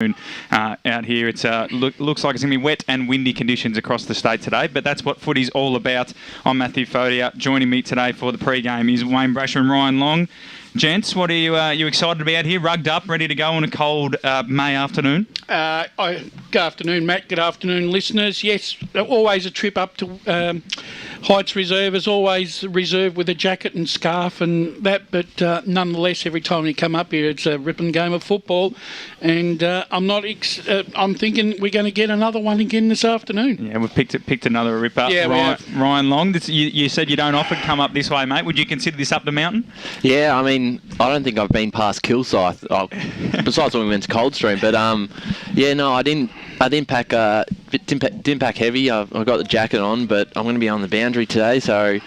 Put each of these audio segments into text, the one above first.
out here. It's looks like it's going to be wet and windy conditions across the state today, but that's what footy's all about. I'm Matthew Fodia. Joining me today for the pre-game is Wayne Brasher and Ryan Long. Gents, what are you excited about here? Rugged up, ready to go on a cold May afternoon? Good afternoon, Matt. Good afternoon, listeners. Yes, always a trip up to Heights Reserve is always reserved with a jacket and scarf and that, but nonetheless, every time you come up here, it's a ripping game of football. And I'm thinking we're going to get another one again this afternoon. Yeah, we've picked another rip up. Yeah, Ryan Long, you said you don't often come up this way, mate. Would you consider this up the mountain? Yeah, I mean, I don't think I've been past Kilsyth, besides when we went to Coldstream. But yeah, no, I didn't pack didn't pack heavy. I've got the jacket on, but I'm going to be on the boundary today, so a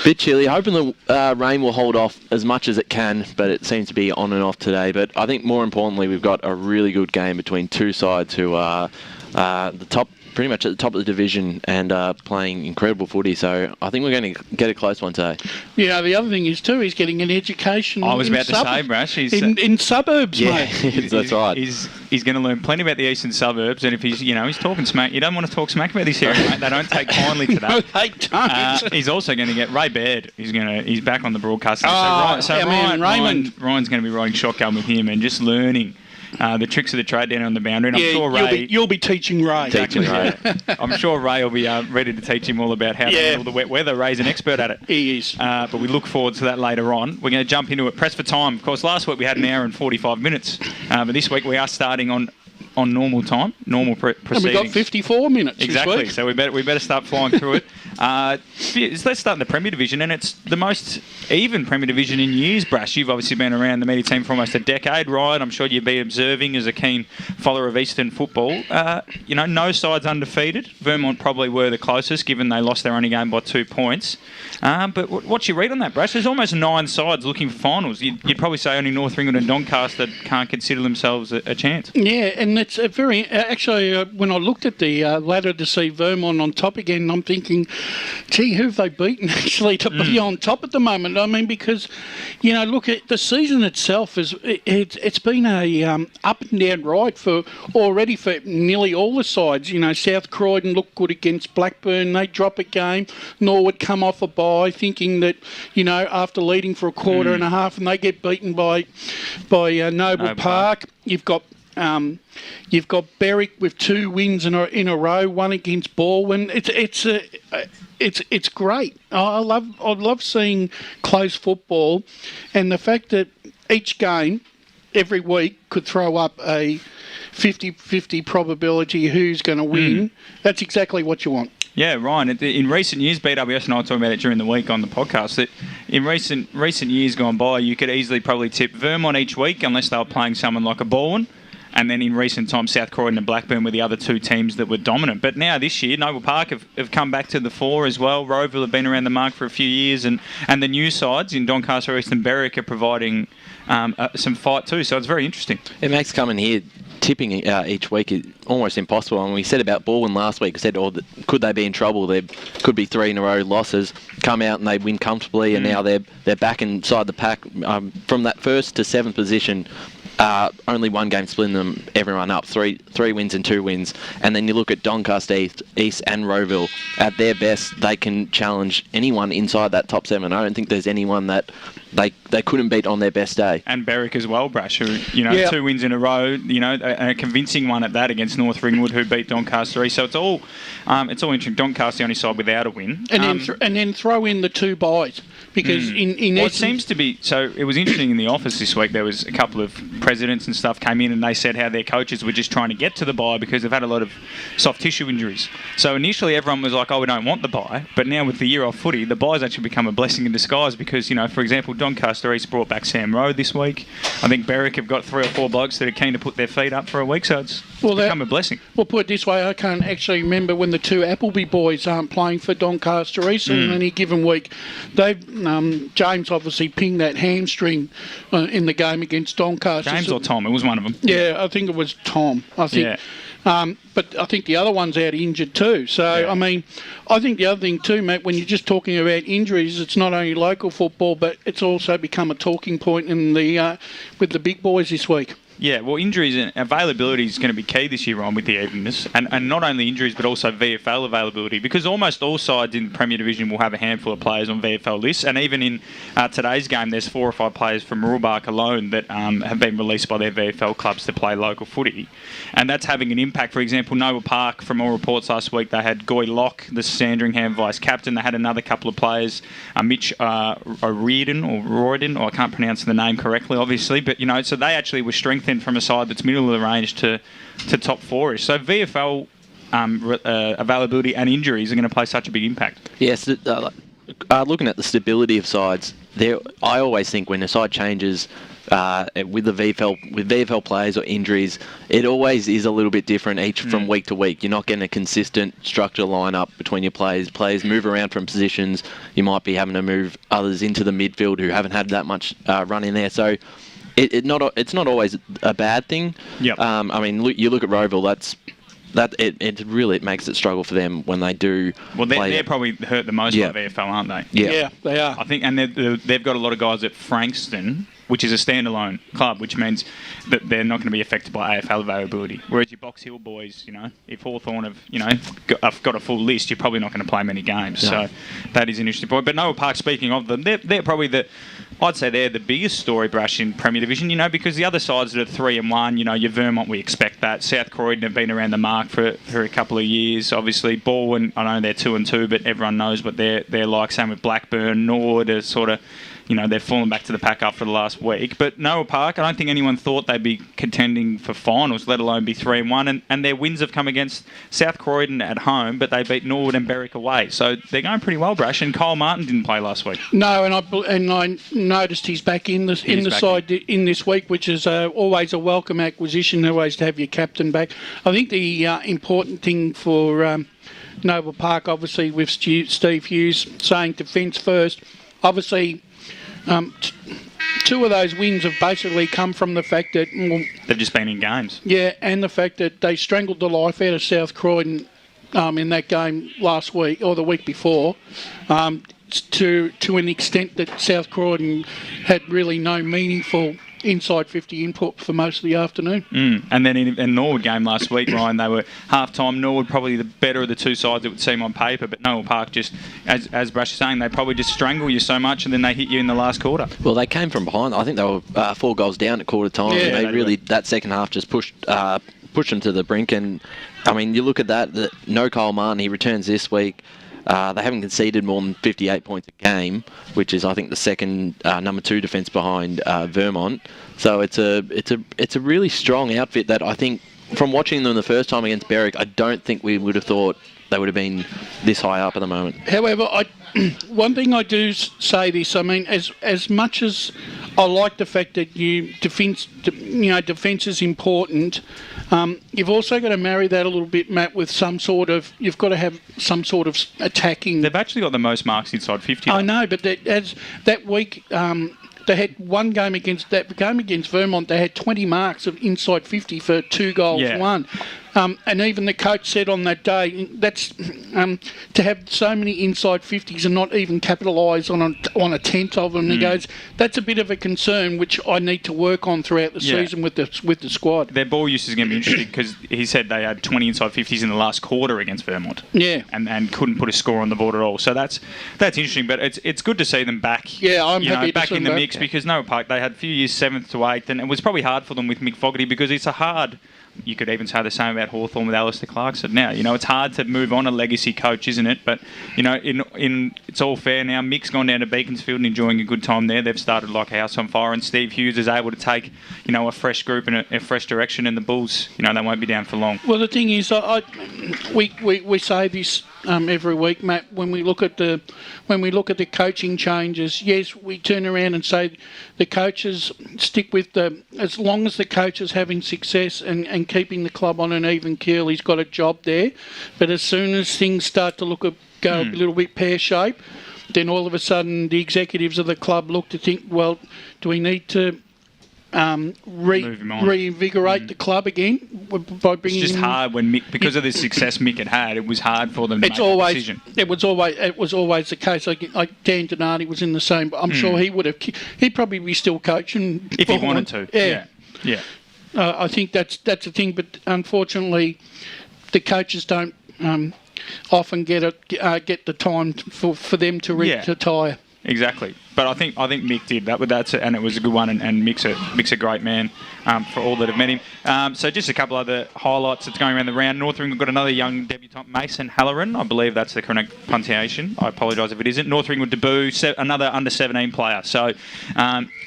bit chilly. Hoping the rain will hold off as much as it can, but it seems to be on and off today. But I think more importantly, we've got a really good game between two sides who are pretty much at the top of the division and playing incredible footy. So I think we're going to get a close one today. Yeah, the other thing is too, he's getting an education. I was about to say, Brash, in suburbs, yeah, mate. That's right. He's going to learn plenty about the eastern suburbs, and if he's talking smack, you don't want to talk smack about this area, mate. They don't take kindly to that. No, they don't. He's also going to get Ray Baird. He's back on the broadcasting. Ryan's going to be riding shotgun with him and just learning the tricks of the trade down on the boundary. And I'm sure Ray... You'll be teaching Ray. I'm sure Ray will be ready to teach him all about how to handle the wet weather. Ray's an expert at it. He is. But we look forward to that later on. We're going to jump into it. Press for time. Of course, last week we had an hour and 45 minutes. But this week we are starting on normal time, normal proceedings. And we got 54 minutes. Exactly. This week. So we better start flying through it. Let's start in the Premier Division, and it's the most even Premier Division in years, Brash. You've obviously been around the media team for almost a decade, right? I'm sure you've been observing as a keen follower of Eastern football. No sides undefeated. Vermont probably were the closest, given they lost their only game by 2 points. But what's your read on that, Brash? There's almost 9 sides looking for finals. You'd probably say only North Ringwood and Doncaster can't consider themselves a chance. Yeah, and it's a very... Actually, when I looked at the ladder to see Vermont on top again, I'm thinking, gee, who have they beaten actually to be on top at the moment? I mean, because, look at the season itself. It's been a up and down ride for nearly all the sides. South Croydon looked good against Blackburn. They drop a game. Norwood come off a bye thinking that, after leading for a quarter and a half, and they get beaten by Noble Park. You've got Berwick with 2 wins in a row, one against Baldwin. It's great. I love seeing close football, and the fact that each game every week could throw up a 50-50 probability who's going to win. That's exactly what you want. Yeah, Ryan, in recent years, BWS and I were talking about it during the week on the podcast, that in recent years gone by, you could easily probably tip Vermont each week unless they were playing someone like a Baldwin. And then in recent times, South Croydon and Blackburn were the other 2 teams that were dominant. But now this year, Noble Park have come back to the fore as well. Rowville have been around the mark for a few years. And the new sides in Doncaster, East and Berwick are providing some fight too. So it's very interesting. It makes coming here tipping each week is almost impossible. And we said about Baldwin last week, we said, could they be in trouble? There could be 3 in a row losses, come out and they win comfortably, and now they're back inside the pack from that 1st to 7th position. Only 1 game splitting them, everyone up, 3 wins and 2 wins. And then you look at Doncaster East and Rowville. At their best, they can challenge anyone inside that top 7. I don't think there's anyone that they couldn't beat on their best day. And Berwick as well, Brash, who, 2 wins in a row, a convincing one at that against North Ringwood, who beat Doncaster East. So it's all interesting. Doncaster the only side without a win. And then throw in the 2 byes. Because in it seems to be... So it was interesting in the office this week. There was a couple of presidents and stuff came in and they said how their coaches were just trying to get to the bye because they've had a lot of soft tissue injuries. So initially everyone was like, we don't want the bye. But now with the year off footy, the bye's actually become a blessing in disguise because, for example, Doncaster East brought back Sam Rowe this week. I think Berwick have got 3 or 4 blokes that are keen to put their feet up for a week. So it's become a blessing. Well, put it this way, I can't actually remember when the 2 Appleby boys aren't playing for Doncaster East in any given week. James obviously pinged that hamstring in the game against Doncaster. James or Tom? It was one of them. Yeah, I think it was Tom. I think. Yeah. But I think the other one's out injured too. So, yeah. I mean, I think the other thing too, Matt, when you're just talking about injuries, it's not only local football, but it's also become a talking point in the with the big boys this week. Yeah, well, injuries and availability is going to be key this year on with the evenness, and not only injuries but also VFL availability, because almost all sides in Premier Division will have a handful of players on VFL lists, and even in today's game, there's 4 or 5 players from Mooroolbark alone that have been released by their VFL clubs to play local footy, and that's having an impact. For example, Noble Park, from all reports last week, they had Goy Locke, the Sandringham vice captain. They had another couple of players, Mitch O'Riordan, or I can't pronounce the name correctly, obviously, but so they actually were strengthened from a side that's middle of the range to top 4-ish. So VFL availability and injuries are going to play such a big impact. Yes, looking at the stability of sides, I always think when a side changes with VFL players or injuries, it always is a little bit different from week to week. You're not getting a consistent structure lineup between your players. Players move around from positions. You might be having to move others into the midfield who haven't had that much run in there. So it's not always a bad thing. Yep. I mean, you look at Roeville. It really makes it struggle for them when they do. Well, they're probably hurt the most by VFL, aren't they? Yeah, they are. I think, and they've got a lot of guys at Frankston, which is a standalone club, which means that they're not going to be affected by AFL availability. Whereas your Box Hill boys, if Hawthorn have got a full list, you're probably not going to play many games. No. So that is an interesting point. But Noble Park, speaking of them, they're probably I'd say they're the biggest story, Brash, in Premier Division, because the other sides that are 3-1, your Vermont, we expect that. South Croydon have been around the mark for a couple of years. Obviously, Baldwin, I know they're 2-2, but everyone knows what they're like. Same with Blackburn. Nord are sort of, they've fallen back to the pack after the last week. But Noble Park, I don't think anyone thought they'd be contending for finals, let alone be 3-1. And their wins have come against South Croydon at home, but they beat Norwood and Berwick away. So they're going pretty well, Brash. And Kyle Martin didn't play last week. No, and I noticed he's back in the side in this week, which is always a welcome acquisition. Always to have your captain back. I think the important thing for Noble Park, obviously, with Steve Hughes saying defence first, obviously. 2 of those wins have basically come from the fact that... they've just been in games. Yeah, and the fact that they strangled the life out of South Croydon in that game last week, or the week before, to an extent that South Croydon had really no meaningful inside 50 input for most of the afternoon. And then in Norwood game last week, Ryan, they were half-time. Norwood probably the better of the 2 sides, it would seem on paper, but Noble Park just, as Brash is saying, they probably just strangle you so much and then they hit you in the last quarter. Well, they came from behind. I think they were 4 goals down at quarter time. Yeah, and they really, that second half just pushed them to the brink. And, I mean, you look at that, no Kyle Martin, he returns this week. They haven't conceded more than 58 points a game, which is, I think, the second number 2 defence behind Vermont. So it's a really strong outfit that I think, from watching them the first time against Berwick, I don't think we would have thought they would have been this high up at the moment. However, one thing I do say this. I mean, as much as I like the fact that defence is important. You've also got to marry that a little bit, Matt, with you've got to have some sort of attacking. They've actually got the most marks inside 50. I know, but that week they had one game against Vermont. They had 20 marks of inside 50 for 2 goals won. And even the coach said on that day, that's to have so many inside 50s and not even capitalise on a tenth of them. He goes, that's a bit of a concern, which I need to work on throughout the season with the squad. Their ball use is going to be interesting because he said they had 20 inside 50s in the last quarter against Vermont. Yeah, and couldn't put a score on the board at all. So that's interesting, but it's good to see them back. Yeah, I'm happy back in the mix because Noble Park, they had a few years 7th to 8th, and it was probably hard for them with Mick Fogarty because it's a hard. You could even say the same about Hawthorn with Alistair Clarkson. Now, it's hard to move on a legacy coach, isn't it? But, it's all fair now. Mick's gone down to Beaconsfield and enjoying a good time there. They've started like a house on fire, and Steve Hughes is able to take, a fresh group and a fresh direction, and the Bulls, they won't be down for long. Well, the thing is, we say this every week, Matt. When we look at the coaching changes, yes, we turn around and say the coaches stick with as long as the coach is having success and keeping the club on an even keel, he's got a job there. But as soon as things start to go a little bit pear-shaped, then all of a sudden the executives of the club look to think, well, do we need to reinvigorate the club again by bringing? It's just hard when Mick, because of the success Mick had. It was hard for them to make a decision. It was always the case. Like Dan Donati was in the same. But I'm sure he'd probably be still coaching if he wanted to. Yeah. I think that's the thing. But unfortunately, the coaches don't often get the time for them to retire. Exactly, but I think Mick did that. And it was a good one. And Mick's a great man for all that have met him. So just a couple other highlights that's going around the round. North Ringwood got another young debutant, Mason Halloran. I believe that's the correct pronunciation. I apologise if it isn't. North Ringwood debut, another under-17 player. So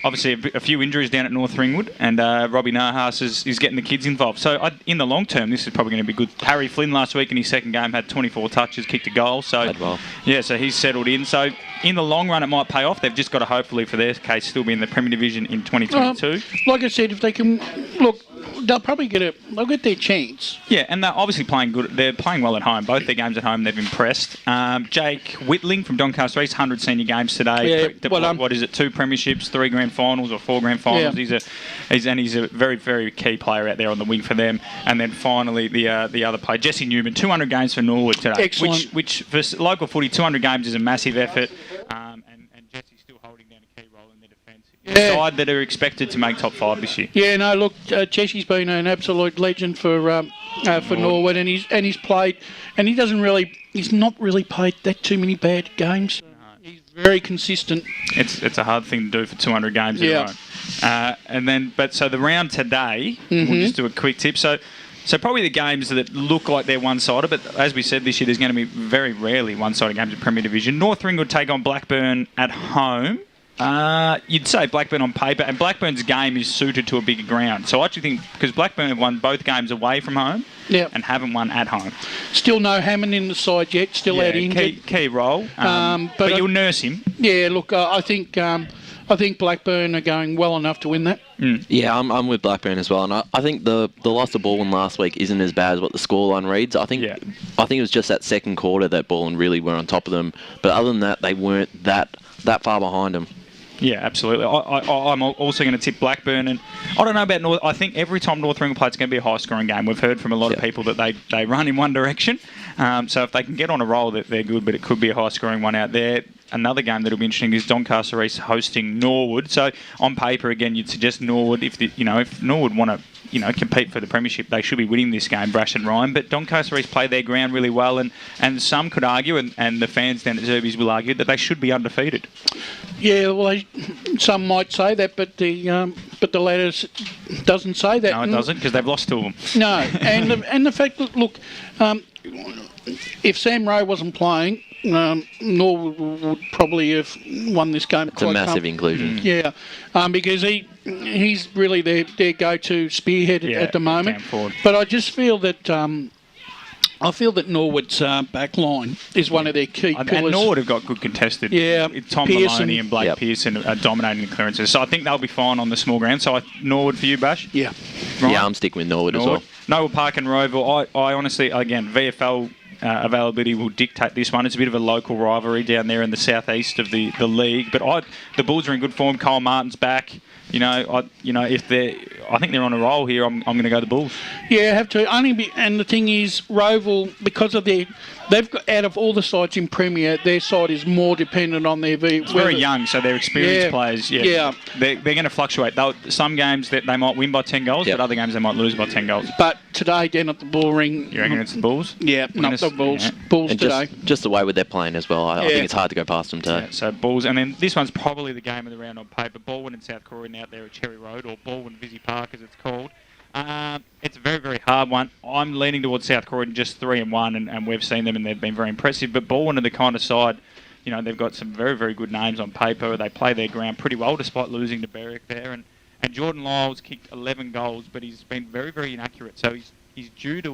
obviously a few injuries down at North Ringwood, and Robbie Nahas is getting the kids involved. So in the long term, this is probably going to be good. Harry Flynn last week in his second game had 24 touches, kicked a goal. So so he's settled in. So in the long run, it might pay off. They've just got to hopefully, for their case, still be in the Premier Division in 2022. Like I said, if they can look, they'll probably get their chance. Yeah, and they're obviously playing good. They're playing well at home. Both their games at home, they've impressed. Jake Whitling from Doncaster East, 100 senior games today. Yeah, what is it? 2 premierships, 3 grand finals, or 4 grand finals. Yeah. He's a very, very key player out there on the wing for them. And then finally, the other player, Jesse Newman, 200 games for Norwood today. Excellent. Which for local footy, 200 games is a massive effort. And Jesse's still holding down a key role in their defence. A side that are expected to make top 5 this year. Yeah, no, look, Jesse's been an absolute legend for Norwood, and he's played, and he's not really played that too many bad games. He's very consistent. It's a hard thing to do for 200 games in a row. So the round today, we'll just do a quick tip. So probably the games that look like they're one-sided, but as we said this year, there's going to be very rarely one-sided games in Premier Division. North Ringwood take on Blackburn at home. You'd say Blackburn on paper, and Blackburn's game is suited to a bigger ground. So I actually think, because Blackburn have won both games away from home and haven't won at home. Still no Hammond in the side yet, still out injured. Key role, but you'll nurse him. Yeah, look, I think Blackburn are going well enough to win that. Yeah, I'm with Blackburn as well, and I think the loss of Baldwin last week isn't as bad as what the scoreline reads. I think it was just that second quarter that Baldwin really were on top of them, but other than that, they weren't that far behind them. Yeah, absolutely. I'm also going to tip Blackburn, and I don't know about North. I think every time North Ringwood play, it's going to be a high-scoring game. We've heard from a lot of people that they run in one direction. So if they can get on a roll, they're good, but it could be a high-scoring one out there. Another game that'll be interesting is Doncaster East hosting Norwood. So on paper, again, you'd suggest Norwood. If Norwood want to compete for the premiership, they should be winning this game, Brash and Ryan. But Doncaster East play their ground really well, and some could argue, and the fans down at Zerbies will argue, that they should be undefeated. Yeah, well, some might say that, but the letters doesn't say that. No, it doesn't, because they've lost to them. No, and the fact that, look, if Sam Rowe wasn't playing, Norwood would probably have won this game. It's a massive inclusion. Yeah, because he's really their go-to spearhead at the moment. But I just feel that Norwood's back line is one of their key pillars. And Norwood have got good contested. Yeah, Tom Maloney and Blake Pearson are dominating the clearances. So I think they'll be fine on the small ground. So Norwood for you, Bash? Yeah. Right? Yeah, I'm sticking with Norwood as well. Noel Park and Roeville, I honestly, again, VFL availability will dictate this one. It's a bit of a local rivalry down there in the southeast of the league. But the Bulls are in good form. Kyle Martin's back. I think they're on a roll here. I'm going to go the Bulls. Yeah, I have to. And the thing is, Roeville, because of they've got, out of all the sides in Premier, their side is more dependent on their It's very young, so they're experienced players. Yeah. They're going to fluctuate. Some games that they might win by 10 goals, but other games they might lose by 10 goals. But today, down at the Bull Ring, you reckon it's the Bulls? Yeah, not the Bulls. Yeah. Bulls and today. Just the way with their playing as well. I think it's hard to go past them today. Yeah, so Bulls, and then this one's probably the game of the round on paper. Baldwin and South Croydon out there at Cherry Road, or Baldwin Visy Park as it's called. It's a very, very hard one. I'm leaning towards South Croydon, just 3-1, and we've seen them and they've been very impressive. But Baldwin are the kind of side, they've got some very, very good names on paper. They play their ground pretty well despite losing to Berwick there. And Jordan Lyle's kicked 11 goals, but he's been very, very inaccurate. So he's due to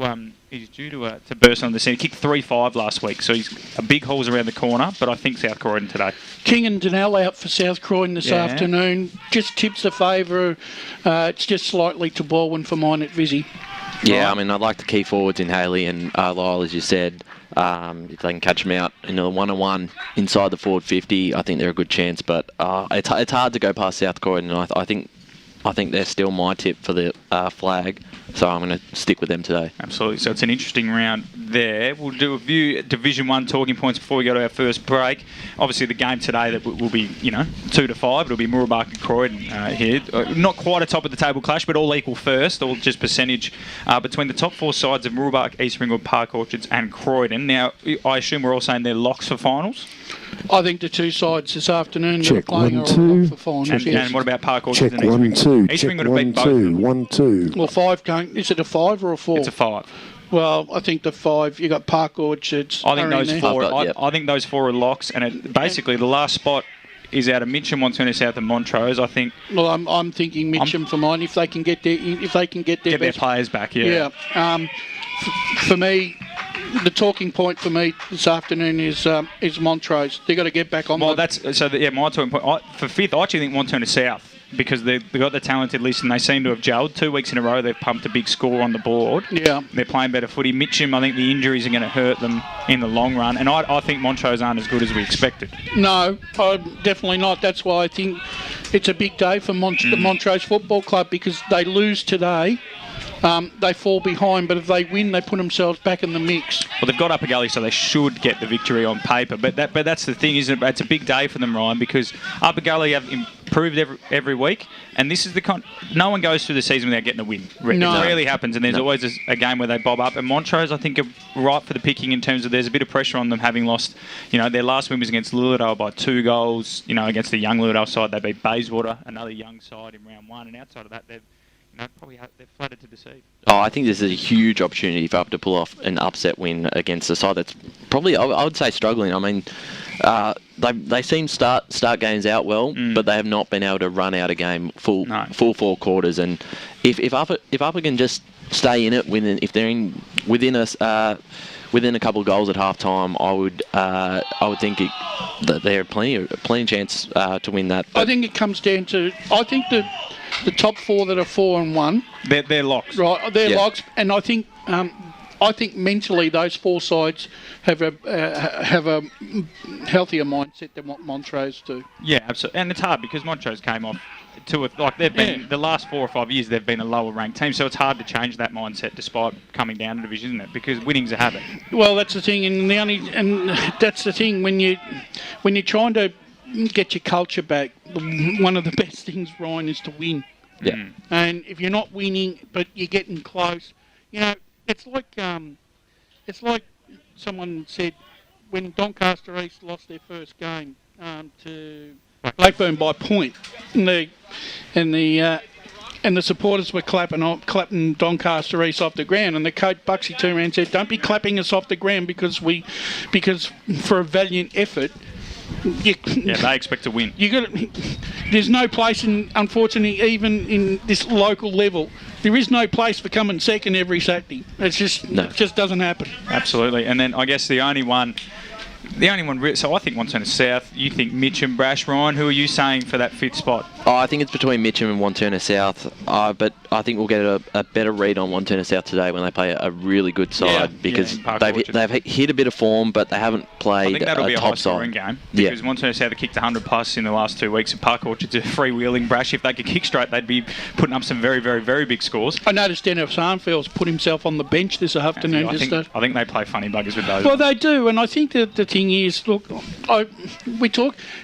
burst on the scene. He kicked 3-5 last week, so he's a big haul's around the corner. But I think South Croydon today. King and Donnell out for South Croydon this afternoon. Just tips the favour. It's just slightly to Baldwin for mine at Vizzy. Yeah, I mean, I'd like the key forwards in Haley and Lyle, as you said. If they can catch them out in a 1-on-1 inside the forward 50, I think they're a good chance. But it's hard to go past South Croydon. I think I think they're still my tip for the flag, so I'm going to stick with them today. Absolutely. So it's an interesting round there. We'll do a few Division 1 talking points before we go to our first break. Obviously, the game today that will be, 2 to 5. It'll be Mooroolbark and Croydon here. Not quite a top of the table clash, but all equal first, all just percentage between the top 4 sides of Mooroolbark, East Ringwood, Park Orchards and Croydon. Now, I assume we're all saying they're locks for finals? I think the two sides this afternoon that are Check, playing 1, are 2. all locked for finals. And, yes. and what about Park Orchards Check and East 1, Ringwood? 2. East Check Ringwood have 1, beat both of 2. them. 1, 2. Well, 5 going. Is it a 5 or a 4? It's a 5. Well, I think the 5. You got Park Orchards. I think are in those there. 4. Yep. I think those 4 are locks, and basically the last spot is out of Mitcham, Montana South, and Montrose. I think Well, I'm thinking Mitcham for mine if they can get their get their best. players back. Yeah. For me, the talking point for me this afternoon is Montrose. They've got to get back on. Well, my talking point. For 5th, I actually think Montana South, because they've got the talented list and they seem to have gelled. 2 weeks in a row, they've pumped a big score on the board. Yeah. They're playing better footy. Mitcham, I think the injuries are going to hurt them in the long run. And I think Montrose aren't as good as we expected. No, definitely not. That's why I think it's a big day for the Montrose Football Club, because they lose today. They fall behind, but if they win, they put themselves back in the mix. Well, they've got Upper Gully, so they should get the victory on paper. But that's the thing, isn't it? It's a big day for them, Ryan, because Upper Gully have improved every week, and this is the no one goes through the season without getting a win. No. It rarely happens, and there's always a game where they bob up. And Montrose, I think, are right for the picking in terms of there's a bit of pressure on them having lost. Their last win was against Lilydale by 2 goals. Against the young Lilydale side, they beat Bayswater, another young side in round 1, and outside of that, they're flattered to deceive. Oh, I think this is a huge opportunity for us to pull off an upset win against a side that's probably, I would say, struggling. I mean, they seem start games out well, but they have not been able to run out a game full 4 quarters. And if Upper can just stay in it, if they're within a couple of goals at half time, I would think that they have plenty of chance to win that. I think it comes down to the top 4 that are 4 and 1. They're locks. Right, they're locks, and I think mentally those 4 sides have a healthier mindset than what Montrose do. Yeah, absolutely, and it's hard because Montrose came off they've been the last 4 or 5 years they've been a lower ranked team, so it's hard to change that mindset despite coming down a division, isn't it? Because winning's a habit. Well, that's the thing, and that's the thing when you're trying to get your culture back. One of the best things, Ryan, is to win. Yeah. And if you're not winning, but you're getting close, it's like someone said when Doncaster East lost their first game to Blackburn by point, and the supporters were clapping Doncaster East off the ground, and the coach Buxy turned around and said, "Don't be clapping us off the ground because for a valiant effort." They expect to win. There's no place unfortunately, even in this local level, there is no place for coming second every Saturday. It just doesn't happen. Absolutely. And then I guess the only one. So I think Montana South. You think Mitcham, Brash, Ryan. Who are you saying for that 5th spot? Oh, I think it's between Mitcham and Montana South, but I think we'll get a better read on Montana South today when they play a really good side, because they've hit a bit of form, but they haven't played I think that'll be a top high-scoring side. game, because Montana South have kicked 100 plus in the last 2 weeks, and Park Orchards are freewheeling. Brash, if they could kick straight, they'd be putting up some very, very, very big scores. I noticed Dennis Armfield's put himself on the bench this afternoon. I think they play funny buggers with those. Well, they do, and I think that the thing is, look,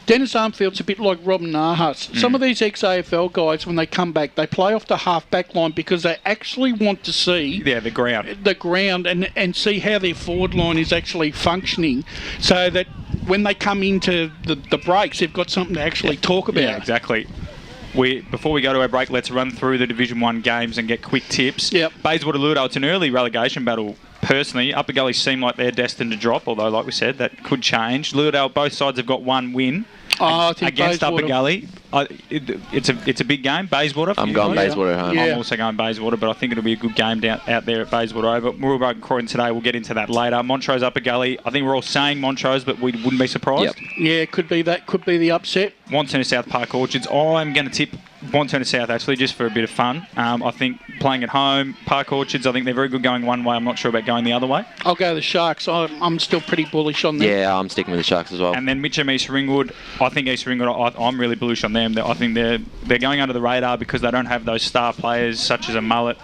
Dennis Armfield's a bit like Robin Nahas. Some of these ex-AFL guys, when they come back, they play off the half-back line because they actually want to see the ground and see how their forward line is actually functioning, so that when they come into the breaks, they've got something to actually talk about. Yeah, exactly. Before we go to our break, let's run through the Division 1 games and get quick tips. Yep. Bayswater Lilydale, it's an early relegation battle. Personally, Upper Gully seem like they're destined to drop, although, like we said, that could change. Lilydale, both sides have got 1 win I think against Bayswater. Upper Gully. It's a big game. Bayswater. I'm going Bayswater home. Yeah. I'm also going Bayswater, but I think it'll be a good game out there at Bayswater over. Mooroolbark and Croydon today. We'll get into that later. Montrose, Upper Gully. I think we're all saying Montrose, but we wouldn't be surprised. Yeah, could be that. Could be the upset. Montana South, Park Orchards. I'm going to tip Bonturner South, actually, just for a bit of fun. I think playing at home, Park Orchards, I think they're very good going one way. I'm not sure about going the other way. I'll go the Sharks. I'm still pretty bullish on them. Yeah, I'm sticking with the Sharks as well. And then Mitcham, East Ringwood. I think East Ringwood, I'm really bullish on them. I think they're going under the radar because they don't have those star players such as a Mullet,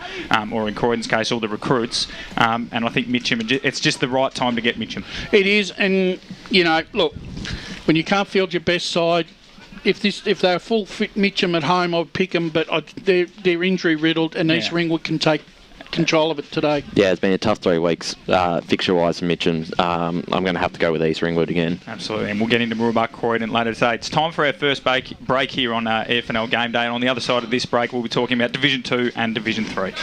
or in Croydon's case, all the recruits. And I think Mitcham, it's just the right time to get Mitcham. It is, and, look, when you can't field your best side, if they're full fit Mitcham at home, I'd pick them, but they're injury riddled, and East Ringwood can take control of it today. Yeah, it's been a tough 3 weeks fixture-wise for Mitcham. I'm going to have to go with East Ringwood again. Absolutely, and we'll get into Mooroolbark Croydon later today. It's time for our first break here on AFNL Game Day, and on the other side of this break, we'll be talking about Division 2 and Division 3.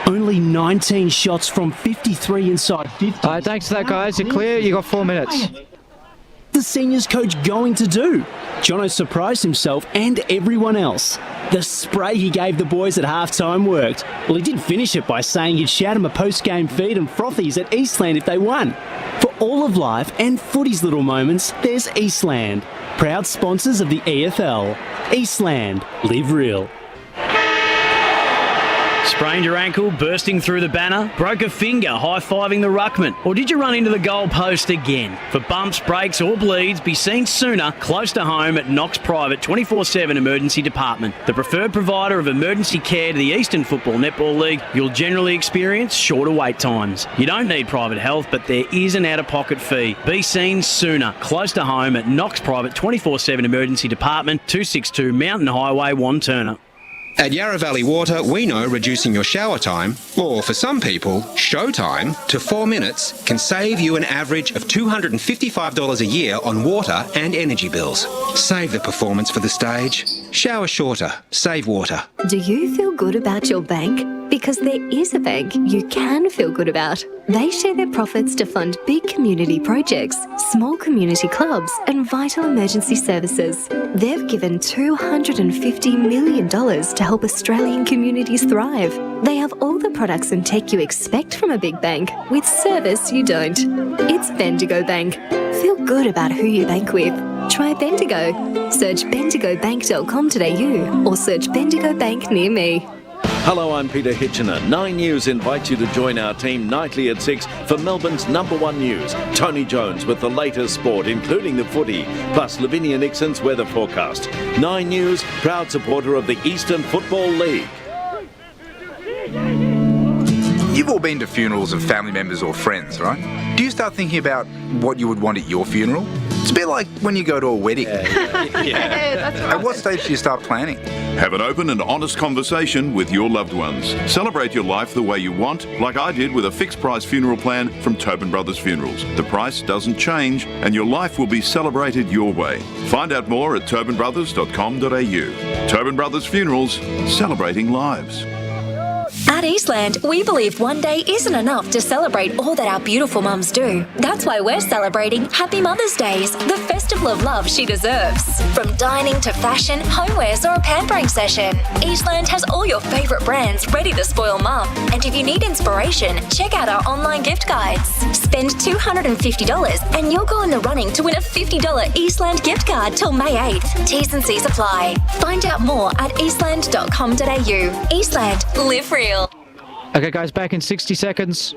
Only 19 shots from 53 inside 50. Thanks for that, guys. You're clear. You got 4 minutes. The seniors coach going to do? Jono surprised himself and everyone else. The spray he gave the boys at halftime worked. Well, he did finish it by saying he'd shout them a post-game feed and frothies at Eastland if they won. For all of life and footy's little moments, there's Eastland. Proud sponsors of the EFL. Eastland. Live real. Sprained your ankle, bursting through the banner? Broke a finger, high-fiving the ruckman? Or did you run into the goal post again? For bumps, breaks or bleeds, be seen sooner, close to home at Knox Private 24/7 Emergency Department. The preferred provider of emergency care to the Eastern Football Netball League, you'll generally experience shorter wait times. You don't need private health, but there is an out-of-pocket fee. Be seen sooner, close to home at Knox Private 24/7 Emergency Department, 262 Mountain Highway, Wanturna. At Yarra Valley Water, we know reducing your shower time, or for some people, show time, to 4 minutes can save you an average of $255 a year on water and energy bills. Save the performance for the stage. Shower shorter. Save water. Do you feel good about your bank? Because there is a bank you can feel good about. They share their profits to fund big community projects, small community clubs, and vital emergency services. They've given $250 million to help Australian communities thrive. They have all the products and tech you expect from a big bank, with service you don't. It's Bendigo Bank. Feel good about who you bank with. Try Bendigo. Search bendigobank.com.au or search Bendigo Bank near me. Hello, I'm Peter Hitchener. 9 News invites you to join our team nightly at 6 for Melbourne's #1 news. Tony Jones with the latest sport, including the footy, plus Lavinia Nixon's weather forecast. 9 News, proud supporter of the Eastern Football League. You've all been to funerals of family members or friends, right? Do you start thinking about what you would want at your funeral? It's a bit like when you go to a wedding. Yeah, that's right. At what stage do you start planning? Have an open and honest conversation with your loved ones. Celebrate your life the way you want, like I did with a fixed price funeral plan from Tobin Brothers Funerals. The price doesn't change and your life will be celebrated your way. Find out more at tobinbrothers.com.au. Tobin Brothers Funerals, celebrating lives. At Eastland, we believe one day isn't enough to celebrate all that our beautiful mums do. That's why we're celebrating Happy Mother's Days, the festival of love she deserves. From dining to fashion, homewares or a pampering session, Eastland has all your favourite brands ready to spoil mum. And if you need inspiration, check out our online gift guides. Spend $250 and you'll go in the running to win a $50 Eastland gift card till May 8th. T's and C's apply. Find out more at eastland.com.au. Eastland, live real. Okay, guys, back in 60 seconds.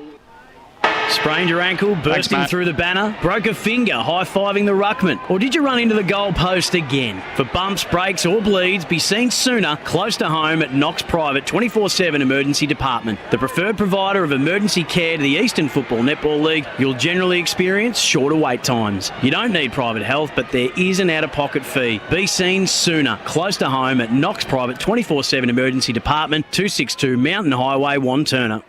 Sprained your ankle, bursting through the banner? Broke a finger, high-fiving the ruckman? Or did you run into the goal post again? For bumps, breaks or bleeds, be seen sooner, close to home at Knox Private 24/7 Emergency Department. The preferred provider of emergency care to the Eastern Football Netball League, you'll generally experience shorter wait times. You don't need private health, but there is an out-of-pocket fee. Be seen sooner, close to home at Knox Private 24/7 Emergency Department, 262 Mountain Highway, Wanturna.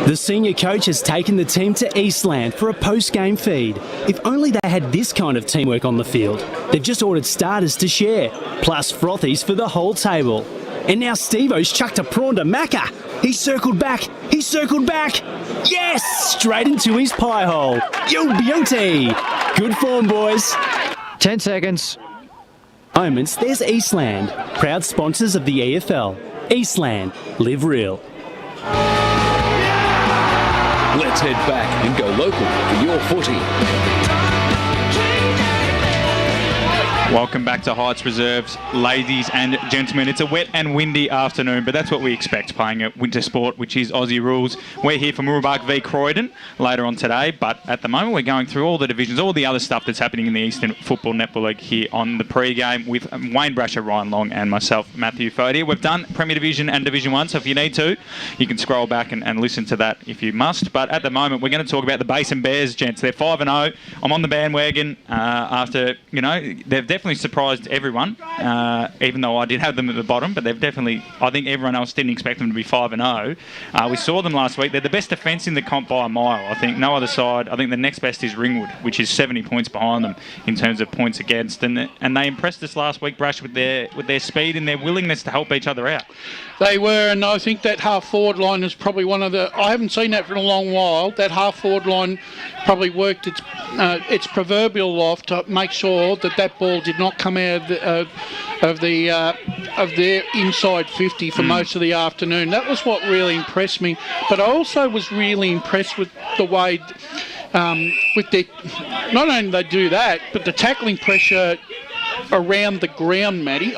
The senior coach has taken the team to Eastland for a post-game feed. If only they had this kind of teamwork on the field. They've just ordered starters to share, plus frothies for the whole table. And now Steve-O's chucked a prawn to Macca. He's circled back. Yes! Straight into his pie hole. You beauty! Good form, boys. 10 seconds. Moments, there's Eastland. Proud sponsors of the EFL. Eastland, live real. Let's head back and go local for your footy. Welcome back to Heights Reserves, ladies and gentlemen. It's a wet and windy afternoon, but that's what we expect playing at winter sport, which is Aussie rules. We're here for Mooroolbark v Croydon later on today, but at the moment we're going through all the divisions, all the other stuff that's happening in the Eastern Football Netball League here on the pre-game with Wayne Brasher, Ryan Long and myself, Matthew Fodia. We've done Premier Division and Division 1, so if you need to, you can scroll back and listen to that if you must. But at the moment we're going to talk about the Basin Bears, gents. They're 5-0. I'm on the bandwagon after, they've definitely surprised everyone, even though I did have them at the bottom, but they've definitely, I think everyone else didn't expect them to be 5-0. We saw them last week. They're the best defence in the comp by a mile. I think no other side. I think the next best is Ringwood, which is 70 points behind them in terms of points against. And they impressed us last week, Brash, with their speed and their willingness to help each other out. They were, and I think that half-forward line is probably one of the... I haven't seen that for a long while. That half-forward line probably worked its proverbial life to make sure that ball did not come out of their inside 50 for most of the afternoon. That was what really impressed me. But I also was really impressed with the way... with their... Not only they do that, but the tackling pressure around the ground, Matty.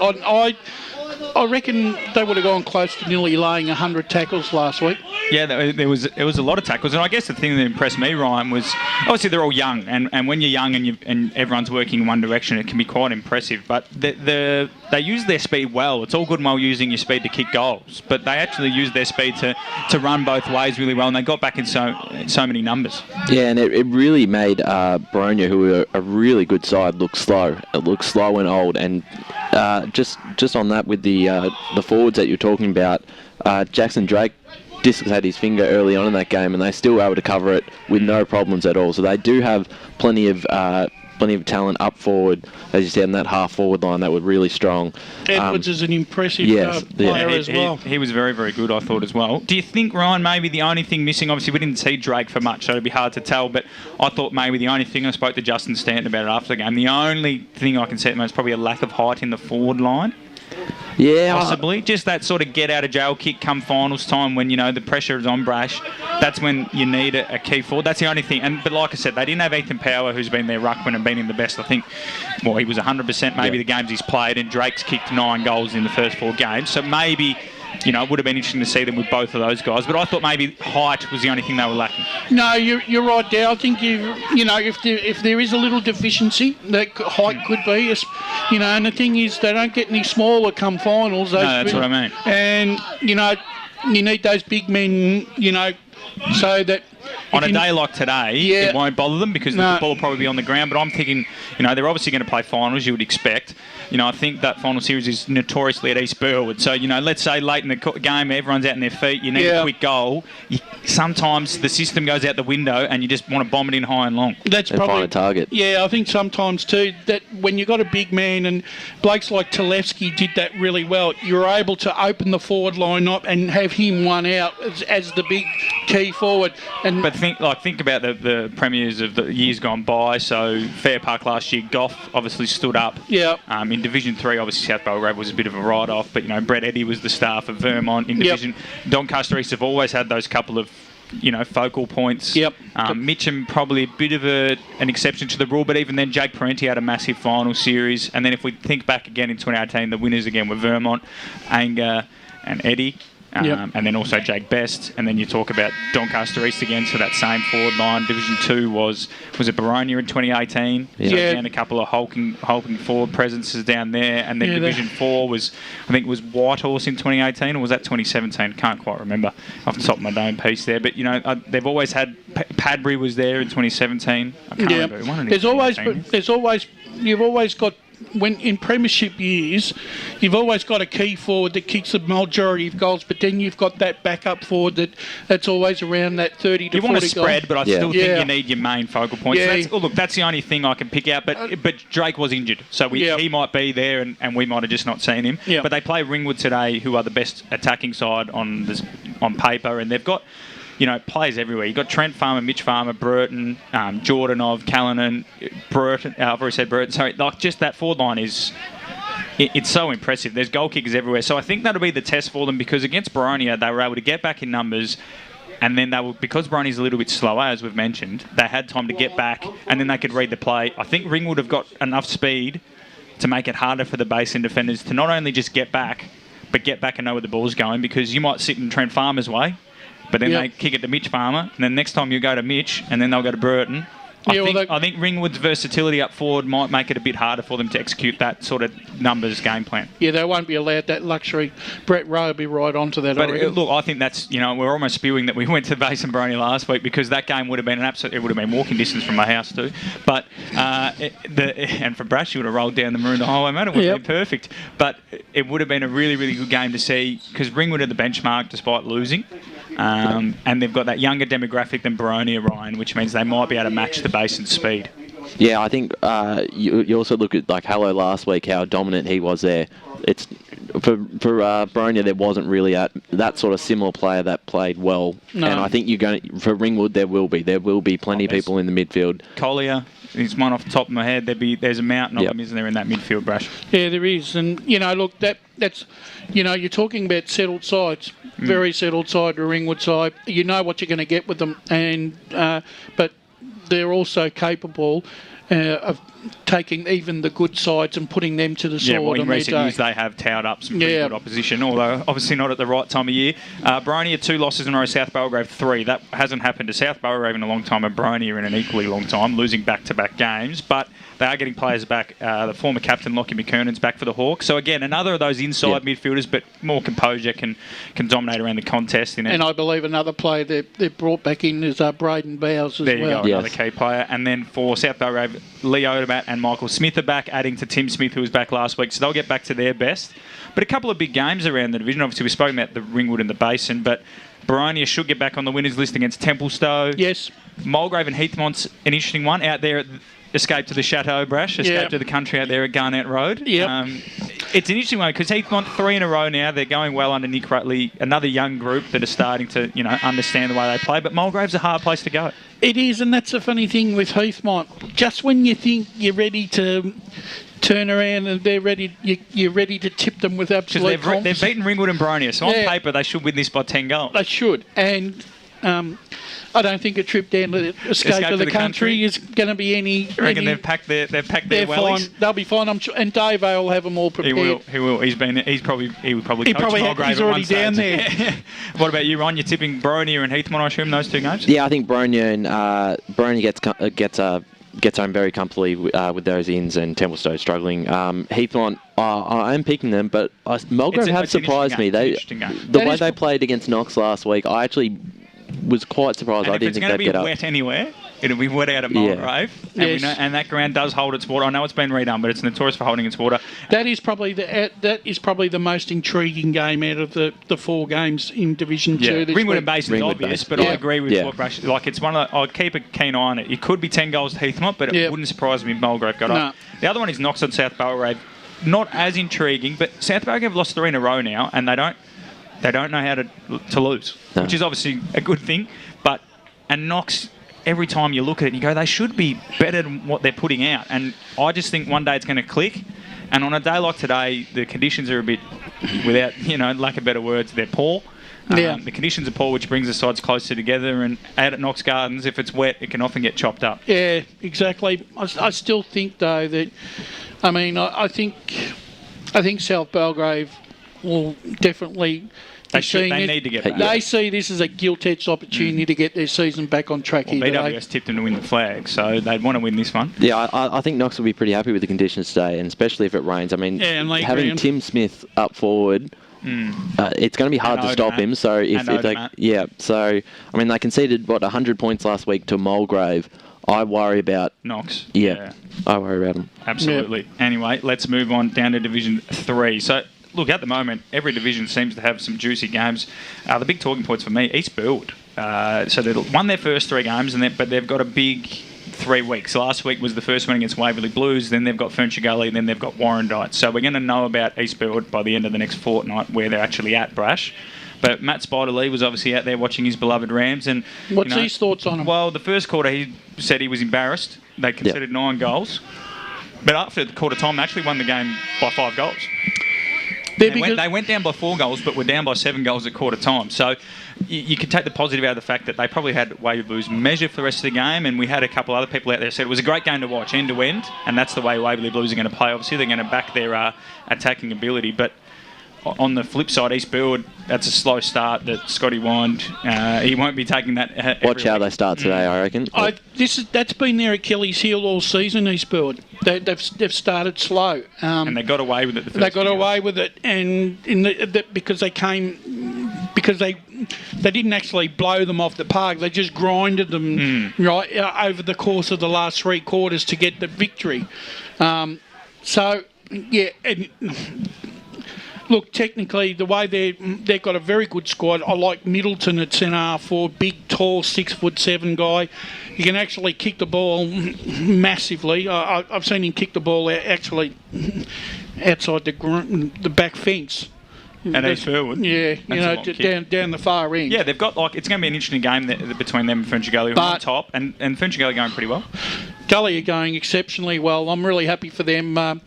I reckon they would have gone close to nearly laying 100 tackles last week. Yeah, it was a lot of tackles, and I guess the thing that impressed me, Ryan, was obviously they're all young, and when you're young and everyone's working in one direction, it can be quite impressive. But they use their speed well. It's all good and well using your speed to kick goals, but they actually use their speed to run both ways really well, and they got back in so many numbers. Yeah, and it really made Boronia, who were a really good side, look slow. It looked slow and old, and just on that with the forwards that you're talking about, Jackson Drake dislocated his finger early on in that game, and they still were able to cover it with no problems at all. So they do have plenty of talent up forward, as you said, in that half-forward line that were really strong. Edwards is an impressive player as well. He was very, very good, I thought, as well. Do you think, Ryan, maybe the only thing missing, obviously we didn't see Drake for much, so it'd be hard to tell, but I thought maybe the only thing, I spoke to Justin Stanton about it after the game, the only thing I can say at the moment is probably a lack of height in the forward line. Yeah, possibly. Just that sort of get out of jail kick come finals time when, the pressure is on Brash. That's when you need a key forward. That's the only thing. But like I said, they didn't have Ethan Power, who's been their ruckman and been in the best. I think, he was 100% maybe the games he's played, and Drake's kicked 9 goals in the first 4 games. So maybe... it would have been interesting to see them with both of those guys, but I thought maybe height was the only thing they were lacking. No, you're right, Dow. I think if there is a little deficiency, that height could be. And the thing is, they don't get any smaller come finals. That's what I mean. And you need those big men. So that on a day like today, it won't bother them because the football will probably be on the ground. But I'm thinking, they're obviously going to play finals, you would expect. I think that final series is notoriously at East Burwood. So, let's say late in the game, everyone's out on their feet, you need a quick goal. Sometimes the system goes out the window and you just want to bomb it in high and long. That's probably find a target. Yeah, I think sometimes too, that when you've got a big man, and Blakes like Talevsky did that really well, you're able to open the forward line up and have him one out as the big key forward. But think about the premiers of the years gone by. So Fair Park last year, Goff obviously stood up. Yeah. In Division 3, obviously South Belgrade was a bit of a write-off, but Brett Eddy was the star for Vermont in Division. Doncaster East have always had those couple of focal points. Yep. Mitcham probably a bit of an exception to the rule, but even then Jake Parenti had a massive final series. And then if we think back again in 2018, the winners again were Vermont, Anger and Eddy. And then also Jake Best, and then you talk about Doncaster East again, so that same forward line. Division 2 was it Boronia in 2018? Yeah. So again, a couple of hulking forward presences down there, and then Division 4 was, I think it was Whitehorse in 2018, or was that 2017? Can't quite remember off the top of my dome piece there, but they've always had Padbury was there in 2017. I can't remember. You've always got. When in premiership years, you've always got a key forward that kicks the majority of goals, but then you've got that backup forward that's always around that 30 to 40 goals. You want to spread, but I still think you need your main focal points. Yeah. So that's the only thing I can pick out. But Drake was injured, so he might be there, and we might have just not seen him. Yeah. But they play Ringwood today, who are the best attacking side on paper, and they've got players everywhere. You've got Trent Farmer, Mitch Farmer, Burton, Jordanov, Callanan, Burton. I've already said Burton. Sorry, just that forward line is... It's so impressive. There's goal kickers everywhere. So I think that'll be the test for them, because against Boronia, they were able to get back in numbers, and then because Boronia's a little bit slower, as we've mentioned, they had time to get back, and then they could read the play. I think Ringwood have got enough speed to make it harder for the basin defenders to not only just get back, but get back and know where the ball's going, because you might sit in Trent Farmer's way, but then they kick it to Mitch Farmer, and then next time you go to Mitch, and then they'll go to Burton. I think Ringwood's versatility up forward might make it a bit harder for them to execute that sort of numbers game plan. Yeah, they won't be allowed that luxury. Brett Rowe will be right onto that. But look, I think that's, we're almost spewing that we went to Basin Barony last week, because that game would have been it would have been walking distance from my house too. But and for Brash, you would have rolled down the Maroon Highway, mate. It would have been perfect. But it would have been a really, really good game to see, because Ringwood are the benchmark despite losing. And they've got that younger demographic than Baronia, Ryan, which means they might be able to match the Basin's speed. Yeah, I think you also look at like Hello last week, how dominant he was there. It's for Baronia, there wasn't really that sort of similar player that played well. No. And I think for Ringwood there will be plenty of people in the midfield. Collier is one off the top of my head. There's a mountain of them, isn't there, in that midfield, Brash? Yeah, there is. And look, that's you're talking about settled sides. Very settled side, the Ringwood side. You know what you're going to get with them, and but they're also capable of taking even the good sides and putting them to the sword. In recent years they have towed up some pretty good opposition, although obviously not at the right time of year. Baronia 2 losses in a row, South Belgrave 3. That hasn't happened to South Belgrave in a long time, and Baronia in an equally long time, losing back-to-back games. But they are getting players back. The former captain, Lockie McKernan's back for the Hawks. So again, another of those inside midfielders, but more composure, can dominate around the contest. And I believe another player they've brought back in is Braden Bowes as well. There you go, another key player. And then for South Belgrave, Lee Odermatt and Michael Smith are back, adding to Tim Smith, who was back last week. So they'll get back to their best. But a couple of big games around the division. Obviously, we've spoken about the Ringwood and the Basin, but Baronia should get back on the winners list against Templestowe. Yes. Mulgrave and Heathmont's an interesting one out there. Escape to the Chateau, Brash. Escape to the country out there at Garnett Road. Yep. It's an interesting one, because Heathmont 3 in a row now. They're going well under Nick Rutley. Another young group that are starting to, understand the way they play. But Mulgrave's a hard place to go. It is, and that's the funny thing with Heathmont. Just when you think you're ready to turn around and you're ready to tip them with absolute confidence. They've beaten Ringwood and Baronia, so on paper they should win this by 10 goals. They should, and I don't think a trip down to Escape to the country is going to be any. I reckon they've packed their wellies. Fine. They'll be fine. I'm sure, and Dave will have them all prepared. He will. He would probably coach Mulgrave. He's already down there. What about you, Ron? You're tipping Baronia and Heathmont, I assume, those two games? Yeah, I think Baronia gets home very comfortably with those ins, and Templestowe struggling. Heathmont, I am picking them, but Mulgrave have surprised me. The way they played against Knox last week, I actually was quite surprised. I didn't think they'd get up. If it's going to be wet anywhere, it'll be wet out at Mulgrave. Yeah. And that ground does hold its water. I know it's been redone, but it's notorious for holding its water. That is probably the most intriguing game out of the 4 games in Division 2. Ringwood and Basin's obvious, but I agree with what Brash. Like, it's one of I'd keep a keen eye on it. It could be 10 goals to Heathmont, but it wouldn't surprise me if Mulgrave got up. The other one is Knox on South Belgrave. Not as intriguing, but South Belgrave have lost 3 in a row now, and they don't know how to lose, which is obviously a good thing. And Knox, every time you look at it, you go, they should be better than what they're putting out. And I just think one day it's going to click. And on a day like today, the conditions are a bit, without lack of better words, they're poor. The conditions are poor, which brings the sides closer together. And out at Knox Gardens, if it's wet, it can often get chopped up. Yeah, exactly. I still think though that, I think South Belgrave will definitely. They need to get back. They see this as a gilt-edged opportunity to get their season back on track here. BWS tipped them to win the flag, so they'd want to win this one. Yeah, I think Knox will be pretty happy with the conditions today, and especially if it rains. Having Tim Smith up forward, it's going to be hard to stop him. So if they, they conceded 100 points last week to Mulgrave. I worry about Knox. Yeah, I worry about them. Absolutely. Yeah. Anyway, let's move on down to Division 3. So. Look, at the moment, every division seems to have some juicy games. The big talking points for me, East Burwood. So they've won their first 3 games, but they've got a big 3 weeks. Last week was the first one against Waverley Blues, then they've got Furniture Gully, then they've got Warrandyte. So we're going to know about East Burwood by the end of the next fortnight, where they're actually at, Brash. But Matt Spider-Lee was obviously out there watching his beloved Rams. And what's his thoughts on him? Well, the first quarter, he said he was embarrassed. They conceded 9 goals. But after the quarter time, they actually won the game by 5 goals. They went down by 4 goals, but were down by 7 goals at quarter time. So you could take the positive out of the fact that they probably had Waverley Blues measured for the rest of the game, and we had a couple other people out there said it was a great game to watch, end to end, and that's the way Waverley Blues are going to play. Obviously, they're going to back their attacking ability, but on the flip side, East Burwood, that's a slow start that Scotty Wind, he won't be taking that. Watch how they start today, I reckon. That's been their Achilles heel all season, East Burwood. They've started slow. And they got away with it. They got away with it, and because they didn't actually blow them off the park. They just grinded them over the course of the last 3 quarters to get the victory. Look, technically, the way they've got a very good squad. I like Middleton at centre half forward, big, tall, 6'7" guy. He can actually kick the ball massively. I've seen him kick the ball actually outside the back fence. And East Burwood. Yeah, down the far end. Yeah, they've got it's going to be an interesting game between them and Ferntree Gully on top, and Ferntree Gully going pretty well. Gully are going exceptionally well. I'm really happy for them.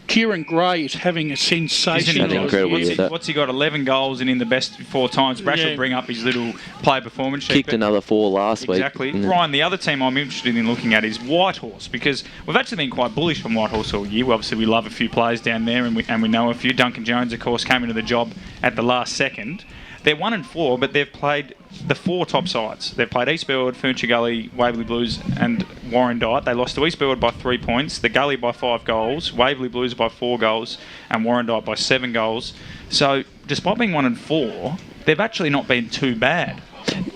Kieran Gray is having a sensational year. What's he got? 11 goals and in the best 4 times. Brash will bring up his little player performance sheet. Kicked another 4 last week. Exactly. Ryan, the other team I'm interested in looking at is Whitehorse, because we've actually been quite bullish on Whitehorse all year. Obviously, we love a few players down there, and we know a few. Duncan Jones, of course, came into the job at the last second. They're 1-4, but they've played the 4 top sides. They've played East Burwood, Ferntree Gully, Waverley Blues and Warrandyte. They lost to East Burwood by 3 points, the Gully by 5 goals, Waverley Blues by 4 goals and Warrandyte by 7 goals. So despite being 1-4, they've actually not been too bad.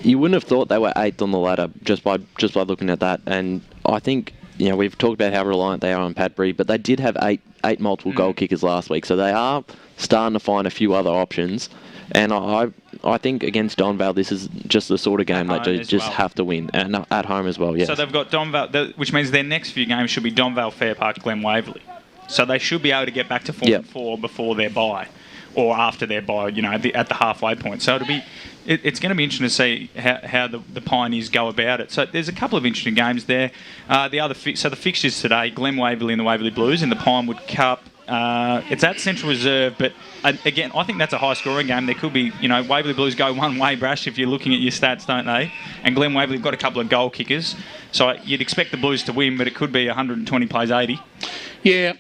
You wouldn't have thought they were 8th on the ladder just by looking at that. And I think, we've talked about how reliant they are on Padbury, but they did have eight multiple goal kickers last week. So they are starting to find a few other options. And I think against Donvale, this is just the sort of game that they just have to win. And at home as well, yes. So they've got Donvale, which means their next few games should be Donvale, Fair Park, Glen Waverley. So they should be able to get back to 4-4 before their bye, or after their bye, at the halfway point. So it's going to be interesting to see how the Pioneers go about it. So there's a couple of interesting games there. The fixtures today, Glen Waverley and the Waverley Blues in the Pinewood Cup. It's at Central Reserve, but again, I think that's a high-scoring game. There could be, Waverley Blues go one way, Brash, if you're looking at your stats, don't they? And Glen Waverley have got a couple of goal kickers, so you'd expect the Blues to win, but it could be 120 plays 80. Yeah,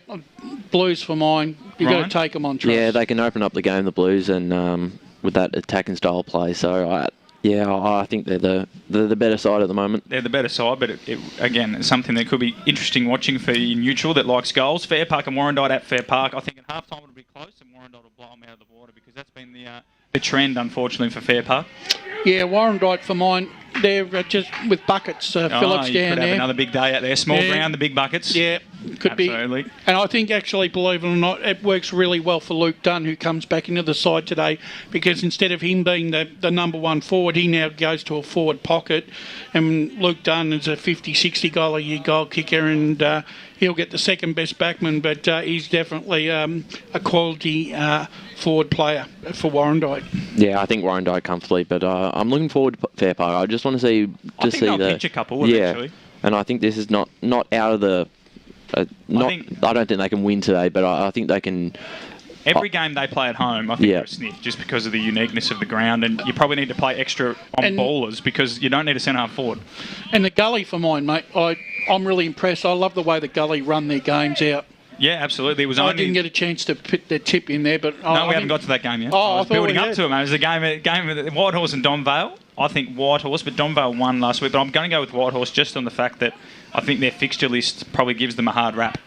Blues for mine. You've got to take them on trust. Yeah, they can open up the game, the Blues, and with that attacking style play. So I think they're the better side at the moment. They're the better side, but again, it's something that could be interesting watching for your neutral that likes goals. Fair Park and Warrandyte at Fair Park. I think at half time it'll be close, and Warrandyte will blow them out of the water, because that's been the trend, unfortunately, for Fair Park. Yeah, Warrandyte for mine. They're just with buckets. Phillips down there. Could have another big day out there. Small ground, the big buckets. Yeah, could Absolutely. be. And I think, actually, believe it or not, it works really well for Luke Dunn, who comes back into the side today, because instead of him being the number 1 forward, he now goes to a forward pocket. And Luke Dunn is a 50, 60 goal a year goal kicker, and he'll get the second best backman, but he's definitely a quality forward player for Warrandyte. Yeah, I think Warrandyte comfortably, but I'm looking forward to Fair Park. I just want to see they'll pitch a couple eventually. And I think this is not out of the. I don't think they can win today, but I think they can. Every game they play at home, I think they're a sniff, just because of the uniqueness of the ground, and you probably need to play extra on ballers, because you don't need a centre-half forward. And the Gully for mine, mate, I'm really impressed. I love the way the Gully run their games out. Yeah, absolutely. I didn't get a chance to put the tip in there, but we haven't got to that game yet. I was building up to it, mate. It was a game of Whitehorse and Donvale. I think Whitehorse, but Donvale won last week. But I'm going to go with Whitehorse just on the fact that I think their fixture list probably gives them a hard rap.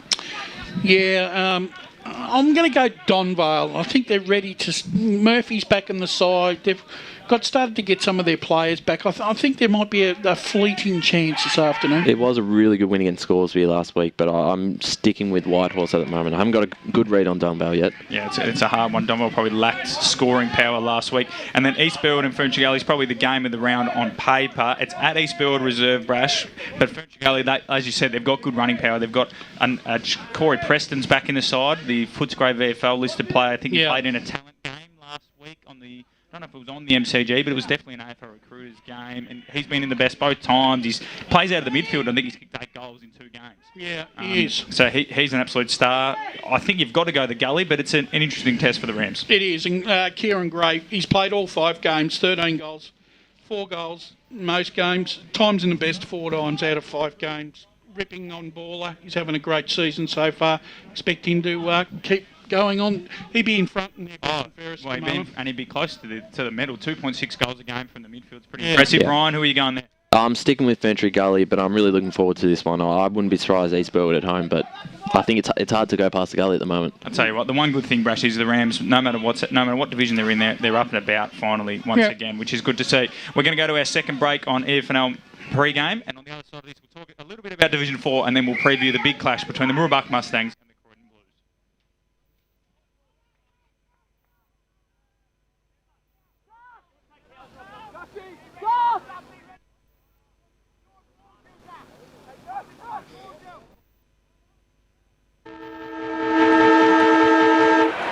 Yeah, I'm going to go Donvale. I think they're ready to. Murphy's back in the side. They've started to get some of their players back. I think there might be a fleeting chance this afternoon. It was a really good win against Scoresby last week, but I'm sticking with Whitehorse at the moment. I haven't got a good read on Donvale yet. Yeah, it's a hard one. Donvale probably lacked scoring power last week. And then East Burwood and Ferntree Gully is probably the game of the round on paper. It's at East Burwood Reserve, Brash. But Ferntree Gully, as you said, they've got good running power. They've got Corey Preston's back in the side, the Footscray VFL listed player. I think he played in a talent game last week. click on the... I don't know if it was on the MCG, but it was definitely an AFL recruiters game, and he's been in the best both times. He plays out of the midfield. I think he's kicked 8 goals in 2 games. Yeah, he is. So he's an absolute star. I think you've got to go the gully, but it's an interesting test for the Rams. It is. And Kieran Gray, he's played all 5 games, 13 goals, 4 goals in most games, times in the best 4 times out of 5 games. Ripping on baller. He's having a great season so far. Expect him to keep going on. He'd be in front in the and he'd be close to the medal. 2.6 goals a game from the midfield. It's pretty impressive. Yeah. Ryan, who are you going there? I'm sticking with Ferntree Gully, but I'm really looking forward to this one. I wouldn't be surprised East Burwood at home, but I think it's hard to go past the Gully at the moment. I'll tell you what, the one good thing, Brash, is the Rams, no matter what division they're in, they're up and about finally once again, which is good to see. We're going to go to our second break on EFNL pre-game, and on the other side of this, we'll talk a little bit about Division 4, and then we'll preview the big clash between the Mooroolbark Mustangs and the Croydon Blues.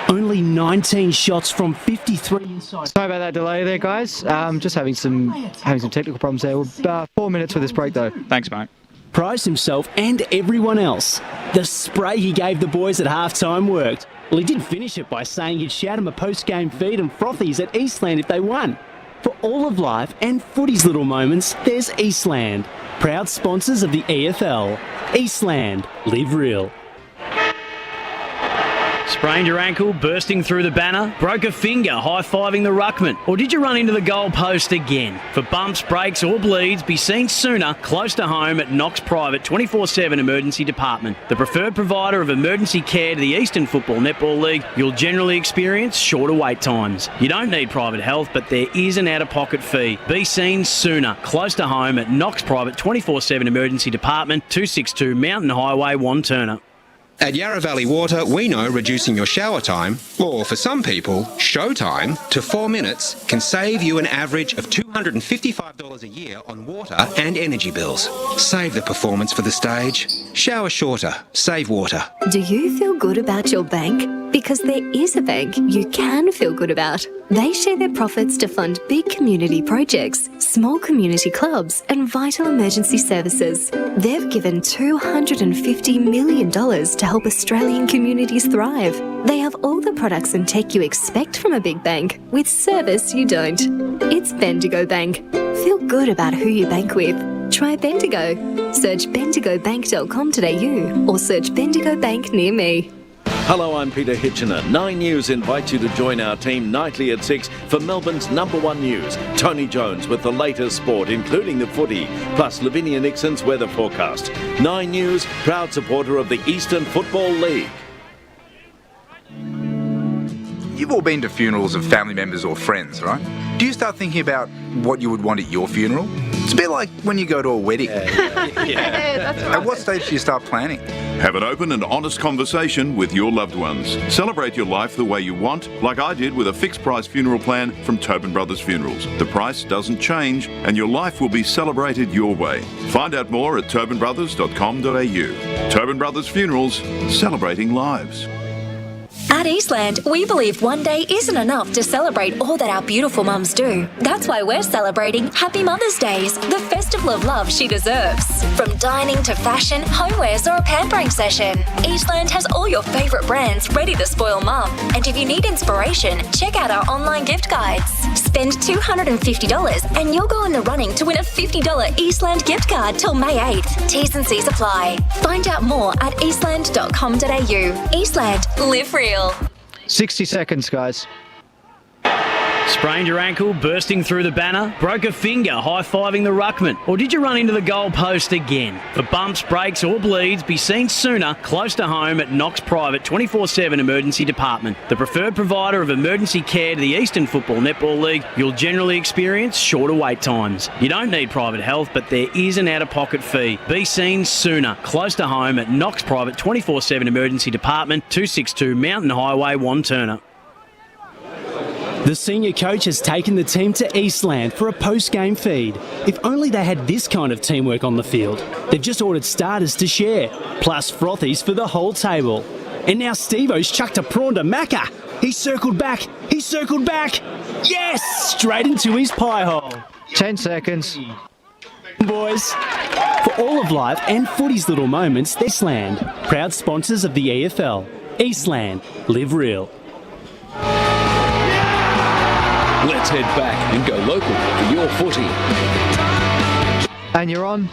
Only 19 shots from 53 inside. Sorry about that delay there, guys. Just having some technical problems there. We're 4 minutes for this break, though. Thanks, mate. Prized himself and everyone else. The spray he gave the boys at halftime worked. Well, he did finish it by saying he'd shout him a post-game feed and frothies at Eastland if they won. For all of life and footy's little moments, there's Eastland. Proud sponsors of the EFL. Eastland. Live real. Sprained your ankle, bursting through the banner? Broke a finger, high-fiving the ruckman? Or did you run into the goal post again? For bumps, breaks or bleeds, be seen sooner, close to home at Knox Private 24/7 Emergency Department. The preferred provider of emergency care to the Eastern Football Netball League, you'll generally experience shorter wait times. You don't need private health, but there is an out-of-pocket fee. Be seen sooner, close to home at Knox Private 24/7 Emergency Department, 262 Mountain Highway, Wanturna. At Yarra Valley Water, we know reducing your shower time, or for some people, show time, to 4 minutes can save you an average of $255 a year on water and energy bills. Save the performance for the stage. Shower shorter. Save water. Do you feel good about your bank? Because there is a bank you can feel good about. They share their profits to fund big community projects, small community clubs, and vital emergency services. They've given $250 million to help Australian communities thrive. They have all the products and tech you expect from a big bank, with service you don't. It's Bendigo Bank. Feel good about who you bank with. Try Bendigo. Search bendigobank.com.au or search Bendigo Bank near me. Hello, I'm Peter Hitchener. 9 News invites you to join our team nightly at 6 for Melbourne's #1 news. Tony Jones with the latest sport, including the footy, plus Lavinia Nixon's weather forecast. 9 News, proud supporter of the Eastern Football League. You've all been to funerals of family members or friends, right? Do you start thinking about what you would want at your funeral? It's a bit like when you go to a wedding. That's right. At what stage do you start planning? Have an open and honest conversation with your loved ones. Celebrate your life the way you want, like I did with a fixed price funeral plan from Tobin Brothers Funerals. The price doesn't change and your life will be celebrated your way. Find out more at tobinbrothers.com.au. Tobin Brothers Funerals, celebrating lives. At Eastland, we believe one day isn't enough to celebrate all that our beautiful mums do. That's why we're celebrating Happy Mother's Days, the festival of love she deserves. From dining to fashion, homewares or a pampering session, Eastland has all your favourite brands ready to spoil mum. And if you need inspiration, check out our online gift guides. Spend $250 and you'll go in the running to win a $50 Eastland gift card till May 8th. T's and C's apply. Find out more at eastland.com.au. Eastland, live real. 60 seconds, guys. Sprained your ankle, bursting through the banner? Broke a finger, high-fiving the ruckman? Or did you run into the goal post again? For bumps, breaks or bleeds, be seen sooner, close to home at Knox Private 24/7 Emergency Department. The preferred provider of emergency care to the Eastern Football Netball League, you'll generally experience shorter wait times. You don't need private health, but there is an out-of-pocket fee. Be seen sooner, close to home at Knox Private 24/7 Emergency Department, 262 Mountain Highway, Wanturna. The senior coach has taken the team to Eastland for a post-game feed. If only they had this kind of teamwork on the field. They've just ordered starters to share, plus frothies for the whole table. And now Steve-O's chucked a prawn to Macca. He circled back. He circled back. Yes! Straight into his pie hole. 10 seconds. Boys. For all of life and footy's little moments, Eastland, proud sponsors of the EFL. Eastland, live real. Let's head back and go local for your footy. And you're on.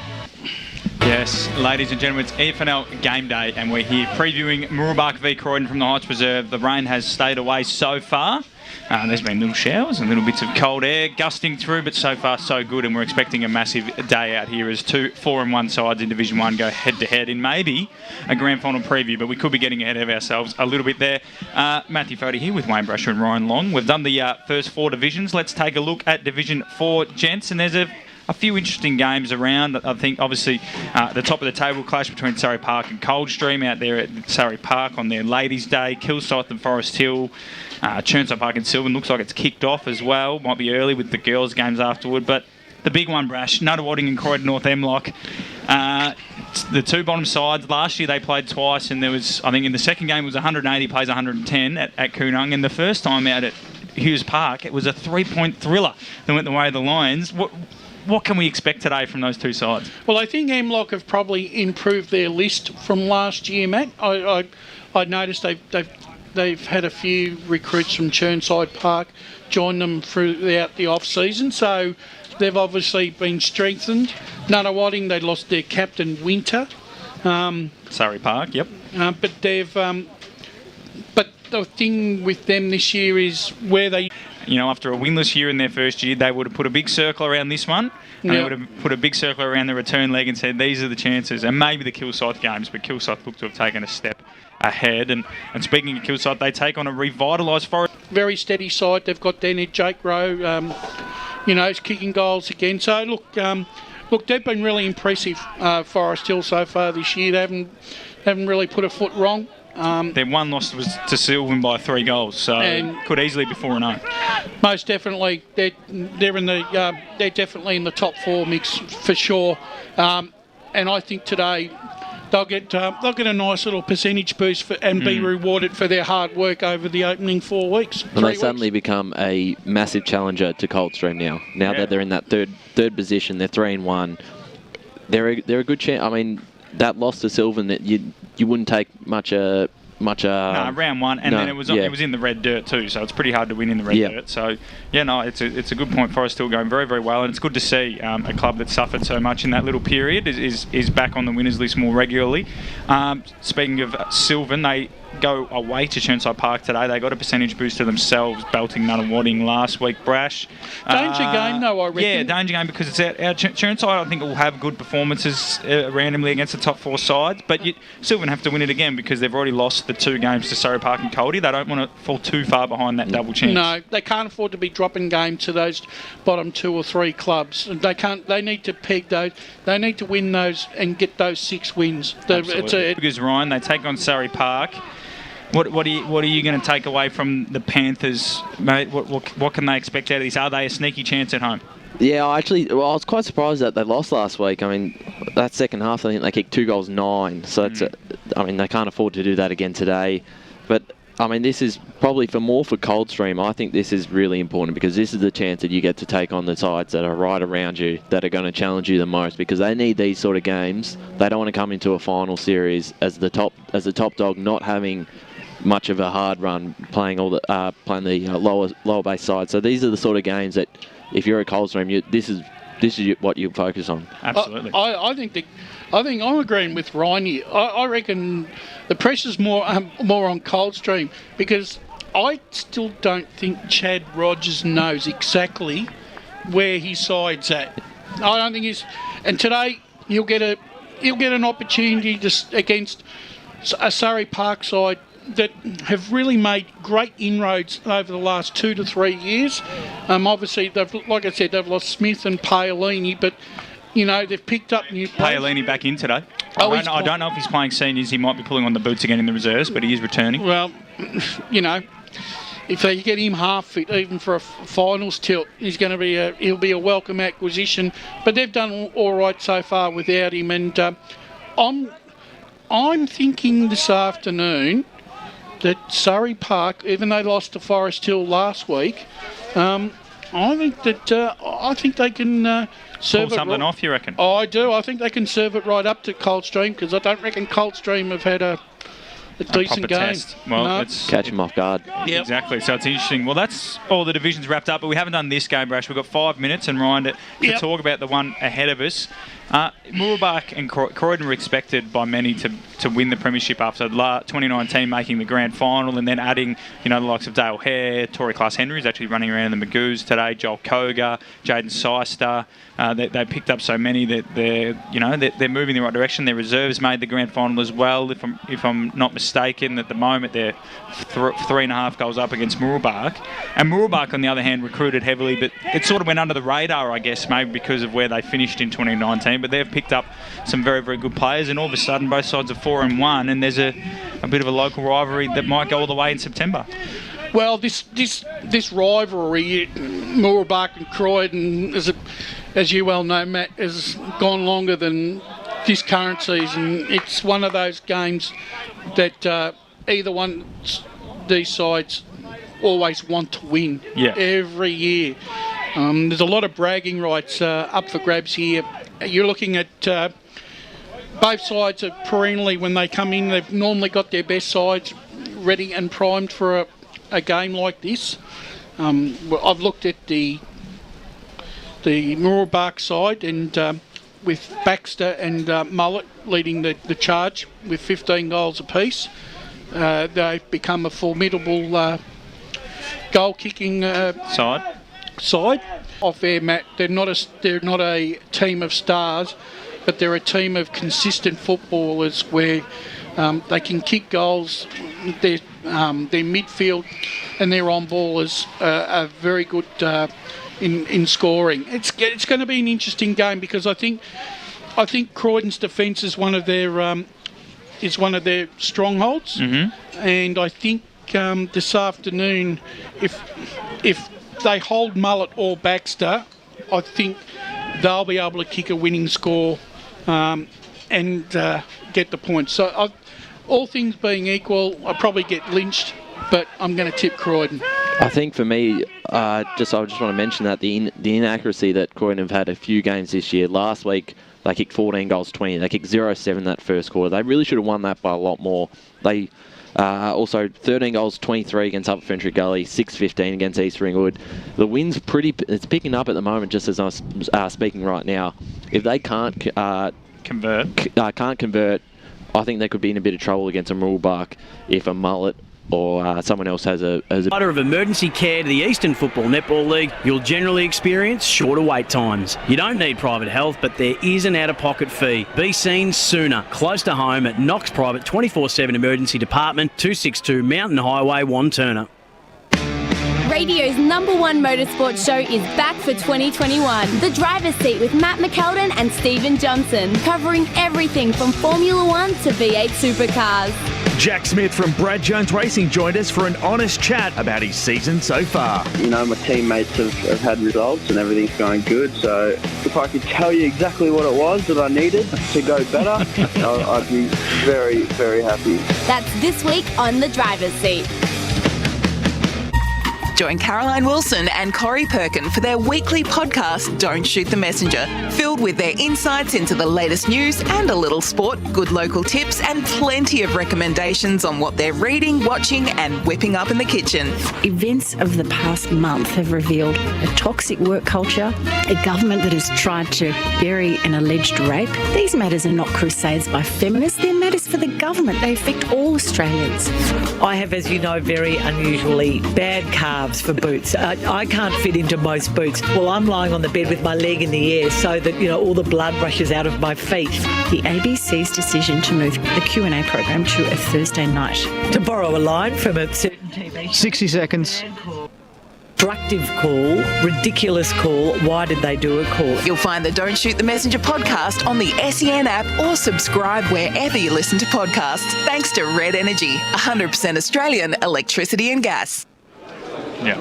Yes, ladies and gentlemen, it's EFL game day and we're here previewing Mooroolbark v Croydon from the Heights Reserve. The rain has stayed away so far. There's been little showers and little bits of cold air gusting through, but so far so good, and we're expecting a massive day out here as 2 4-1 sides in Division 1 go head-to-head in maybe a grand final preview, but we could be getting ahead of ourselves a little bit there. Matthew Fody here with Wayne Brasher and Ryan Long. We've done the first 4 divisions. Let's take a look at Division 4, gents, and there's a few interesting games around. I think obviously the top of the table clash between Surrey Park and Coldstream out there at Surrey Park on their Ladies' Day. Kilsyth and Forest Hill, Churnside Park and Sylvan looks like it's kicked off as well. Might be early with the girls' games afterward, but the big one, Brash, Nunawading and Croydon North Emlock. The two bottom sides, last year they played twice, and there was, I think in the second game it was 180 plays 110 at Coonung, and the first time out at Hughes Park it was a 3-point thriller that went the way of the Lions. What can we expect today from those two sides? Well, I think Emlock have probably improved their list from last year, Matt. I noticed they've had a few recruits from Churnside Park join them throughout the off-season, so they've obviously been strengthened. Nunawading, they lost their captain Winter. Surrey Park, yep. But they've... but the thing with them this year is where they... You know, after a winless year in their first year, they would have put a big circle around this one, and they would have put a big circle around the return leg and said, these are the chances, and maybe the Kilsyth games, but Kilsyth look to have taken a step ahead. And speaking of Kilsyth, they take on a revitalised Forest. Very steady side. They've got down there Jake Rowe, he's kicking goals again. So, look, they've been really impressive, Forest Hill, so far this year. They haven't really put a foot wrong. Their one loss was to Sylvan by 3 goals, so could easily be 4-0. Most definitely, they're definitely in the top 4 mix for sure. And I think today they'll get a nice little percentage boost and be rewarded for their hard work over the opening 4 weeks. And they suddenly become a massive challenger to Coldstream now. Now that they're in that third position, they're 3-1. They're a good chance. I mean, that loss to Sylvan, that you wouldn't take much. No, round 1, and then it was in the red dirt too, so it's pretty hard to win in the red dirt. So it's a good point. Forest still going very, very well, and it's good to see a club that suffered so much in that little period is back on the winners list more regularly. Speaking of Sylvan, they go away to Churnside Park today. They got a percentage boost to themselves, belting Nunawading last week. Brash. Danger game, though, I reckon. Yeah, danger game, because it's our Churnside, I think, will have good performances randomly against the top 4 sides, but Sylvan have to win it again because they've already lost the 2 games to Surrey Park and Coldie. They don't want to fall too far behind that double chance. No, they can't afford to be dropping game to those bottom 2 or 3 clubs. They can't. They need to peg those. They need to win those and get those 6 wins. Because Ryan, they take on Surrey Park. What are you going to take away from the Panthers, mate? What can they expect out of this? Are they a sneaky chance at home? Yeah, I was quite surprised that they lost last week. I mean, that second half, I think they kicked 2 goals 9. So they can't afford to do that again today. But I mean, this is probably for Coldstream. I think this is really important because this is the chance that you get to take on the sides that are right around you, that are going to challenge you the most, because they need these sort of games. They don't want to come into a final series as the top dog, not having much of a hard run, playing the lower base side. So these are the sort of games that, if you're a Coldstream, this is what you focus on. Absolutely. I think I'm agreeing with Ryan here. I reckon the pressure's more on Coldstream, because I still don't think Chad Rogers knows exactly where his side's at. I don't think he's. And today he'll get an opportunity against a Surrey Park side that have really made great inroads over the last 2 to 3 years. Obviously, like I said, they've lost Smith and Paolini, but they've picked up new players. Paolini back in today. I don't know if he's playing seniors. He might be pulling on the boots again in the reserves, but he is returning. Well, if they get him half fit, even for a finals tilt, he'll be a welcome acquisition. But they've done all right so far without him, and I'm thinking this afternoon that Surrey Park, even though they lost to Forest Hill last week, I think they can serve pull something off, you reckon? Oh, I do. I think they can serve it right up to Coldstream, because I don't reckon Coldstream have had a decent game. Test. Well, No. it's Catch him off guard. Yep. Exactly. So it's interesting. Well, that's all the divisions wrapped up, but we haven't done this game, Brash. We've got 5 minutes and Ryan to talk about the one ahead of us. Mooroolbark and Croydon were expected by many to win the premiership after 2019 making the grand final, and then adding, the likes of Dale Hare, Tory Class Henry, who's actually running around in the Magoos today, Joel Koga, Jaden Seister. They picked up so many that they're moving in the right direction. Their reserves made the grand final as well. If I'm not mistaken, at the moment they're 3.5 goals up against Mooroolbark. And Mooroolbark, on the other hand, recruited heavily, but it sort of went under the radar, I guess, maybe because of where they finished in 2019. But they've picked up some very, very good players, and all of a sudden both sides are 4-1, and there's a bit of a local rivalry that might go all the way in September. Well, this rivalry, Mooroolbark and Croydon, as you well know, Matt, has gone longer than this current season. It's one of those games that either one these sides always want to win every year. There's a lot of bragging rights up for grabs here. You're looking at both sides are perennially, when they come in, they've normally got their best sides ready and primed for a game like this. I've looked at the Mooroolbark side, and with Baxter and Mullet leading the charge with 15 goals apiece, they've become a formidable goal-kicking side. Off air, Matt, they're not a team of stars, but they're a team of consistent footballers where they can kick goals. Their midfield and their on-ballers are very good in scoring. It's going to be an interesting game, because I think Croydon's defence is one of their strongholds, and I think this afternoon, if they hold Mullet or Baxter, I think they'll be able to kick a winning score and get the points. So all things being equal, I'll probably get lynched, but I'm going to tip Croydon. I think for me, I just want to mention that the inaccuracy that Croydon have had a few games this year. Last week, they kicked 14 goals 20. They kicked 0-7 that first quarter. They really should have won that by a lot more. They also 13 goals 23 against Upper Fenchurch Gully, 6-15 against East Ringwood. The win's it's picking up at the moment, just as I'm speaking right now. If they can't convert, I think they could be in a bit of trouble against a Mooroolbark if a Mullet or someone else has a... Provider of emergency care to the Eastern Football Netball League, you'll generally experience shorter wait times. You don't need private health, but there is an out-of-pocket fee. Be seen sooner, close to home at Knox Private 24/7 Emergency Department, 262 Mountain Highway, Wantirna. Radio's #1 motorsport show is back for 2021. The Driver's Seat with Matt McKeldin and Stephen Johnson, covering everything from Formula 1 to V8 supercars. Jack Smith from Brad Jones Racing joined us for an honest chat about his season so far. My teammates have had results and everything's going good, so if I could tell you exactly what it was that I needed to go better, I'd be very, very happy. That's this week on The Driver's Seat. Join Caroline Wilson and Corey Perkin for their weekly podcast, Don't Shoot the Messenger, filled with their insights into the latest news and a little sport, good local tips, and plenty of recommendations on what they're reading, watching, and whipping up in the kitchen. Events of the past month have revealed a toxic work culture, a government that has tried to bury an alleged rape. These matters are not crusades by feminists, they're matters for the government. They affect all Australians. I have, as you know, very unusually bad calves for boots. I can't fit into most boots. Well, I'm lying on the bed with my leg in the air so that, all the blood rushes out of my feet. The ABC's decision to move the Q&A program to a Thursday night. To borrow a line from a certain TV. 60 seconds. Destructive call, ridiculous call, why did they do a call? You'll find the Don't Shoot the Messenger podcast on the SEN app or subscribe wherever you listen to podcasts, thanks to Red Energy, 100% Australian electricity and gas.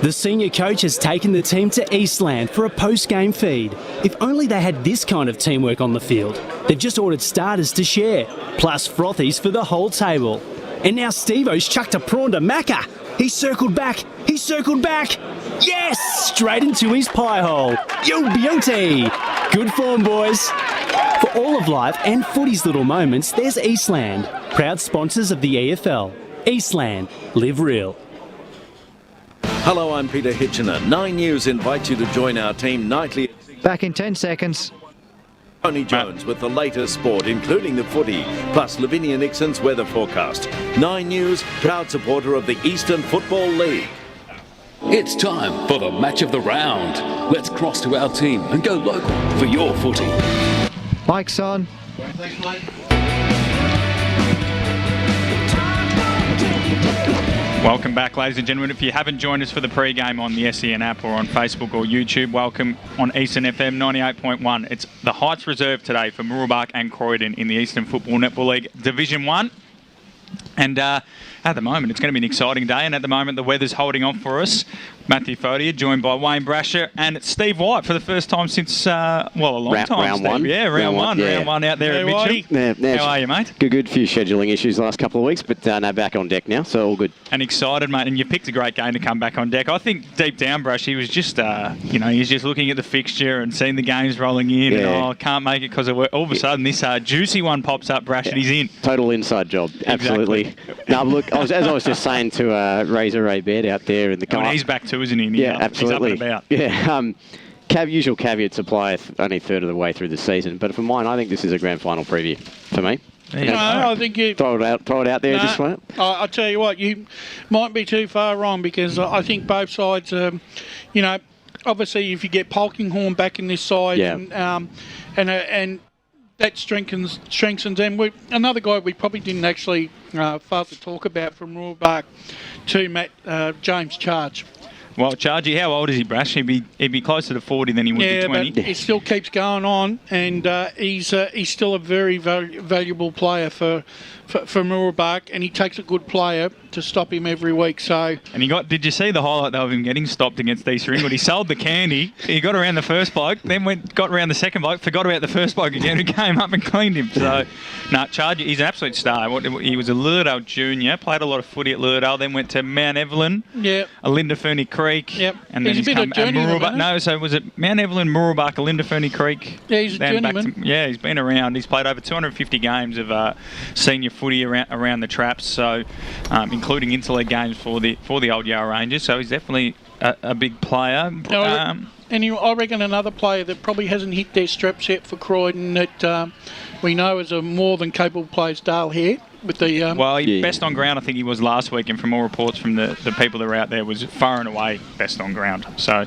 The senior coach has taken the team to Eastland for a post-game feed. If only they had this kind of teamwork on the field. They've just ordered starters to share, plus frothies for the whole table. And now Steve-O's chucked a prawn to Macca. He's circled back. Yes! Straight into his pie hole. You beauty! Good form, boys. For all of life and footy's little moments, there's Eastland, proud sponsors of the EFL. Eastland, live real. Hello, I'm Peter Hitchener. 9 News invites you to join our team nightly. Back in 10 seconds. Tony Jones with the latest sport, including the footy, plus Lavinia Nixon's weather forecast. 9 News, proud supporter of the Eastern Football League. It's time for the match of the round. Let's cross to our team and go local for your footy. Mike's on. Welcome back, ladies and gentlemen. If you haven't joined us for the pre-game on the SEN app or on Facebook or YouTube, welcome on Eastern FM 98.1. It's the Heights Reserve today for Mooroolbark and Croydon in the Eastern Football Netball League Division 1. And at the moment, it's going to be an exciting day. And at the moment, the weather's holding off for us. Matthew Fodia, joined by Wayne Brasher and Steve White for the first time since, a long time. Round Steve. one. Yeah, round one out there at Mitchell. How are you, mate? Good. Few scheduling issues the last couple of weeks, but now back on deck now, so all good. And excited, mate. And you picked a great game to come back on deck. I think deep down, Brush, he was just, he's just looking at the fixture and seeing the games rolling in. Yeah. And, can't make it because of work. All of a sudden, this juicy one pops up, Brush, and he's in. Total inside job, absolutely. Now, look, as I was just saying to Razor Ray Baird out there in the car. He's back too, isn't he? Yeah, absolutely. He's up and about. Yeah, usual caveats apply only a third of the way through the season. But for mine, I think this is a grand final preview for me. No, I think you throw it out there. No, just want it. I'll tell you what, you might be too far wrong because I think both sides, obviously if you get Polkinghorne back in this side, and that strengthens them. Another guy we probably didn't actually further talk about from Mooroolbark too, Matt, James Charge. Well, Chargy, how old is he, Brash? He'd be closer to 40 than he would be 20. But he still keeps going on, and he's still a very valuable player for Mooroolbark, and he takes a good player to stop him every week. So. And did you see the highlight though of him getting stopped against East Ringwood? He sold the candy, he got around the first bloke, then got around the second bloke, forgot about the first bloke again, who came up and cleaned him. So, Chargy, he's an absolute star. He was a Lurdale junior, played a lot of footy at Lurdale, then went to Mount Evelyn, Alinda Ferny Creek, and then he's a bit of a journeyman. No, so was it Mount Evelyn, Mooroolbark, Alinda Ferny Creek? Yeah, he's a journeyman. He's been around. He's played over 250 games of senior footy around the traps, so including interleague games for the old Yarra Rangers. So he's definitely a big player. I reckon another player that probably hasn't hit their straps yet for Croydon that we know is a more than capable player is Dale Hare. With the best on ground, I think he was last week, and from all reports from the people that were out there, was far and away best on ground. So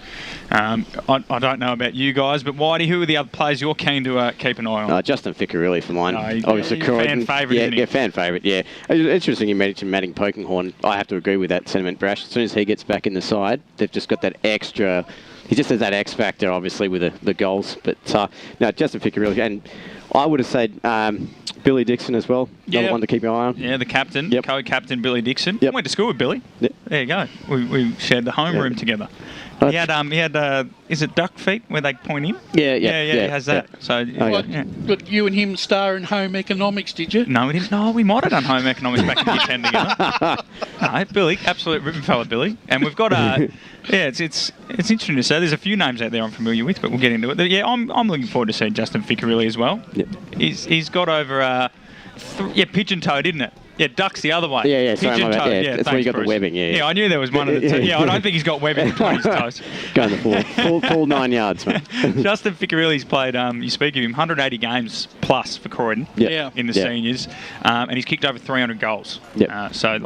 I don't know about you guys, but Whitey, who are the other players you're keen to keep an eye on? Justin Ficarelli for mine. Obviously, fan favourite. Isn't he? Yeah, fan favourite. Yeah, interesting you mentioned Matting Polkinghorne. I have to agree with that sentiment, Brash. As soon as he gets back in the side, they've just got that extra. He just has that X factor, obviously, with the goals. But Justin Ficarelli, and I would have said Billy Dixon as well. Another one to keep your eye on. Yeah, the captain, co-captain Billy Dixon. Yep. Went to school with Billy. Yep. There you go. We shared the homeroom together. He had is it duck feet where they point him? Yeah. He has that. Yeah. So, But you and him star in home economics, did you? No, we didn't. No, we might have done home economics back in year 10 together. No, Billy, absolute ripping fella, Billy. And we've got it's interesting to say. There's a few names out there I'm familiar with, but we'll get into it. Yeah, I'm looking forward to seeing Justin Ficarelli as well. Yep. He's got over pigeon-toed, isn't it? Yeah, duck's the other way. Yeah, sorry, my bad. Yeah, that's where you got Bruce. the webbing, Yeah, I knew there was one of the two. Yeah, I don't think he's got webbing between his toes. Going the full 9 yards, mate. Justin Ficarelli's played, you speak of him, 180 games plus for Croydon in the seniors, and he's kicked over 300 goals. Yep. So,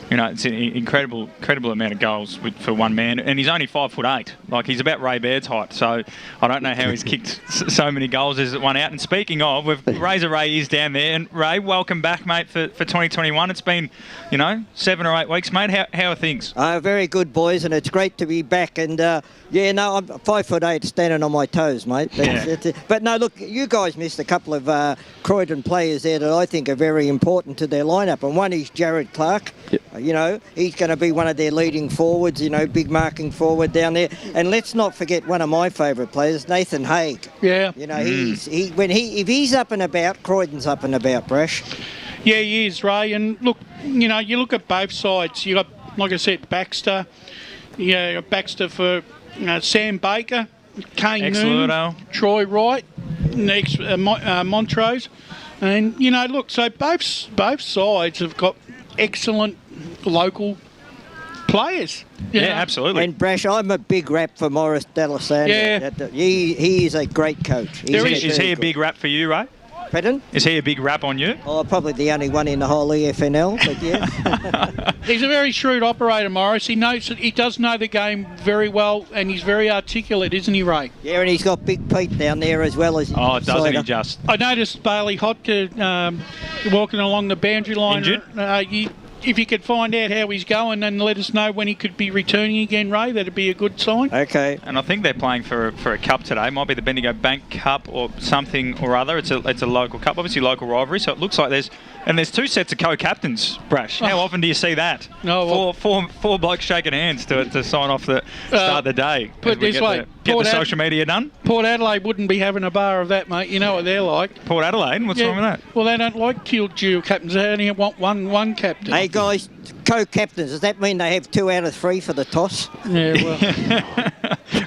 it's an incredible amount of goals for one man, and he's only 5'8". He's about Ray Baird's height, so I don't know how he's kicked so many goals as one out. And speaking of, Razor Ray is down there, and Ray, welcome back, mate, for 2021. It's been, 7 or 8 weeks, mate. How are things? Very good, boys, and it's great to be back. And I'm 5'8", standing on my toes, mate. But no, look, you guys missed a couple of Croydon players there that I think are very important to their lineup, and one is Jared Clark. Yep. He's going to be one of their leading forwards, big marking forward down there. And let's not forget one of my favourite players, Nathan Haig. Yeah. If he's up and about, Croydon's up and about, Brash. Yeah, he is, Ray. And look, you know, you look at both sides. You got, like I said, Baxter. Yeah, got Baxter for Sam Baker, Kane Noonan, Troy Wright, next Montrose. And, you know, look, so both sides have got excellent local players. Yeah, absolutely. And Brash, I'm a big rap for Morris D'Alessandro. Yeah. He is a great coach. Is he a big rap for you, Ray? Pardon? Is he a big rap on you? Oh, probably the only one in the whole EFNL, but yes. He's a very shrewd operator, Morris. He does know the game very well, and he's very articulate, isn't he, Ray? Yeah, and he's got Big Pete down there as well as. Oh, doesn't he just? I noticed Bailey Hodka walking along the boundary line. Injured? If you could find out how he's going and let us know when he could be returning again, Ray, that'd be a good sign. Okay. And I think they're playing for a cup today. Might be the Bendigo Bank Cup or something or other. It's a local cup, obviously local rivalry. So it looks like there's two sets of co-captains, Brash. How often do you see that? No, four blokes shaking hands to sign off the start of the day. Put it this way. Get the social media done. Port Adelaide wouldn't be having a bar of that, mate. You know what they're like. Port Adelaide? What's wrong with that? Well, they don't like dual captains. They only want one captain. Hey, guys, co-captains, does that mean they have 2 out of 3 for the toss? Yeah, well.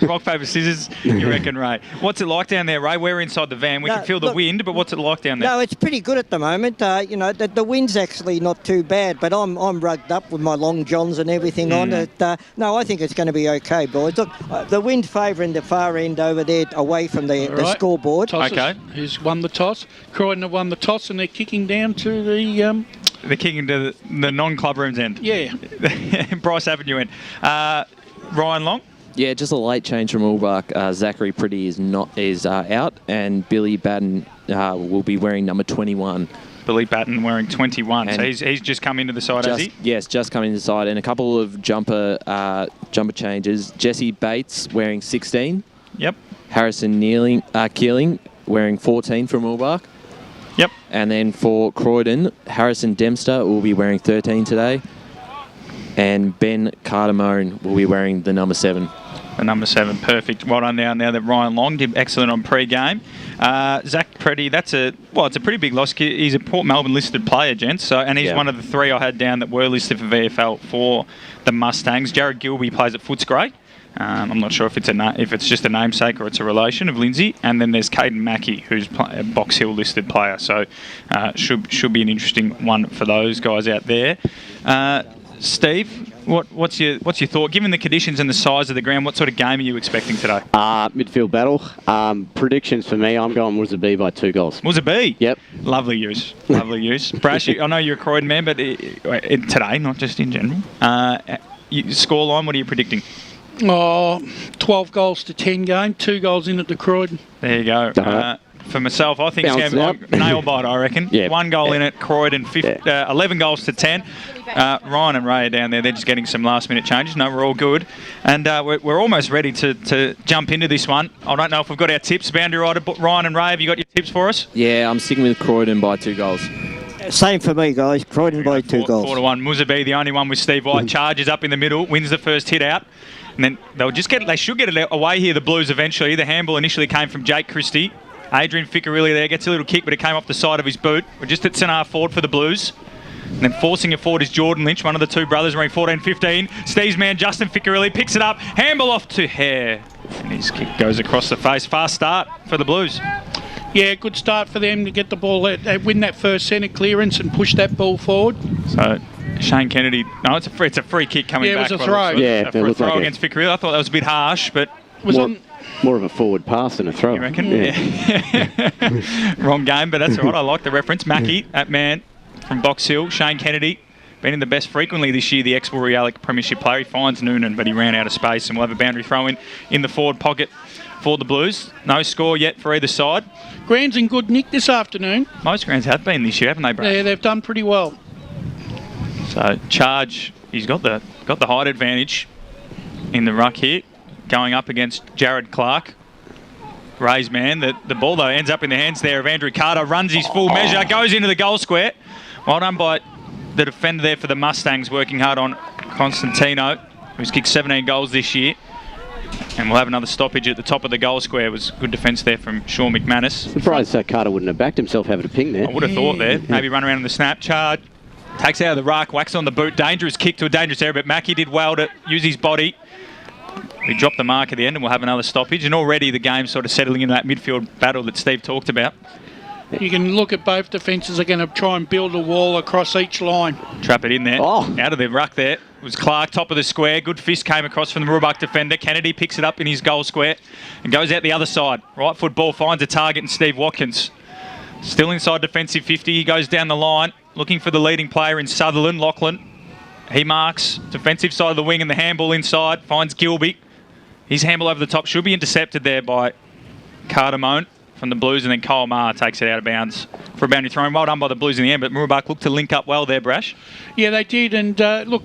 Rock, paper, scissors, you reckon, Ray? What's it like down there, Ray? We're inside the van. We can feel the wind, but what's it like down there? No, it's pretty good at the moment. You know, the wind's actually not too bad, but I'm rugged up with my long johns and everything on it. No, I think it's going to be okay, boys. Look, the wind favouring the far end over there away from the scoreboard. Okay. Who's won the toss? Croydon have won the toss, and they're kicking down to the... They're kicking to the non-club rooms end. Yeah. Bryce Avenue end. Ryan Long? Yeah, just a late change from Mooroolbark. Zachary Pretty is out, and Billy Batten will be wearing number 21. Billy Batten wearing 21. And so he's just come into the side, has he? Yes, just come into the side. And a couple of jumper changes. Jesse Bates wearing 16. Yep. Harrison Keeling wearing 14 from Mooroolbark. Yep. And then for Croydon, Harrison Dempster will be wearing 13 today. And Ben Cardamone will be wearing the number 7. The number 7, perfect. Well done now that Ryan Long did excellent on pre-game. Zach Preddy, it's a pretty big loss. He's a Port Melbourne listed player, gents. And he's one of the 3 I had down that were listed for VFL for the Mustangs. Jared Gilby plays at Footscray. I'm not sure if it's just a namesake or it's a relation of Lindsay. And then there's Caden Mackey, who's a Box Hill listed player. So should be an interesting one for those guys out there. Steve, what's your thought? Given the conditions and the size of the ground, what sort of game are you expecting today? Midfield battle. Predictions for me, I'm going Wooza B by 2 goals. Wooza B? Yep. Lovely use. Brash, I know you're a Croydon man, but today, not just in general. Scoreline, what are you predicting? 12 goals to 10 game, 2 goals in at the Croydon. There you go. For myself, I think it's going to be nail bite, I reckon. 1 goal in it, Croydon, 11 goals to 10. Ryan and Ray are down there. They're just getting some last-minute changes. No, we're all good. And we're almost ready to jump into this one. I don't know if we've got our tips. Boundary rider, Ryan and Ray, have you got your tips for us? Yeah, I'm sticking with Croydon by 2 goals. Same for me, guys. Croydon by 2 goals. 4-1. Muzabi, the only one with Steve White, charges up in the middle, wins the first hit out. And then they should get it away here, the Blues, eventually. The handball initially came from Jake Christie. Adrian Ficcarelli there gets a little kick, but it came off the side of his boot. We're just at centre forward for the Blues. And then forcing it forward is Jordan Lynch, one of the 2 brothers, wearing 14-15. Steve's man, Justin Ficcarelli, picks it up. Handball off to Hare. And his kick goes across the face. Fast start for the Blues. Yeah, good start for them to get the ball, win that first centre clearance and push that ball forward. So Shane Kennedy, no, it's a free kick coming back. Yeah, it was a throw. Yeah, a throw against Ficcarelli. I thought that was a bit harsh, but... More of a forward pass than a throw. You reckon? Yeah. Wrong game, but that's all right. I like the reference. Mackey, that man from Box Hill. Shane Kennedy, been in the best frequently this year, the ex-Warrior Premiership player. He finds Noonan, but he ran out of space, and we'll have a boundary throw in the forward pocket for the Blues. No score yet for either side. Ground's in good nick this afternoon. Most grounds have been this year, haven't they, Brad? Yeah, they've done pretty well. So, Charge, he's got the height advantage in the ruck here, going up against Jared Clark. Ray's man. The ball, though, ends up in the hands there of Andrew Carter. Runs his full measure. Goes into the goal square. Well done by the defender there for the Mustangs, working hard on Constantino, who's kicked 17 goals this year. And we'll have another stoppage at the top of the goal square. It was good defence there from Sean McManus. Surprised Carter wouldn't have backed himself having a ping there. I would have thought there. Maybe run around in the snap. Charge. Takes out of the ruck. Whacks on the boot. Dangerous kick to a dangerous area. But Mackie did well to use his body. We dropped the mark at the end and we'll have another stoppage. And already the game's sort of settling into that midfield battle that Steve talked about. You can look at both defences are going to try and build a wall across each line. Trap it in there. Out of the ruck there. It was Clark, top of the square. Good fist came across from the Mooroolbark defender. Kennedy picks it up in his goal square and goes out the other side. Right foot ball finds a target in Steve Watkins. Still inside defensive 50. He goes down the line looking for the leading player in Sutherland, Lachlan. He marks defensive side of the wing and the handball inside. Finds Gilby. His handball over the top should be intercepted there by Cardamone from the Blues, and then Kyle Maher takes it out of bounds for a boundary throw. Well done by the Blues in the end, but Mooroolbark looked to link up well there, Brash. Yeah, they did, and look,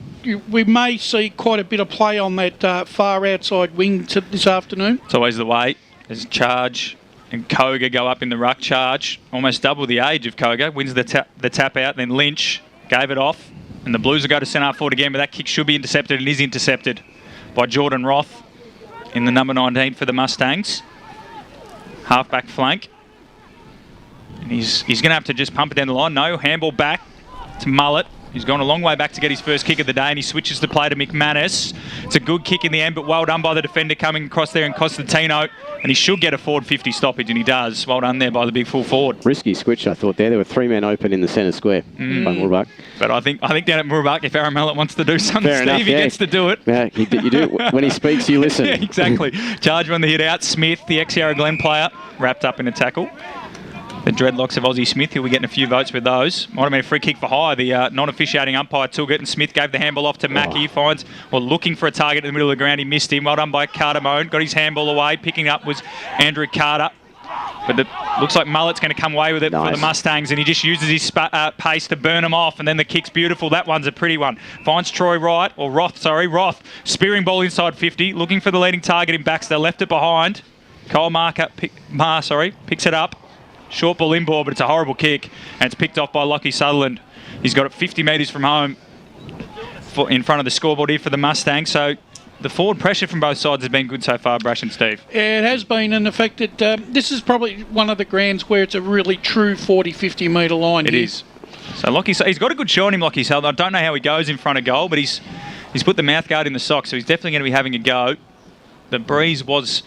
we may see quite a bit of play on that far outside wing this afternoon. It's always the way. There's Charge and Koga go up in the ruck. Charge, almost double the age of Koga, wins the tap out, then Lynch gave it off, and the Blues will go to centre forward again, but that kick should be intercepted and is intercepted by Jordan Roth in the number 19 for the Mustangs. Half-back flank. And he's going to have to just pump it down the line. No, handball back to Mullet. He's gone a long way back to get his first kick of the day, and he switches the play to McManus. It's a good kick in the end, but well done by the defender coming across there and Constantino. And he should get a forward 50 stoppage, and he does. Well done there by the big full forward. Risky switch, I thought there. There were 3 men open in the centre square by Mooroolbark. But I think down at Mooroolbark, if Aaron Mallet wants to do something, Fair enough, he gets to do it. Yeah, you do. When he speaks, you listen. Yeah, exactly. Charge on the hit out. Smith, the ex-Yarra Glen player, wrapped up in a tackle. The dreadlocks of Aussie Smith, who'll be getting a few votes with those. Might have been a free kick for high. The non-officiating umpire took it, and Smith gave the handball off to Mackie. Finds, looking for a target in the middle of the ground. He missed him. Well done by Cardamone. Got his handball away. Picking up was Andrew Carter. But looks like Mullet's going to come away with it for the Mustangs, and he just uses his pace to burn them off, and then the kick's beautiful. That one's a pretty one. Finds Roth. Spearing ball inside 50. Looking for the leading target in Baxter. Left it behind. Kyle Maher picks it up. Short ball in ball, but it's a horrible kick, and it's picked off by Lockie Sutherland. He's got it 50 metres from home in front of the scoreboard here for the Mustangs. So the forward pressure from both sides has been good so far, Brash and Steve. Yeah, it has been, and the fact that this is probably one of the grounds where it's a really true 40, 50 metre line. It is. So he's got a good shot on him, Lockie Sutherland. I don't know how he goes in front of goal, but he's put the mouth guard in the sock, so he's definitely going to be having a go. The breeze was,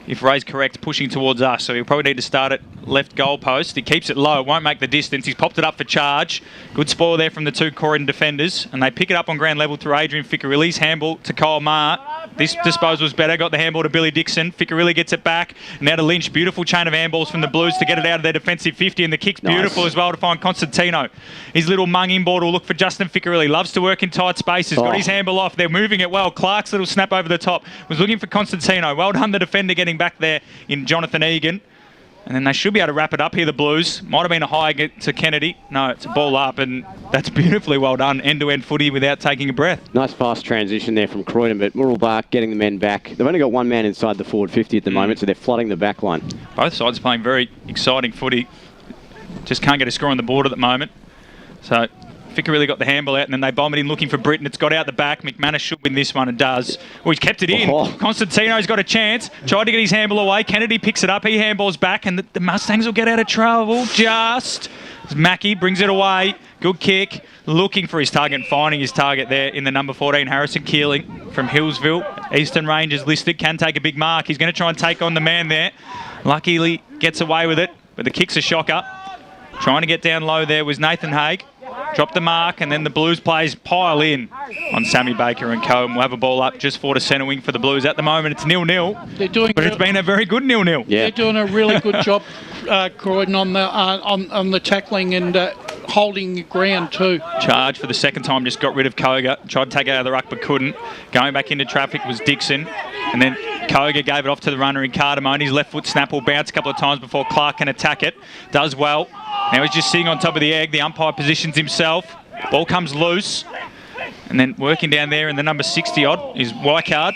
if Ray's correct, pushing towards us, so he'll probably need to start at left goal post. He keeps it low, won't make the distance. He's popped it up for Charge. Good spoil there from the 2 Croydon defenders, and they pick it up on ground level through Adrian Ficcarelli's handball to Kyle Maher. This disposal was better, got the handball to Billy Dixon. Ficcarelli gets it back, now to Lynch. Beautiful chain of handballs from the Blues to get it out of their defensive 50, and the kick's beautiful as well to find Constantino. His little mung inboard will look for Justin Ficcarelli. Loves to work in tight spaces, got his handball off. They're moving it well. Clark's little snap over the top was looking for Constantino. Well done the defender getting back there in Jonathan Egan. And then they should be able to wrap it up here, the Blues. Might have been a high get to Kennedy. No, it's a ball up, and that's beautifully well done. End-to-end footy without taking a breath. Nice fast transition there from Croydon, but Mooroolbark getting the men back. They've only got 1 man inside the forward 50 at the moment, so they're flooding the back line. Both sides playing very exciting footy. Just can't get a score on the board at the moment. So Ficcarelli got the handball out, and then they bomb it in looking for Britton. It's got out the back. McManus should win this one and does. Well, he's kept it in. Constantino's got a chance. Tried to get his handball away. Kennedy picks it up. He handballs back, and the Mustangs will get out of trouble just. Mackie brings it away. Good kick. Looking for his target and finding his target there in the number 14, Harrison Keeling from Hillsville. Eastern Rangers listed. Can take a big mark. He's going to try and take on the man there. Luckily gets away with it, but the kick's a shocker. Trying to get down low there was Nathan Haig. Dropped the mark, and then the Blues players pile in on Sammy Baker and co. And we'll have a ball up just for the centre wing for the Blues. At the moment, it's 0-0. But it's been a very good 0-0. Yeah. They're doing a really good job, Croydon, on the tackling and holding ground too. Charge for the second time, just got rid of Koga. Tried to take it out of the ruck, but couldn't. Going back into traffic was Dixon. And then Koga gave it off to the runner in Cardamone. His left foot snap will bounce a couple of times before Clark can attack it. Does well. Now he's just sitting on top of the egg. The umpire positions himself. Ball comes loose. And then working down there in the number 60-odd is Whiteyard.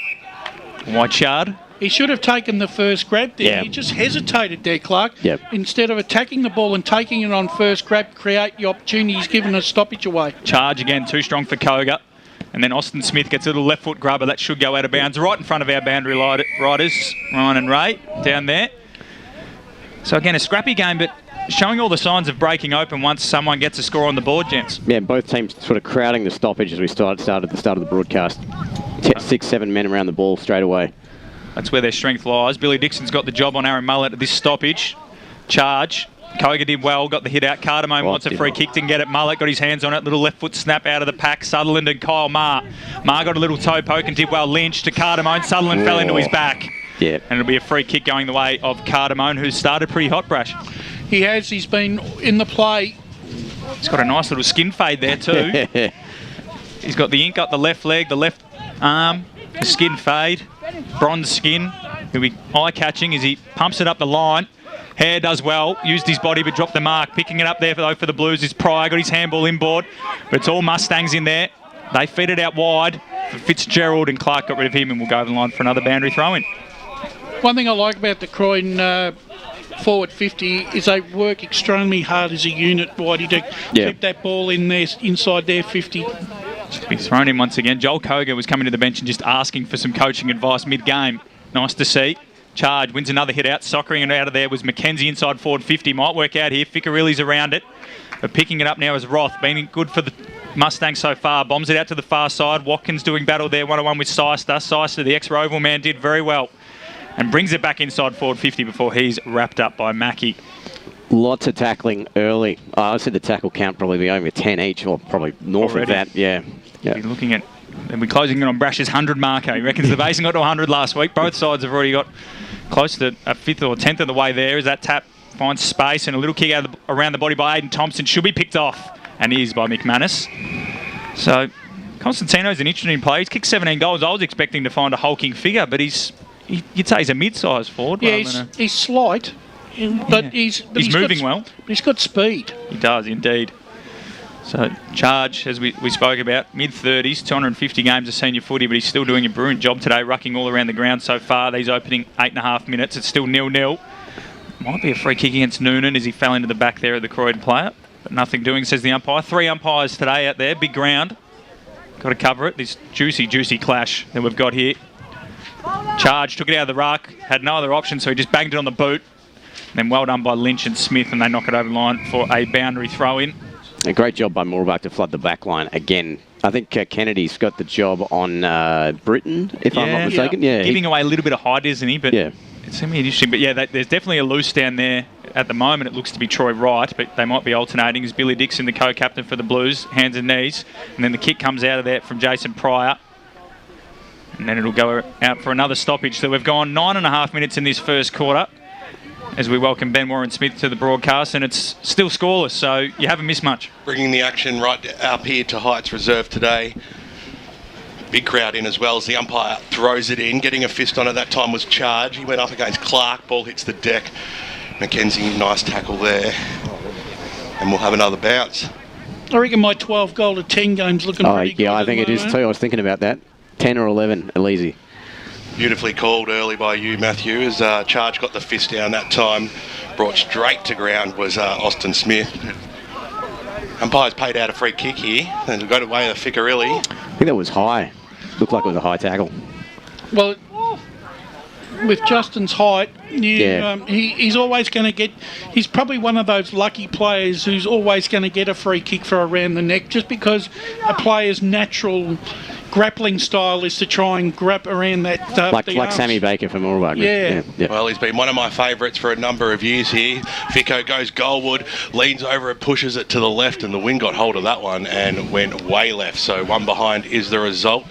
He should have taken the first grab there. Yeah. He just hesitated there, Clark. Yep. Instead of attacking the ball and taking it on first grab, create the opportunity, he's given a stoppage away. Charge again, too strong for Koga. And then Austin Smith gets a little left foot grubber. That should go out of bounds right in front of our boundary riders, Ryan and Ray, down there. So again, a scrappy game, but showing all the signs of breaking open once someone gets a score on the board, gents. Yeah, both teams sort of crowding the stoppage as we started at the start of the broadcast. 6, 7 men around the ball straight away. That's where their strength lies. Billy Dixon's got the job on Aaron Mullett at this stoppage. Charge. Koga did well, got the hit out. Cardamone wants a free kick, didn't get it. Mullett got his hands on it. Little left foot snap out of the pack. Sutherland and Kyle Maher. Maher got a little toe poke and did well. Lynch to Cardamone. Sutherland fell into his back. Yeah. And it'll be a free kick going the way of Cardamone, who's started pretty hot, Brash. He has. He's been in the play. He's got a nice little skin fade there too. He's got the ink up the left leg, the left arm, the skin fade, bronze skin. He'll be eye-catching as he pumps it up the line. Hare does well, used his body but dropped the mark. Picking it up there for the Blues is Pryor, got his handball inboard. But it's all Mustangs in there. They feed it out wide for Fitzgerald, and Clark got rid of him and will go over the line for another boundary throw-in. One thing I like about the Croydon forward 50 is they work extremely hard as a unit, Whitey, to keep that ball in there, inside their 50. To be thrown in once again. Joel Koga was coming to the bench and just asking for some coaching advice mid-game. Nice to see. Charge, wins another hit out. Soccering it out of there was Mackenzie inside forward 50. Might work out here. Ficarelli's around it. But picking it up now is Roth. Been good for the Mustangs so far. Bombs it out to the far side. Watkins doing battle there. 1-on-1 with Seister. Seister, the ex-Roval man, did very well. And brings it back inside forward 50 before he's wrapped up by Mackie. Lots of tackling early. I said the tackle count probably be over 10 each, or probably north of that. Yeah. You're looking at... And we're closing in on Brash's 100 marker. He reckons the Basin got to 100 last week. Both sides have already got close to a fifth or 10th of the way there as that tap finds space, and a little kick out around the body by Aiden Thompson should be picked off, and is by McManus. So Constantino's an interesting player. He's kicked 17 goals. I was expecting to find a hulking figure, but you'd say he's a mid-sized forward. Yeah, he's slight, but he's moving well. But he's got speed. He does indeed. So Charge, as we spoke about, mid-30s, 250 games of senior footy, but he's still doing a brilliant job today, rucking all around the ground so far. These opening 8.5 minutes, it's still 0-0. Might be a free kick against Noonan as he fell into the back there of the Croydon player, but nothing doing, says the umpire. 3 umpires today out there, big ground. Got to cover it, this juicy clash that we've got here. Charge took it out of the ruck, had no other option, so he just banged it on the boot. And then well done by Lynch and Smith, and they knock it over the line for a boundary throw-in. A great job by Mooroolbark to flood the back line again. I think Kennedy's got the job on Britain, if I'm not mistaken. Yeah, giving away a little bit of height, isn't he? But yeah. It's going to be interesting. But yeah, there's definitely a loose down there at the moment. It looks to be Troy Wright, but they might be alternating. As Billy Dixon, the co-captain for the Blues, hands and knees. And then the kick comes out of there from Jason Pryor. And then it'll go out for another stoppage. So we've gone 9.5 minutes in this first quarter as we welcome Ben Warren-Smith to the broadcast, and it's still scoreless, so you haven't missed much. Bringing the action right up here to Heights Reserve today. Big crowd in as well as the umpire throws it in. Getting a fist on it that time was Charge. He went up against Clark. Ball hits the deck. Mackenzie, nice tackle there. And we'll have another bounce. I reckon my 12 goal to 10 game's looking pretty good. Yeah, I think it is too. I was thinking about that. 10 or 11, Elise. Beautifully called early by you, Matthew, as Charge got the fist down that time. Brought straight to ground was Austin Smith. Umpire's paid out a free kick here, and got away with Ficarelli. I think that was high. Looked like it was a high tackle. Well, with Justin's height, he's always going to get... He's probably one of those lucky players who's always going to get a free kick for around the neck, just because a player's natural grappling style is to try and grab around that... like Sammy Baker from Mooroolbark. Yeah. Well, he's been one of my favourites for a number of years here. Fico goes goalward, leans over and pushes it to the left, and the wing got hold of that one and went way left. So one behind is the result.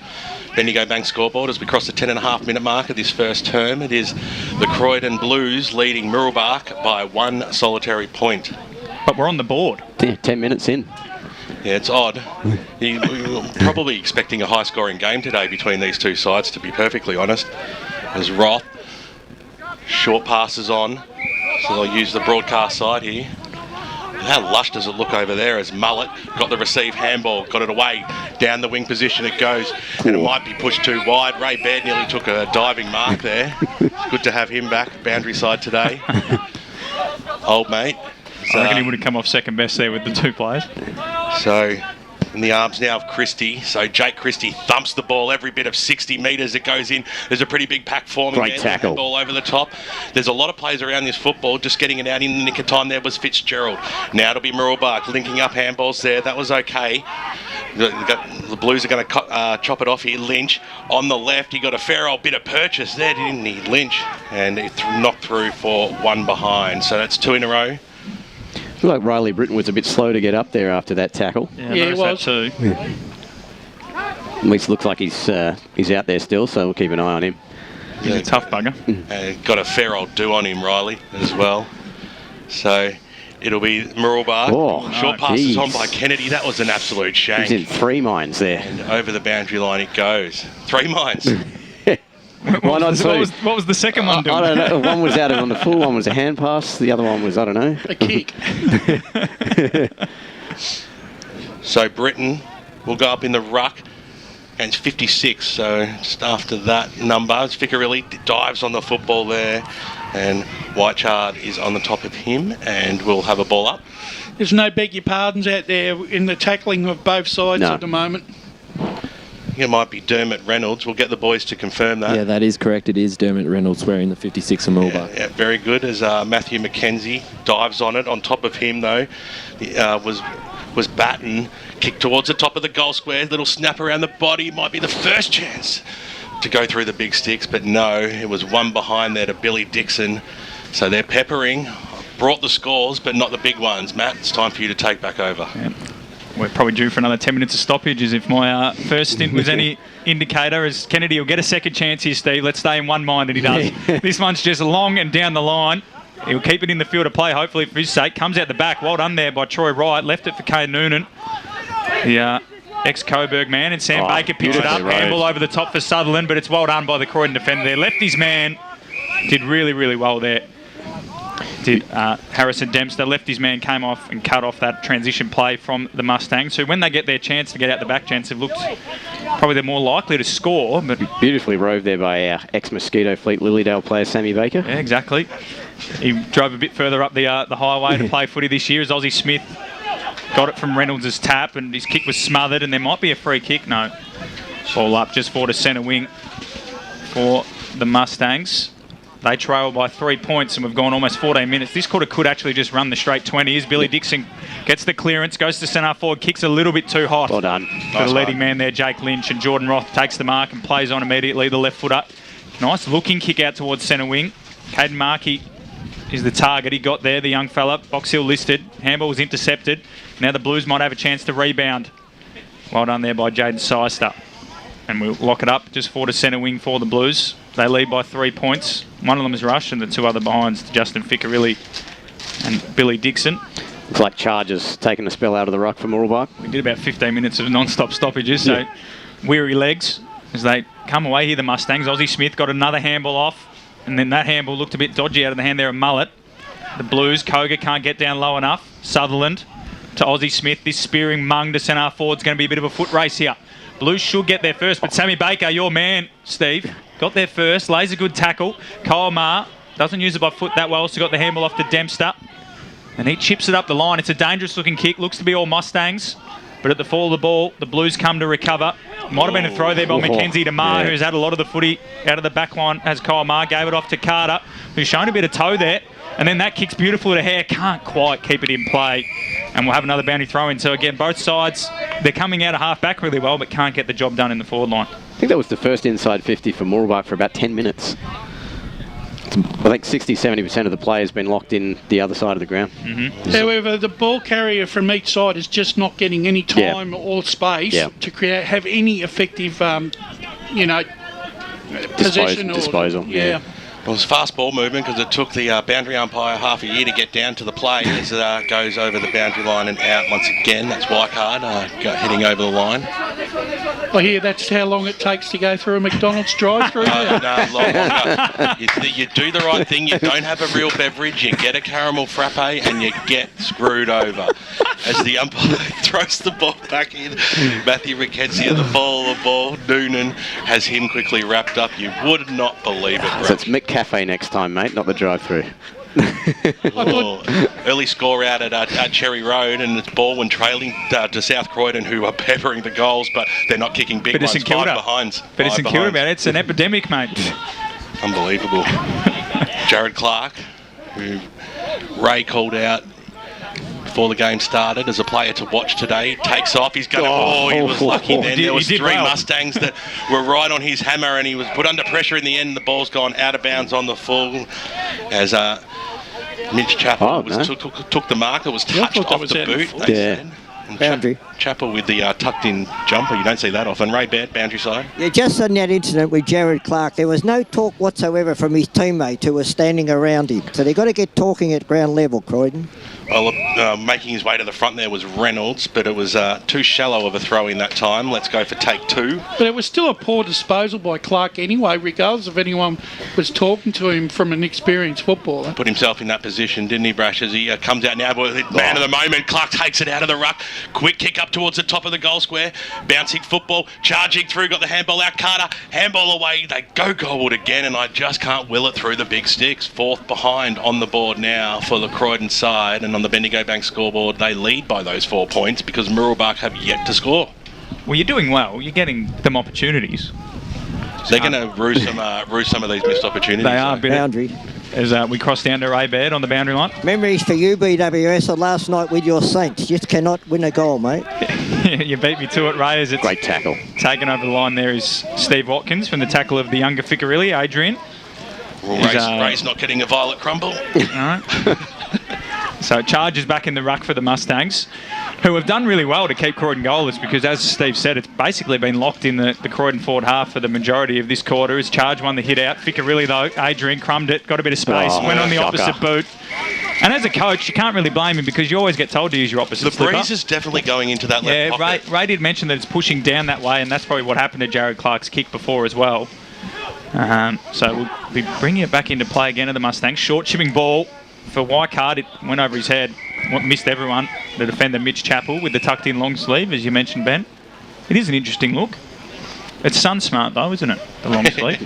Bendigo Bank scoreboard as we cross the 10.5 minute mark of this first term. It is the Croydon Blues leading Mooroolbark by 1 solitary point. But we're on the board. 10 minutes in. Yeah, it's odd. We were probably expecting a high-scoring game today between these two sides, to be perfectly honest. As Roth, short passes on, so they'll use the broadcast side here. How lush does it look over there as Mullett got the received handball, got it away, down the wing position it goes, and it might be pushed too wide. Ray Baird nearly took a diving mark there. Good to have him back, boundary side today. Old mate. I reckon he would have come off second best there with the 2 players. So in the arms now of Christie. So Jake Christie thumps the ball every bit of 60 metres it goes in. There's a pretty big pack forming. Great tackle. Ball over the top. There's a lot of players around this football. Just getting it out in the nick of time there was Fitzgerald. Now it'll be Mooroolbark linking up handballs there. That was okay. The Blues are going to chop it off here. Lynch on the left. He got a fair old bit of purchase there, didn't he? Lynch. And it knocked through for one behind. So that's 2 in a row. I feel like Riley Britton was a bit slow to get up there after that tackle. Yeah, he was. Too. Yeah. At least looks like he's out there still, so we'll keep an eye on him. He's a tough bugger. Got a fair old do on him, Riley, as well. So it'll be Mooroolbark. Oh, short passes on by Kennedy. That was an absolute shank. He's in 3 mines there. And over the boundary line it goes. 3 mines. Why not 2? What was the second one doing? I don't know. One was out on the full, one was a hand pass. The other one was, I don't know. A kick. So Britton will go up in the ruck. And it's 56, so just after that number, Ficcarelli dives on the football there. And Whitechard is on the top of him, and we'll have a ball up. There's no beg your pardons out there in the tackling of both sides at the moment. It might be Dermot Reynolds. We'll get the boys to confirm that. Yeah, that is correct. It is Dermot Reynolds wearing the 56 of Mooroolbark. Yeah, very good as Matthew McKenzie dives on it. On top of him, though, was Batten. Kick towards the top of the goal square. Little snap around the body. Might be the first chance to go through the big sticks, but no, it was one behind there to Billy Dixon. So they're peppering. Brought the scores, but not the big ones. Matt, it's time for you to take back over. Yeah. We're probably due for another 10 minutes of stoppages if my first stint was any indicator. As Kennedy will get a second chance here, Steve. Let's stay in one mind that he does. This one's just long and down the line. He'll keep it in the field of play, hopefully for his sake. Comes out the back. Well done there by Troy Wright. Left it for Kane Noonan. The ex-Coburg man. And Sam Baker picks it up. Handball over the top for Sutherland, but it's well done by the Croydon defender there. Left his man. Did really, really well there. Did Harrison Dempster. Left his man, came off and cut off that transition play from the Mustangs. So when they get their chance to get out the back, gents have looked probably they're more likely to score. But beautifully rove there by our ex-Mosquito Fleet Lilydale player Sammy Baker. Yeah, exactly. He drove a bit further up the highway to play footy this year as Ozzie Smith got it from Reynolds' tap and his kick was smothered and there might be a free kick. No. Ball up just forward to centre wing for the Mustangs. They trail by 3 points and we've gone almost 14 minutes. This quarter could actually just run the straight 20 as Billy Dixon gets the clearance, goes to centre forward, kicks a little bit too hot. Well done. For the leading man there, Jake Lynch, and Jordan Roth takes the mark and plays on immediately, the left footer. Nice looking kick out towards centre wing. Caden Markey is the target. He got there, the young fella. Box Hill listed. Handball was intercepted. Now the Blues might have a chance to rebound. Well done there by Jaden Syster. And we'll lock it up just forward to centre wing for the Blues. They lead by 3 points. One of them is Rush and the two other behinds, Justin Ficcarelli and Billy Dixon. Looks like Chargers taking a spell out of the ruck for Mooroolbark. We did about 15 minutes of non-stop stoppages, so weary legs as they come away here, the Mustangs. Ozzie Smith got another handball off, and then that handball looked a bit dodgy out of the hand there of Mullet. The Blues, Koga can't get down low enough. Sutherland to Ozzie Smith. This spearing mung to centre forward's going to be a bit of a foot race here. Blues should get there first, but Sammy Baker, your man, Steve, got there first, lays a good tackle. Kyle Maher doesn't use it by foot that well, so got the handball off to Dempster. And he chips it up the line. It's a dangerous looking kick, looks to be all Mustangs. But at the fall of the ball, the Blues come to recover. Might have been a throw there by McKenzie to Maher, who's had a lot of the footy out of the back line, as Kyle Maher gave it off to Carter, who's shown a bit of toe there. And then that kick's beautiful to Hare, can't quite keep it in play. And we'll have another boundary throw in. So again, both sides, they're coming out of half back really well, but can't get the job done in the forward line. I think that was the first inside 50 for Mooroolbark for about 10 minutes. I think 60-70% of the play has been locked in the other side of the ground. However, the ball carrier from each side is just not getting any time or space to have any effective, possession or disposal. Well, it was fast ball movement because it took the boundary umpire half a year to get down to the play as it goes over the boundary line and out once again. That's Whitecard heading over the line. I hear that's how long it takes to go through a McDonald's drive-through. No, longer. You do the right thing. You don't have a real beverage. You get a caramel frappe and you get screwed over. As the umpire throws the ball back in, Matthew McKenzie at the ball. Noonan has him quickly wrapped up. You would not believe it, Brett. So it's McCafe next time, mate, not the drive-through. Early score out at Cherry Road, and it's Baldwin trailing to South Croydon, who are peppering the goals, but they're not kicking big ones. St Kilda. Better St Kilda, man. It's an epidemic, mate. Unbelievable. Jared Clark, who Ray called out before the game started as a player to watch today, takes off. He's going he was lucky then. There was three Mustangs that were right on his hammer, and he was put under pressure in the end. The ball's gone out of bounds on the full as Mitch Chappell took the mark. It was touched off the boot. Boundary. Chappell with the tucked-in jumper. You don't see that often. Ray Baird, boundary side. Yeah, just on that incident with Jared Clark, there was no talk whatsoever from his teammate who was standing around him. So they've got to get talking at ground level, Croydon. Well, making his way to the front there was Reynolds, but it was too shallow of a throw in that time. Let's go for take two. But it was still a poor disposal by Clark anyway, regardless if anyone was talking to him from an experienced footballer. Put himself in that position, didn't he, Brash, as he comes out now. Man of the moment, Clark takes it out of the ruck. Quick kick up towards the top of the goal square. Bouncing football, charging through, got the handball out. Carter, handball away. They go goalward again, and I just can't will it through the big sticks. Fourth behind on the board now for the Croydon side, and on the Bendigo Bank scoreboard, they lead by those 4 points because Mooroolbark have yet to score. Well, you're doing well. You're getting them opportunities. They're going to ruse some of these missed opportunities. They are. Boundary. As we cross down to Ray Baird on the boundary line. Memories for you, BWS, of last night with your Saints. Just cannot win a goal, mate. You beat me to it, Ray. As it's great tackle. Taken over the line there is Steve Watkins from the tackle of the younger Ficcarelli, Adrian. Well, Ray's not getting a violet crumble. All right. So charges back in the ruck for the Mustangs, who have done really well to keep Croydon goalless because, as Steve said, it's basically been locked in the Croydon forward half for the majority of this quarter. As Charge won the hit out. Ficcarelli, though, Adrian crumbed it, got a bit of space, went on the opposite boot. And as a coach, you can't really blame him because you always get told to use your opposite slipper. The breeze is definitely going into that left pocket. Ray did mention that it's pushing down that way, and that's probably what happened to Jared Clark's kick before as well. So we'll be bringing it back into play again at the Mustangs. Short chipping ball for Wycard. It went over his head, missed everyone. The defender Mitch Chappell with the tucked in long sleeve, as you mentioned, Ben. It is an interesting look. It's sun smart though, isn't it? The long sleeve.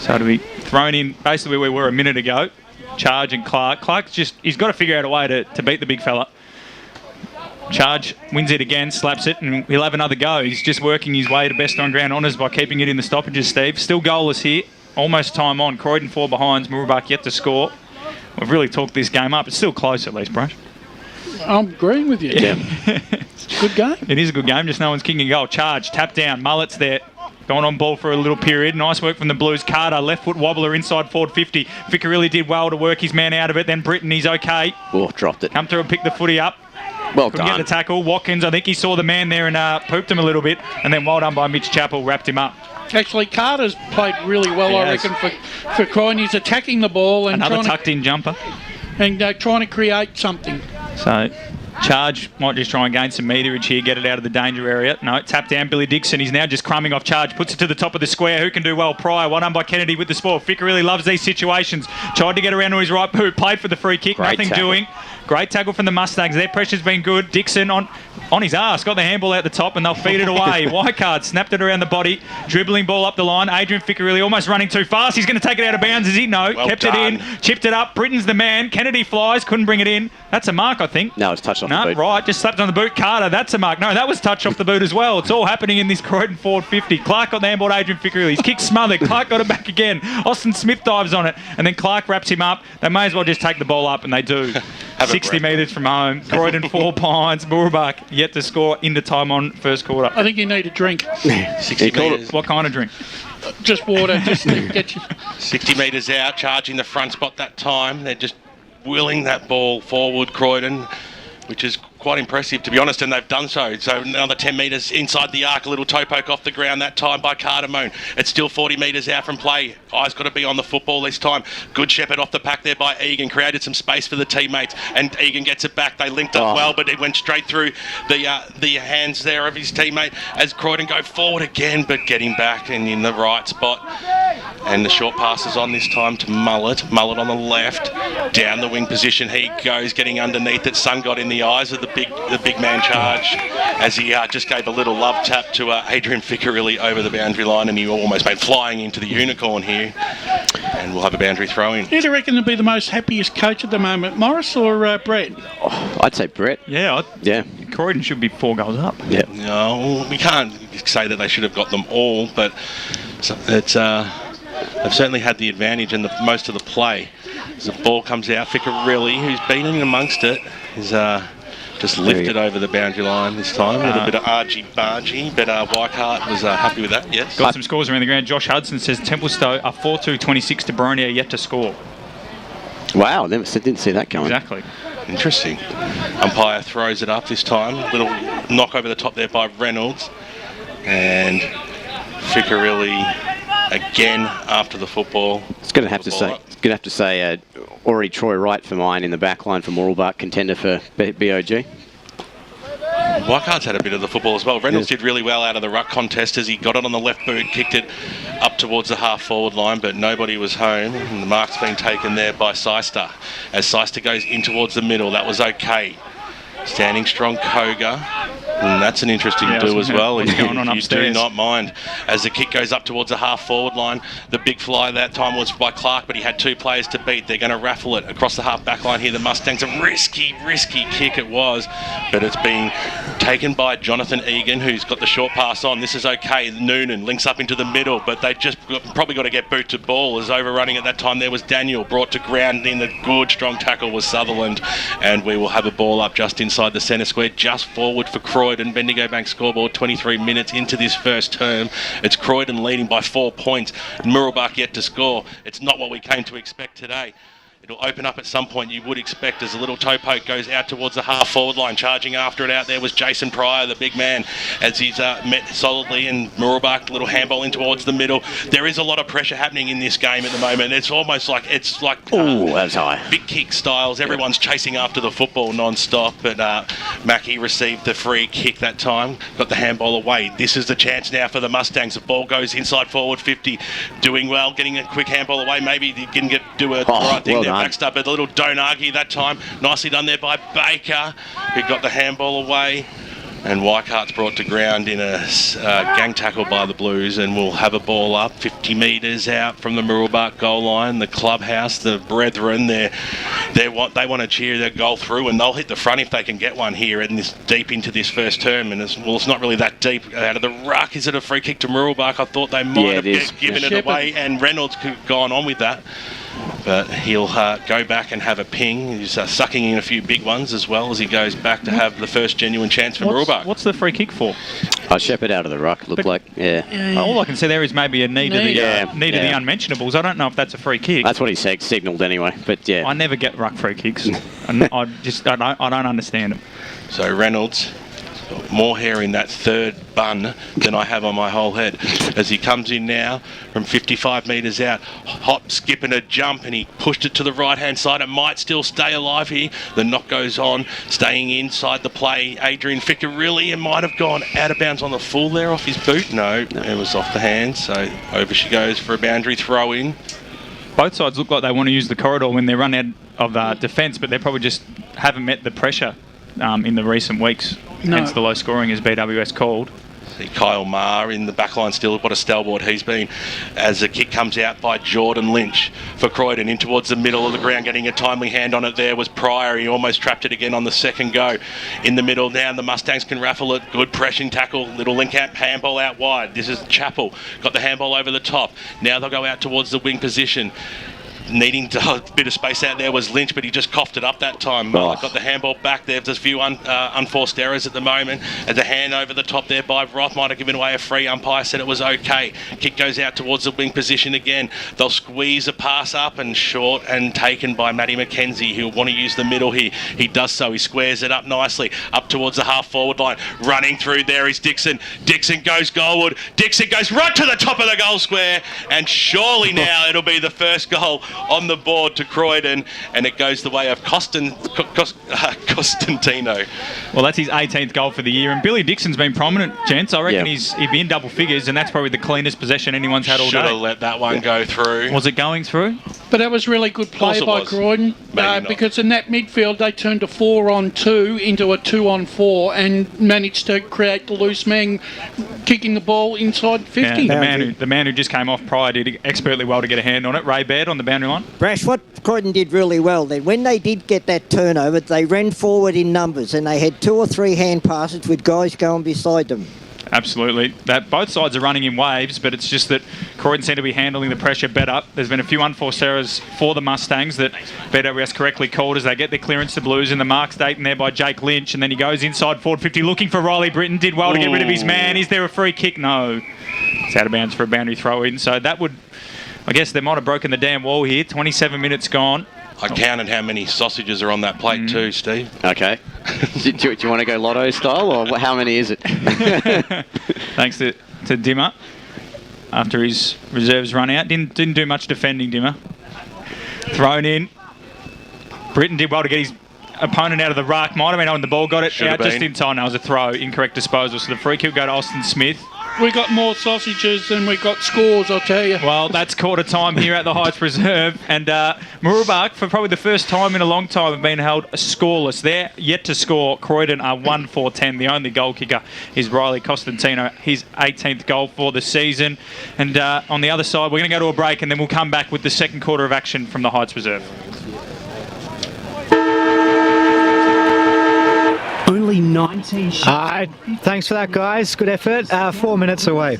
So to be thrown in basically where we were a minute ago. Charge and Clark. Clark's he's got to figure out a way to beat the big fella. Charge wins it again, slaps it, and he'll have another go. He's just working his way to best on ground honours by keeping it in the stoppages, Steve. Still goalless here. Almost time on. Croydon 4 behind. Mooroolbark yet to score. We've really talked this game up. It's still close at least, Brush. I'm agreeing with you. Yeah. It's a good game. It is a good game. Just no one's kicking a goal. Charge. Tap down. Mullet's there. Going on ball for a little period. Nice work from the Blues. Carter, left foot wobbler inside forward 50. Ficcarelli did well to work his man out of it. Then Britton, he's okay. Oh, dropped it. Come through and pick the footy up. Well Couldn't done. get the tackle. Watkins, I think he saw the man there and pooped him a little bit. And then well done by Mitch Chappell, wrapped him up. Actually, Carter's played really well, I reckon, for Croydon. He's attacking the ball and another tucked-in jumper. And trying to create something. So, Charge might just try and gain some meterage here, get it out of the danger area. No, tap down Billy Dixon. He's now just crumbing off Charge, puts it to the top of the square. Who can do well? Pryor, well done by Kennedy with the spoil. Ficker really loves these situations. Tried to get around to his right boot, played for the free kick, nothing doing. Great tackle from the Mustangs. Their pressure's been good. Dixon on his arse, got the handball out the top and they'll feed it away. Wycard snapped it around the body, dribbling ball up the line. Adrian Ficcarelli almost running too fast. He's going to take it out of bounds, is he? No, kept it in, chipped it up. Britton's the man. Kennedy flies, couldn't bring it in. That's a mark, I think. No, it's touched off the boot. Right, just slapped on the boot. Carter, that's a mark. No, that was touched off the boot as well. It's all happening in this Croydon forward 50. Clark got the handball to Adrian Ficcarelli. His kick smothered. Clark got it back again. Austin Smith dives on it, and then Clark wraps him up. They may as well just take the ball up, and they do. 60 metres from home. Croydon 4 Pines. Mooroolbark yet to score into time on first quarter. I think you need a drink. 60 metres. What kind of drink? Just water. Just to get you. 60 metres out, charging the front spot that time. They're just willing that ball forward, Croydon, which is quite impressive, to be honest, and they've done so. So another 10 metres inside the arc, a little toe poke off the ground that time by Cardamone. It's still 40 metres out from play. Eyes got to be on the football this time. Good shepherd off the pack there by Egan, created some space for the teammates, and Egan gets it back. They linked up well, but it went straight through the hands there of his teammate as Croydon go forward again, but getting back and in the right spot. And the short pass is on this time to Mullet. Mullet on the left, down the wing position. He goes, getting underneath it. Sun got in the eyes of the big man Charge as he just gave a little love tap to Adrian Ficcarelli over the boundary line, and he almost went flying into the unicorn here. And we'll have a boundary throw in. Who do you reckon to be the most happiest coach at the moment, Morris or Brett? Oh, I'd say Brett. Yeah. Croydon should be 4 goals up. Yeah. No, we can't say that they should have got them all, but it's they've certainly had the advantage in most of the play. As the ball comes out, Ficcarelli, who's been in amongst it, is just lifted over the boundary line this time. A little bit of argy-bargy, but Weikart was happy with that, yes. Got some scores around the ground. Josh Hudson says Templestowe are 4-2-26 to Boronia, yet to score. Wow, didn't see that coming. Exactly. Interesting. Umpire throws it up this time. Little knock over the top there by Reynolds. And Ficcarelli again after the football. It's going to have to say Ori Troy Wright for mine in the back line for Mooroolbark, contender for BOG. Weikart's had a bit of the football as well. Reynolds did really well out of the ruck contest as he got it on the left boot, kicked it up towards the half-forward line, but nobody was home. And the mark's been taken there by Seister. As Seister goes in towards the middle, that was okay. Standing strong, Koga. And that's an interesting do as well. What's going on You upstairs? do not mind. As the kick goes up towards the half-forward line, the big fly that time was by Clark, but he had 2 players to beat. They're going to raffle it across the half-back line here. The Mustangs, a risky kick it was, but it's being taken by Jonathan Egan, who's got the short pass on. This is okay. Noonan links up into the middle, but they just probably got to get boot to ball. As overrunning at that time, there was Daniel, brought to ground in the good, strong tackle was Sutherland, and we will have a ball up just inside the centre square, just forward for Croydon. Bendigo Bank scoreboard 23 minutes into this first term. It's Croydon leading by 4 points. Mooroolbark yet to score. It's not what we came to expect today. It'll open up at some point, you would expect, as a little toe poke goes out towards the half-forward line. Charging after it out there was Jason Pryor, the big man, as he's met solidly, and Mooroolbark, little handball in towards the middle. There is a lot of pressure happening in this game at the moment. It's almost like, Ooh, that's high. Big kick styles. Everyone's chasing after the football non-stop, but Mackie received the free kick that time, got the handball away. This is the chance now for the Mustangs. The ball goes inside forward 50, doing well, getting a quick handball away. Maybe he didn't do the right thing there. Backstop, but a little don't argue that time. Nicely done there by Baker, who got the handball away. And Weikart's brought to ground in a gang tackle by the Blues, and we'll have a ball up 50 metres out from the Mooroolbark goal line. The clubhouse, the brethren, they want to cheer their goal through, and they'll hit the front if they can get one here and this deep into this first term. And it's not really that deep out of the ruck. Is it a free kick to Mooroolbark? I thought they might have given it away, and Reynolds could have gone on with that. But he'll go back and have a ping. He's sucking in a few big ones as well as he goes back to have the first genuine chance for Mooroolbark. What's the free kick for? Shepherd out of the ruck, looked like, All I can see there is maybe a need of the unmentionables. I don't know if that's a free kick. That's what he signalled anyway, but yeah. I never get ruck free kicks. I don't understand them. So Reynolds got more hair in that third bun than I have on my whole head as he comes in now from 55 metres out, hop, skip and a jump, and he pushed it to the right hand side. It might still stay alive here. The knock goes on, staying inside the play. Adrian Ficcarelli, it might have gone out of bounds on the full there off his boot. No, it was off the hand, so over she goes for a boundary throw in. Both sides look like they want to use the corridor when they run out of defence, but they probably just haven't met the pressure in the recent weeks. Hence the low scoring, as BWS called. See Kyle Maher in the back line still. What a stalwart he's been. As the kick comes out by Jordan Lynch for Croydon in towards the middle of the ground. Getting a timely hand on it there was Pryor. He almost trapped it again on the second go. In the middle now, the Mustangs can raffle it. Good pressing tackle. Little link out, handball out wide. This is Chappell. Got the handball over the top. Now they'll go out towards the wing position. Needing a bit of space out there was Lynch, but he just coughed it up that time. Got the handball back there. There's a few unforced errors at the moment. As a hand over the top there by Roth might have given away a free. Umpire said it was okay. Kick goes out towards the wing position again. They'll squeeze a pass up and short and taken by Matty McKenzie, who'll want to use the middle here. He does so. He squares it up nicely up towards the half forward line. Running through there is Dixon. Dixon goes goalward. Dixon goes right to the top of the goal square, and surely now it'll be the first goal on the board to Croydon, and it goes the way of Costantino. Well, that's his 18th goal for the year, and Billy Dixon's been prominent, gents. I reckon he'd be in double figures, and that's probably the cleanest possession anyone's had all day. Should have let that one go through. Was it going through? But that was really good play by Croydon because in that midfield they turned a 4-on-2 into a 2-on-4 and managed to create the loose man kicking the ball inside 50. Yeah, the man who just came off prior did expertly well to get a hand on it. Ray Baird on the boundary line. Brash, what Croydon did really well then, when they did get that turnover, they ran forward in numbers and they had 2 or 3 hand passes with guys going beside them. Absolutely. Both sides are running in waves, but it's just that Croydon seem to be handling the pressure better. There's been a few unforced errors for the Mustangs that BWS correctly called as they get their clearance to Blues in the mark state and there by Jake Lynch, and then he goes inside forward 50 looking for Riley Britton. Did well to get rid of his man. Is there a free kick? No. It's out of bounds for a boundary throw in. So that would, I guess they might have broken the damn wall here. 27 minutes gone. I counted how many sausages are on that plate too, Steve. Okay. do you want to go lotto style, or how many is it? Thanks to Dimmer. After his reserves run out. Didn't do much defending, Dimmer. Thrown in. Britton did well to get his opponent out of the ruck. Might have been on the ball. Got it out just in time. That was a throw. Incorrect disposal. So the free kick will go to Austin Smith. We got more sausages than we got scores, I'll tell you. Well, that's quarter time here at the Heights Reserve. And Mooroolbark, for probably the first time in a long time, have been held scoreless. They're yet to score. Croydon are 1-4-10. The only goal kicker is Riley Costantino, his 18th goal for the season. And on the other side, we're going to go to a break and then we'll come back with the second quarter of action from the Heights Reserve. Only 19 shots. Thanks for that, guys. Good effort. 4 minutes away.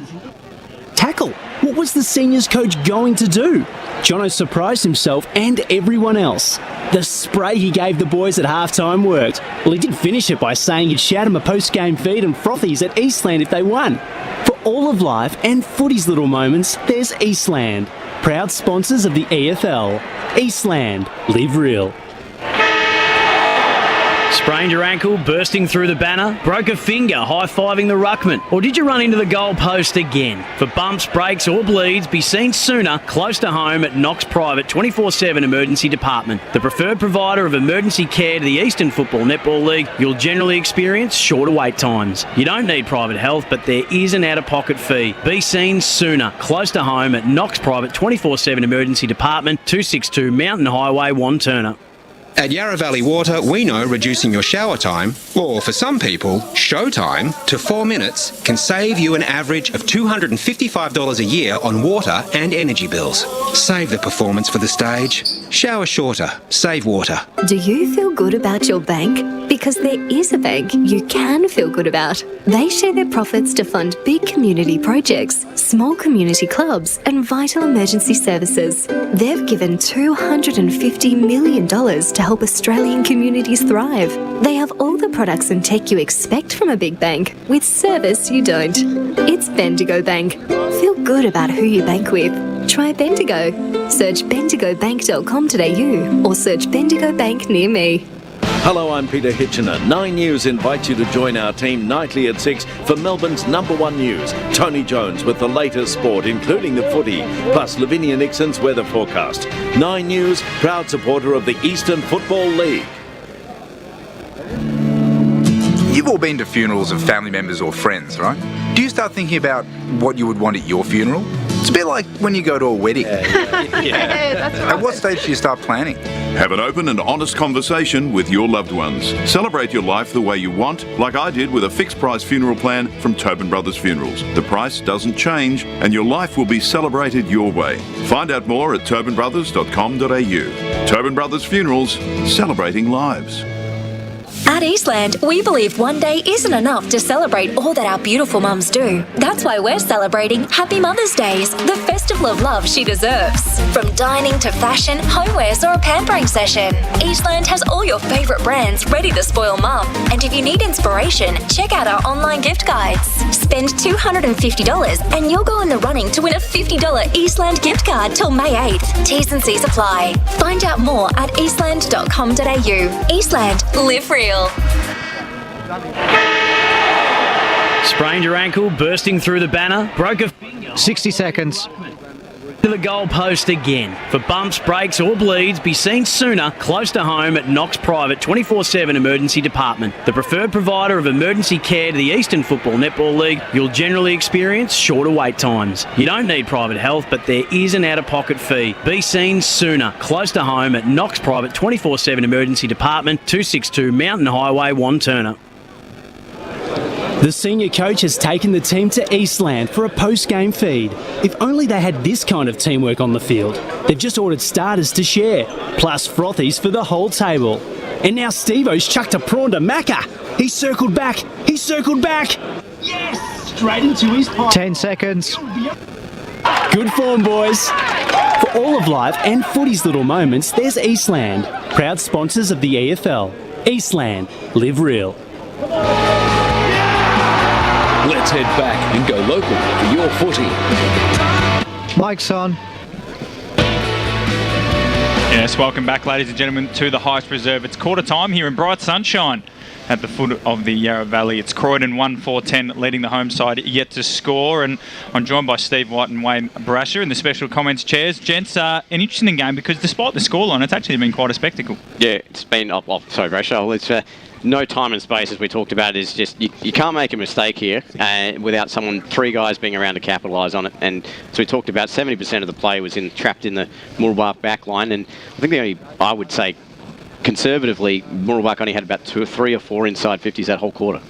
Tackle. What was the seniors coach going to do? Jono surprised himself and everyone else. The spray he gave the boys at halftime worked. Well, he did finish it by saying he'd shout them a post-game feed and frothies at Eastland if they won. For all of life and footy's little moments, there's Eastland. Proud sponsors of the EFL. Eastland. Live real. Sprained your ankle, bursting through the banner? Broke a finger, high-fiving the ruckman? Or did you run into the goal post again? For bumps, breaks or bleeds, be seen sooner close to home at Knox Private 24/7 Emergency Department. The preferred provider of emergency care to the Eastern Football Netball League, you'll generally experience shorter wait times. You don't need private health, but there is an out-of-pocket fee. Be seen sooner close to home at Knox Private 24/7 Emergency Department, 262 Mountain Highway, Wantirna. At Yarra Valley Water, we know reducing your shower time, or for some people, show time, to 4 minutes can save you an average of $255 a year on water and energy bills. Save the performance for the stage. Shower shorter. Save water. Do you feel good about your bank? Because there is a bank you can feel good about. They share their profits to fund big community projects, small community clubs, and vital emergency services. They've given $250 million to help Australian communities thrive. They have all the products and tech you expect from a big bank, with service you don't. It's Bendigo Bank. Feel good about who you bank with. Try Bendigo. Search bendigobank.com.au or search Bendigo Bank near me. Hello, I'm Peter Hitchener. 9 News invites you to join our team nightly at 6 for Melbourne's #1 news. Tony Jones with the latest sport, including the footy, plus Lavinia Nixon's weather forecast. 9 News, proud supporter of the Eastern Football League. You've all been to funerals of family members or friends, right? Do you start thinking about what you would want at your funeral? It's a bit like when you go to a wedding. At what stage do you start planning? Have an open and honest conversation with your loved ones. Celebrate your life the way you want, like I did with a fixed price funeral plan from Tobin Brothers Funerals. The price doesn't change and your life will be celebrated your way. Find out more at tobinbrothers.com.au. Tobin Brothers Funerals, celebrating lives. At Eastland, we believe one day isn't enough to celebrate all that our beautiful mums do. That's why we're celebrating Happy Mother's Days, the festival of love she deserves. From dining to fashion, homewares or a pampering session, Eastland has all your favourite brands ready to spoil mum. And if you need inspiration, check out our online gift guides. Spend $250 and you'll go in the running to win a $50 Eastland gift card till May 8th. T's and C's apply. Find out more at eastland.com.au. Eastland, live real. Sprained your ankle, bursting through the banner? Broke a finger. 60 seconds. To the goalpost again. For bumps, breaks or bleeds, be seen sooner, close to home at Knox Private 24/7 Emergency Department. The preferred provider of emergency care to the Eastern Football Netball League, you'll generally experience shorter wait times. You don't need private health, but there is an out-of-pocket fee. Be seen sooner, close to home at Knox Private 24/7 Emergency Department, 262 Mountain Highway, Wanturna. The senior coach has taken the team to Eastland for a post-game feed. If only they had this kind of teamwork on the field. They've just ordered starters to share, plus frothies for the whole table. And now Steve-O's chucked a prawn to Macca. He's circled back. Yes! Straight into his pipe. 10 seconds. Good form, boys. For all of life and footy's little moments, there's Eastland. Proud sponsors of the EFL. Eastland. Live real. Let's head back and go local for your footy. Mike's on. Yes, welcome back, ladies and gentlemen, to the Highest Reserve. It's quarter time here in bright sunshine at the foot of the Yarra Valley. It's Croydon 1-4-10 leading the home side yet to score, and I'm joined by Steve White and Wayne Brasher in the special comments chairs. Gents, an interesting game because despite the scoreline, it's actually been quite a spectacle. Yeah, it's been... sorry, Brasher. It's no time and space, as we talked about. Is just you can't make a mistake here without three guys being around to capitalise on it. And so we talked about 70% of the play was trapped in the Mooroolbark back line, and I think I would say conservatively, Mooroolbark only had about 2 or 3 or 4 inside 50s that whole quarter.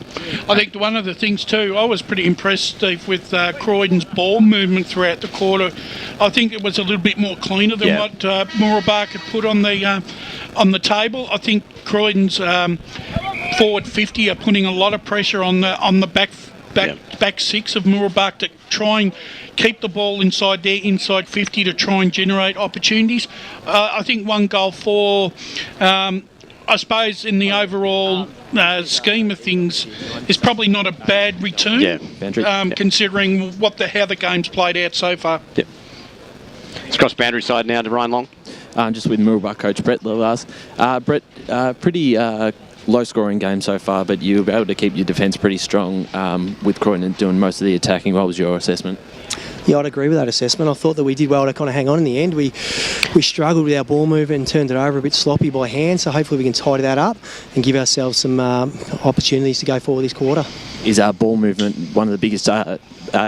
I think one of the things too, I was pretty impressed, Steve, with Croydon's ball movement throughout the quarter. I think it was a little bit more cleaner than what Mooroolbark had put on the table. I think Croydon's forward 50 are putting a lot of pressure on the back six of Mooroolbark to try and keep the ball inside their inside 50 to try and generate opportunities. I think 1 goal for, I suppose, in the overall scheme of things, is probably not a bad return, considering how the game's played out so far. Yep. It's cross boundary side now to Ryan Long. Just with Mooroolbark coach Brett Lavas. Brett, pretty low-scoring game so far, but you were able to keep your defence pretty strong with Croydon doing most of the attacking. What was your assessment? Yeah, I'd agree with that assessment. I thought that we did well to kind of hang on in the end. We struggled with our ball movement and turned it over a bit sloppy by hand, so hopefully we can tidy that up and give ourselves some opportunities to go forward this quarter. Is our ball movement one of the biggest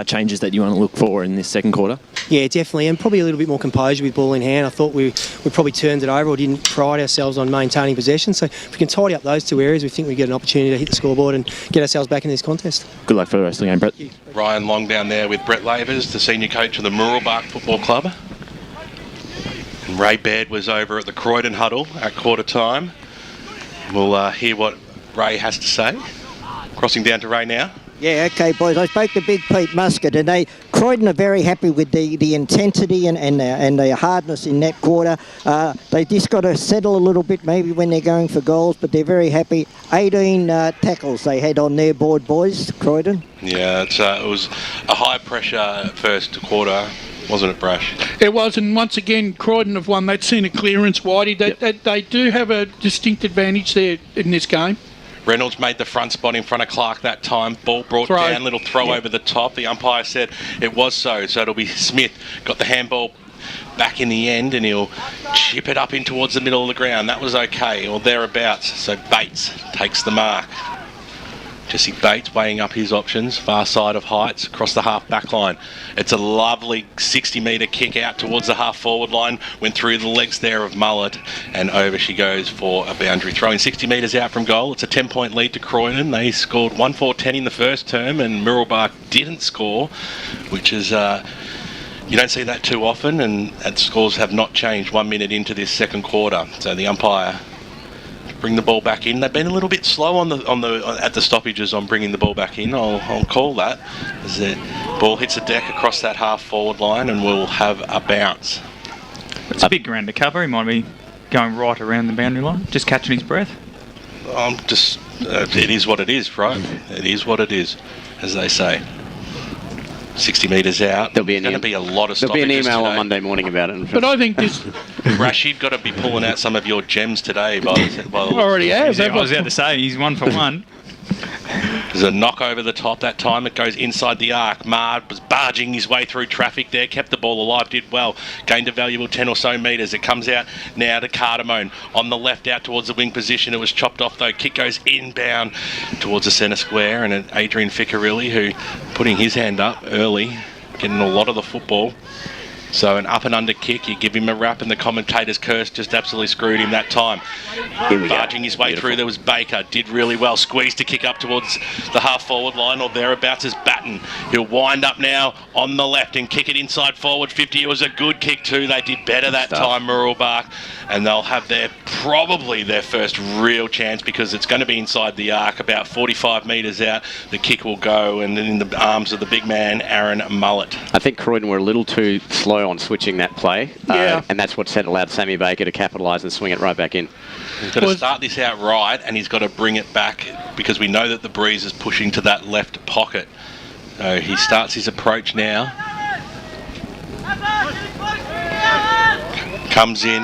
changes that you want to look for in this second quarter? Yeah, definitely, and probably a little bit more composure with ball in hand. I thought we probably turned it over or didn't pride ourselves on maintaining possession. So if we can tidy up those 2 areas, we think we get an opportunity to hit the scoreboard and get ourselves back in this contest. Good luck for the rest of the game, Brett. Ryan Long down there with Brett Lavers, the senior coach of the Mooroolbark Football Club. And Ray Baird was over at the Croydon huddle at quarter time. We'll hear what Ray has to say. Crossing down to Ray now. Yeah, okay, boys. I spoke to Big Pete Muscat, and Croydon are very happy with the intensity and the hardness in that quarter. They just got to settle a little bit maybe when they're going for goals, but they're very happy. 18 tackles they had on their board, boys, Croydon. Yeah, it was a high-pressure first quarter, wasn't it, Brash? It was, and once again, Croydon have won that centre clearance, Whitey. They do have a distinct advantage there in this game. Reynolds made the front spot in front of Clark that time. Ball brought down, little throw over the top. The umpire said it was so it'll be Smith. Got the handball back in the end, and he'll chip it up in towards the middle of the ground. That was okay, or thereabouts. So Bates takes the mark. Jesse Bates weighing up his options, far side of Heights, across the half-back line. It's a lovely 60-metre kick out towards the half-forward line, went through the legs there of Mullet, and over she goes for a boundary throw. In 60 metres out from goal, it's a 10-point lead to Croydon. They scored 1-4-10 in the first term, and Mooroolbark didn't score, which is... you don't see that too often, and scores have not changed 1 minute into this second quarter. So the umpire... bring the ball back in. They've been a little bit slow at the stoppages on bringing the ball back in. I'll call that as the ball hits the deck across that half forward line, and we'll have a bounce. It's a big ground to cover. He might be going right around the boundary line, just catching his breath. It is what it is, right? It is what it is, as they say. 60 metres out. There'll be a lot of stoppages. There'll be an email today on Monday morning about it. But I think this... Rash, you've got to be pulling out some of your gems today. By the already have. I was about to say, he's 1 for 1. There's a knock over the top that time. It goes inside the arc. Mar was barging his way through traffic there, kept the ball alive, did well, gained a valuable 10 or so metres. It comes out now to Cardamone on the left out towards the wing position. It was chopped off though. Kick goes inbound towards the centre square, and Adrian Ficcarelli, who putting his hand up early, getting a lot of the football. So an up and under kick, you give him a wrap, and the commentator's curse just absolutely screwed him that time. Barging his way through, there was Baker, did really well, squeezed to kick up towards the half forward line or thereabouts as Batten. He'll wind up now on the left and kick it inside forward 50. It was a good kick too. They did better that time, Mooroolbark, and they'll have probably their first real chance, because it's going to be inside the arc, about 45 metres out. The kick will go, and then in the arms of the big man, Aaron Mullett. I think Croydon were a little too slow on switching that play, and that's what allowed Sammy Baker to capitalise and swing it right back in. He's got to start this out right, and he's got to bring it back, because we know that the breeze is pushing to that left pocket. So he starts his approach now. Comes in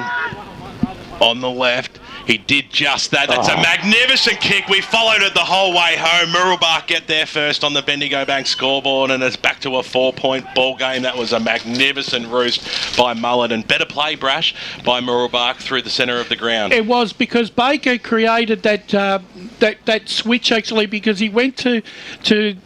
on the left. He did just that. That's a magnificent kick. We followed it the whole way home. Mooroolbark get there first on the Bendigo Bank scoreboard, and it's back to a 4-point ball game. That was a magnificent roost by Mullett, and better play, Brash, by Mooroolbark through the centre of the ground. It was, because Baker created that switch, actually, because he went to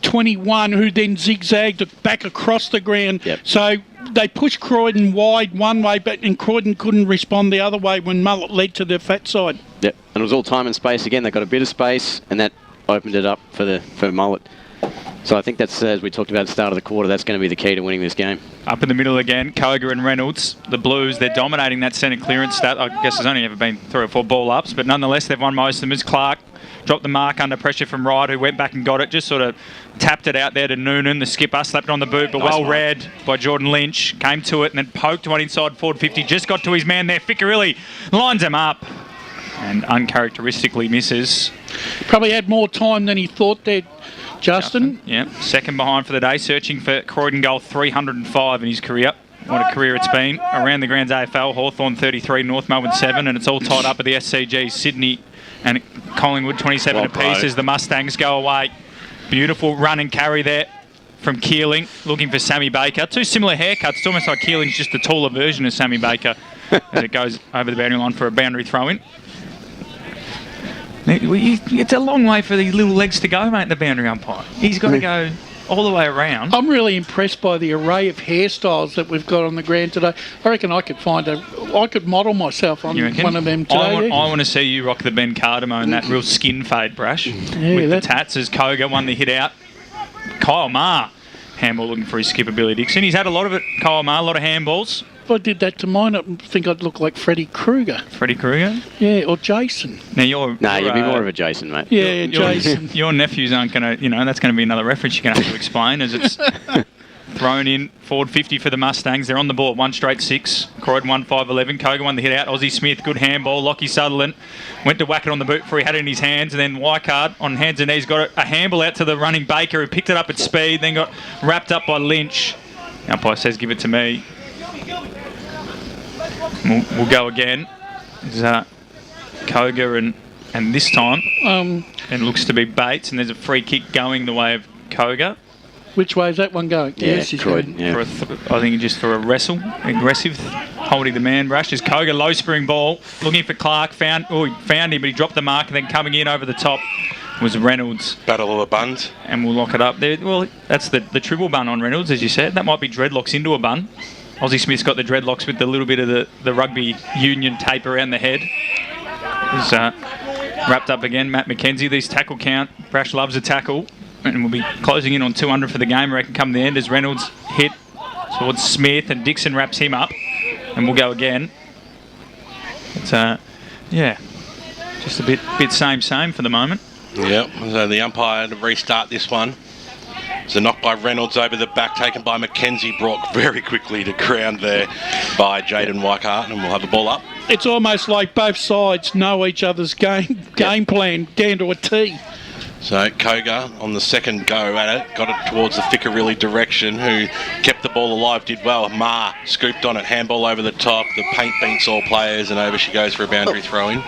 21, who then zigzagged back across the ground. So they pushed Croydon wide one way, and Croydon couldn't respond the other way when Mullett led to the fat side. Yep, and it was all time and space again. They got a bit of space, and that opened it up for Mullett. So I think that's, as we talked about at the start of the quarter, that's going to be the key to winning this game. Up in the middle again, Koga and Reynolds. The Blues, they're dominating that centre clearance stat. I guess there's only ever been 3 or 4 ball ups, but nonetheless, they've won most of them. As Clark dropped the mark under pressure from Wright, who went back and got it, just sort of tapped it out there to Noonan, the skipper, slapped it on the boot, but well read by Jordan Lynch. Came to it and then poked one inside forward 50, just got to his man there. Ficcarelli lines him up and uncharacteristically misses. Probably had more time than he thought there, Justin. Yeah, second behind for the day, searching for Croydon goal 305 in his career. What a career it's been. Around the grounds AFL, Hawthorn 33, North Melbourne 7, and it's all tied up at the SCG. Sydney and Collingwood 27 apiece as the Mustangs go away. Beautiful run and carry there from Keeling, looking for Sammy Baker. 2 similar haircuts. It's almost like Keeling's just a taller version of Sammy Baker as it goes over the boundary line for a boundary throw-in. It's a long way for these little legs to go, mate, the boundary umpire. He's got to go all the way around. I'm really impressed by the array of hairstyles that we've got on the ground today. I reckon I could model myself on one of them today. I want to see you rock the Ben Cardamone, that real skin fade brush with the tats as Koga won the hit out. Kyle Maher, handball looking for his skipper Billy Dixon. He's had a lot of it, Kyle Maher, a lot of handballs. If I did that to mine, I think I'd look like Freddie Krueger. Freddie Krueger? Yeah, or Jason. Now you'd be more of a Jason, mate. Yeah, Jason. Your nephews aren't going to, that's going to be another reference you're going to have to explain as it's thrown in forward 50 for the Mustangs. They're on the board, 1 straight 6. Croydon 1-5-11. Koga won the hit out. Aussie Smith, good handball. Lockie Sutherland went to whack it on the boot before he had it in his hands, and then Weikart on hands and knees got a handball out to the running Baker, who picked it up at speed, then got wrapped up by Lynch. The umpire says, give it to me. We'll go again. There's Koga and this time it looks to be Bates, and there's a free kick going the way of Koga. Which way is that one going? Yes, Croydon. Yeah. I think just for a wrestle, aggressive, holding the man. Rush as Koga, low spring ball, looking for Clark. He found him, but he dropped the mark, and then coming in over the top was Reynolds. Battle of the buns. And we'll lock it up there. Well, that's the triple bun on Reynolds, as you said. That might be dreadlocks into a bun. Aussie Smith's got the dreadlocks with the little bit of the rugby union tape around the head. He's wrapped up again. Matt McKenzie, these tackle count. Brash loves a tackle. And we'll be closing in on 200 for the game, I reckon, come the end as Reynolds hit towards Smith and Dixon wraps him up. And we'll go again. It's, just a bit same for the moment. Yep, so the umpire to restart this one. It's a knock by Reynolds over the back, taken by McKenzie, brought very quickly to ground there by Jaden Weikart, and we'll have the ball up. It's almost like both sides know each other's game plan down to a T. So Koga on the second go at it, got it towards the Ficcarelli direction, who kept the ball alive, did well. Ma scooped on it, handball over the top, the paint beats all players, and over she goes for a boundary throw-in.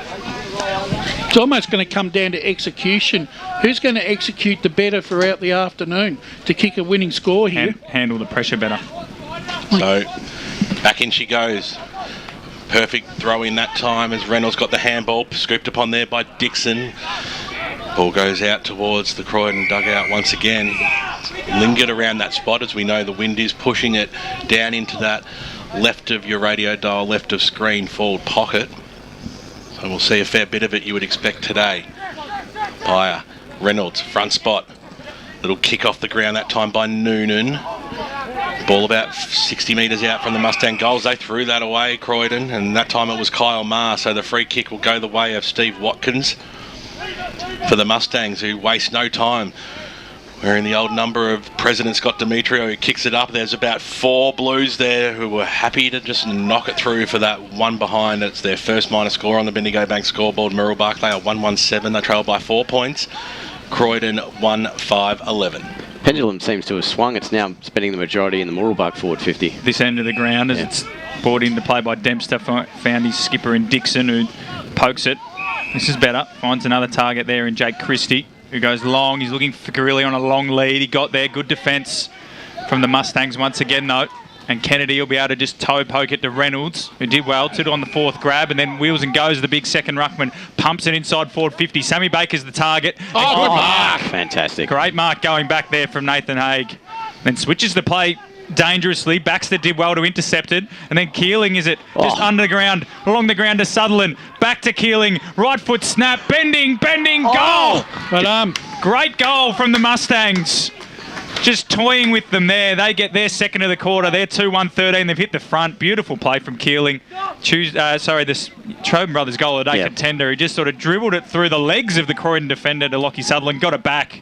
It's almost going to come down to execution. Who's going to execute the better throughout the afternoon to kick a winning score here? Handle the pressure better. So back in she goes. Perfect throw in that time as Reynolds got the handball scooped upon there by Dixon. Ball goes out towards the Croydon dugout once again. Lingered around that spot, as we know the wind is pushing it down into that left of your radio dial, left of screen forward pocket. So we'll see a fair bit of it, you would expect today. By Reynolds, front spot. Little kick off the ground that time by Noonan. Ball about 60 metres out from the Mustang goals. They threw that away, Croydon, and that time it was Kyle Maher. So the free kick will go the way of Steve Watkins for the Mustangs, who waste no time. Wearing the old number of President Scott Demetrio, who kicks it up. There's about 4 Blues there who were happy to just knock it through for that one behind. It's their first minor score on the Bendigo Bank scoreboard. Mooroolbark, they are 1-1-7. They trail by 4 points. Croydon 1-5-11. Pendulum seems to have swung. It's now spending the majority in the Mooroolbark forward 50. This end of the ground as it's brought into play by Dempster. Found his skipper in Dixon, who pokes it. This is better. Finds another target there in Jake Christie, who goes long. He's looking for Carilli on a long lead. He got there. Good defence from the Mustangs once again, though. And Kennedy will be able to just toe poke it to Reynolds, who did well. Took it on the 4th grab, and then wheels and goes the big second ruckman. Pumps it inside forward 50. Sammy Baker's the target. Oh, good mark. Fantastic. Great mark going back there from Nathan Haig. Then switches the play dangerously. Baxter did well to intercept it. And then Keeling is it just underground, along the ground to Sutherland. Back to Keeling. Right foot snap. Bending, goal. But great goal from the Mustangs. Just toying with them there. They get their second of the quarter. They're 2-1-13. They've hit the front. Beautiful play from Keeling. This Troben Brothers goal of the day contender. He just sort of dribbled it through the legs of the Croydon defender to Lockie Sutherland. Got it back.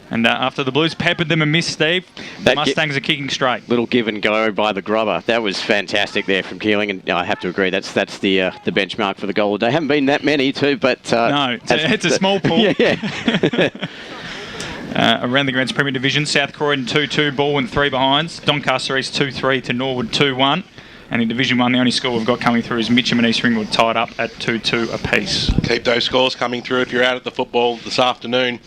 And after the Blues peppered them and missed, Steve, the Mustangs are kicking straight. Little give and go by the grubber. That was fantastic there from Keeling, and I have to agree, that's the benchmark for the goal of the day. Haven't been that many too, but no, it's a small pool. Yeah. Around the Grants Premier Division, South Croydon 2-2, Baldwin 3 behinds, Doncaster East 2-3 to Norwood 2-1. And in Division 1, the only score we've got coming through is Mitcham and East Ringwood tied up at 2-2 apiece. Keep those scores coming through if you're out at the football this afternoon.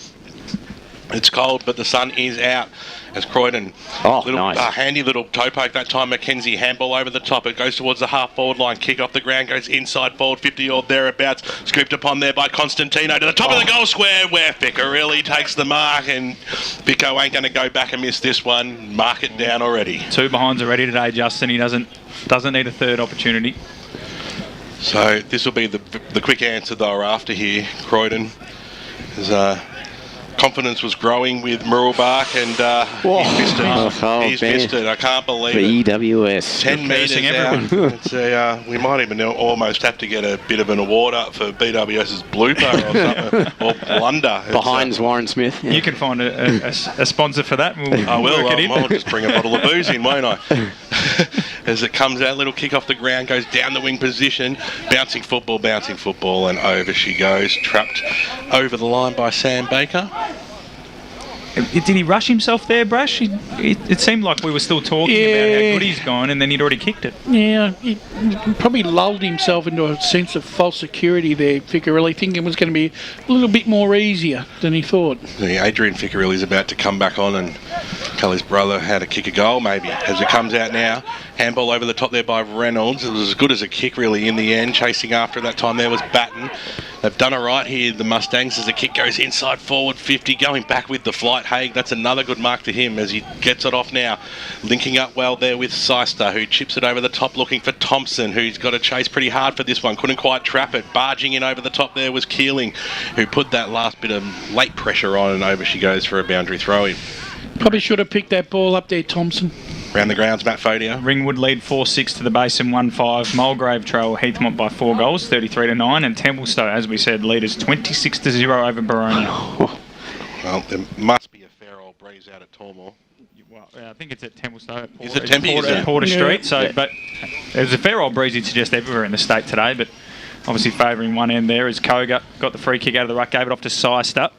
It's cold, but the sun is out as Croydon. Nice. Handy little toe poke that time. Mackenzie handball over the top. It goes towards the half forward line. Kick off the ground, goes inside forward 50 or thereabouts. Scooped upon there by Constantino to the top of the goal square where Ficarelli takes the mark, and Fico ain't going to go back and miss this one. Mark it down already. 2 behinds already today, Justin. He doesn't need a third opportunity. So this will be the quick answer though after here. Croydon is confidence was growing with Mooroolbark, and he's missed it. He's missed it. I can't believe it. BWS. 10 metres out. We might even almost have to get a bit of an award up for BWS's blooper or something, or blunder. Behind Warren Smith. You can find a sponsor for that. I'll just bring a bottle of booze in, won't I? As it comes out, little kick off the ground, goes down the wing position, bouncing football, and over she goes, trapped over the line by Sam Baker. Did he rush himself there, Brash? It seemed like we were still talking about how good he's gone, and then he'd already kicked it. Yeah, he probably lulled himself into a sense of false security there, Ficarelli, thinking it was going to be a little bit more easier than he thought. Adrian Ficarelli's about to come back on and tell his brother how to kick a goal, maybe, as it comes out now. Handball over the top there by Reynolds. It was as good as a kick, really, in the end. Chasing after that time there was Batten. They've done it right here, the Mustangs, as the kick goes inside forward 50, going back with the flight. Haig, that's another good mark to him as he gets it off now. Linking up well there with Seister, who chips it over the top looking for Thompson, who's got to chase pretty hard for this one. Couldn't quite trap it. Barging in over the top there was Keeling, who put that last bit of late pressure on, and over she goes for a boundary throw-in. Probably should have picked that ball up there, Thompson. Around the grounds, Matt Fodia. Ringwood lead 4-6 to the Basin 1-5. Mulgrave trail Heathmont by 4 goals, 33-9, and Templestowe, as we said, leaders 26-0 over Boronia. Well, there must be a fair old breeze out at Tormore. Well, I think it's at Templestowe. Is it Tempe? Porter Street. So, but there's a fair old breeze, you'd suggest, everywhere in the state today. But obviously favouring one end there is Koga. Got the free kick out of the ruck, gave it off to Seister.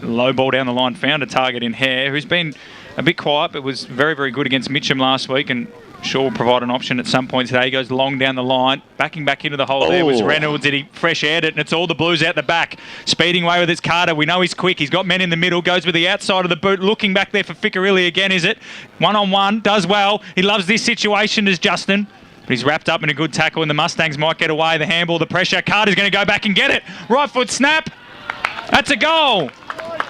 Low ball down the line, found a target in Hare, who's been a bit quiet, but was very, very good against Mitcham last week, and sure will provide an option at some point today. He goes long down the line. Backing back into the hole there was Reynolds, and he fresh aired it, and it's all the Blues out the back. Speeding away with his Carter. We know he's quick. He's got men in the middle. Goes with the outside of the boot. Looking back there for Ficcarelli again, is it? 1-on-1. Does well. He loves this situation as Justin. But he's wrapped up in a good tackle, and the Mustangs might get away. The handball, the pressure. Carter's going to go back and get it. Right foot snap. That's a goal.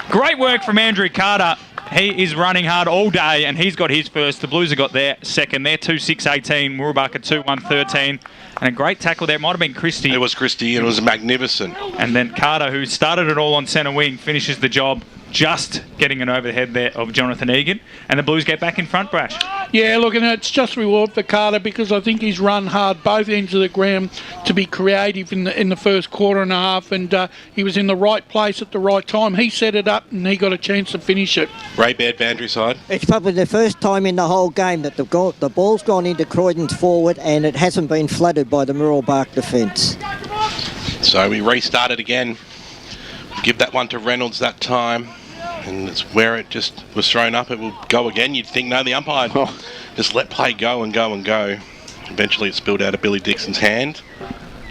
Great work from Andrew Carter. He is running hard all day, and he's got his first. The Blues have got their second. They're 2-6-18. Mooroolbark at 2-1-13. And a great tackle there. It might have been Christie. It was Christie, and it was magnificent. And then Carter, who started it all on centre wing, finishes the job, just getting it over the head there of Jonathan Egan. And the Blues get back in front, Brash. Yeah, look, and it's just reward for Carter because I think he's run hard both ends of the ground to be creative in the first quarter and a half, and he was in the right place at the right time. He set it up and he got a chance to finish it. Ray Baird, boundary side. It's probably the first time in the whole game that the ball's gone into Croydon's forward and it hasn't been flooded by the Mooroolbark defence. So we restarted again. Give that one to Reynolds that time. And it's where it just was thrown up. It will go again. You'd think, no, the umpire just let play go and go and go. Eventually it spilled out of Billy Dixon's hand.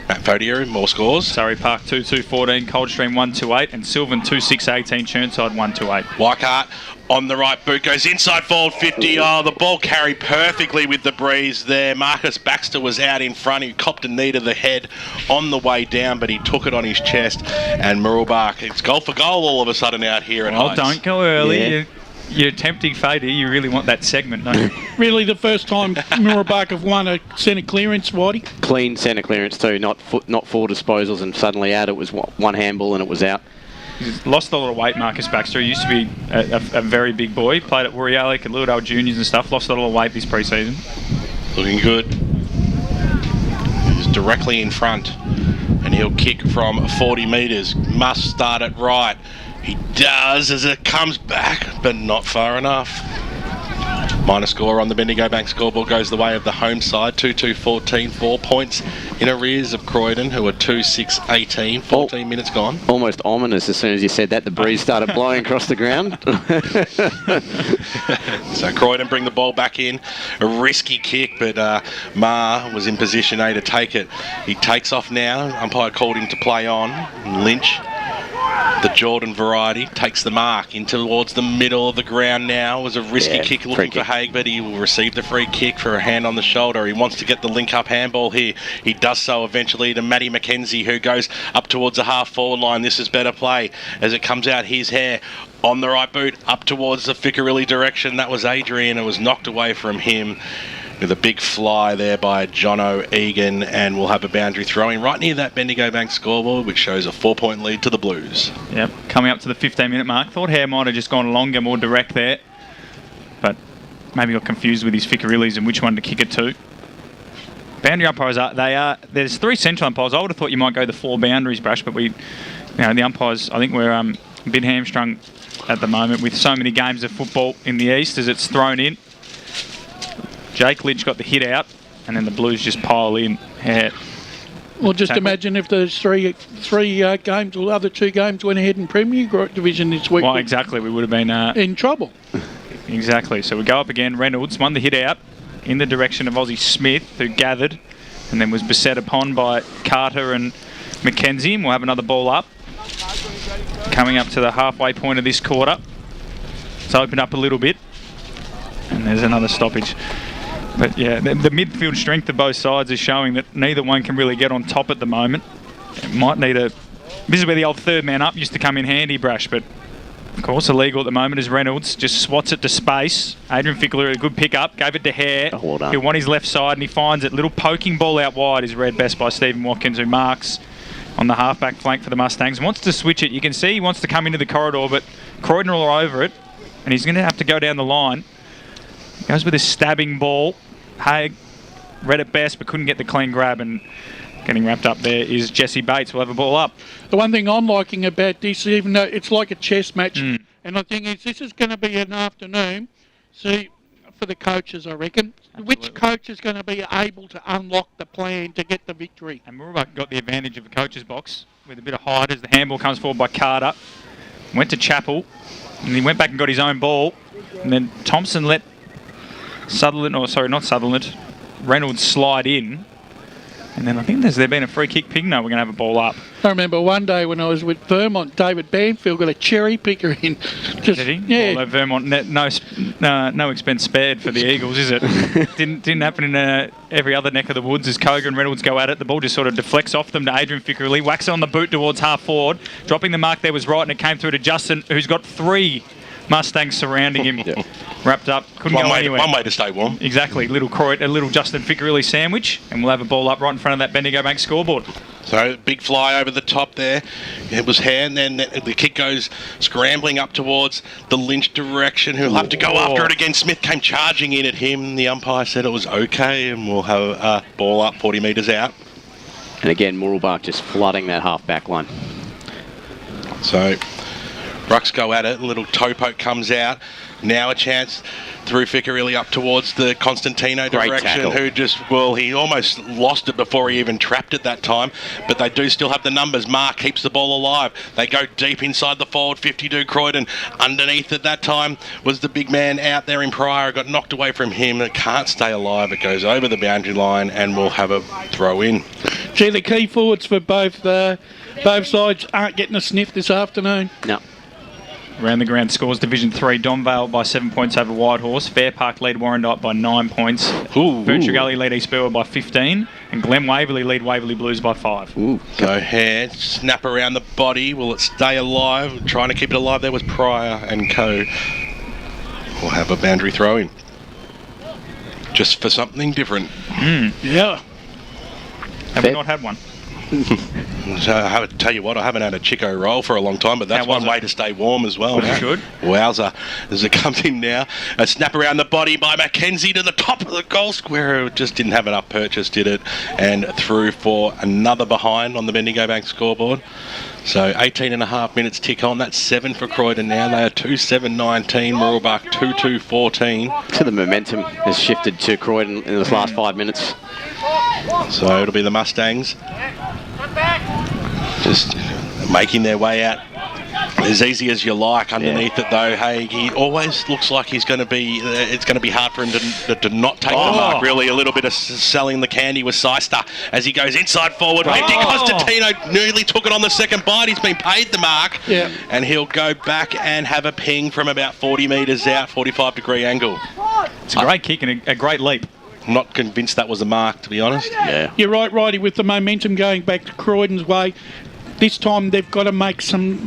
Matt Fodier, more scores. Surrey Park 2-2-14, Coldstream 1-2-8, and Sylvan 2-6-18, Churnside 1-2-8. Weichart on the right boot, goes inside forward 50. Oh, the ball carried perfectly with the breeze there. Marcus Baxter was out in front. He copped a knee to the head on the way down, but he took it on his chest. And Mooroolbark, it's goal for goal all of a sudden out here at Heights. Don't go early. Yeah. You're tempting fate here. You really want that segment, don't you? Really the first time Mooroolbark have won a centre clearance, Whitey. Clean centre clearance too, not four disposals and suddenly out. It was one handball and it was out. He's lost a lot of weight, Marcus Baxter. He used to be a very big boy. Played at Wooriallic and Lewdale Juniors and stuff. Lost a lot of weight this pre-season. Looking good. He's directly in front. And he'll kick from 40 metres. Must start it right. He does as it comes back, but not far enough. Minor score on the Bendigo Bank scoreboard goes the way of the home side. 2-2-14, 4 points in arrears of Croydon, who are 2-6-18, 14 minutes gone. Almost ominous as soon as you said that. The breeze started blowing across the ground. So Croydon bring the ball back in. A risky kick, but Marr was in position A to take it. He takes off now. Umpire called him to play on. Lynch, the Jordan variety, takes the mark in towards the middle of the ground now. It was a risky kick looking for Haig, but he will receive the free kick for a hand on the shoulder. He wants to get the link-up handball here. He does so eventually to Matty McKenzie, who goes up towards the half-forward line. This is better play as it comes out his hair. On the right boot, up towards the Ficcarelli direction. That was Adrian. It was knocked away from him. With a big fly there by Jono Egan, and we'll have a boundary throwing right near that Bendigo Bank scoreboard, which shows a 4-point lead to the Blues. Yep, coming up to the 15-minute mark. Thought Hare might have just gone longer, more direct there, but maybe got confused with his Ficcarellis and which one to kick it to. Boundary umpires there's 3 central umpires. I would have thought you might go the 4 boundaries, Brash, but the umpires, I think we're a bit hamstrung at the moment with so many games of football in the East as it's thrown in. Jake Lynch got the hit out, and then the Blues just pile in. Well, just imagine if those three games or the other 2 games went ahead in Premier Division this week. Well, exactly. We would have been in trouble. Exactly. So we go up again. Reynolds won the hit out in the direction of Ozzie Smith, who gathered, and then was beset upon by Carter and McKenzie. And we'll have another ball up. Coming up to the halfway point of this quarter. It's opened up a little bit. And there's another stoppage. But yeah, the midfield strength of both sides is showing that neither one can really get on top at the moment. It might need this is where the old third man up used to come in handy, Brash, but of course illegal at the moment as Reynolds just swats it to space. Adrian Fickler, a good pick up, gave it to Hare. Well done. He'll want his left side and he finds it. Little poking ball out wide is read best by Stephen Watkins, who marks on the halfback flank for the Mustangs. Wants to switch it. You can see he wants to come into the corridor, but Croydon are all over it, and he's going to have to go down the line. Goes with his stabbing ball. Haig read it best, but couldn't get the clean grab, and getting wrapped up there is Jesse Bates. We'll have a ball up. The one thing I'm liking about this, even though it's like a chess match, and I think this is going to be an afternoon, for the coaches, I reckon. Absolutely. Which coach is going to be able to unlock the plan to get the victory? And Mooroolbark got the advantage of the coach's box with a bit of height as the handball comes forward by Carter. Went to Chappell, and he went back and got his own ball, and then Thompson let Reynolds slide in. And then I think there's been a free kick ping. No, we're going to have a ball up. I remember one day when I was with Vermont, David Banfield got a cherry picker in. Did he? Yeah. Although Vermont, no expense spared for the Eagles, is it? didn't happen in every other neck of the woods as Koga and Reynolds go at it. The ball just sort of deflects off them to Adrian Fickerelli. Whacks on the boot towards half forward. Dropping the mark there was right, and it came through to Justin, who's got 3 Mustangs surrounding him, wrapped up. Couldn't go anywhere. One way to stay warm. Exactly. A little Justin Fickerelli sandwich, and we'll have a ball up right in front of that Bendigo Bank scoreboard. So, big fly over the top there. It was hand, then the kick goes scrambling up towards the Lynch direction. He'll have to go after it again. Smith came charging in at him. The umpire said it was okay, and we'll have a ball up 40 metres out. And again, Mooroolbark just flooding that half-back line. So, Rucks go at it. A little toe poke comes out. Now a chance through Fickerelli up towards the Constantino direction, who he almost lost it before he even trapped it that time, but they do still have the numbers. Mark keeps the ball alive. They go deep inside the forward 52 Croydon. Underneath at that time was the big man out there in Pryor. Got knocked away from him. It can't stay alive. It goes over the boundary line and we'll have a throw in. Gee, the key forwards for both sides aren't getting a sniff this afternoon. No. Around the ground scores Division 3, Donvale by 7 points over Whitehorse. Fair Park lead Warrandyte by 9 points. Birchwood Gully lead East Burwood by 15. And Glen Waverley lead Waverley Blues by 5. So hand, snap around the body. Will it stay alive? Trying to keep it alive there was Pryor and Co. We'll have a boundary throw in. Just for something different. Yeah. Have we not had one? So I tell you what, I haven't had a Chico roll for a long time, but that's one way to stay warm as well. Good. Wowza. As it comes in now, a snap around the body by Mackenzie to the top of the goal square. It just didn't have enough purchase, did it? And through for another behind on the Bendigo Bank scoreboard. So 18 and a half minutes tick on. That's 7 for Croydon now. They are 2-7-19. Mooroolbark 2-2-14. So the momentum has shifted to Croydon in this last 5 minutes. So it'll be the Mustangs just making their way out as easy as you like. Underneath it though, hey, he always looks like he's going to be, it's going to be hard for him to not take the mark, really. A little bit of selling the candy with Seister as he goes inside forward. Empty Constantino nearly took it on the second bite. He's been paid the mark. And he'll go back and have a ping from about 40 metres out, 45-degree angle. It's a great kick and a great leap. I'm not convinced that was a mark, to be honest. You're right, Righty, with the momentum going back to Croydon's way. This time they've got to make some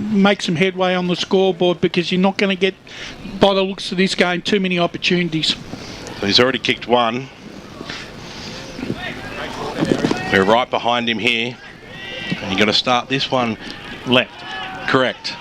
headway on the scoreboard, because you're not going to get, by the looks of this game, too many opportunities. So he's already kicked one. We're right behind him here. And you've got to start this one left. Correct.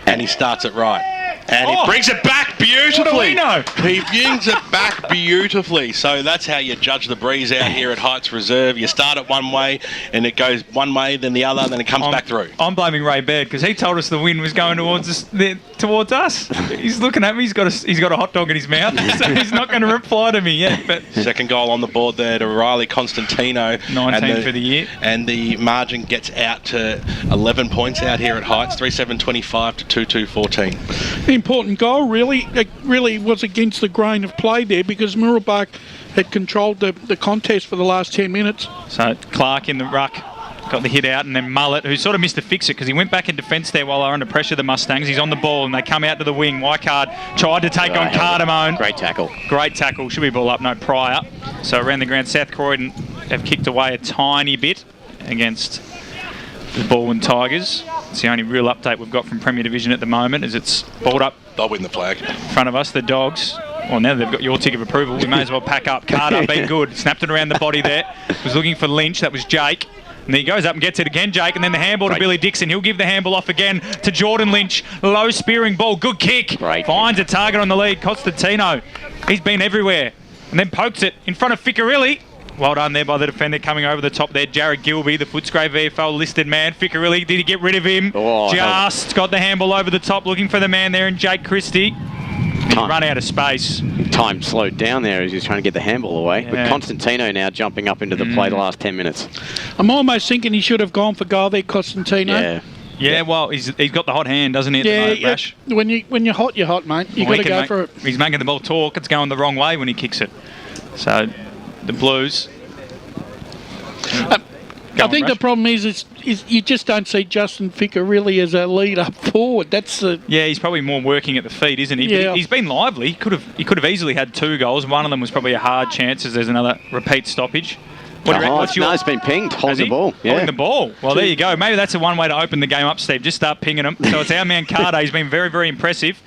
And he starts it right. And he brings it back beautifully. What do we know? He brings it back beautifully. So that's how you judge the breeze out here at Heights Reserve. You start it one way, and it goes one way, then the other, then it comes back through. I'm blaming Ray Baird, because he told us the wind was going towards us. He's looking at me. He's got a hot dog in his mouth, so he's not going to reply to me yet. But second goal on the board there to Riley Constantino. 19 for the year. And the margin gets out to 11 points out here at Heights. 3-7-25 to 2-2-14. Important goal, really. It really was against the grain of play there, because Mooroolbark had controlled the contest for the last 10 minutes. So Clark in the ruck got the hit out, and then Mullet, who sort of missed the fix it because he went back in defence there while they were under pressure, the Mustangs. He's on the ball and they come out to the wing. Wycard tried to take on Cardamone. Great tackle. Great tackle. Should be ball up, no Pryor. So around the ground, South Croydon have kicked away a tiny bit against the Baldwin Tigers. It's the only real update we've got from Premier Division at the moment, as it's balled up. They'll win the flag. In front of us, the Dogs. Well, now they've got your tick of approval. We may as well pack up. Carter, been good. Snapped it around the body there. Was looking for Lynch. That was Jake. And then he goes up and gets it again, Jake. And then the handball to Billy Dixon. He'll give the handball off again to Jordan Lynch. Low spearing ball. Good kick. Finds a target on the lead. Constantino. He's been everywhere. And then pokes it in front of Fickerelli. Well done there by the defender coming over the top there. Jared Gilby, the Footscray VFL listed man. Fickerelli, did he get rid of him? Just got the handball over the top, looking for the man there, and Jake Christie. Run out of space. Time slowed down there as he was trying to get the handball away. But Constantino now jumping up into the play the last 10 minutes. I'm almost thinking he should have gone for goal there, Constantino. Yeah. Yeah, well, he's got the hot hand, doesn't he, at the moment, Rash? When you're hot, mate. You've got to go for it. He's making the ball talk. It's going the wrong way when he kicks it. So, the Blues... I think the problem is you just don't see Justin Ficker really as a lead up forward. That's the... Yeah, he's probably more working at the feet, isn't he? Yeah. But he's been lively. He could have easily had 2 goals. One of them was probably a hard chance as there's another repeat stoppage. It's been pinged. Holding the ball. Yeah. Holding the ball. Well, there you go. Maybe that's one way to open the game up, Steve. Just start pinging them. So it's our man Carde. He's been very, very impressive.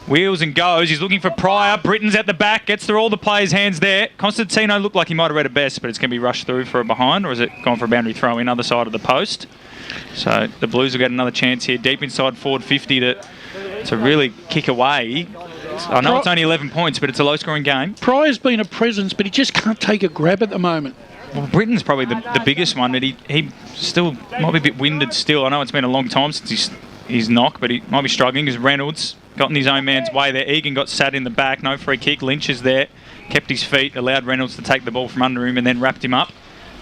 Wheels and goes. He's looking for Pryor. Britton's at the back. Gets through all the players' hands there. Constantino looked like he might have read it best, but it's going to be rushed through for a behind, or is it gone for a boundary throw in other side of the post? So the Blues will get another chance here, deep inside forward 50 to really kick away. I know it's only 11 points, but it's a low-scoring game. Pryor's been a presence, but he just can't take a grab at the moment. Well, Britton's probably the biggest one, but he still might be a bit winded still. I know it's been a long time since he's knocked, but he might be struggling because Reynolds got in his own man's way there. Egan got sat in the back, no free kick. Lynch is there, kept his feet, allowed Reynolds to take the ball from under him and then wrapped him up.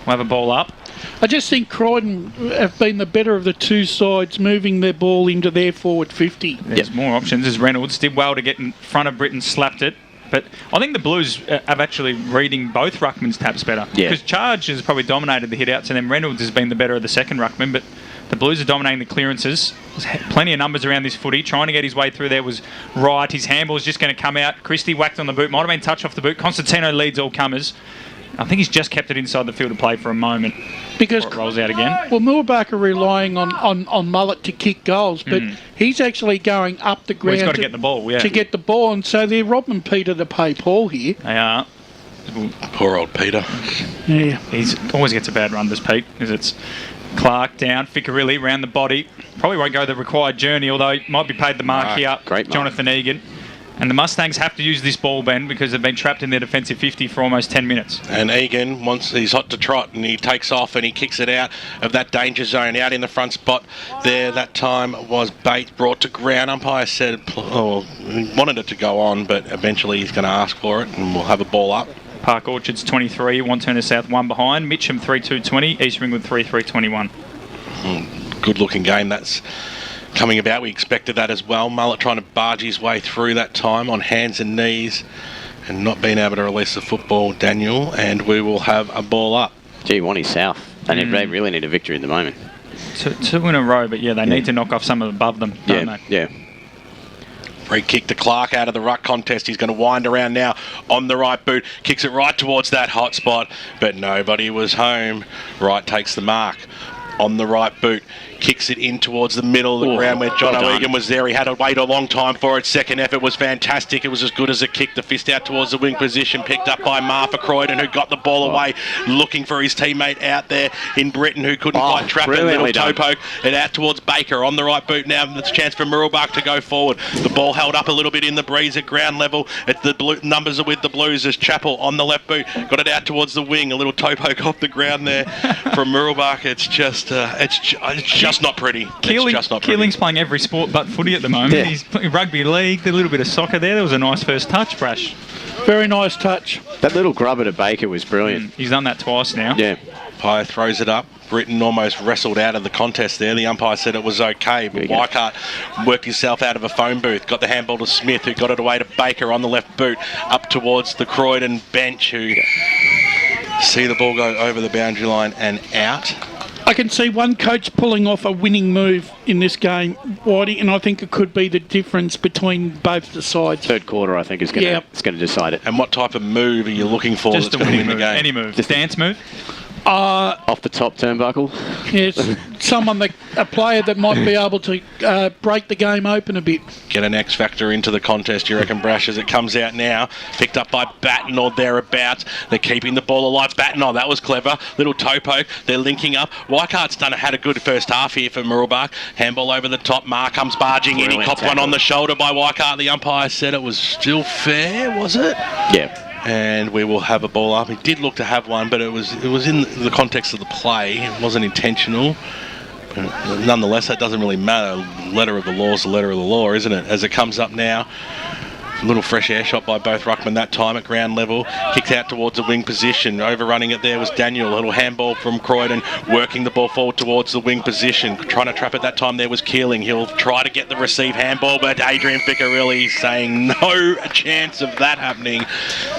We'll have a ball up. I just think Croydon have been the better of the two sides, moving their ball into their forward 50. There's more options as Reynolds did well to get in front of Britton, slapped it. But I think the Blues have actually reading both ruckman's taps better. Yeah. Because Charge has probably dominated the hit-outs and then Reynolds has been the better of the second ruckman. But the Blues are dominating the clearances. There's plenty of numbers around this footy. Trying to get his way through there was right. His handball is just going to come out. Christie whacked on the boot. Might have been touch off the boot. Constantino leads all comers. I think he's just kept it inside the field of play for a moment because before it rolls out again. Well, Mooroolbark are relying on Mullet to kick goals, but he's actually going up the ground. Well, he's got to get the ball, yeah. To get the ball, and so they're robbing Peter to pay Paul here. They are. Poor old Peter. Yeah. He's always gets a bad run, does Pete, because it's Clark down, Ficcarilli round the body. Probably won't go the required journey, although he might be paid the mark here. Great Jonathan Egan. And the Mustangs have to use this ball, Ben, because they've been trapped in their defensive 50 for almost 10 minutes. And Egan, once he's hot to trot, and he takes off and he kicks it out of that danger zone, out in the front spot there. That time was Bate brought to ground. Umpire said, he wanted it to go on, but eventually he's going to ask for it, and we'll have a ball up. Park Orchards 23, Wanturna South 1 behind. Mitcham 3-2-20, East Ringwood 3-3-21. Good looking game. That's coming about. We expected that as well. Mullet trying to barge his way through that time on hands and knees and not being able to release the football, Daniel, and we will have a ball up. Gee, Wanty South. They really need a victory at the moment. Two in a row, but yeah, they need to knock off some above them, don't they? Yeah. Free kick to Clark out of the ruck contest. He's going to wind around now on the right boot. Kicks it right towards that hot spot, but nobody was home. Wright takes the mark on the right boot. Kicks it in towards the middle of the ground where John O'Egan was there. He had to wait a long time for it. Second effort was fantastic. It was as good as a kick. The fist out towards the wing position, picked up by Martha Croydon, who got the ball away, looking for his teammate out there in Britain, who couldn't quite trap it. Little toe poke. And out towards Baker on the right boot now. It's a chance for Mooroolbark to go forward. The ball held up a little bit in the breeze at ground level. It's the blue numbers are with the Blues as Chappell on the left boot. Got it out towards the wing. A little toe poke off the ground there from Mooroolbark. It's just not pretty. Keeling's playing every sport but footy at the moment. Yeah. He's playing rugby league, a little bit of soccer there. There was a nice first touch, Brash. Very nice touch. That little grubber to Baker was brilliant. He's done that twice now. Yeah. Umpire throws it up. Britton almost wrestled out of the contest there. The umpire said it was okay, but Weikart worked himself out of a phone booth. Got the handball to Smith, who got it away to Baker on the left boot, up towards the Croydon bench, who see the ball go over the boundary line and out. I can see one coach pulling off a winning move in this game, Whitey, and I think it could be the difference between both the sides. Third quarter, I think, is going to decide it. And what type of move are you looking for Just that's going to win the game? Any move. Just dance move? Off the top turnbuckle? Yes, a player that might be able to break the game open a bit. Get an X factor into the contest, you reckon, Brash, as it comes out now. Picked up by Batten or thereabouts. They're keeping the ball alive. Batten, that was clever. Little toe poke. They're linking up. Weikart's had a good first half here for Mooroolbark. Handball over the top. Marr comes barging in. He copped one on the shoulder by Weikart. The umpire said it was still fair, was it? Yeah. And we will have a ball up. He did look to have one, but it was in the context of the play. It wasn't intentional. But nonetheless, that doesn't really matter. Letter of the law is the letter of the law, isn't it? As it comes up now Little fresh air shot by both ruckmen that time at ground level. Kicked out towards the wing position. Overrunning it there was Daniel. A little handball from Croydon, working the ball forward towards the wing position. Trying to trap it that time there was Keeling. He'll try to get the receive handball, but Adrian Ficcarelli saying no chance of that happening.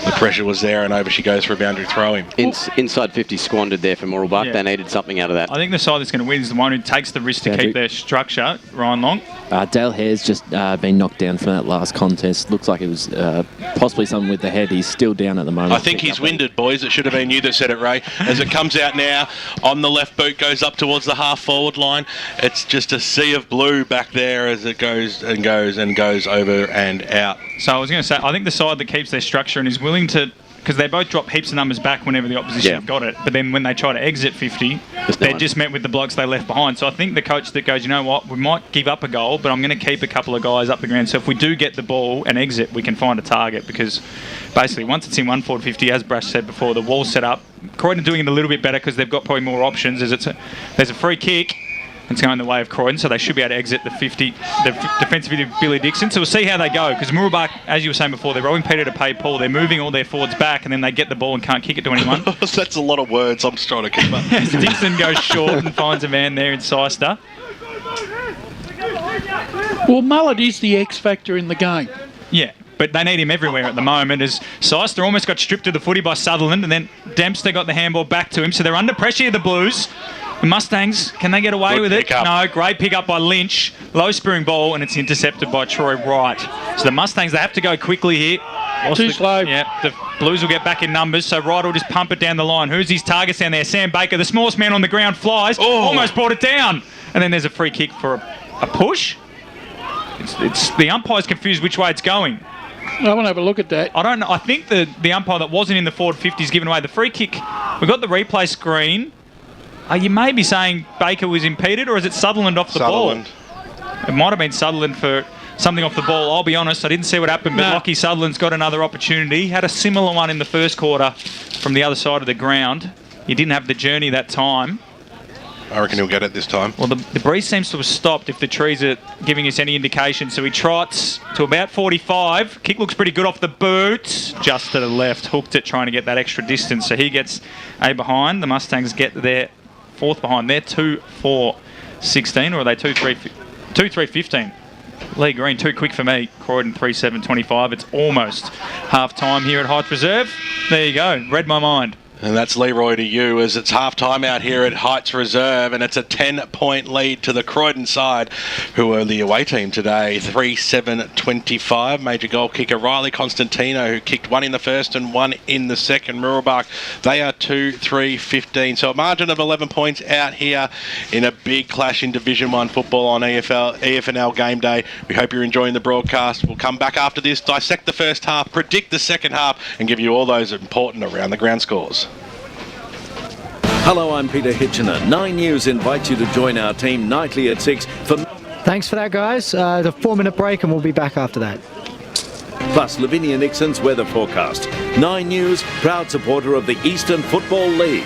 The pressure was there, and over she goes for a boundary throw-in. Inside 50 squandered there for Mooroolbark. Yeah. They needed something out of that. I think the side that's going to win is the one who takes the risk to keep their structure. Ryan Long. Dale Hare's just been knocked down from that last contest. Looks like it was possibly something with the head. He's still down at the moment. I think he's winded, boys. It should have been you that said it, Ray. As it comes out now, on the left boot, goes up towards the half-forward line. It's just a sea of blue back there as it goes and goes and goes over and out. So I was going to say, I think the side that keeps their structure and is willing to, because they both drop heaps of numbers back whenever the opposition have got it, but then when they try to exit 50, they're just met with the blokes they left behind. So I think the coach that goes, you know what, we might give up a goal, but I'm going to keep a couple of guys up the ground. So if we do get the ball and exit, we can find a target, because basically once it's in 1/450, as Brash said before, the wall's set up. Croydon doing it a little bit better because they've got probably more options. There's a free kick. It's going the way of Croydon, so they should be able to exit the 50, the defensive of Billy Dixon. So we'll see how they go, because Mooroolbark, as you were saying before, they're robbing Peter to pay Paul. They're moving all their forwards back, and then they get the ball and can't kick it to anyone. That's a lot of words. I'm just trying to keep up. Dixon goes short and finds a man there in Seister. Well, Mullet is the X factor in the game. Yeah, but they need him everywhere at the moment, as Seister almost got stripped of the footy by Sutherland, and then Dempster got the handball back to him, so they're under pressure, the Blues. The Mustangs, can they get away with it? No, great pick up by Lynch. Low spearing ball, and it's intercepted by Troy Wright. So the Mustangs, they have to go quickly here. Too slow. Yeah, the Blues will get back in numbers, so Wright will just pump it down the line. Who's his targets down there? Sam Baker, the smallest man on the ground, flies. Almost brought it down. And then there's a free kick for a push. It's the umpire's confused which way it's going. I want to have a look at that. I don't know. I think the umpire that wasn't in the forward 50's given away the free kick. We've got the replay screen. You may be saying Baker was impeded, or is it Sutherland off the ball? It might have been Sutherland for something off the ball. I'll be honest, I didn't see what happened, but Lockie Sutherland's got another opportunity. He had a similar one in the first quarter from the other side of the ground. He didn't have the journey that time. I reckon he'll get it this time. Well, the breeze seems to have stopped if the trees are giving us any indication. So he trots to about 45. Kick looks pretty good off the boot. Just to the left. Hooked it, trying to get that extra distance. So he gets a behind. The Mustangs get their fourth behind. They're 2-4-16, or are they 2-3-15? Lee Green, too quick for me. Croydon 3-7-25. It's almost half time here at Heights Reserve. There you go. Read my mind. And that's Leroy to you, as it's half-time out here at Heights Reserve, and it's a 10-point lead to the Croydon side, who are the away team today. 3-7-25. Major goal kicker Riley Constantino, who kicked one in the first and one in the second. Mooroolbark, they are 2-3-15. So a margin of 11 points out here in a big clash in Division 1 football on EFNL game day. We hope you're enjoying the broadcast. We'll come back after this, dissect the first half, predict the second half, and give you all those important around-the-ground scores. Hello, I'm Peter Hitchener. 9 News invites you to join our team nightly at 6 for... Thanks for that, guys. The 4-minute break, and we'll be back after that. Plus Lavinia Nixon's weather forecast. 9 News, proud supporter of the Eastern Football League.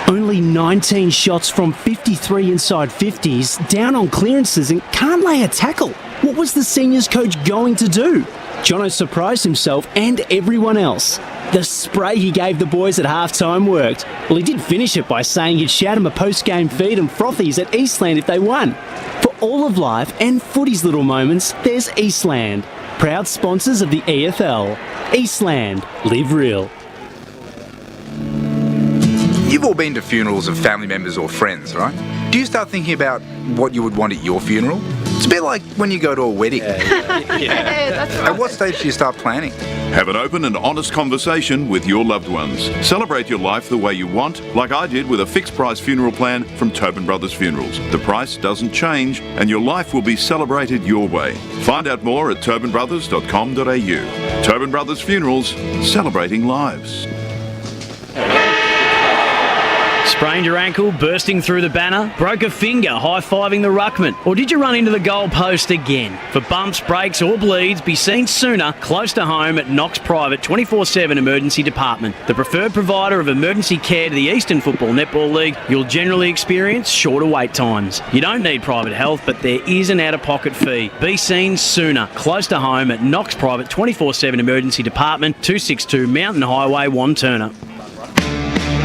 Only 19 shots from 53 inside 50s, down on clearances and can't lay a tackle. What was the seniors coach going to do? Jono surprised himself and everyone else. The spray he gave the boys at halftime worked. Well, he did finish it by saying he'd shout them a post-game feed and frothies at Eastland if they won. For all of life and footy's little moments, there's Eastland. Proud sponsors of the EFL. Eastland. Live real. You've all been to funerals of family members or friends, right? Do you start thinking about what you would want at your funeral? It's a bit like when you go to a wedding. That's right. At what stage do you start planning? Have an open and honest conversation with your loved ones. Celebrate your life the way you want, like I did with a fixed price funeral plan from Tobin Brothers Funerals. The price doesn't change and your life will be celebrated your way. Find out more at tobinbrothers.com.au. Tobin Brothers Funerals, celebrating lives. Sprained your ankle, bursting through the banner? Broke a finger, high-fiving the ruckman? Or did you run into the goal post again? For bumps, breaks or bleeds, be seen sooner, close to home at Knox Private 24/7 Emergency Department. The preferred provider of emergency care to the Eastland Football Netball League, you'll generally experience shorter wait times. You don't need private health, but there is an out-of-pocket fee. Be seen sooner, close to home at Knox Private 24/7 Emergency Department, 262 Mountain Highway, Wanturna.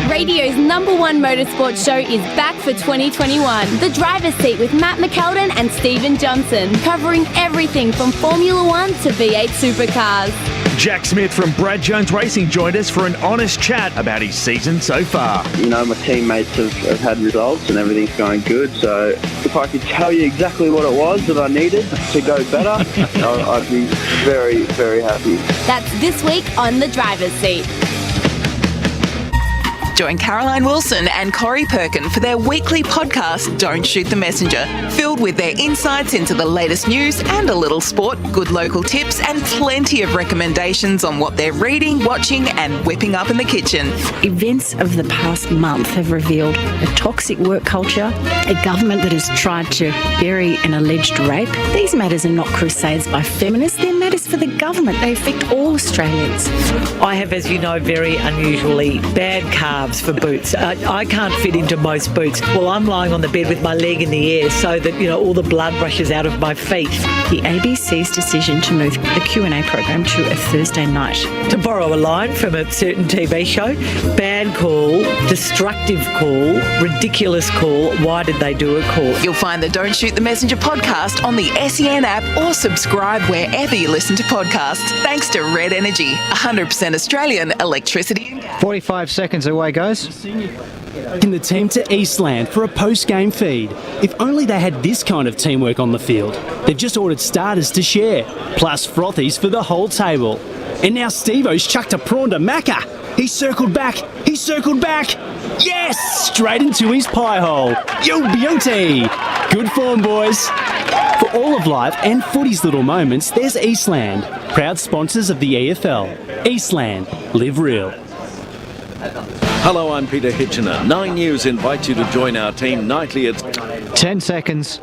Radio's #1 motorsport show is back for 2021. The Driver's Seat with Matt McKeldin and Stephen Johnson, covering everything from Formula 1 to V8 supercars. Jack Smith from Brad Jones Racing joined us for an honest chat about his season so far. You know, my teammates have had results and everything's going good, so if I could tell you exactly what it was that I needed to go better, I'd be very, very happy. That's this week on The Driver's Seat. Join Caroline Wilson and Corey Perkin for their weekly podcast, Don't Shoot the Messenger, filled with their insights into the latest news and a little sport, good local tips, and plenty of recommendations on what they're reading, watching, and whipping up in the kitchen. Events of the past month have revealed a toxic work culture, a government that has tried to bury an alleged rape. These matters are not crusades by feminists, they're matters for the government. They affect all Australians. I have, as you know, very unusually bad calves for boots. I can't fit into most boots. Well, I'm lying on the bed with my leg in the air so that, you know, all the blood rushes out of my feet. The ABC's decision to move the Q&A program to a Thursday night. To borrow a line from a certain TV show, bad call, destructive call, ridiculous call, why did they do a call? You'll find the Don't Shoot the Messenger podcast on the SEN app or subscribe wherever you listen to podcasts. Thanks to Red Energy, 100% Australian electricity and gas. 45 seconds away, guys. In the team to Eastland for a post-game feed. If only they had this kind of teamwork on the field. They've just ordered starters to share, plus frothies for the whole table. And now Steve-O's chucked a prawn to Macca. He circled back. Yes! Straight into his pie hole. You beauty! Good form, boys. For all of life and footy's little moments, there's Eastland. Proud sponsors of the EFL. Eastland. Live real. Hello, I'm Peter Hitchener. 9 News invites you to join our team nightly at 10 seconds.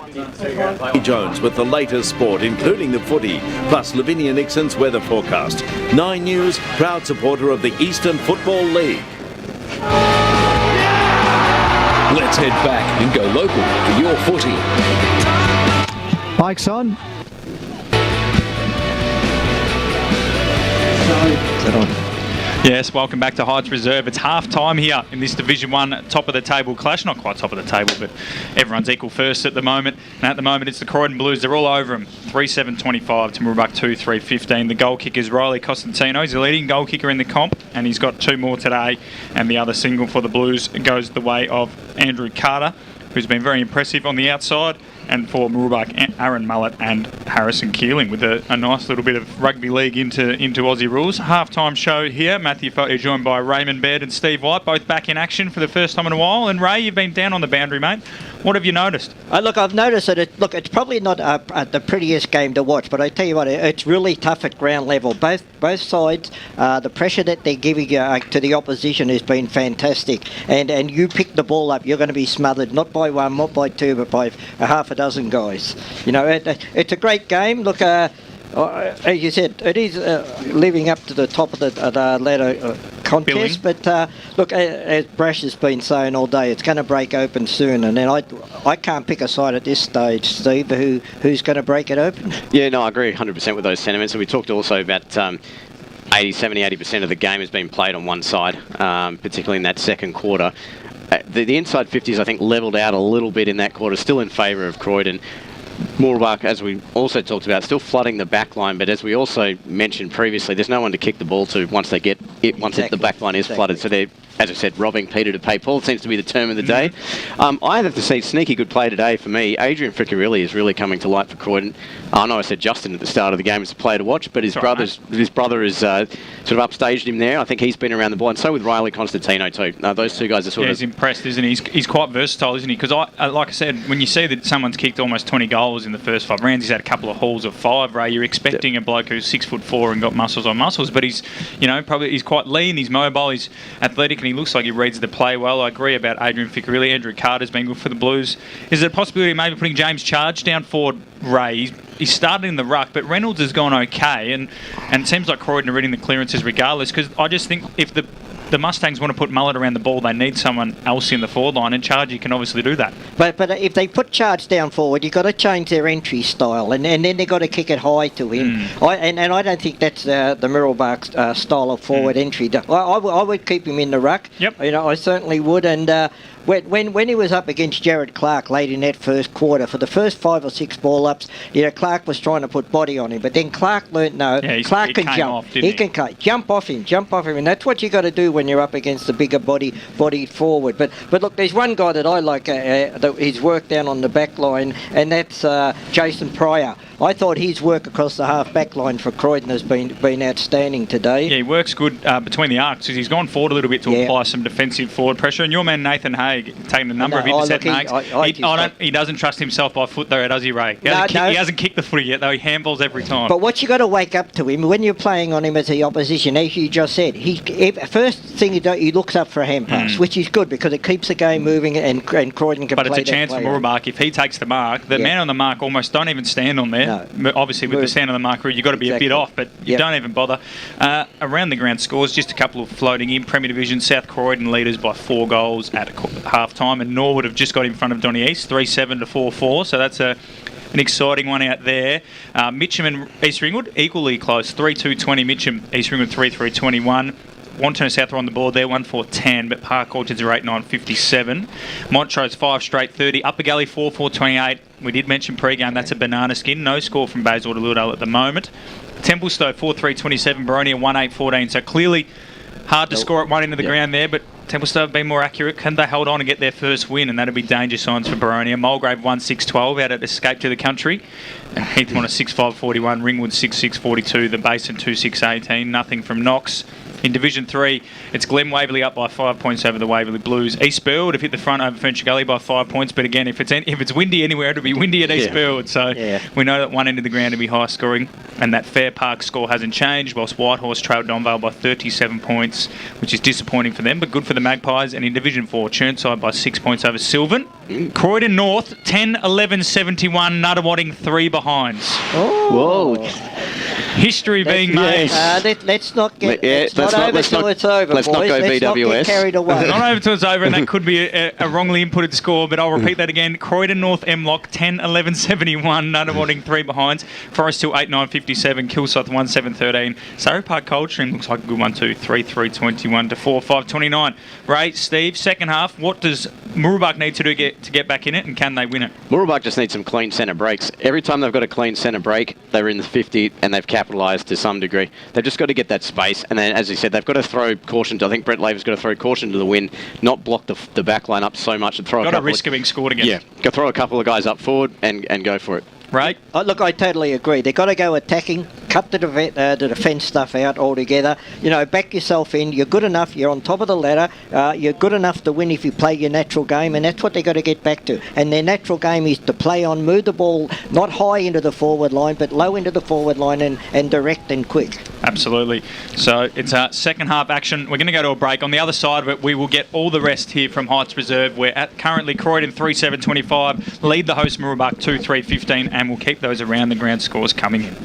Jones with the latest sport, including the footy, plus Lavinia Nixon's weather forecast. 9 News, proud supporter of the Eastern Football League. Let's head back and go local for your footy. Mike's on. Is that on? Yes, welcome back to Heights Reserve. It's half-time here in this Division 1 top-of-the-table clash. Not quite top of the table, but everyone's equal first at the moment. And at the moment, it's the Croydon Blues. They're all over them. 3-7-25 to Mooroolbark 2-3-15. The goal kicker is Riley Costantino. He's the leading goal kicker in the comp, and he's got 2 more today. And the other single for the Blues goes the way of Andrew Carter, who's been very impressive on the outside. And for Mooroolbark, Aaron Mullett and Harrison Keeling with a nice little bit of rugby league into Aussie rules. Half-time show here. Matthew Fotey joined by Raymond Baird and Steve White, both back in action for the first time in a while. And Ray, you've been down on the boundary, mate. What have you noticed? Look, I've noticed that it's probably not the prettiest game to watch, but I tell you what, it's really tough at ground level. Both sides, the pressure that they're giving to the opposition has been fantastic. And you pick the ball up, you're going to be smothered, not by one, not by two, but by a half a dozen guys. You know, it's a great game. Look, as you said, it is living up to the top of the ladder contest. Billy. But look, as Brash has been saying all day, it's going to break open soon. And then I can't pick a side at this stage, Steve, who's going to break it open. Yeah, no, I agree 100% with those sentiments. And we talked also about 80% of the game has been played on one side, particularly in that second quarter. The inside 50s, I think, levelled out a little bit in that quarter, still in favour of Croydon. Mooroolbark, as we also talked about, still flooding the back line, but as we also mentioned previously, there's no one to kick the ball to once they get it, the back line is flooded. So they're, as I said, robbing Peter to pay Paul seems to be the term of the day. I have to say, sneaky good play today for me. Adrian Friccarilli is really coming to light for Croydon. I know I said Justin at the start of the game is a player to watch, but his brother has sort of upstaged him there. I think he's been around the ball, and so with Riley Constantino too. Those two guys are sort of... he's impressed, isn't he? He's quite versatile, isn't he? Because, like I said, when you see that someone's kicked almost 20 goals in the first 5 rounds, he's had a couple of hauls of 5, Ray. You're expecting a bloke who's 6'4" and got muscles on muscles, but he's quite quite lean, he's mobile, he's athletic, and he looks like he reads the play well. I agree about Adrian Ficcarelli. Andrew Carter's been good for the Blues. Is there a possibility of maybe putting James Charge down forward, Ray? He started in the ruck, but Reynolds has gone okay, and it seems like Croydon are reading the clearances regardless, because I just think if the Mustangs want to put Mullet around the ball, they need someone else in the forward line, and Chargey can obviously do that. But if they put Charge down forward, you've got to change their entry style, and then they've got to kick it high to him. I don't think that's the Mooroolbark style of forward entry. I would keep him in the ruck. Yep. I certainly would, and when he was up against Jared Clark late in that first quarter, for the first 5 or 6 ball-ups, Clark was trying to put body on him, but then Clark learnt Clark can jump. He can jump off him, and that's what you got to do when you're up against the bigger body forward. But look, there's one guy that I like his work down on the back line, and that's Jason Pryor. I thought his work across the half-back line for Croydon has been outstanding today. Yeah, he works good between the arcs, because he's gone forward a little bit to apply some defensive forward pressure, and your man Nathan Haig taking a number of intercept makes. He doesn't trust himself by foot though, does he, Ray? He hasn't kicked the footy yet, though. He handballs every time. But what you got to wake up to him when you're playing on him as the opposition, as you just said, first thing he looks up for a hand pass, which is good because it keeps the game moving, and Croydon can play that. But it's a chance for Mooroolbark. If he takes the mark, the man on the mark almost don't even stand on there. No. Obviously, with the stand on the mark, you've got to be a bit off, but you don't even bother. Around the ground scores, just a couple of floating in. Premier Division, South Croydon leaders by 4 goals at half-time, and Norwood have just got in front of Donny East, 3-7 to 4-4, so that's an exciting one out there. Mitcham and East Ringwood, equally close, 3-2-20 Mitcham, East Ringwood 3-3-21. Wanton South are on the board there, 1-4-10, but Park Orchards are 8-9-57. Montrose 5 straight 30. Upper Gully 4-4-28. We did mention pre-game, that's a banana skin. No score from Bayswater Lilydale at the moment. Templestowe 4-3-27. Baronia 1-8-14. So clearly hard to score at one end of the ground there, but Templestowe have been more accurate. Can they hold on and get their first win? And that'll be danger signs for Baronia. Mulgrave 1-6-12 out at Escape to the Country. And Heatham on a 6-5-41. Ringwood 6-6-42. The Basin 2-6-18. Nothing from Knox. In Division 3, it's Glen Waverley up by 5 points over the Waverley Blues. East Burwood have hit the front over Furniture Gully by 5 points, but again, if it's windy anywhere, it'll be windy at East Burwood. So we know that one end of the ground will be high scoring, and that Fair Park score hasn't changed, whilst Whitehorse trailed Donvale by 37 points, which is disappointing for them, but good for the Magpies. And in Division 4, Chirnside by 6 points over Sylvan. Croydon North, 10-11-71, Nuttawading 3 behinds. Oh. Whoa. History being made. Let's not get it's over till it's over. Let's not go BWS. Not get carried away. Not over till it's over, and that could be a wrongly inputted score, but I'll repeat that again. Croydon North M-Lock 10-11-71, Nuttawading 3 behinds. Forest Hill 8-9-57, Kilsyth 1-7-13. Surrey Park Coldstream looks like a good one too, 3-3-21 to 4-5-29. Ray, Steve, second half, what does Mooroolbark need to do to get back in it, and can they win it? Mooroolbark just needs some clean centre breaks. Every time they've got a clean centre break, they're in the 50 and they've capitalised to some degree. They've just got to get that space, and then, as he said, they've got to throw caution to, I think Brett Laver's got to throw caution to the wind, not block the back line up so much and throw got a risk of being scored against. Yeah, go throw a couple of guys up forward and go for it. Right. Look, I totally agree. They've got to go attacking, cut the defence stuff out altogether. Back yourself in. You're good enough. You're on top of the ladder. You're good enough to win if you play your natural game, and that's what they've got to get back to. And their natural game is to play on, move the ball not high into the forward line, but low into the forward line and direct and quick. Absolutely. So it's a second half action. We're going to go to a break. On the other side of it, we will get all the rest here from Heights Reserve. We're at currently Croydon 3-7-25, lead the host Mooroolbark 2-3-15, and we'll keep those around the ground scores coming in.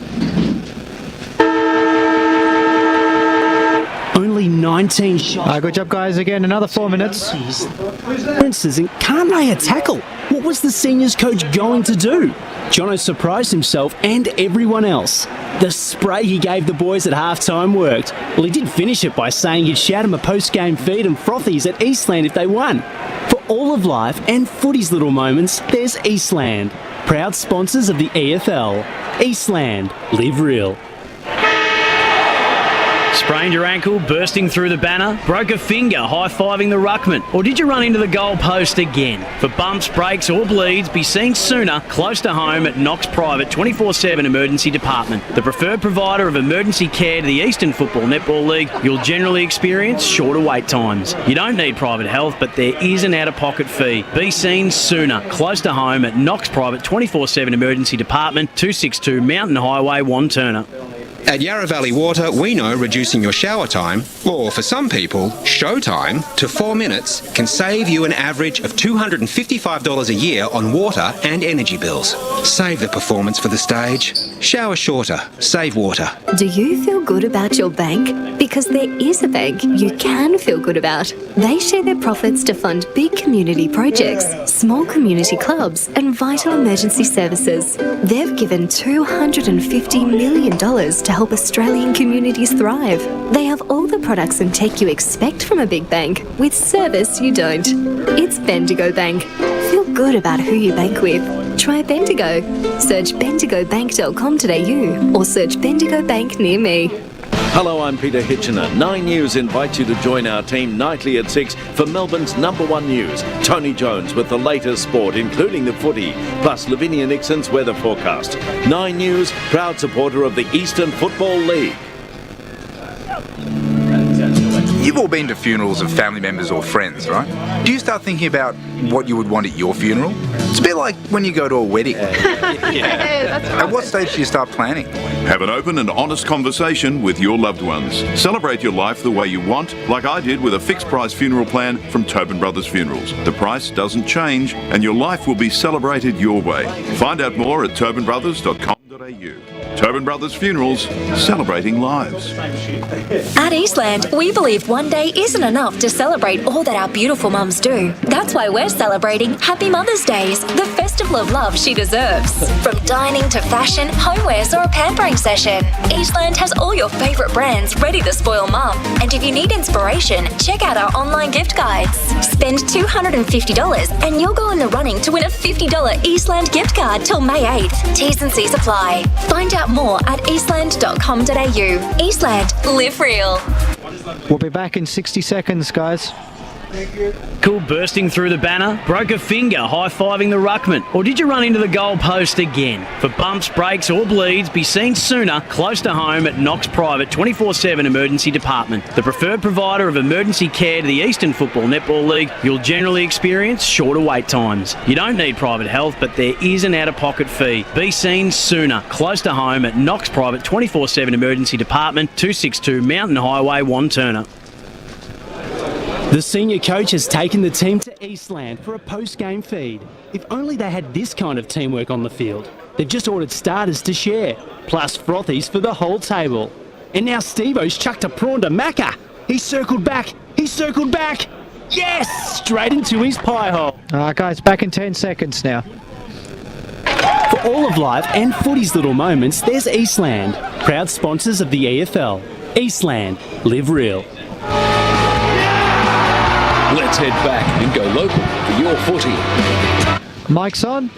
Only 19 shots. Good job, guys. Again, another 4 minutes. For instance, can't lay a tackle. What was the seniors coach going to do? Jono surprised himself and everyone else. The spray he gave the boys at halftime worked. Well, he did finish it by saying he'd shout them a post-game feed and frothies at Eastland if they won. For all of life and footy's little moments, there's Eastland. Proud sponsors of the EFL. Eastland. Live real. Sprained your ankle, bursting through the banner, broke a finger, high-fiving the ruckman, or did you run into the goal post again? For bumps, breaks or bleeds, be seen sooner, close to home at Knox Private 24/7 Emergency Department. The preferred provider of emergency care to the Eastern Football Netball League, you'll generally experience shorter wait times. You don't need private health, but there is an out-of-pocket fee. Be seen sooner, close to home at Knox Private 24/7 Emergency Department, 262 Mountain Highway, Wanturna. At Yarra Valley Water, we know reducing your shower time, or for some people, show time, to 4 minutes can save you an average of $255 a year on water and energy bills. Save the performance for the stage. Shower shorter. Save water. Do you feel good about your bank? Because there is a bank you can feel good about. They share their profits to fund big community projects, small community clubs and vital emergency services. They've given $250 million to help Australian communities thrive. They have all the products and tech you expect from a big bank, with service you don't. It's Bendigo Bank. Feel good about who you bank with. Try Bendigo. Search bendigobank.com.au or search Bendigo Bank near me. Hello, I'm Peter Hitchener. 9 News invites you to join our team nightly at 6 for Melbourne's #1 news. Tony Jones with the latest sport, including the footy, plus Lavinia Nixon's weather forecast. 9 News, proud supporter of the Eastland Football League. You've all been to funerals of family members or friends, right? Do you start thinking about what you would want at your funeral? It's a bit like when you go to a wedding. At what stage do you start planning? Have an open and honest conversation with your loved ones. Celebrate your life the way you want, like I did with a fixed price funeral plan from Tobin Brothers Funerals. The price doesn't change and your life will be celebrated your way. Find out more at tobinbrothers.com.au. Tobin Brothers Funerals, celebrating lives. At Eastland, we believe one day isn't enough to celebrate all that our beautiful mums do. That's why we're celebrating Happy Mother's Days, the festival of love she deserves. From dining to fashion, homewares or a pampering session, Eastland has all your favourite brands ready to spoil mum. And if you need inspiration, check out our online gift guides. Spend $250 and you'll go in the running to win a $50 Eastland gift card till May 8th. T's and C's apply. Find out more at eastland.com.au. Eastland, live real. We'll be back in 60 seconds, guys. Cool bursting through the banner, broke a finger high-fiving the ruckman, or did you run into the goal post again? For bumps, breaks or bleeds, be seen sooner close to home at Knox Private 24/7 Emergency Department. The preferred provider of emergency care to the Eastern Football Netball League, you'll generally experience shorter wait times. You don't need private health, but there is an out-of-pocket fee. Be seen sooner close to home at Knox Private 24/7 Emergency Department, 262 Mountain Highway, Wanturna. The senior coach has taken the team to Eastland for a post-game feed. If only they had this kind of teamwork on the field. They've just ordered starters to share, plus frothies for the whole table. And now Steve-O's chucked a prawn to Macca. He's circled back. Yes! Straight into his pie hole. All right, guys, back in 10 seconds now. For all of life and footy's little moments, there's Eastland, proud sponsors of the EFL. Eastland, live real. Let's head back and go local for your footy. Mike's on.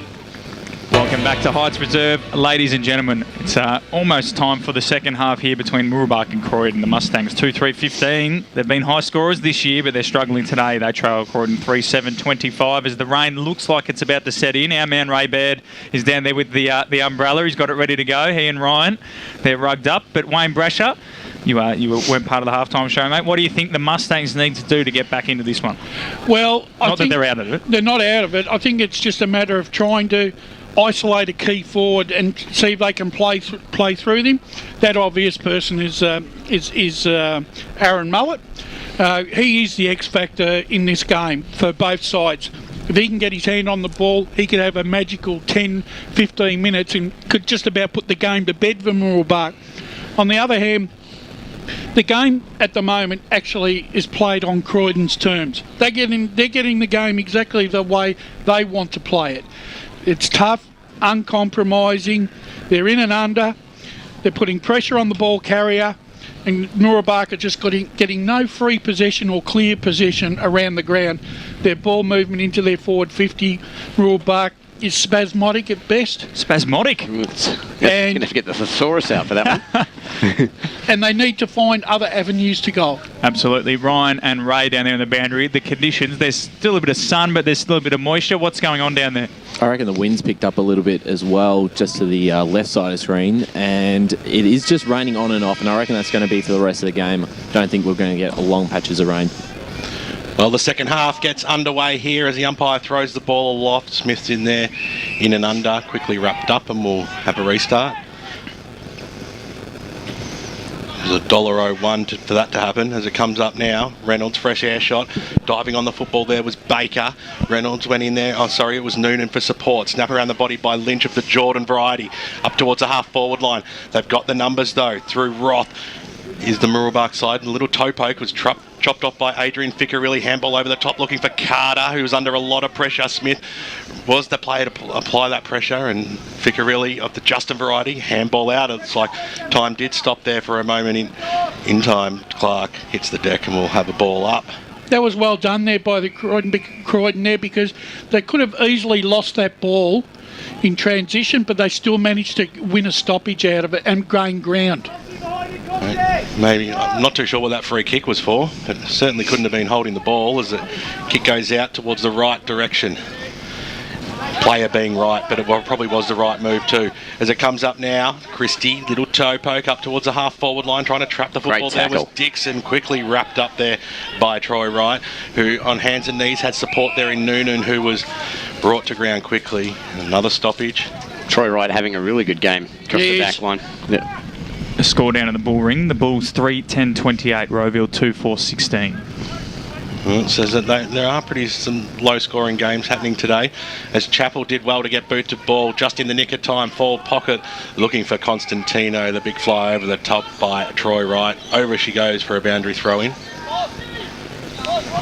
Welcome back to Heights Reserve, ladies and gentlemen. It's almost time for the second half here between Mooroolbark and Croydon. The Mustangs 2-3-15. They've been high scorers this year, but they're struggling today. They trail Croydon 3-7-25 as the rain looks like it's about to set in. Our man Ray Baird is down there with the umbrella. He's got it ready to go. He and Ryan, they're rugged up. But Wayne Brasher, you weren't part of the halftime show, mate. What do you think the Mustangs need to do to get back into this one? Well, Not that they're out of it. They're not out of it. I think it's just a matter of trying to isolate a key forward and see if they can play through them. That obvious person is Aaron Mullett. He is the X factor in this game for both sides. If he can get his hand on the ball, he could have a magical 10-15 minutes and could just about put the game to bed for Mooroolbark. On the other hand, the game at the moment actually is played on Croydon's terms. They're getting the game exactly the way they want to play it. It's tough, uncompromising. They're in and under. They're putting pressure on the ball carrier, and Mooroolbark are just getting no free possession or clear possession around the ground. Their ball movement into their forward 50, Mooroolbark, is spasmodic at best. Spasmodic? You're going to have to get the thesaurus out for that one. And they need to find other avenues to goal. Absolutely. Ryan and Ray down there in the boundary. The conditions, there's still a bit of sun, but there's still a bit of moisture. What's going on down there? I reckon the wind's picked up a little bit as well, just to the left side of the screen, and it is just raining on and off, and I reckon that's going to be for the rest of the game. Don't think we're going to get long patches of rain. Well, the second half gets underway here as the umpire throws the ball aloft. Smith's in there, in and under, quickly wrapped up, and we'll have a restart. There's $1.01 for that to happen as it comes up now. Reynolds, fresh air shot. Diving on the football there was Baker. Reynolds went in there. It was Noonan for support. Snap around the body by Lynch of the Jordan variety. Up towards the half-forward line. They've got the numbers, though, through Roth. Is the Mooroolbark side. And a little toe poke was chopped off by Adrian Ficcarelli. Handball over the top looking for Carter, who was under a lot of pressure. Smith was the player to apply that pressure, and Ficcarelli of the Justin variety. Handball out. It's like time did stop there for a moment in time. Clark hits the deck and we'll have a ball up. That was well done there by the Croydon there, because they could have easily lost that ball in transition, but they still managed to win a stoppage out of it and gain ground. Maybe, I'm not too sure what that free kick was for, but it certainly couldn't have been holding the ball as the kick goes out towards the right direction. Player being right, but it probably was the right move too. As it comes up now, Christie, little toe poke up towards the half-forward line, trying to trap the football. There was Dixon, quickly wrapped up there by Troy Wright, who on hands and knees had support there in Noonan, who was brought to ground quickly. Another stoppage. Troy Wright having a really good game across the back line. Yeah. A score down in the Bull Ring. The Bulls 3-10-28, Rowville 2-4-16. Well, it says that there are some low-scoring games happening today, as Chappell did well to get boot to ball just in the nick of time. Forward pocket looking for Constantino. The big fly over the top by Troy Wright. Over she goes for a boundary throw-in.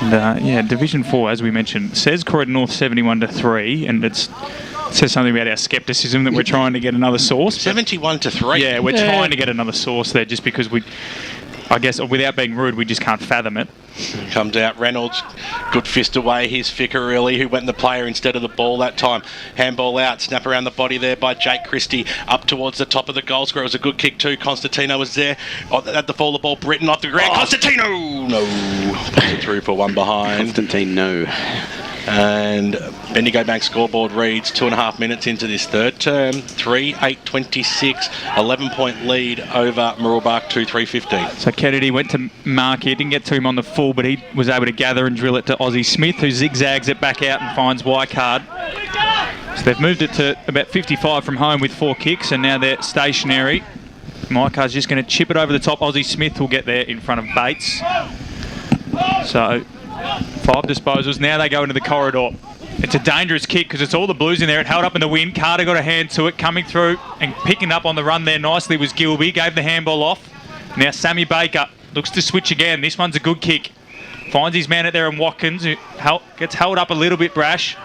And, Division 4, as we mentioned, says Croydon North 71-3, and it says something about our scepticism that we're trying to get another source. 71-3. Yeah, we're trying to get another source there, just because I guess, without being rude, we just can't fathom it. Comes out Reynolds, good fist away. Here's Ficcarelli, who went the player instead of the ball that time. Handball out, snap around the body there by Jake Christie, up towards the top of the goal square. It was a good kick too. Constantino was there at the fall of the ball. Britton off the ground. Constantino! No. Puts it through for one behind. Constantino. And Bendigo Bank scoreboard reads 2.5 minutes into this third term. 3-8-26, 11-point lead over Mooroolbark 2-3-15. So Kennedy went to mark here, didn't get to him on the full, but he was able to gather and drill it to Aussie Smith, who zigzags it back out and finds Wycard. So they've moved it to about 55 from home with 4 kicks, and now they're stationary. Wycard's just going to chip it over the top. Aussie Smith will get there in front of Bates. So 5 disposals. Now they go into the corridor. It's a dangerous kick because it's all the Blues in there. It held up in the wind. Carter got a hand to it. Coming through and picking up on the run there nicely was Gilby. Gave the handball off. Now Sammy Baker looks to switch again. This one's a good kick. Finds his man out there in Watkins, who gets held up a little bit brash.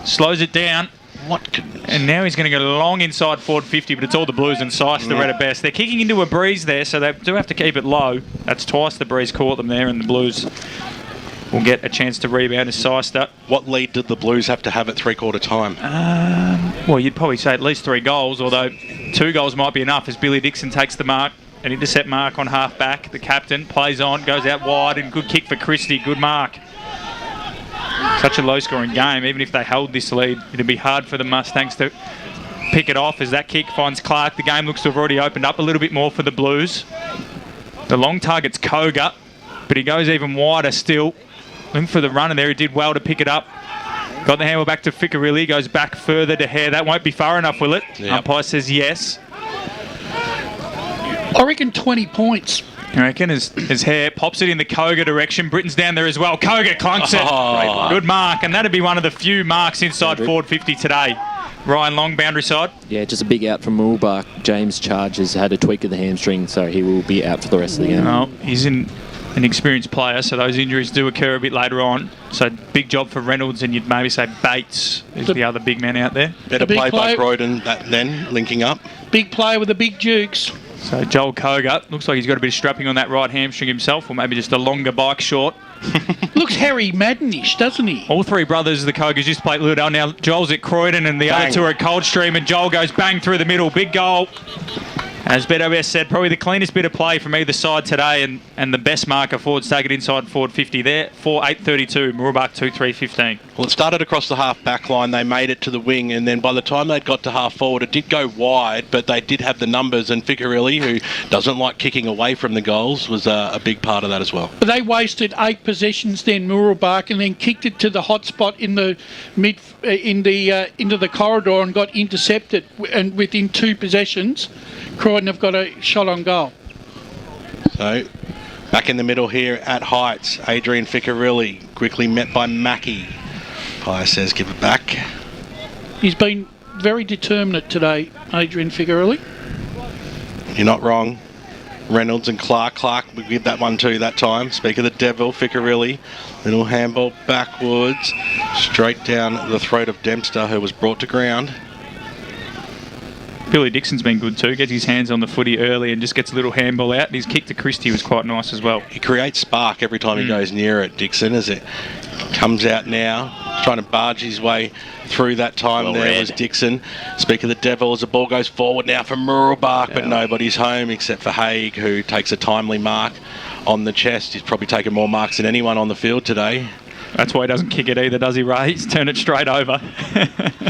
Slows it down. Watkins. And now he's going to go long inside forward 50, but it's all the Blues and Syce that read it best. They're kicking into a breeze there, so they do have to keep it low. That's twice the breeze caught them there, and the Blues will get a chance to rebound as Syce. What lead did the Blues have to have at three-quarter time? Well, you'd probably say at least 3 goals, although 2 goals might be enough as Billy Dixon takes the mark. An intercept mark on half-back. The captain plays on, goes out wide, and good kick for Christie. Good mark. Such a low-scoring game. Even if they held this lead, it'd be hard for the Mustangs to pick it off as that kick finds Clark. The game looks to have already opened up a little bit more for the Blues. The long target's Koga, but he goes even wider still. Looking for the runner there. He did well to pick it up. Got the handle back to Ficcarelli. Goes back further to Hare. That won't be far enough, will it? Yep. Umpire says yes. I reckon 20 points. I reckon as Hare pops it in the Koga direction. Britton's down there as well. Koga clunks it. Good mark. And that'd be one of the few marks inside forward 50 today. Ryan Long, boundary side. Yeah, just a big out from Mooroolbark. James Charge has had a tweak of the hamstring, so he will be out for the rest of the game. Oh, he's an experienced player, so those injuries do occur a bit later on. So big job for Reynolds, and you'd maybe say Bates is the other big man out there. Better play by Croydon then, linking up. Big play with the big Dukes. So Joel Koga, looks like he's got a bit of strapping on that right hamstring himself, or maybe just a longer bike short. Looks Harry Maddenish, doesn't he? All 3 brothers, the Kogas, just played Ludell. Now Joel's at Croydon and the other 2 are at Coldstream, and Joel goes bang through the middle. Big goal. As Beto West said, probably the cleanest bit of play from either side today, and the best marker forwards take it inside forward 50 there. 4-8-32, Mooroolbark 2-3-15. Well, it started across the half-back line. They made it to the wing, and then by the time they'd got to half-forward, it did go wide, but they did have the numbers, and Ficcarelli, who doesn't like kicking away from the goals, was a big part of that as well. But they wasted 8 possessions then, Mooroolbark, and then kicked it to the hot spot in the into the corridor and got intercepted, and within 2 possessions, Croydon have got a shot on goal. So, back in the middle here at Heights, Adrian Ficcarilli, quickly met by Mackie. Pye says give it back. He's been very determinate today, Adrian Ficcarilli. You're not wrong. Reynolds and Clark. Clark would give that one too that time. Speak of the devil, Ficcarilli. Little handball backwards, straight down the throat of Dempster, who was brought to ground. Billy Dixon's been good too. Gets his hands on the footy early and just gets a little handball out. And his kick to Christie was quite nice as well. He creates spark every time he goes near it, Dixon, as it comes out now. Trying to barge his way through that time. Well, there was Dixon. Speak of the devil as the ball goes forward now for Mooroolbark, but nobody's home except for Haig, who takes a timely mark on the chest. He's probably taken more marks than anyone on the field today. That's why he doesn't kick it either, does he, Ray? He's turned it straight over.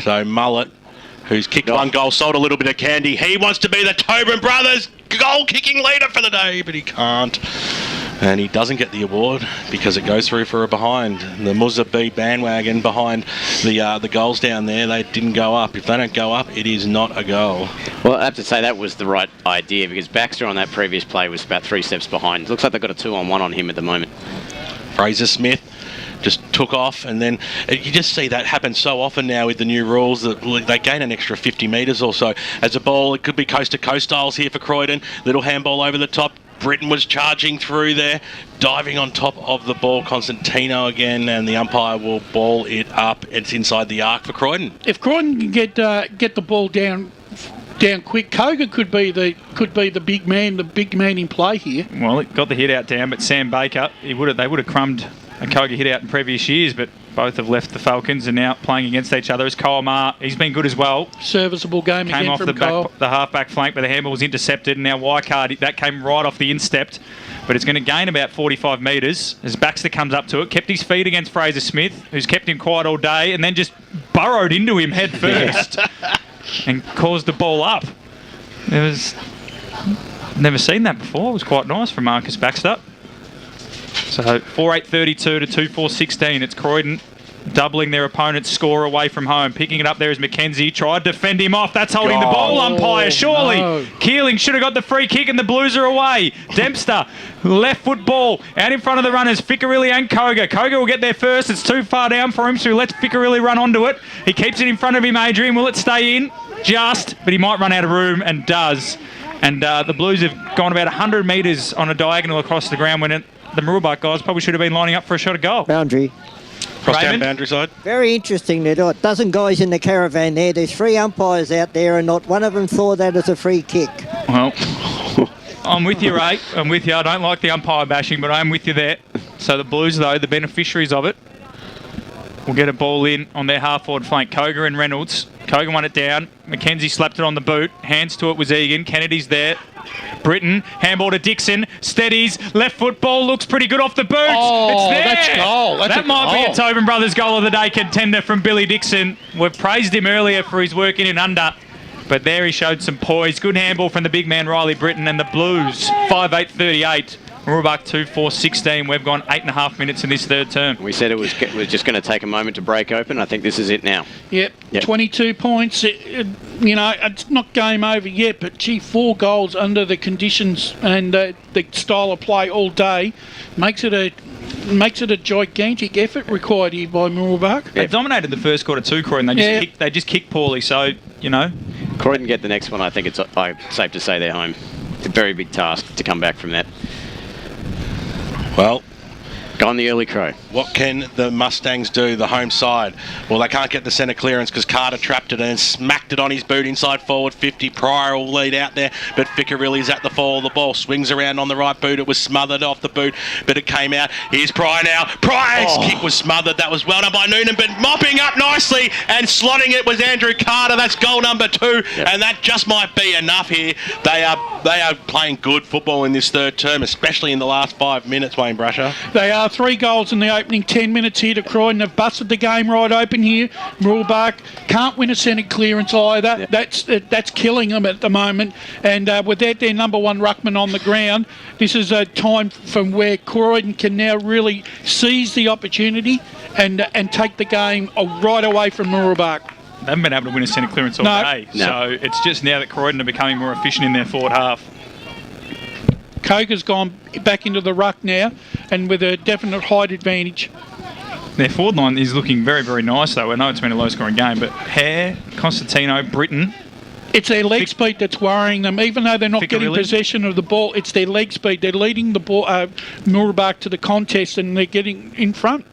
So Mullet, who's kicked one goal, sold a little bit of candy. He wants to be the Tobin Brothers goal-kicking leader for the day, but he can't. And he doesn't get the award because it goes through for a behind. The Muzza B bandwagon behind the goals down there, they didn't go up. If they don't go up, it is not a goal. Well, I have to say that was the right idea because Baxter on that previous play was about 3 steps behind. Looks like they've got a 2-on-1 on him at the moment. Fraser Smith just took off, and then you just see that happen so often now with the new rules that they gain an extra 50 metres or so. As a ball, it could be coast-to-coast styles here for Croydon. Little handball over the top. Britton was charging through there, diving on top of the ball. Constantino again, and the umpire will ball it up. It's inside the arc for Croydon. If Croydon can get the ball down quick, Koga could be the big man in play here. Well, it got the hit out down, but Sam Baker, they would have crumbed a Koga hit out in previous years, but both have left the Falcons and now playing against each other. As Kyle Maher, he's been good as well. Serviceable game came again off from Kyle. the half-back flank, but the handball was intercepted, and now Wycard, that came right off the instep, but it's going to gain about 45 metres as Baxter comes up to it, kept his feet against Fraser Smith, who's kept him quiet all day, and then just burrowed into him head first and caused the ball up. Never seen that before. It was quite nice from Marcus Baxter. So 4-8-32 to 2-4-16. It's Croydon doubling their opponent's score away from home. Picking it up there is McKenzie. Tried to fend him off. That's holding the ball, umpire, surely. No. Keeling should have got the free kick and the Blues are away. Dempster, left foot ball, out in front of the runners, Ficcarilli and Koga. Koga will get there first. It's too far down for him, so he lets Ficcarilli run onto it. He keeps it in front of him, Adrian. Will it stay in? Just, but he might run out of room and does. And the Blues have gone about 100 metres on a diagonal across the ground when the Mooroolbark guys probably should have been lining up for a shot of goal. Boundary. Cross down boundary side. Very interesting. There are a dozen guys in the caravan there. There's 3 umpires out there and not one of them saw that as a free kick. Well, I'm with you, Ray. I'm with you. I don't like the umpire bashing, but I'm with you there. So the Blues, though, the beneficiaries of it, will get a ball in on their half-forward flank. Koga and Reynolds. Koga won it down. McKenzie slapped it on the boot. Hands to it was Egan. Kennedy's there. Britton, handball to Dixon, steadies, left foot ball, looks pretty good off the boots. Oh, it's there. That's goal. That might be a Tobin Brothers goal of the day contender from Billy Dixon. We've praised him earlier for his work in and under, but there he showed some poise. Good handball from the big man Riley Britton, and the Blues 5-8-38. Mooroolbark 2-4-16. We've gone 8.5 minutes in this third term. We said it was just going to take a moment to break open. I think this is it now. Yep. 22 points. It's not game over yet, but gee, 4 goals under the conditions and the style of play all day makes it a gigantic effort required here by Mooroolbark. They dominated the first quarter too, Croydon. They just kicked poorly, so, Croydon get the next one. I think it's safe to say they're home. It's a very big task to come back from that. Well, go on the early crow. What can the Mustangs do, the home side? Well, they can't get the centre clearance because Carter trapped it and smacked it on his boot inside forward 50. Pryor will lead out there, but Ficcarilli's at the fall. The ball swings around on the right boot. It was smothered off the boot, but it came out. Here's Pryor now. Pryor's kick was smothered. That was well done by Noonan, but mopping up nicely and slotting it was Andrew Carter. That's goal number 2, and that just might be enough here. They are playing good football in this third term, especially in the last 5 minutes, Wayne Brasher. They are 3 goals in the opening 10 minutes here to Croydon. Have busted the game right open here. Mooroolbark can't win a centre clearance either. Yeah. That's killing them at the moment. And without their number 1 ruckman on the ground, this is a time from where Croydon can now really seize the opportunity and take the game right away from Mooroolbark. They haven't been able to win a centre clearance all day. No. So it's just now that Croydon are becoming more efficient in their forward half. Koga's gone back into the ruck now, and with a definite height advantage. Their forward line is looking very, very nice, though. I know it's been a low-scoring game, but Hare, Constantino, Britton... It's their leg speed that's worrying them. Even though they're not getting possession of the ball, it's their leg speed. They're leading the ball, Mooroolbark to the contest, and they're getting in front.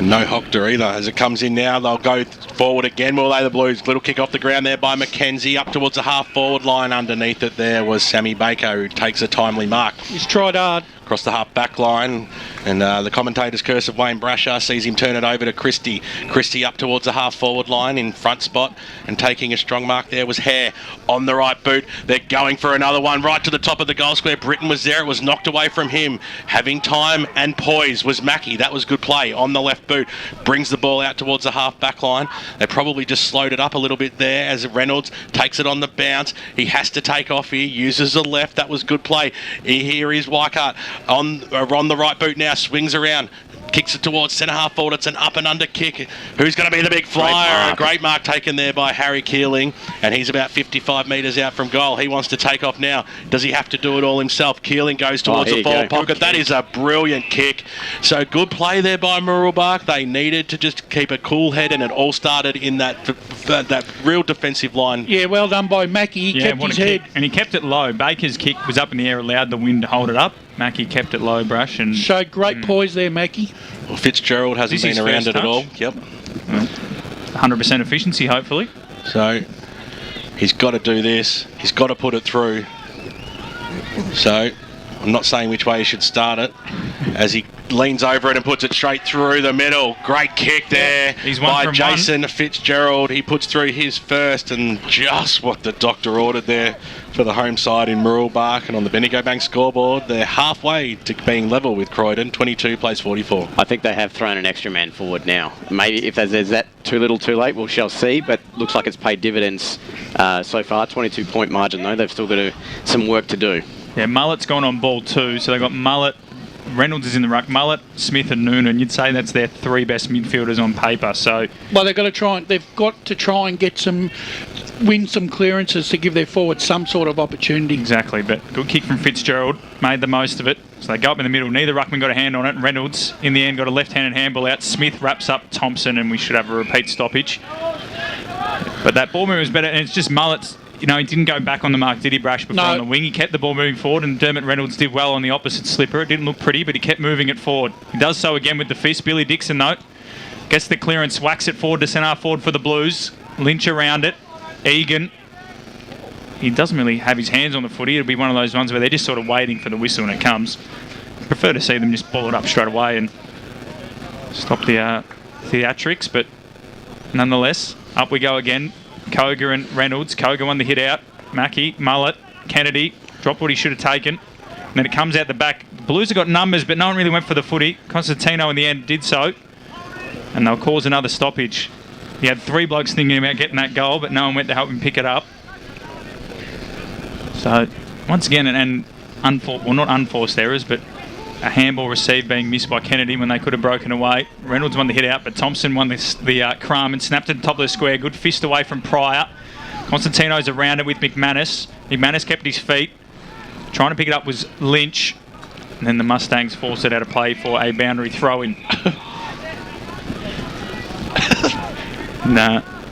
No Hoctor either. As it comes in now, they'll go forward again. Will they, the Blues? Little kick off the ground there by Mackenzie. Up towards the half-forward line. Underneath it there was Sammy Baker, who takes a timely mark. He's tried hard. Across the half-back line. And the commentator's curse of Wayne Brasher sees him turn it over to Christie. Christie up towards the half-forward line in front spot. And taking a strong mark there was Hare on the right boot. They're going for another one right to the top of the goal square. Britton was there. It was knocked away from him. Having time and poise was Mackie. That was good play on the left boot. Brings the ball out towards the half-back line. They probably just slowed it up a little bit there as Reynolds takes it on the bounce. He has to take off here. Uses the left. That was good play. Here is Weikart on the right boot now. Swings around. Kicks it towards centre half forward. It's an up and under kick. Who's going to be the big flyer? A great mark taken there by Harry Keeling. And he's about 55 metres out from goal. He wants to take off now. Does he have to do it all himself? Keeling goes towards the forward pocket. That is a brilliant kick. So good play there by Mooroolbark. They needed to just keep a cool head, and it all started in that real defensive line. Yeah, well done by Mackie. He kept his head. And he kept it low. Baker's kick was up in the air, allowed the wind to hold it up. Mackie kept it low, Brush, and showed great poise there, Mackie. Well, Fitzgerald hasn't been around it at all. Yep. 100% efficiency, hopefully. So he's got to do this. He's got to put it through. So I'm not saying which way he should start it. As he leans over it and puts it straight through the middle. Great kick there by Jason Fitzgerald. He puts through his first, and just what the doctor ordered there for the home side in Mooroolbark. And on the Bendigo Bank scoreboard, they're halfway to being level with Croydon. 22 plays 44. I think they have thrown an extra man forward now. Maybe if there's that too little too late, we shall see, but looks like it's paid dividends so far. 22-point margin though. They've still got some work to do. Yeah, Mullet's gone on ball too, so they've got Mullet, Reynolds is in the ruck, Mullet, Smith and Noonan. You'd say that's their three best midfielders on paper. So, well, they've got to try and get win some clearances to give their forwards some sort of opportunity. Exactly, but good kick from Fitzgerald, made the most of it. So they go up in the middle. Neither ruckman got a hand on it. Reynolds, in the end, got a left-handed handball out. Smith wraps up Thompson, and we should have a repeat stoppage. But that ball move was better, and it's just Mullet's. You know, he didn't go back on the mark, did he, Brash, before on the wing? He kept the ball moving forward, and Dermot Reynolds did well on the opposite slipper. It didn't look pretty, but he kept moving it forward. He does so again with the fist. Billy Dixon, though, gets the clearance, whacks it forward to centre forward for the Blues. Lynch around it. Egan. He doesn't really have his hands on the footy. It'll be one of those ones where they're just sort of waiting for the whistle when it comes. I prefer to see them just ball it up straight away and stop the theatrics, but nonetheless, up we go again. Koga and Reynolds. Koga won the hit out. Mackie, Mullet, Kennedy dropped what he should have taken. And then it comes out the back. The Blues have got numbers, but no one really went for the footy. Constantino in the end did so. And they'll cause another stoppage. He had three blokes thinking about getting that goal, but no one went to help him pick it up. So, once again, not unforced errors, but a handball received being missed by Kennedy when they could have broken away. Reynolds won the hit out, but Thompson won the crumb and snapped at the top of the square. Good fist away from Pryor. Constantino's around it with McManus. McManus kept his feet. Trying to pick it up was Lynch. And then the Mustangs forced it out of play for a boundary throw-in.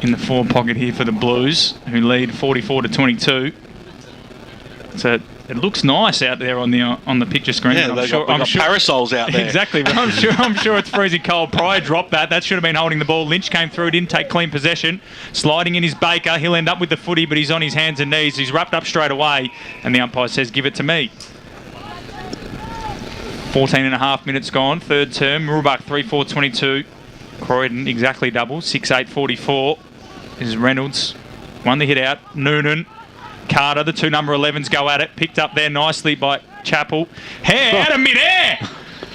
In the forward pocket here for the Blues, who lead 44-22. So it looks nice out there on the picture screen. Yeah, they've got parasols out there. Exactly, but I'm sure it's freezing cold. Pryor dropped that. That should have been holding the ball. Lynch came through, didn't take clean possession. Sliding in his Baker. He'll end up with the footy, but he's on his hands and knees. He's wrapped up straight away, and the umpire says, give it to me. 14.5 minutes gone, third term. Mooroolbark 3-4-22. Croydon exactly double, 6-8-44. This is Reynolds. Won the hit out. Noonan. Carter, the two number 11s go at it. Picked up there nicely by Chappell. Out of mid-air!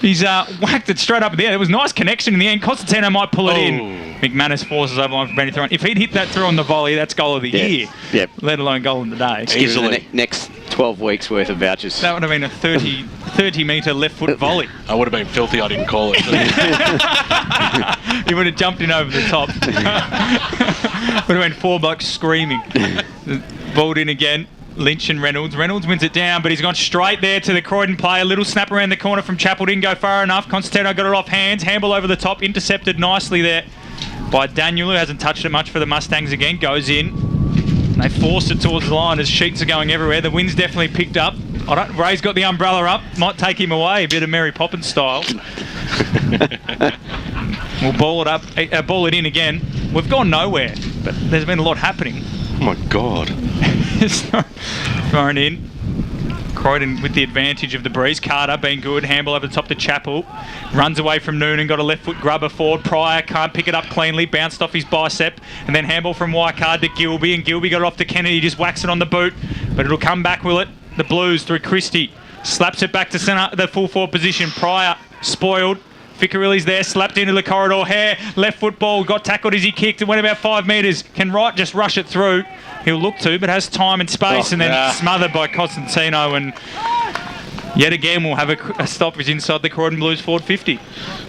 He's whacked it straight up in the air. There was nice connection in the end. Constantino might pull it in. McManus forces over line for Benny Thorne. If he'd hit that through on the volley, that's goal of the year. Yep. Let alone goal of the day. Easily. Next 12 weeks worth of vouchers. That would have been a 30-metre left-foot volley. I would have been filthy. I didn't call it. He would have jumped in over the top. Would have been four blokes screaming. Balled in again. Lynch and Reynolds. Reynolds wins it down, but he's gone straight there to the Croydon player. Little snap around the corner from Chappell. Didn't go far enough. Constantino got it off hands. Handball over the top. Intercepted nicely there by Daniel, who hasn't touched it much for the Mustangs again. Goes in. They force it towards the line as sheets are going everywhere. The wind's definitely picked up. Ray's got the umbrella up. Might take him away. A bit of Mary Poppins style. We'll ball it up. Ball it in again. We've gone nowhere, but there's been a lot happening. Oh my God. Thrown in. Croydon with the advantage of the breeze. Carter being good. Handball over the top to Chappell. Runs away from Noonan. Got a left foot grubber forward. Pryor can't pick it up cleanly. Bounced off his bicep. And then handball from Wycard to Gilby. And Gilby got it off to Kennedy. Just whacks it on the boot. But it'll come back, will it? The Blues through Christie. Slaps it back to centre, the full forward position. Pryor spoiled. Ficcarelli's there, slapped into the corridor. Hare, left foot ball, got tackled as he kicked. It went about 5 metres. Can Wright just rush it through? He'll look to, but has time and space, and then smothered by Constantino. And yet again, we'll have a stoppage inside the Croydon Blues forward 50.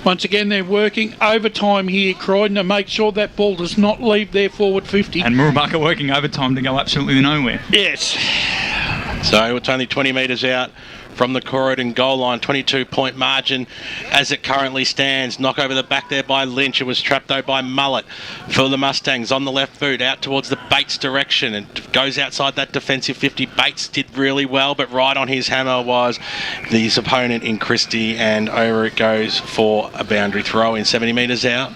Once again, they're working overtime here, Croydon, to make sure that ball does not leave their forward 50. And Mooroolbark are working overtime to go absolutely nowhere. Yes. So it's only 20 metres out from the Croydon goal line, 22-point margin as it currently stands. Knock over the back there by Lynch. It was trapped though by Mullet for the Mustangs on the left boot out towards the Bates direction and goes outside that defensive 50. Bates did really well, but right on his hammer was his opponent in Christie, and over it goes for a boundary throw in 70 metres out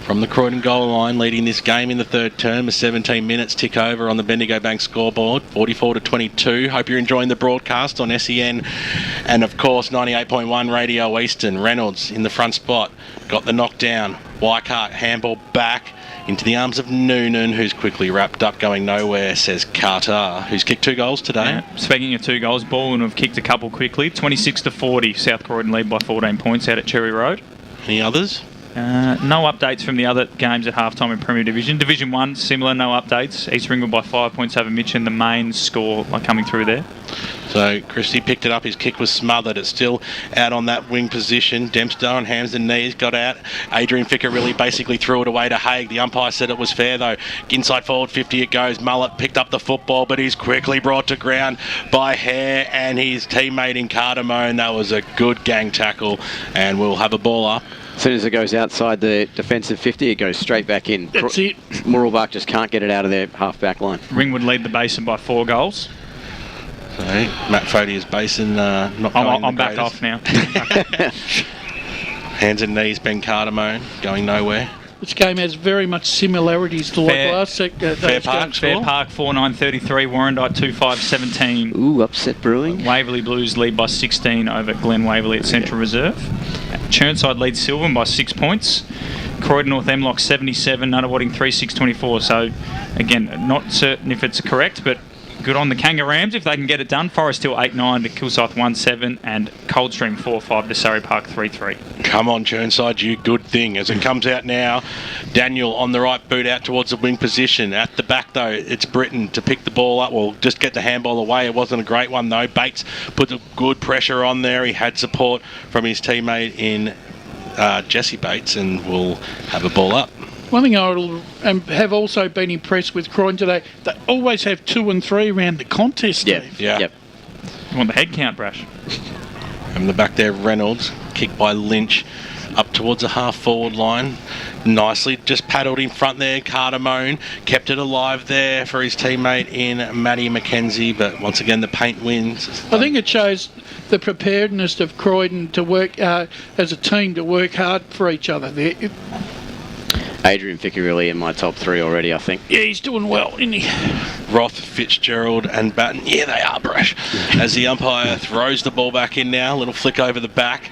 from the Croydon goal line, leading this game in the third term. 17 minutes tick over on the Bendigo Bank scoreboard, 44-22. Hope you're enjoying the broadcast on SEN and, of course, 98.1 Radio Eastern. Reynolds in the front spot, got the knockdown. Wycart handball back into the arms of Noonan, who's quickly wrapped up, going nowhere, says Carter, who's kicked 2 goals today. Yeah, speaking of 2 goals, Baldwin have kicked a couple quickly. 26-40, South Croydon lead by 14 points out at Cherry Road. Any others? No updates from the other games at halftime in Premier Division. Division 1, similar, no updates. East Ringwood by 5 points over Mitchin. The main score coming through there. So Christie picked it up. His kick was smothered. It's still out on that wing position. Dempster on hands and knees got out. Adrian Ficcarelli basically threw it away to Haig. The umpire said it was fair though. Inside forward 50 it goes. Mullet picked up the football, but he's quickly brought to ground by Hare and his teammate in Cardamone. That was a good gang tackle, and we'll have a ball up. As soon as it goes outside the defensive 50, it goes straight back in. That's it. Mooroolbark just can't get it out of their half-back line. Ringwood lead the Basin by 4 goals. So Matt Fodier's Basin not going I'm back off now. Hands and knees, Ben Cardamone going nowhere. This game has very much similarities to like last Fair Park 4-9-33, Warrandyte 2-5-17. Ooh, upset brewing. Waverley Blues lead by 16 over Glen Waverley at Central Reserve. Churnside leads Sylvan by 6 points. Croydon North Emlock 77, Nunawading 3-6-24. So, again, not certain if it's correct, but good on the Kangaroos if they can get it done. Forest Hill 8-9 to Kilsyth 1-7 and Coldstream 4-5 to Surrey Park 3-3. Come on, Churnside, you good thing. As it comes out now, Daniel on the right boot out towards the wing position. At the back, though, it's Britton to pick the ball up. Well, just get the handball away. It wasn't a great one, though. Bates put the good pressure on there. He had support from his teammate in Jesse Bates, and will have a ball up. One thing I have also been impressed with Croydon today, they always have 2 and 3 around the contest, Steve. Yeah. Yep. You want the head count, Brash? From the back there, Reynolds, kicked by Lynch, up towards the half-forward line. Nicely, just paddled in front there. Cardamone kept it alive there for his teammate in Matty McKenzie, but once again, the paint wins. I think it shows the preparedness of Croydon to work as a team to work hard for each other. Adrian Ficcarelli in my top 3 already, I think. Yeah, he's doing well, isn't he? Roth, Fitzgerald and Batten. Yeah, they are, Brash. As the umpire throws the ball back in now, a little flick over the back,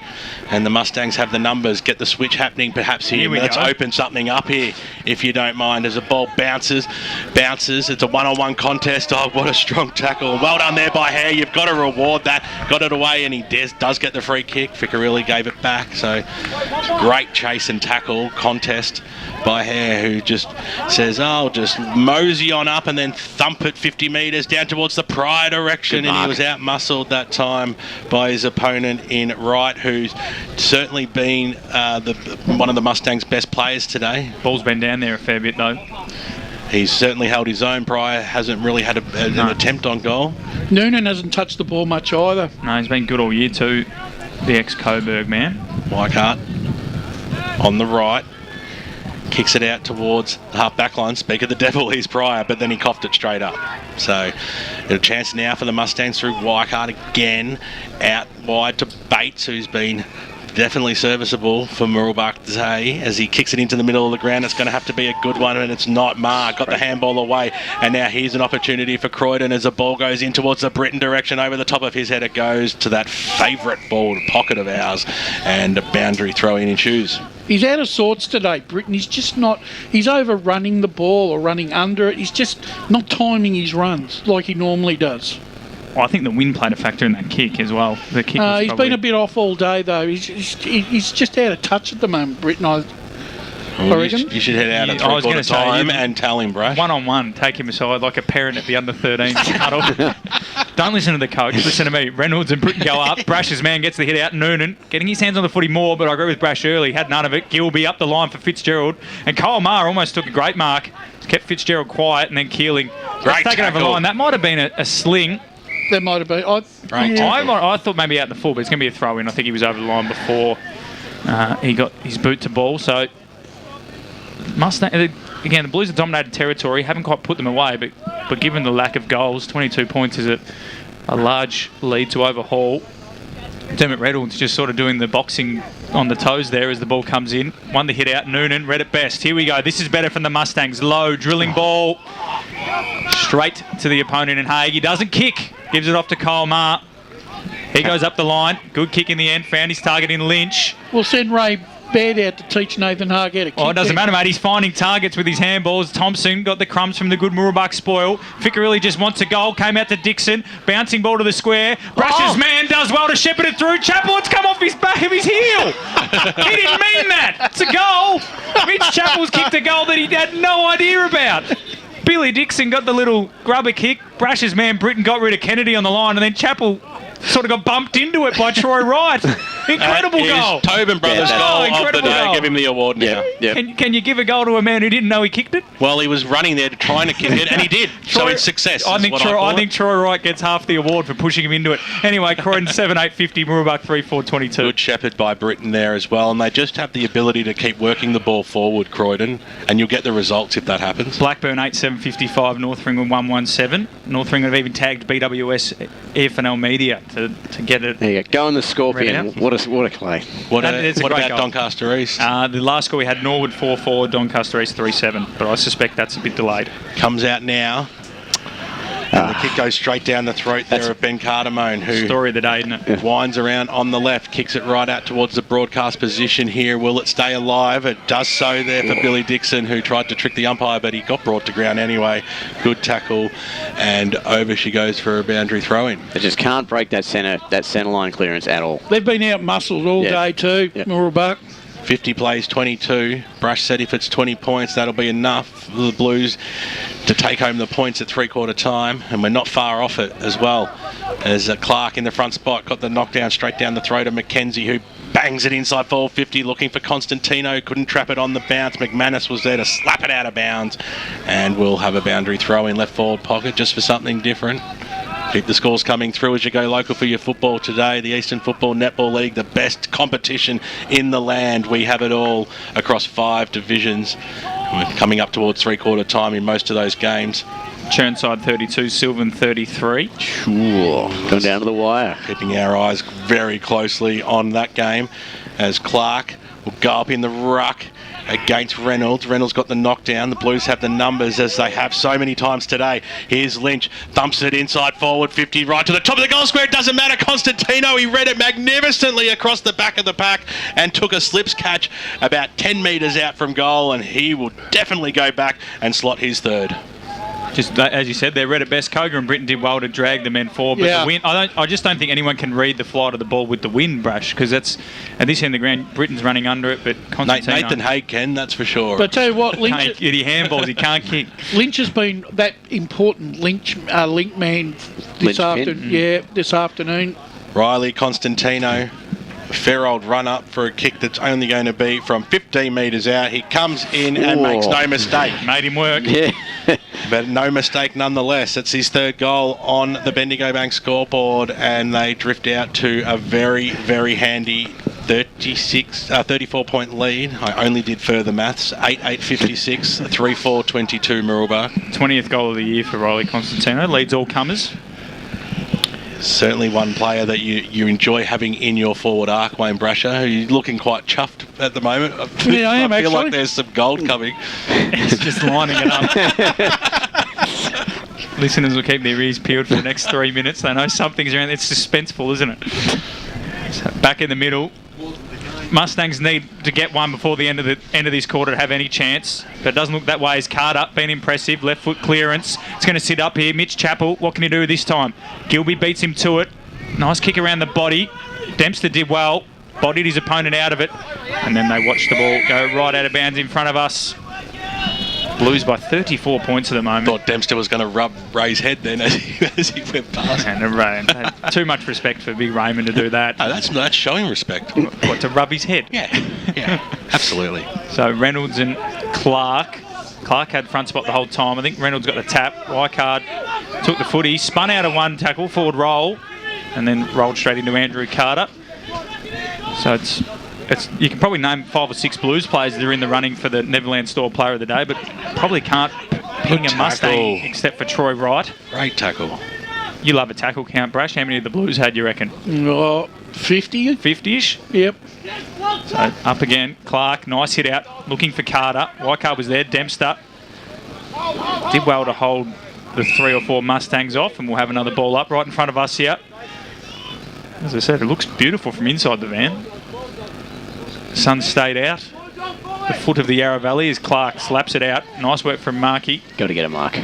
and the Mustangs have the numbers. Get the switch happening perhaps here. Let's open something up here, if you don't mind, as the ball bounces. It's a one-on-one contest. Oh, what a strong tackle. Well done there by Hare. You've got to reward that. Got it away, and he does get the free kick. Ficcarelli gave it back. So, great chase and tackle contest by Hare, who just says, oh, just mosey on up and then thump it 50 metres down towards the Pryor direction, and he was out-muscled that time by his opponent in Wright, who's certainly been one of the Mustangs' best players today. Ball's been down there a fair bit, though. He's certainly held his own. Pryor hasn't really had an attempt on goal. Noonan hasn't touched the ball much either. No, he's been good all year too, the ex-Coburg man. Leichhardt on the right. Kicks it out towards the half-back line. Speak of the devil, he's Pryor, but then he coughed it straight up. So a chance now for the Mustangs through Leichhardt again. Out wide to Bates, who's been definitely serviceable for Mooroolbark today as he kicks it into the middle of the ground. It's going to have to be a good one, and it's not. Marr got the handball away, and now here's an opportunity for Croydon as the ball goes in towards the Britain direction. Over the top of his head it goes to that favourite ball pocket of ours, and a boundary throw in shoes. He's out of sorts today, Britain. He's just not... He's overrunning the ball or running under it. He's just not timing his runs like he normally does. Well, I think the wind played a factor in that kick as well. The kick was he's been a bit off all day, though. He's just out of touch at the moment, Britain, I reckon. You should head out at three-quarter time and tell him, Brash. One-on-one, take him aside like a parent at the under-13 huddle. Don't listen to the coach, listen to me. Reynolds and Britton go up. Brash's man gets the hit out. Noonan getting his hands on the footy more, but I agree with Brash early. Had none of it. Gilby up the line for Fitzgerald. And Kyle Marr almost took a great mark. Kept Fitzgerald quiet, and then Keeling. Great taken over the line. That might have been a sling. There might have been. I thought maybe out the full, but it's going to be a throw-in. I think he was over the line before he got his boot to ball. So, Mustang... Again, the Blues have dominated territory, haven't quite put them away, but given the lack of goals, 22 points is a large lead to overhaul. Dermot Reynolds just sort of doing the boxing on the toes there as the ball comes in. Won the hit out. Noonan read it best. Here we go. This is better from the Mustangs. Low, drilling ball. Straight to the opponent in Haig. He doesn't kick. Gives it off to Kyle Marr. He goes up the line. Good kick in the end. Found his target in Lynch. We'll send Ray Baird out to teach Nathan Haag how to kick. Oh, it doesn't matter, mate. He's finding targets with his handballs. Thompson got the crumbs from the good Mooroolbark spoil. Ficcarelli just wants a goal. Came out to Dixon. Bouncing ball to the square. Brash's man does well to shepherd it through. Chappell, it's come off his back of his heel. He didn't mean that. It's a goal. Mitch Chappell's kicked a goal that he had no idea about. Billy Dixon got the little grubber kick. Brash's man Britton got rid of Kennedy on the line, and then Chappell sort of got bumped into it by Troy Wright. Incredible goal. Tobin Brothers' goal of the day. Give him the award now. Can you give a goal to a man who didn't know he kicked it? Well, he was running there trying to kick it, and he did. So it's success. I think Troy Wright gets half the award for pushing him into it. Anyway, Croydon 7-8-50, Mooroolbark 3-4-22. Good shepherd by Britton there as well, and they just have the ability to keep working the ball forward, Croydon, and you'll get the results if that happens. Blackburn 8-7-55, North Ringwood 1-1-7. North Ringwood have even tagged BWS EFNL Media to get it. There you go. Go on the Scorpion. What a clay. What about Doncaster East? The last score we had Norwood 4-4, Doncaster East 3-7, but I suspect that's a bit delayed. Comes out now. And the kick goes straight down the throat there of Ben Cardamone, who story of the day, isn't it? Winds around on the left, kicks it right out towards the broadcast position here. Will it stay alive? It does so there for Billy Dixon, who tried to trick the umpire, but he got brought to ground anyway. Good tackle, and over she goes for a boundary throw-in. They just can't break that centre line clearance at all. They've been out-muscled all day too, Mooroolbark. 50 plays 22. Brush said if it's 20 points, that'll be enough for the Blues to take home the points at three-quarter time, and we're not far off it as well. As Clark in the front spot got the knockdown straight down the throat of Mackenzie, who bangs it inside forward 50, looking for Constantino, couldn't trap it on the bounce. McManus was there to slap it out of bounds, and we'll have a boundary throw in left forward pocket just for something different. Keep the scores coming through as you go local for your football today. The Eastland Football Netball League, the best competition in the land. We have it all across 5 divisions. We're coming up towards three-quarter time in most of those games. Churnside 32, Sylvan 33. Sure. Going down to the wire. Keeping our eyes very closely on that game as Clark will go up in the ruck against Reynolds. Reynolds got the knockdown. The Blues have the numbers as they have so many times today. Here's Lynch. Thumps it inside forward 50 right to the top of the goal square. It doesn't matter. Constantino, he read it magnificently across the back of the pack and took a slips catch about 10 metres out from goal, and he will definitely go back and slot his third. Just as you said, they read it best. Koga and Britton did well to drag the men forward, but the wind, I just don't think anyone can read the flight of the ball with the wind, Brash, because that's at this end of the ground. Britton's running under it, but Constantino. Nathan Haig can, that's for sure. But I tell you what, Lynch, he handballs, he can't kick. Lynch has been that important link man this afternoon. This afternoon. Riley Constantino fair old run up for a kick that's only going to be from 15 metres out. He comes in and makes no mistake. Made him work. Yeah. But no mistake nonetheless. It's his third goal on the Bendigo Bank scoreboard, and they drift out to a very, very handy 34-point lead. I only did further maths. 8-8-56, 3-4-22 Mooroolbark. 20th goal of the year for Riley Constantino. Leads all comers. Certainly one player that you enjoy having in your forward arc, Wayne Brasher. You're looking quite chuffed at the moment. Yeah, I am I feel actually. like there's some gold coming. It's just lining it up. Listeners will keep their ears peeled for the next 3 minutes. They know something's around. It's suspenseful, isn't it? So back in the middle. Mustangs need to get one before the end of this quarter to have any chance, but it doesn't look that way. As Carter been impressive, left foot clearance. It's going to sit up here. Mitch Chappell, what can he do this time? Gilby beats him to it. Nice kick around the body. Dempster did well, bodied his opponent out of it, and then they watched the ball go right out of bounds in front of us. Blues by 34 points at the moment. Thought Dempster was going to rub Ray's head then as he went past. And too much respect for Big Raymond to do that. Oh, that's showing respect. What, to rub his head? Yeah, absolutely. So Reynolds and Clark. Clark had front spot the whole time. I think Reynolds got the tap. Wycard took the footy, spun out of one tackle, forward roll, and then rolled straight into Andrew Carter. So it's you can probably name 5 or 6 Blues players that are in the running for the Neverland Store Player of the Day, but probably can't ping a Mustang except for Troy Wright. Great tackle. You love a tackle count, Brash. How many of the Blues had, you reckon? 50. 50-ish? Yep. So up again. Clark, nice hit out, looking for Carter. Wycard was there. Dempster did well to hold the 3 or 4 Mustangs off, and we'll have another ball up right in front of us here. As I said, it looks beautiful from inside the van. Sun stayed out. The foot of the Yarra Valley as Clark slaps it out. Nice work from Markey. Got to get a mark.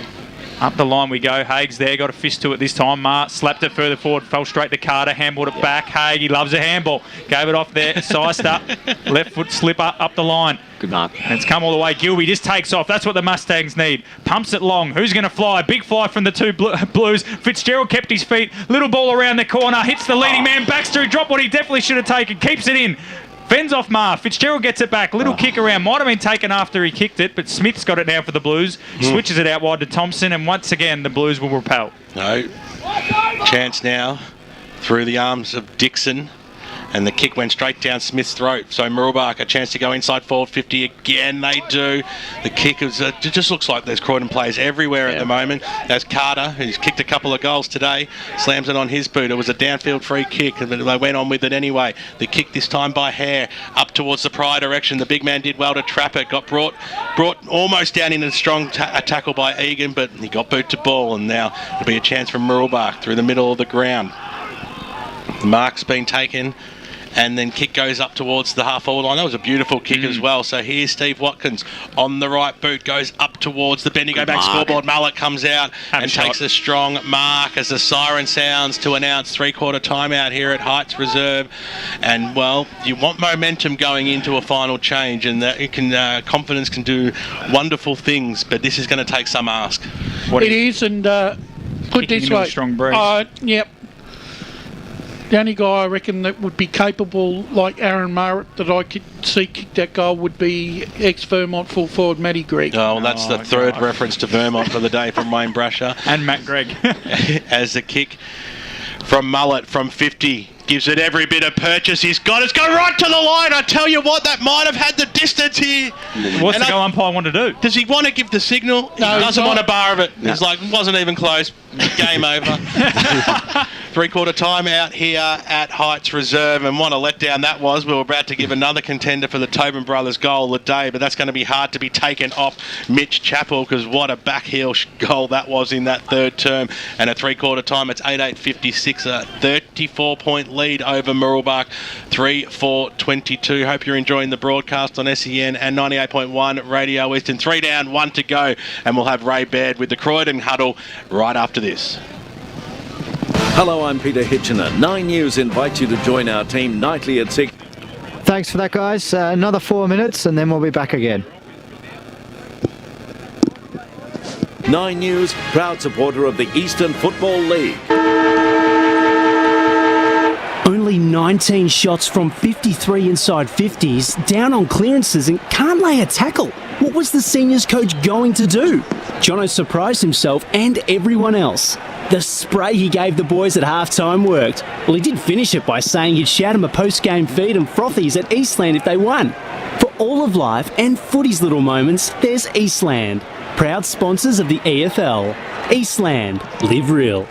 Up the line we go. Haig's there, got a fist to it this time. Mark slapped it further forward, fell straight to Carter, handballed it back. Haig, he loves a handball. Gave it off there, sized up, left foot slipper up the line. Good mark. And it's come all the way. Gilby just takes off. That's what the Mustangs need. Pumps it long. Who's going to fly? Big fly from the 2 Blues. Fitzgerald kept his feet. Little ball around the corner. Hits the leading man. Baxter, who dropped what he definitely should have taken. Keeps it in. Fends off Marr. Fitzgerald gets it back. Little kick around. Might have been taken after he kicked it, but Smith's got it now for the Blues. Switches it out wide to Thompson, and once again, the Blues will repel. No. Chance now through the arms of Dixon. And the kick went straight down Smith's throat. So Mooroolbark, a chance to go inside forward 50 again. They do. The kick is, it just looks like there's Croydon players everywhere at the moment. There's Carter, who's kicked a couple of goals today. Slams it on his boot. It was a downfield free kick, but they went on with it anyway. The kick this time by Hare up towards the Pryor direction. The big man did well to trap it. Got brought almost down in a strong tackle by Egan, but he got boot to ball. And now it'll be a chance from Mooroolbark through the middle of the ground. The mark's been taken. And then kick goes up towards the half-forward line. That was a beautiful kick as well. So here's Steve Watkins on the right boot, goes up towards the Bendigo Bank scoreboard. Mullet comes out and takes a strong mark as the siren sounds to announce 3-quarter timeout here at Heights Reserve. And, well, you want momentum going into a final change, and that it can confidence can do wonderful things, but this is going to take some ask. It is, and put it this way. Strong breeze. Yep. The only guy I reckon that would be capable, like Aaron Marrett, that I could see kick that goal would be ex-Vermont full forward Matty Gregg. Oh, well, that's the third reference to Vermont for the day from Wayne Brasher. And Matt Gregg. As the kick from Mullet from 50 gives it every bit of purchase he's got. It's going right to the line. I tell you what, that might have had the distance here. What's the goal umpire want to do? Does he want to give the signal? No, he doesn't want a bar of it. No. He's like, wasn't even close. Game over. 3-quarter time out here at Heights Reserve, and what a letdown that was. We were about to give another contender for the Tobin brothers goal of the day, but that's going to be hard to be taken off Mitch Chappell, because what a backheel goal that was in that third term. And at 3-quarter time, it's 8-8-56, a 34-point lead over Mooroolbark, 3-4-22. Hope you're enjoying the broadcast on SEN and 98.1 Radio Eastern. 3 down, 1 to go, and we'll have Ray Baird with the Croydon huddle right after this. Hello, I'm Peter Hitchener. 9 News invites you to join our team nightly at 6. Thanks for that, guys. Another 4 minutes and then we'll be back again. 9 News, proud supporter of the Eastern Football League. Only only 19 shots from 53 inside 50s, down on clearances and can't lay a tackle. What was the seniors coach going to do? Jono surprised himself and everyone else. The spray he gave the boys at halftime worked. Well, he did finish it by saying he'd shout him a post-game feed and frothies at Eastland if they won. For all of life and footy's little moments, there's Eastland. Proud sponsors of the EFL. Eastland. Live real.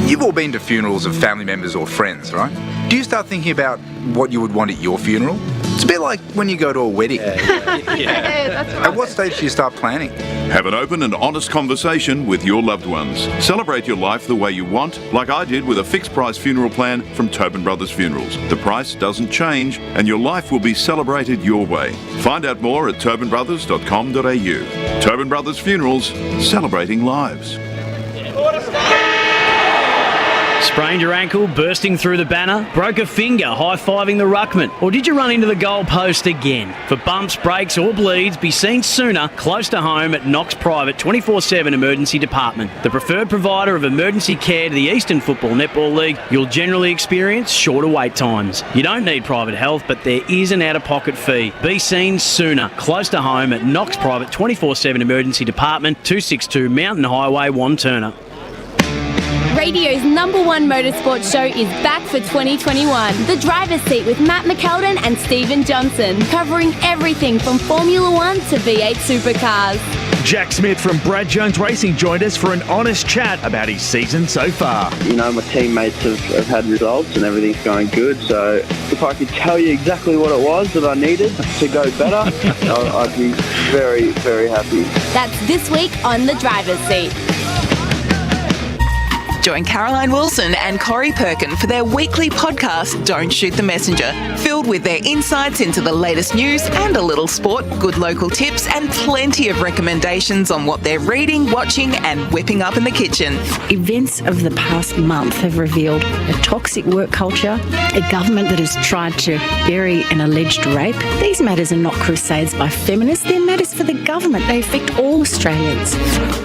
You've all been to funerals of family members or friends, right? Do you start thinking about what you would want at your funeral? It's a bit like when you go to a wedding. At what stage do you start planning? Have an open and honest conversation with your loved ones. Celebrate your life the way you want, like I did with a fixed price funeral plan from Tobin Brothers Funerals. The price doesn't change and your life will be celebrated your way. Find out more at tobinbrothers.com.au. Tobin Brothers Funerals, celebrating lives. Sprained your ankle, bursting through the banner? Broke a finger, high-fiving the ruckman? Or did you run into the goal post again? For bumps, breaks or bleeds, be seen sooner, close to home at Knox Private 24/7 Emergency Department. The preferred provider of emergency care to the Eastern Football Netball League, you'll generally experience shorter wait times. You don't need private health, but there is an out-of-pocket fee. Be seen sooner, close to home at Knox Private 24/7 Emergency Department, 262 Mountain Highway, Wantirna. Radio's #1 motorsport show is back for 2021. The Driver's Seat with Matt McKeldin and Stephen Johnson, covering everything from Formula 1 to V8 supercars. Jack Smith from Brad Jones Racing joined us for an honest chat about his season so far. You know, my teammates have had results and everything's going good, so if I could tell you exactly what it was that I needed to go better, I'd be very, very happy. That's this week on The Driver's Seat. Join Caroline Wilson and Corey Perkin for their weekly podcast, Don't Shoot the Messenger, filled with their insights into the latest news and a little sport, good local tips and plenty of recommendations on what they're reading, watching and whipping up in the kitchen. Events of the past month have revealed a toxic work culture, a government that has tried to bury an alleged rape. These matters are not crusades by feminists, they're matters for the government. They affect all Australians.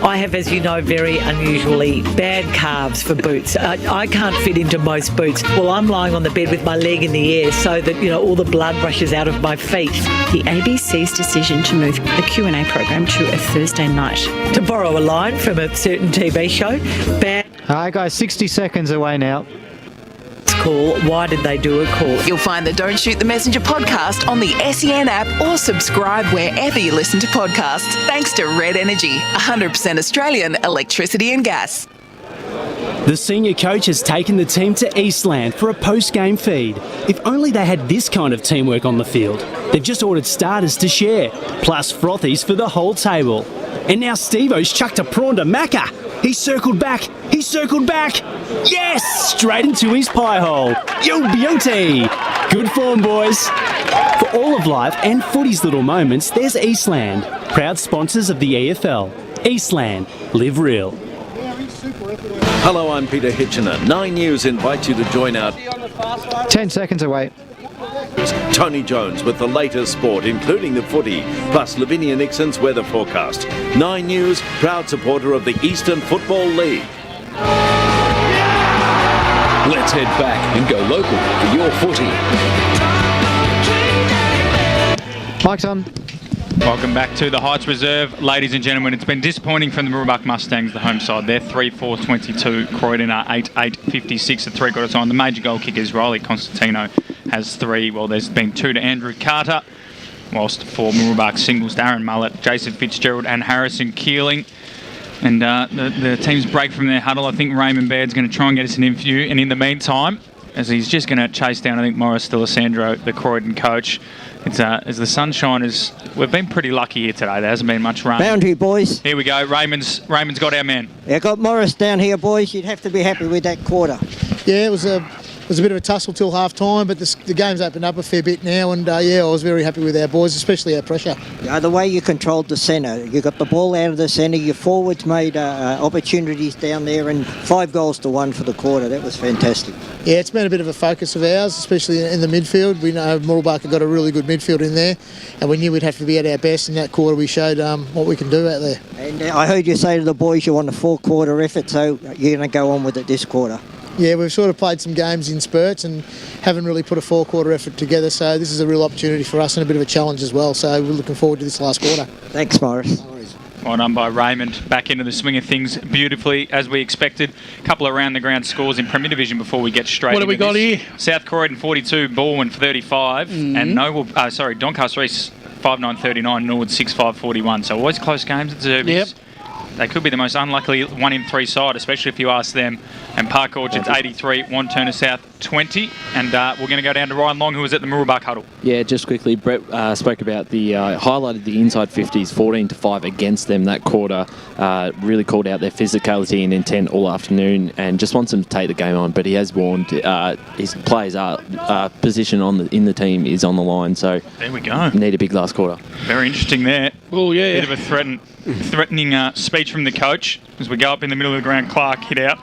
I have, as you know, very unusually bad calves for boots. I can't fit into most boots. Well, I'm lying on the bed with my leg in the air so that, all the blood rushes out of my feet. The ABC's decision to move the Q&A program to a Thursday night. To borrow a line from a certain TV show, bad... Hi guys, 60 seconds away now. Call. Why did they do a call? You'll find the Don't Shoot the Messenger podcast on the SEN app or subscribe wherever you listen to podcasts. Thanks to Red Energy, 100% Australian electricity and gas. The senior coach has taken the team to Eastland for a post-game feed. If only they had this kind of teamwork on the field. They've just ordered starters to share, plus frothies for the whole table. And now Steve-O's chucked a prawn to Macca. He's circled back. Yes! Straight into his pie hole. Yo, beauty! Good form, boys. For all of life and footy's little moments, there's Eastland. Proud sponsors of the EFL. Eastland. Live real. Hello, I'm Peter Hitchener. 9 News invites you to join our 10 seconds away. Tony Jones with the latest sport, including the footy, plus Lavinia Nixon's weather forecast. 9 News, proud supporter of the Eastern Football League. Let's head back and go local for your footy. Mike's on. Welcome back to the Heights Reserve, ladies and gentlemen. It's been disappointing from the Mooroolbark Mustangs, the home side. They're 3-4-22. Croydon are 8-8-56. The three got it on. The major goal kickers, Riley Constantino, has 3. Well, there's been 2 to Andrew Carter, whilst 4 Mooroolbark singles, Darren Mullett, Jason Fitzgerald and Harrison Keeling. And the teams break from their huddle. I think Raymond Baird's going to try and get us an interview. And in the meantime, as he's just going to chase down, I think, Morris D'Alessandro, the Croydon coach. It's as the sunshine is. We've been pretty lucky here today. There hasn't been much rain. Boundary, boys. Here we go. Raymond's got our man. Yeah, got Morris down here, boys. You'd have to be happy with that quarter. Yeah, it was a bit of a tussle till half time, but the game's opened up a fair bit now, and I was very happy with our boys, especially our pressure. Yeah, the way you controlled the centre, you got the ball out of the centre, your forwards made opportunities down there, and 5 goals to 1 for the quarter. That was fantastic. Yeah, it's been a bit of a focus of ours, especially in the midfield. We know Mooroolbark have got a really good midfield in there, and we knew we'd have to be at our best. In that quarter, we showed what we can do out there. And I heard you say to the boys you want a 4-quarter effort, so you're going to go on with it this quarter. we've sort of played some games in spurts and haven't really put a four-quarter effort together. So this is a real opportunity for us and a bit of a challenge as well. So we're looking forward to this last quarter. Thanks, Morris. Well done by Raymond. Back into the swing of things beautifully, as we expected. A couple of round-the-ground scores in Premier Division before we get straight into What have we got this. here? South Croydon 42, Baldwin 35, and Doncaster East 5-9-39, Norwood 6-5-41. So always close games at Zerbies. Yep. They could be the most unlucky 1 in 3 side, especially if you ask them. And Park Orchards 83, Wanturna South 20. And we're going to go down to Ryan Long, who was at the Mooroolbark huddle. Yeah, just quickly, Brett spoke about highlighted the inside 50s, 14-5 against them that quarter. Really called out their physicality and intent all afternoon, and just wants them to take the game on. But he has warned his players' position in the team is on the line. So there we go. Need a big last quarter. Very interesting there. Oh yeah. Bit of a threatening speech from the coach as we go up in the middle of the ground. Clark hit out.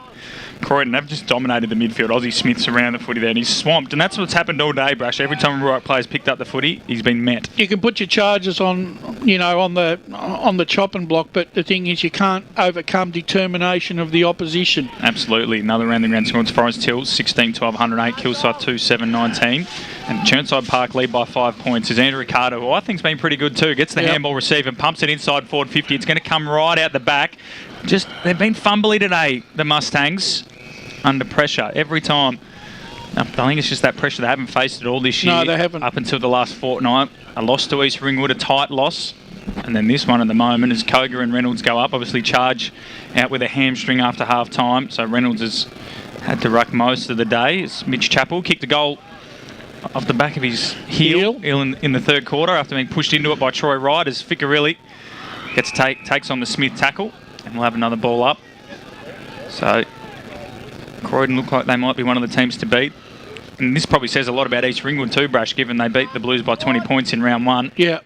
Croydon have just dominated the midfield. Aussie Smith's around the footy there and he's swamped, and that's what's happened all day, Brush. Every time a right player's picked up the footy, he's been met. You can put your charges on the chopping block, but the thing is you can't overcome determination of the opposition. Absolutely. Another round the ground score. It's Forest Hills 16-12, 108. Kilsyth 2-7-19. And Churnside Park lead by 5 points. Is Andrew Ricardo, who I think's been pretty good too. Gets the handball receive and pumps it inside forward 50. It's going to come right out the back. Just they've been fumbly today, the Mustangs, under pressure every time. I think it's just that pressure. They haven't faced it all this year. No, they haven't. Up until the last fortnight. A loss to East Ringwood, a tight loss. And then this one at the moment as Koga and Reynolds go up. Obviously Charge out with a hamstring after half time. So Reynolds has had to ruck most of the day. It's Mitch Chappell kicked a goal off the back of his heel in the third quarter after being pushed into it by Troy Wright as Ficarelli takes on the Smith tackle. And we'll have another ball up. So Croydon look like they might be one of the teams to beat. And this probably says a lot about East Ringwood too, Brash, given they beat the Blues by 20 points in round 1. Yeah.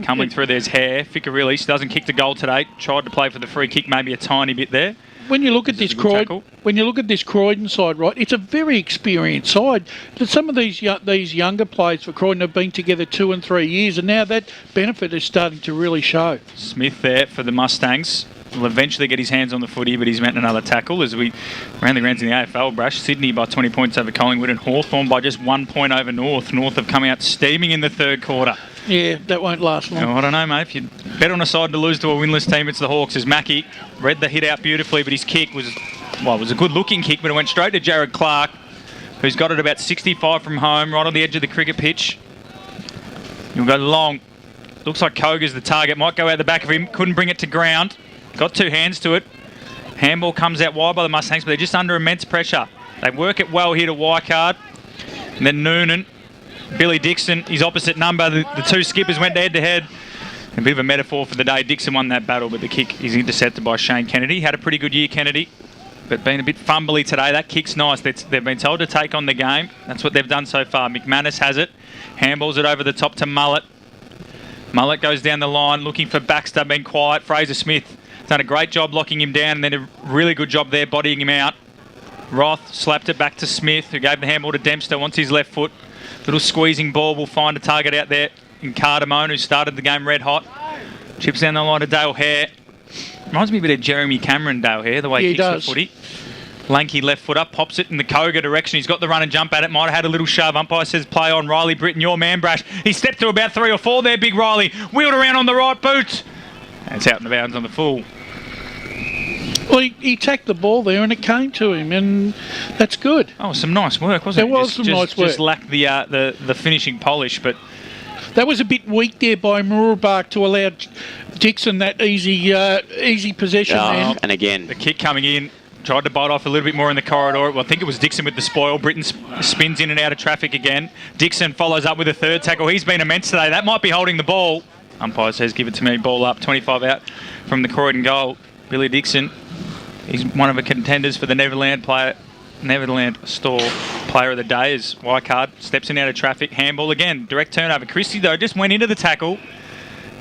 Coming through, there's Hare. Ficarelli doesn't kick the goal today. Tried to play for the free kick, maybe a tiny bit there. When you look at this Croydon side, right, it's a very experienced side. Some of these younger players for Croydon have been together 2 and 3 years, and now that benefit is starting to really show. Smith there for the Mustangs. Will eventually get his hands on the footy, but he's met another tackle as we ran the grounds in the AFL. Brash, Sydney by 20 points over Collingwood, and Hawthorn by just 1 point over North. North have come out steaming in the third quarter. Yeah, that won't last long. Oh, I don't know, mate. If you bet on a side to lose to a winless team, it's the Hawks. As Mackie read the hit out beautifully, but his kick was a good-looking kick, but it went straight to Jared Clark, who's got it about 65 from home, right on the edge of the cricket pitch. He'll go long. Looks like Koga's the target. Might go out the back of him. Couldn't bring it to ground. Got 2 hands to it. Handball comes out wide by the Mustangs, but they're just under immense pressure. They work it well here to Wycard. And then Noonan, Billy Dixon, his opposite number. The two skippers went head-to-head. A bit of a metaphor for the day. Dixon won that battle, but the kick is intercepted by Shane Kennedy. Had a pretty good year, Kennedy, but been a bit fumbly today. That kick's nice. They've been told to take on the game. That's what they've done so far. McManus has it. Handballs it over the top to Mullet. Mullet goes down the line looking for Baxter, being quiet. Fraser Smith done a great job locking him down, and then a really good job there bodying him out. Roth slapped it back to Smith, who gave the handball to Dempster, wants his left foot. Little squeezing ball will find a target out there in Cardamone, who started the game red hot. Chips down the line to Dale Hare. Reminds me a bit of Jeremy Cameron, Dale Hare, the way he kicks the footy. Lanky left foot up, pops it in the Koga direction. He's got the run and jump at it. Might have had a little shove. Umpire says play on. Riley Britton, your man, Brash. He stepped to about 3 or 4 there, big Riley. Wheeled around on the right boot. And it's out in the bounds on the full. Well, he tacked the ball there and it came to him, and that's good. Oh, some nice work, wasn't it? There was some nice work. Just lacked the finishing polish, but that was a bit weak there by Mooroolbark to allow Dixon that easy possession there. And again, the kick coming in. Tried to bite off a little bit more in the corridor. Well, I think it was Dixon with the spoil. Britton spins in and out of traffic again. Dixon follows up with a third tackle. He's been immense today. That might be holding the ball. Umpire says give it to me. Ball up. 25 out from the Croydon goal. Billy Dixon. He's one of the contenders for the Neverland Store Player of the Day as Wycard steps in out of traffic. Handball again. Direct turnover. Christie, though, just went into the tackle.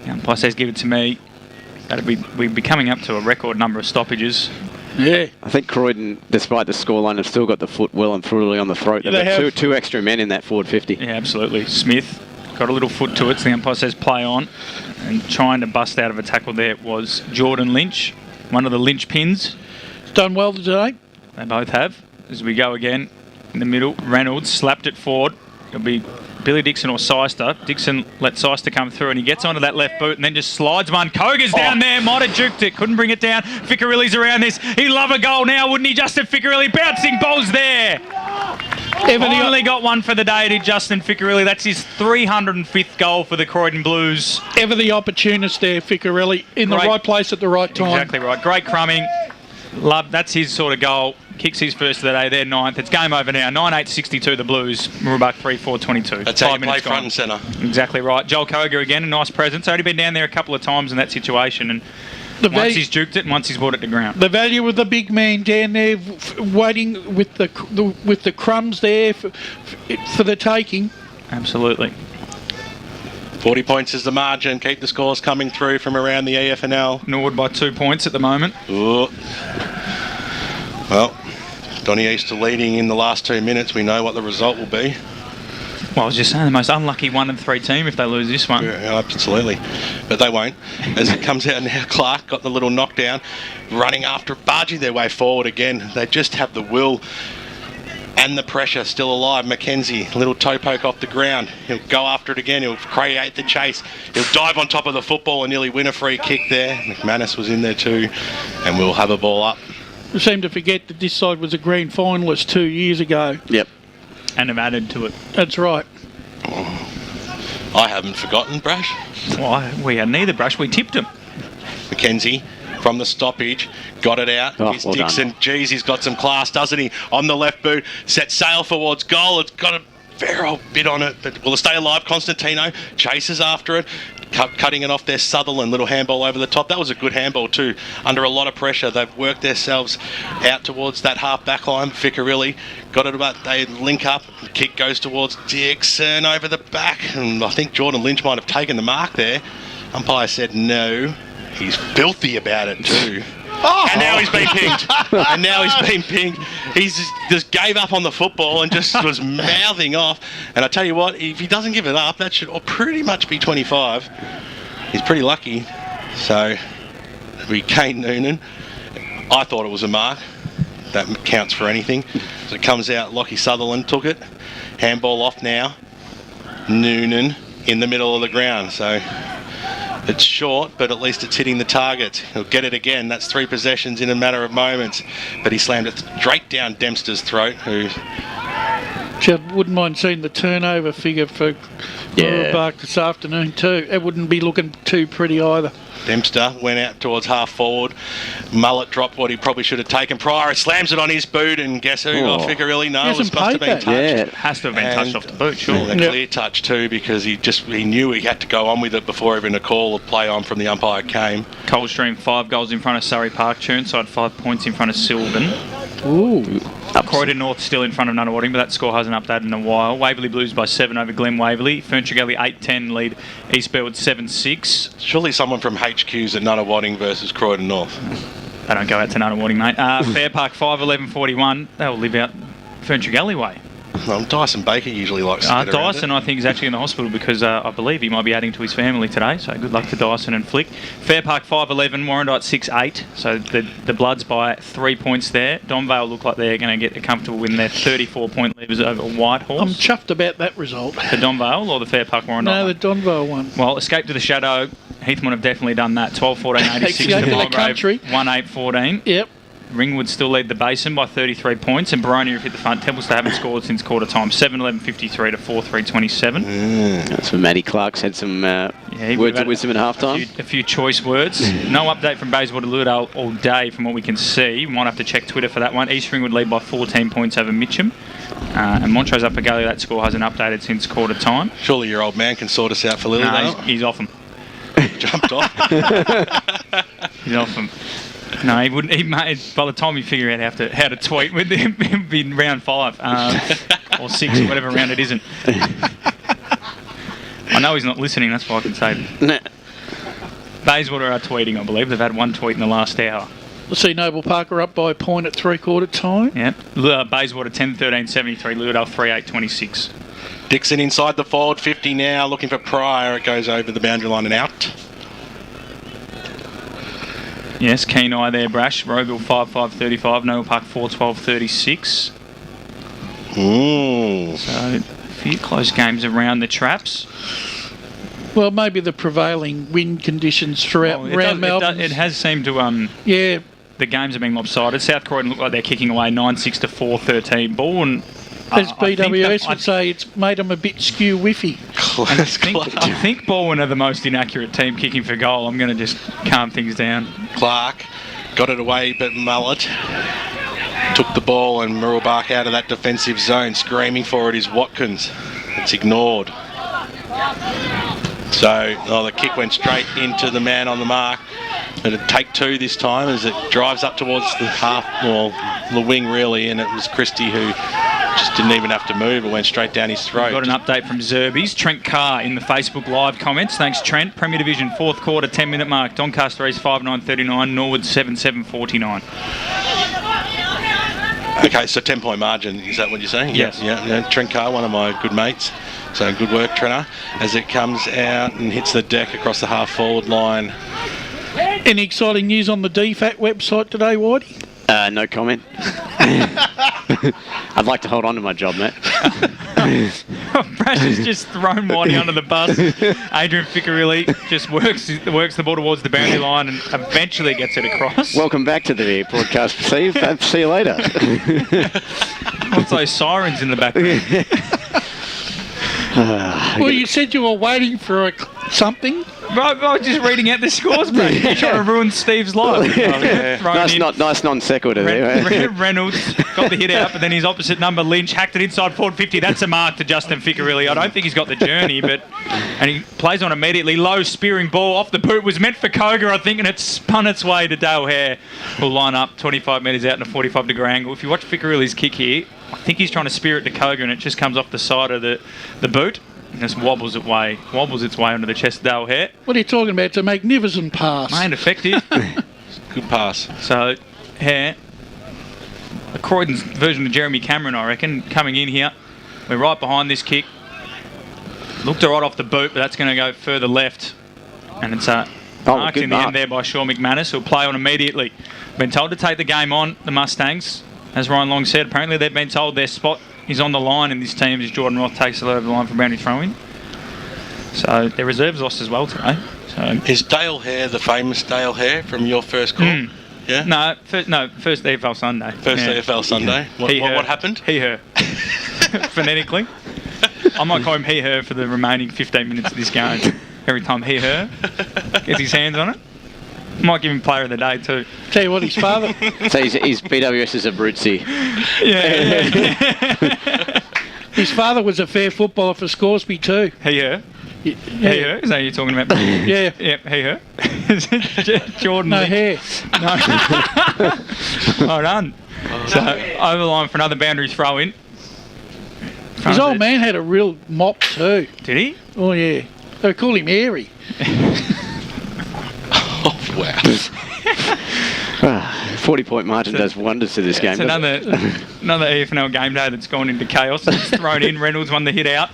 The umpire says give it to me. We'd be coming up to a record number of stoppages. Yeah. I think Croydon, despite the scoreline, have still got the foot well and thoroughly on the throat. They've got two extra men in that forward 50. Yeah, absolutely. Smith got a little foot to it, so the umpire says play on. And trying to bust out of a tackle there was Jordan Lynch, one of the Lynch pins. Done well today. They both have. as we go again. In the middle, Reynolds slapped it forward. It'll be Billy Dixon or Seister. Dixon let Seister come through and he gets onto that left boot and then just slides one. Koga's down there, might have juked it, couldn't bring it down. Ficcarelli's around this. He'd love a goal now, wouldn't he, Justin Ficcarelli? Bouncing balls there. Only got one for the day to Justin Ficcarelli. That's his 305th goal for the Croydon Blues. Ever the opportunist there, Ficcarelli, in the right place at the right time. Exactly right. Great crumbing. That's his sort of goal. Kicks his first of the day. They're ninth. It's game over now. 9-8-62 the Blues. Mooroolbark 3-4-22. That's how you play front and centre. Exactly right. Joel Koga again, a nice presence. Only been down there a couple of times in that situation, and once he's juked it and once he's brought it to ground. The value of the big man down there, waiting with the crumbs there for the taking. Absolutely. 40 points is the margin. Keep the scores coming through from around the EFNL. Norwood by 2 points at the moment. Ooh. Well, Donny Easter leading in the last 2 minutes. We know what the result will be. Well, I was just saying, the most unlucky 1 and 3 team if they lose this one. Yeah, absolutely. But they won't. As it comes out now, Clark got the little knockdown, running after, barging their way forward again. They just have the will and the pressure still alive. Mackenzie, little toe poke off the ground. He'll go after it again. He'll create the chase. He'll dive on top of the football and nearly win a free kick there. McManus was in there too, and we'll have a ball up. We seem to forget that this side was a grand finalist 2 years ago. Yep. And have added to it. That's right. I haven't forgotten, Brash. Well, we hadn't either, Brash. We tipped him. Mackenzie from the stoppage, got it out. Here's well Dixon. done. Geez, he's got some class, doesn't he? On the left boot, set sail towards goal. It's got a fair old bit on it, but will it stay alive? Constantino chases after it, cutting it off there. Sutherland, little handball over the top. That was a good handball too. Under a lot of pressure, they've worked themselves out towards that half back line. Ficcarelli got it about, they link up. The kick goes towards Dixon over the back, and I think Jordan Lynch might have taken the mark there. Umpire said no. He's filthy about it too. And now he's been pinged. He just gave up on the football and just was mouthing off. And I tell you what, if he doesn't give it up, that should pretty much be 25. He's pretty lucky. So, it'll be Kane Noonan. I thought it was a mark. That counts for anything. So it comes out, Lockie Sutherland took it. Handball off now. Noonan in the middle of the ground. So, it's short, but at least it's hitting the target. He'll get it again. That's 3 possessions in a matter of moments. But he slammed it straight down Dempster's throat, who... I wouldn't mind seeing the turnover figure for Mooroolbark this afternoon too. It wouldn't be looking too pretty either. Dempster went out towards half forward. Mullet dropped what he probably should have taken prior. It slams it on his boot, and guess who? Ficcarelli. No, it must have been touched. Yeah, it has to have been touched off the boot, sure. A clear touch too, because he knew he had to go on with it before even a call or play on from the umpire came. Coldstream 5 goals in front of Surrey Park. Churnside 5 points in front of Sylvan. Ooh. Croydon North still in front of Nunawading, but that score hasn't updated in a while. Waverley Blues by 7 over Glen Waverley. Ferntree 8-10 lead East Burwood 7-6. Surely someone from HQ's at Nunawading versus Croydon North. They don't go out to Nunawading, mate. Fair Park 5-11-41. They'll live out Ferntree way. Dyson Baker usually likes to get around Dyson, I think, is actually in the hospital because I believe he might be adding to his family today. So good luck to Dyson and Flick. Fair Park 5-11, Warrandyte 6-8. So the Bloods by 3 points there. Donvale look like they're going to get a comfortable win. Their 34-point lead over Whitehorse. I'm chuffed about that result. The Donvale or the Fair Park Warrandyte? No, the Donvale one. Well, Escape to the Shadow. Heathmont have definitely done that. 12-14-86 Escape to the Country. 1-8-14. Yep. Ringwood still lead the Basin by 33 points, and Baroni have hit the front. Templestowe haven't scored since quarter time. 7-11-53 to 4-3-27. That's when Matty Clark's had some words of wisdom at halftime. A few choice words. No update from Bayswater Lewdale all day from what we can see. We might have to check Twitter for that one. East Ringwood lead by 14 points over Mitcham. And Montrose up Galia, that score hasn't updated since quarter time. Surely your old man can sort us out for Lilydale. No, he's off him. Jumped off. He's off him. No, he wouldn't. By the time we figure out how to tweet with him, it'd be in round 5 or 6 or whatever round it isn't. I know he's not listening. That's why I can say that. Bayswater are tweeting, I believe. They've had 1 tweet in the last hour. We'll see Noble Parker up by a point at 3/4 time. Yep. Bayswater 10-13-73. Lewdale 3-8-26. Dixon inside the forward 50 now, looking for Pryor. It goes over the boundary line and out. Yes, keen eye there, Brash. Roeville 5-5-35, Noble Park 4-12-36. So a few close games around the traps. Well, maybe the prevailing wind conditions throughout around Melbourne. It has seemed to... yeah. The games have been lopsided. South Croydon look like they're kicking away 9-6 to 4-13 ball. And, as BWS would say, it's made them a bit skew-whiffy. I think Baldwin are the most inaccurate team kicking for goal. I'm going to just calm things down. Clark got it away, but Mullet took the ball and Mooroolbark out of that defensive zone. Screaming for it is Watkins. It's ignored. So the kick went straight into the man on the mark. It'd take two this time as it drives up towards the the wing really, and it was Christie who just didn't even have to move. It went straight down his throat. Got an update from Zerbies. Trent Carr in the Facebook Live comments. Thanks, Trent. Premier Division, fourth quarter, 10-minute mark. Doncaster East 5-9-39, Norwood 7-7-49. Okay, so 10-point margin, is that what you're saying? Yes. Yeah, Trent Carr, one of my good mates. So good work, Trenner, as it comes out and hits the deck across the half-forward line. Any exciting news on the DFAT website today, Whitey? No comment. I'd like to hold on to my job, mate. Brash has just thrown Whitey under the bus. Adrian Ficcarilli just works the ball towards the boundary line and eventually gets it across. Welcome back to the broadcast, Steve. See you later. What's those sirens in the background? Well, you said you were waiting for something. I was just reading out the scores, bro. You're trying to ruin Steve's life. Nice non sequitur there. Reynolds got the hit out, but then his opposite number, Lynch, hacked it inside forward 50. That's a mark to Justin Ficcarilli. I don't think he's got the journey, and he plays on immediately. Low spearing ball off the boot. Was meant for Koga, I think, and it spun its way to Dale Hare. Will line up 25 metres out in a 45-degree angle. If you watch Ficcarilli's kick here, I think he's trying to spear it to Koga, and it just comes off the side of the boot. And just wobbles its way onto the chest of Dale Hare. What are you talking about? It's a magnificent pass. And effective. Good pass. So, Hare, a Croydon's version of Jeremy Cameron, I reckon, coming in here. We're right behind this kick. Looked right off the boot, but that's going to go further left. And it's marked in the end there by Shaw McManus, who'll play on immediately. Been told to take the game on, the Mustangs. As Ryan Long said, apparently they've been told their spot is on the line in this team as Jordan Roth takes it over the line for boundary throw-in. So their reserves lost as well today. So is Dale Hare the famous Dale Hare from your first call? Yeah. No, first EFL Sunday. EFL Sunday. What happened? He her. Phonetically. I might call him he her for the remaining 15 minutes of this game. Every time he her gets his hands on it. Might give him player of the day too. Tell you what, his father. So his BWS is a Brutsy. Yeah. His father was a fair footballer for Scoresby too. He her. Yeah. He her. Is that what you're talking about? Yeah. Yep. He her. Jordan. No hair. No. Well done. So over the line for another boundary throw in. His old man had a real mop too. Did he? Oh yeah. They call him Airy. Oh, wow. 40-point margin does wonders to this game. It's another EFNL game day that's gone into chaos. It's thrown in. Reynolds won the hit out.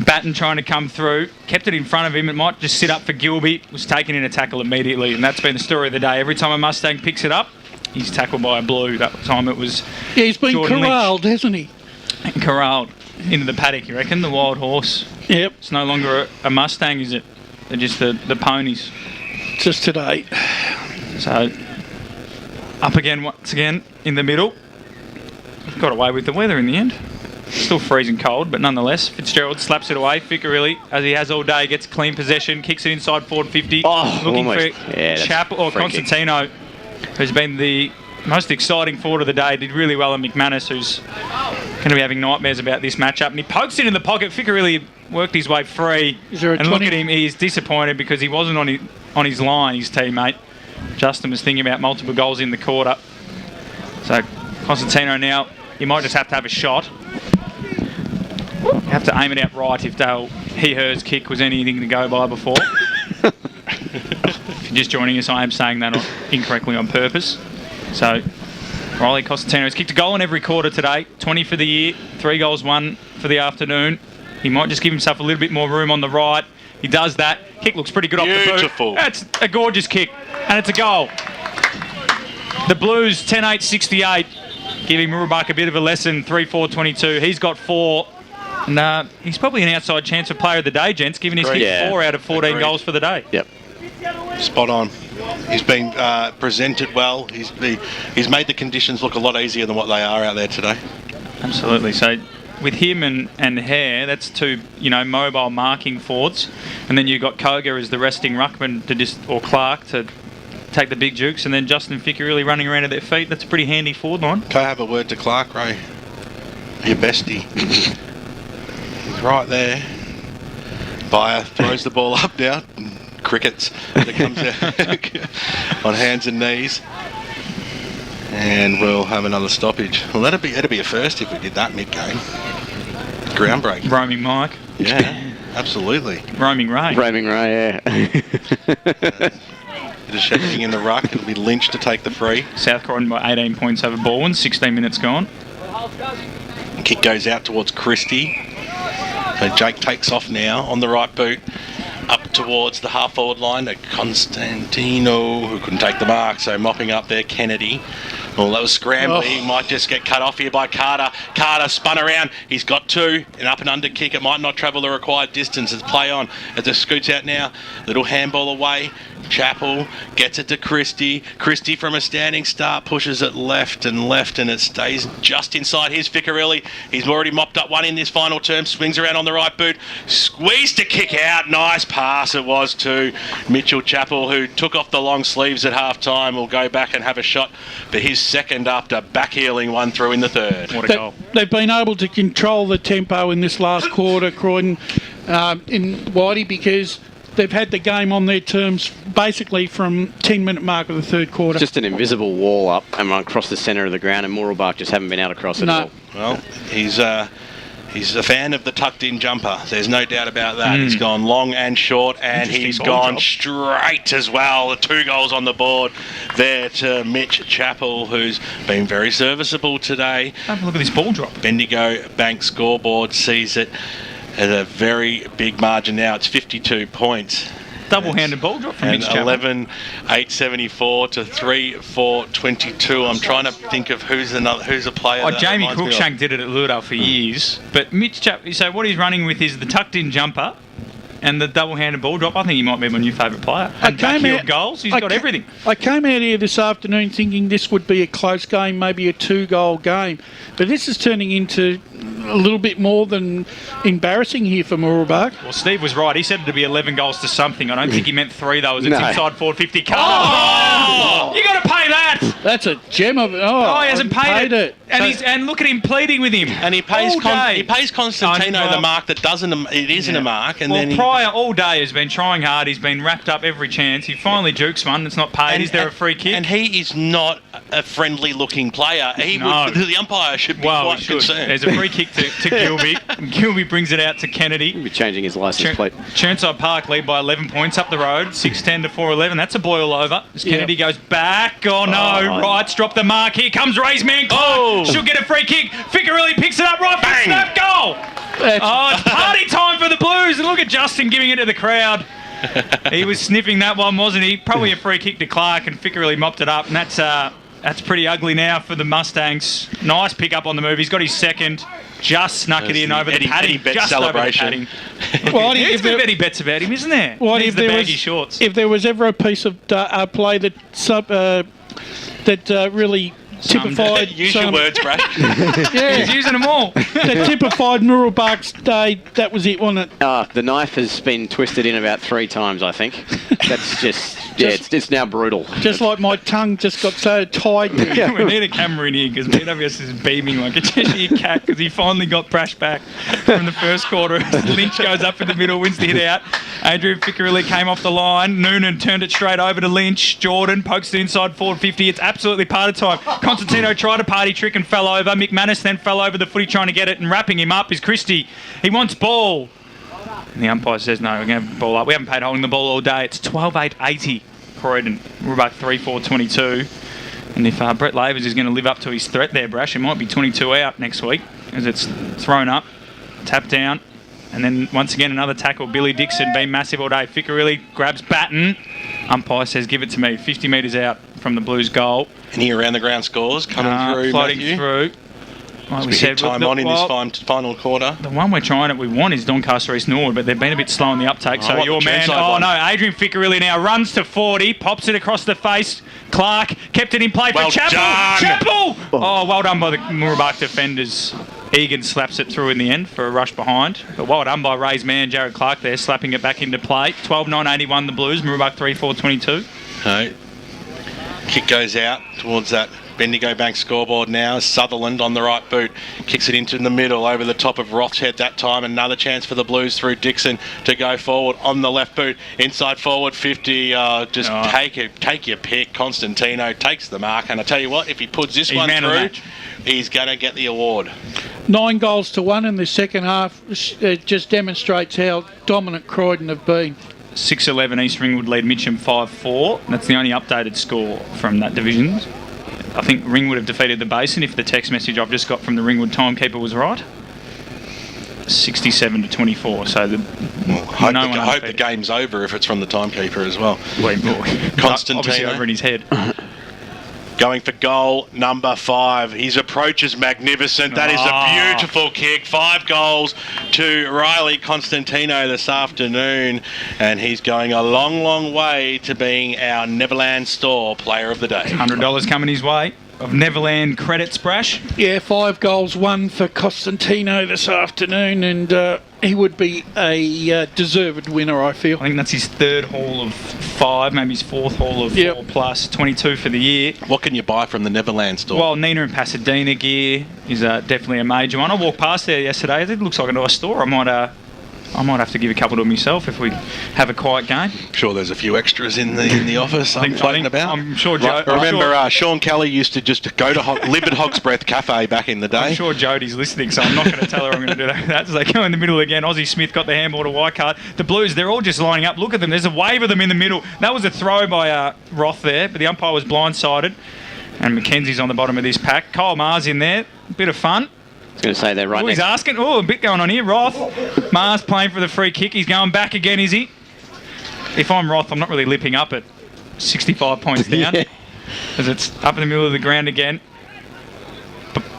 Batten trying to come through. Kept it in front of him. It might just sit up for Gilby. Was taken in a tackle immediately. And that's been the story of the day. Every time a Mustang picks it up, he's tackled by a blue. That time it was he's been Jordan corralled, Lynch. hasn't he? Corralled into the paddock, you reckon? The wild horse. Yep. It's no longer a Mustang, is it? They're just the ponies. Just today. So, up again once again in the middle. Got away with the weather in the end. Still freezing cold, but nonetheless, Fitzgerald slaps it away. Ficcarilli, as he has all day, gets clean possession, kicks it inside forward 50. Looking for Chappell or Constantino, who's been the most exciting forward of the day. Did really well in McManus, who's going to be having nightmares about this matchup. And he pokes it in the pocket. Ficcarilli worked his way free. And look at him, he's disappointed because he wasn't on his line, his teammate. Justin was thinking about multiple goals in the quarter. So Constantino now, you might just have to have a shot. You have to aim it out right if hers kick was anything to go by before. If you're just joining us, I am saying that incorrectly on purpose. So Riley Constantino has kicked a goal in every quarter today. 20 for the year, 3 goals, 1 for the afternoon. He might just give himself a little bit more room on the right. He does that. Kick looks pretty good off the boot. Beautiful. That's a gorgeous kick. And it's a goal. The Blues 10-8-68. giving Mooroolbark a bit of a lesson. 3-4-22. He's got 4. And he's probably an outside chance of player of the day, gents, given he's kicked 4 out of 14 goals for the day. Yep. Spot on. He's been presented well. He's made the conditions look a lot easier than what they are out there today. Absolutely. So with him and Hare, that's 2, mobile marking forwards, and then you've got Koga as the resting ruckman or Clark to take the big jukes, and then Justin Ficker really running around at their feet. That's a pretty handy forward line. Can I have a word to Clark, Ray? Your bestie. He's right there. Bayer throws the ball up now. Crickets that comes out on hands and knees, and we'll have another stoppage. Well, that'd be a first if we did that mid-game. Groundbreaking. Roaming Mike. Yeah, absolutely. Roaming Ray. Roaming Ray, yeah. Bit of shepherding in the ruck. It'll be Lynch to take the free. South Croydon by 18 points over Baldwin. 16 minutes gone. Kick goes out towards Christie. So Jake takes off now on the right boot. Up towards the half-forward line to Constantino, who couldn't take the mark, so mopping up there, Kennedy. Well, that was scrambling. He might just get cut off here by Carter. Carter spun around. He's got 2. An up and under kick. It might not travel the required distance. It's play on as it scoots out now. Little handball away. Chappell gets it to Christie. Christie from a standing start pushes it left, and it stays just inside his Ficarelli. He's already mopped up one in this final term. Swings around on the right boot. Squeezed to kick out. Nice pass it was to Mitchell Chappell, who took off the long sleeves at half time. Will go back and have a shot for his second after backheeling one through in the third. What a goal. They've been able to control the tempo in this last quarter, Croydon, in Whitey, because they've had the game on their terms basically from 10-minute mark of the third quarter. Just an invisible wall up and run across the centre of the ground, and Mooroolbark just haven't been able to cross it at all. Well, he's a fan of the tucked-in jumper. There's no doubt about that. He's gone long and short, and he's gone straight as well. 2 goals on the board there to Mitch Chappell, who's been very serviceable today. Have a look at this ball drop. Bendigo Bank scoreboard sees it at a very big margin now. It's 52 points. Double-handed ball drop from Mitch Chappell. 11-8-74 to 3-4-22. I'm trying to think of who's a player. Oh, Jamie Cruikshank did it at Lurdale for years. But Mitch Chappell, so what he's running with is the tucked-in jumper and the double-handed ball drop. I think he might be my new favourite player. And backheel goals. He's got everything. I came out here this afternoon thinking this would be a close game, maybe a 2-goal game. But this is turning into a little bit more than embarrassing here for Mooroolbark. Well, Steve was right. He said it to be 11 goals to something. I don't think he meant 3, though. It's inside forward 50. Oh! You got to pay that. That's a gem of it. Oh, he hasn't paid it. And look at him pleading with him. And he pays Constantino the mark that isn't a mark. And then Pryor all day has been trying hard. He's been wrapped up every chance. He finally jukes one. It's not paid. Is there a free kick? And he is not a friendly-looking player. The umpire should be quite concerned. There's a free kick to Gilby. Gilby brings it out to Kennedy. He'll be changing his licence plate. Churnside Park lead by 11 points up the road. 6-10 to 4-11. That's a boil over. As Kennedy goes back. Oh, no. Wright's dropped the mark. Here comes Ray's man. She'll get a free kick. Ficarelli picks it up. Right for snap goal. It's party time for the Blues. And look at Justin giving it to the crowd. He was sniffing that one, wasn't he? Probably a free kick to Clark, and Ficarelli mopped it up. And that's pretty ugly now for the Mustangs. Nice pick up on the move. He's got his second. Just snuck it in over the padding. Just celebration. Over the padding. Well, there's a bit of Eddie Betts about him, isn't there? Well, He's the baggy shorts. If there was ever a piece of play that really typified... Use your words, Brad. Yeah. He's using them all. That typified Mooroolbark's day, that was it, wasn't it? The knife has been twisted in about 3 times, I think. That's just it's now brutal. Just like my tongue just got so tight. We need a camera in here because BWS is beaming like a Cheshire cat because he finally got Brash back from the first quarter. Lynch goes up in the middle, wins the hit out. Adrian Ficarelli came off the line. Noonan turned it straight over to Lynch. Jordan pokes it inside forward 50. It's absolutely party time. Constantino tried a party trick and fell over. McManus then fell over the footy trying to get it, and wrapping him up is Christie. He wants ball. And the umpire says, no, we're going to ball up. We haven't paid holding the ball all day. It's 12-8-80. Croydon. We're about 3-4-22. And if Brett Lavers is going to live up to his threat there, Brash, it might be 22 out next week as it's thrown up, tapped down. And then once again, another tackle. Billy Dixon been massive all day. Ficarelli grabs Batten. Umpire says, give it to me. 50 metres out. from the Blues goal. Any around the ground scores coming through, floating Matthew? through. Like we said, time on in this final quarter. The one we want is Doncaster East Norwood, but they've been a bit slow in the uptake. So your man, Adrian Ficcarelli now runs to 40, pops it across the face. Clark kept it in play for Chappell. Oh, well done by the Mooroolbark defenders. Egan slaps it through in the end for a rush behind. But well done by Ray's man, Jared Clark there, slapping it back into play. 12-9-81 the Blues, Mooroolbark 3-4-22. No. Kick goes out towards that Bendigo Bank scoreboard now. Sutherland on the right boot kicks it into the middle over the top of Roth's head that time. Another chance for the Blues through Dixon to go forward on the left boot. Inside forward 50. Take your pick. Constantino takes the mark. And I tell you what, if he puts this one through, he's going to get the award. 9 goals to 1 in the second half. It just demonstrates how dominant Croydon have been. 6-11 East Ringwood lead Mitcham 5-4. That's the only updated score from that division. I think Ringwood have defeated the Basin if the text message I've just got from the Ringwood timekeeper was right. 67-24. So I hope the game's over if it's from the timekeeper as well. Constantino obviously over in his head. Going for goal number 5. His approach is magnificent. That is a beautiful kick. 5 goals to Riley Constantino this afternoon. And he's going a long, long way to being our Neverland Store Player of the Day. $100 coming his way of Neverland credits, Brash. Yeah, 5 goals, 1 for Constantino this afternoon, and he would be a deserved winner, I feel. I think that's his 3rd haul of 5, maybe his 4th haul of 4 plus, 22 for the year. What can you buy from the Neverland store? Well, Nina and Pasadena gear is definitely a major one. I walked past there yesterday. It looks like a nice store. I might have to give a couple to myself if we have a quiet game. I'm sure there's a few extras in the office floating about. I'm sure Joe... Remember, Sean Kelly used to just go to live at Hog's Breath Cafe back in the day. I'm sure Jodie's listening, so I'm not going to tell her I'm going to do that. As they go in the middle again, Aussie Smith got the handball to white card. The Blues, they're all just lining up. Look at them. There's a wave of them in the middle. That was a throw by Roth there, but the umpire was blindsided. And Mackenzie's on the bottom of this pack. Kyle Mars in there. Bit of fun. I was going to say they're right next. He's asking. Oh, a bit going on here. Roth. Mars playing for the free kick. He's going back again, is he? If I'm Roth, I'm not really lipping up at 65 points down. As it's up in the middle of the ground again.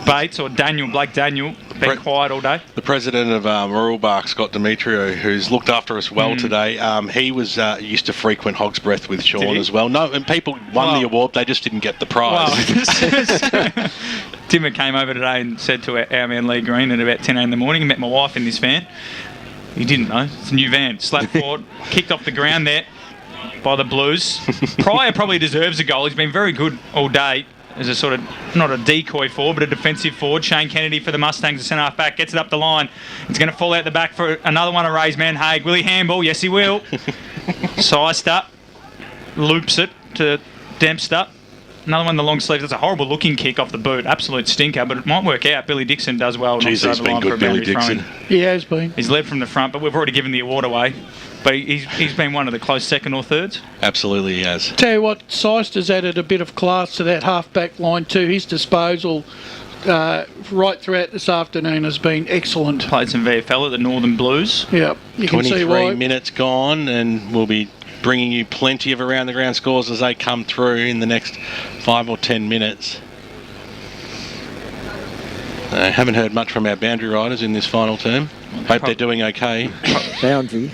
Bates or Blake Daniel, been quiet all day. The president of Mooroolbark, Scott Demetrio, who's looked after us well today, he was used to frequent Hog's Breath with Sean as well. No, and people won the award, they just didn't get the prize. Timmer came over today and said to our man Lee Green at about 10 a.m. in the morning, he met my wife in this van. He didn't know. It's a new van. Slapped forward, kicked off the ground there by the Blues. Pryor probably deserves a goal. He's been very good all day. As a sort of, not a decoy forward, but a defensive forward. Shane Kennedy for the Mustangs, the centre half back, gets it up the line. It's going to fall out the back for another one of Ray's man, Haig. Will he handball? Yes, he will. Sized up, loops it to Dempster. Another one in the long sleeves. That's a horrible looking kick off the boot. Absolute stinker, but it might work out. Billy Dixon does well. Jeez, he's been good, Billy Dixon. He has been. He's led from the front, but we've already given the award away. But he's been one of the close second or thirds. Absolutely he has. Tell you what, Seist has added a bit of class to that half-back line too. His disposal right throughout this afternoon has been excellent. Played some VFL at the Northern Blues. Yeah, you can see why. 23 minutes gone, and we'll be bringing you plenty of around-the-ground scores as they come through in the next 5 or 10 minutes. I haven't heard much from our boundary riders in this final term. Hope they're doing okay. Boundary.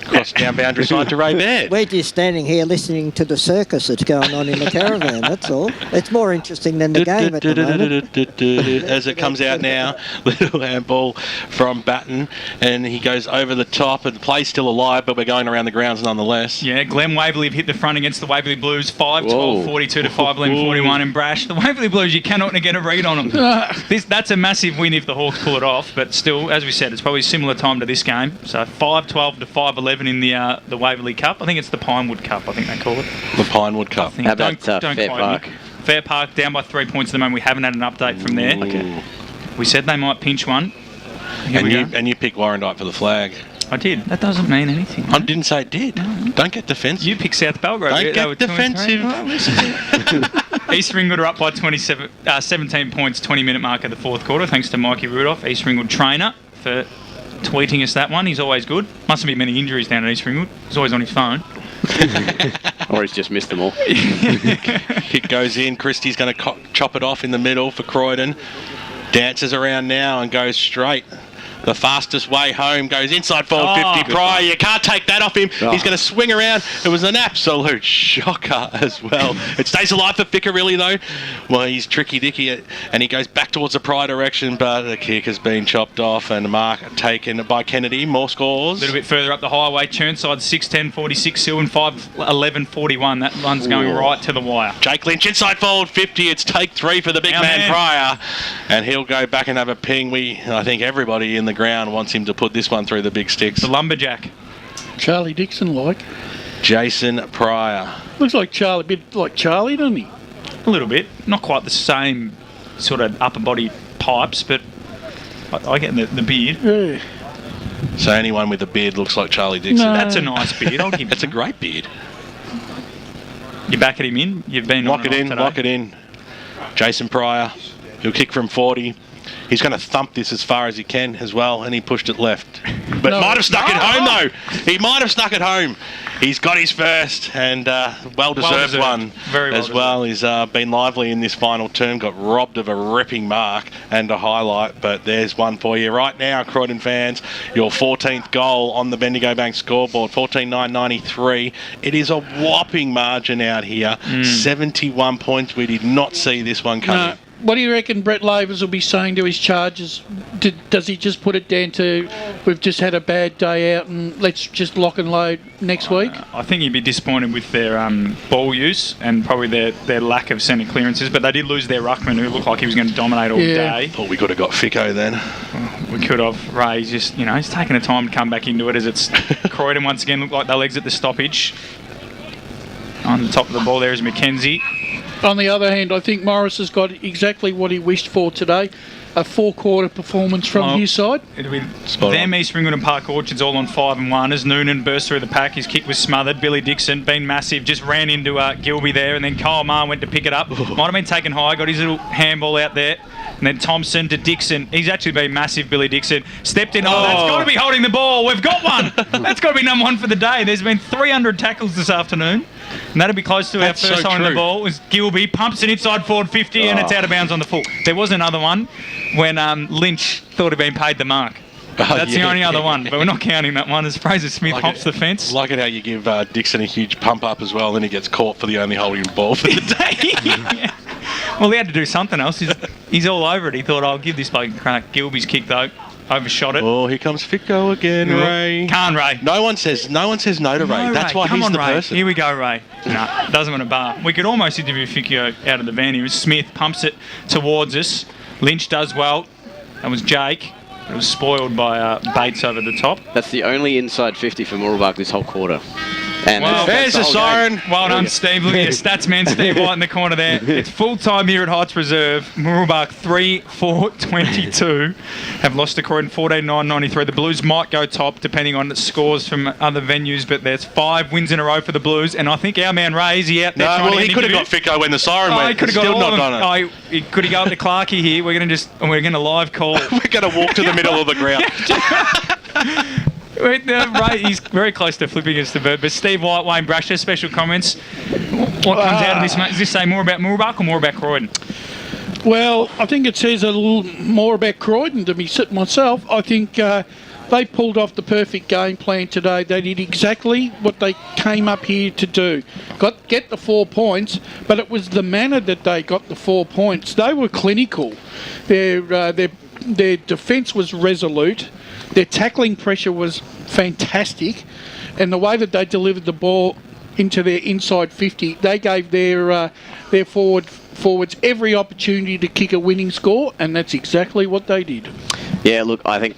Cross down boundary side to Ray Baird. We're just standing here listening to the circus that's going on in the caravan, that's all. It's more interesting than the game at the moment. As it comes out now, little handball from Batten, and he goes over the top, and the play's still alive, but we're going around the grounds nonetheless. Yeah, Glenn Waverley have hit the front against the Waverley Blues, 5-12-42 to 5-11-41 in Brash. The Waverley Blues, you cannot get a read on them. That's a massive win if the Hawks pull it off, but still, as we said, it's probably a similar time to this game. So 5-12 to 5-11 in the Waverley Cup. I think it's the Pinewood Cup, I think they call it. The Pinewood Cup. How about Fair Park? Fair Park down by 3 points at the moment. We haven't had an update from there. Okay. We said they might pinch one. And you picked Warrandyte for the flag. I did. That doesn't mean anything. I didn't say it did. No. Don't get defensive. You picked South Belgrade. Don't get defensive. East Ringwood are up by 17 points, 20-minute mark of the fourth quarter, thanks to Mikey Rudolph, East Ringwood trainer, for tweeting us that one. He's always good. Mustn't be many injuries down at East Ringwood. He's always on his phone. Or he's just missed them all. Kick goes in. Christie's going to chop it off in the middle for Croydon. Dances around now and goes straight. The fastest way home goes inside forward 50. Pryor, you can't take that off him. He's going to swing around. It was an absolute shocker as well. It stays alive for Ficcarelli though. Well, he's tricky Dicky, and he goes back towards the Pryor direction, but the kick has been chopped off and a mark taken by Kennedy. More scores. A little bit further up the highway, Churnside 6:10.46, Silvan 5:11.41. That one's going right to the wire. Jake Lynch inside forward 50. It's take 3 for the big man Pryor, and he'll go back and have a ping. I think everybody in the ground wants him to put this one through the big sticks. The lumberjack. Charlie Dixon, like. Jason Pryor. Looks like Charlie, a bit like Charlie, doesn't he? A little bit. Not quite the same sort of upper body pipes, but I get the beard. Yeah. So anyone with a beard looks like Charlie Dixon. No. That's a nice beard. I'll give you That's a great beard. You backing him in? You've been lock it in. Jason Pryor. He'll kick from 40. He's going to thump this as far as he can as well, and he pushed it left. But might have stuck it home, though. He might have stuck it home. He's got his first, and well-deserved one Very well as well. He's been lively in this final term, got robbed of a ripping mark and a highlight, but there's one for you right now, Croydon fans. Your 14th goal on the Bendigo Bank scoreboard, 14,993. It is a whopping margin out here, 71 points. We did not see this one coming. What do you reckon Brett Lavers will be saying to his charges? Does he just put it down to we've just had a bad day out and let's just lock and load next week? I think he'd be disappointed with their ball use and probably their lack of centre clearances, but they did lose their ruckman who looked like he was going to dominate all day. Thought we could have got Ficko then. We could have. Ray's just, he's taking the time to come back into it as it's Croydon once again look like they'll exit the stoppage. On the top of the ball there is Mackenzie. On the other hand, I think Morris has got exactly what he wished for today. A 4-quarter performance from his side. It'll be them, East Ringwood and Park Orchards all on 5-1 as Noonan burst through the pack. His kick was smothered. Billy Dixon, been massive, just ran into Gilby there, and then Kyle Marr went to pick it up. Might have been taken high, got his little handball out there. And then Thompson to Dixon. He's actually been massive, Billy Dixon. Stepped in. Oh, that's got to be holding the ball. We've got one. That's got to be number one for the day. There's been 300 tackles this afternoon. And that'll be close to our first time in the ball. It was Gilby, pumps it inside forward 50, and it's out of bounds on the full. There was another one when Lynch thought he'd been paid the mark. That's the only other one, but we're not counting that one as Fraser Smith hops the fence. Like it how you give Dixon a huge pump up as well, then he gets caught for the only holding ball for the day. Well, he had to do something else. He's all over it. He thought, I'll give this bloke a crack. Gilby's kick, though. Overshot it. Oh, here comes Ficko again, Ray. Can't, Ray. No one says no to Ray. That's why he's the person. Here we go, Ray. No, doesn't want a bar. We could almost interview Ficko out of the van. He was Smith, pumps it towards us. Lynch does well. That was Jake. It was spoiled by Bates over the top. That's the only inside 50 for Mooroolbark this whole quarter. And there's a siren. Well done, Steve. Look at your stats man, Steve White in the corner there. It's full time here at Heights Reserve. Mooroolbark 3-4-22 have lost to Croydon 14-9-93. The Blues might go top depending on the scores from other venues, but there's 5 wins in a row for the Blues, and I think our man Ray's out there. He could have got Ficko when the siren went. He could have got all of them. Could he go up to Clarkey here? We're going to live call. We're going to walk to the middle of the ground. Ray, he's very close to flipping us the bird. But Steve White, Wayne Brasher, special comments. What comes out of this, mate? Does this say more about Mooroolbark or more about Croydon? Well, I think it says a little more about Croydon to me myself. I think they pulled off the perfect game plan today. They did exactly what they came up here to do. Get the 4 points, but it was the manner that they got the 4 points. They were clinical. Their defence was resolute. Their tackling pressure was fantastic, and the way that they delivered the ball into their inside 50, they gave their forwards every opportunity to kick a winning score, and that's exactly what they did. Yeah, look, I think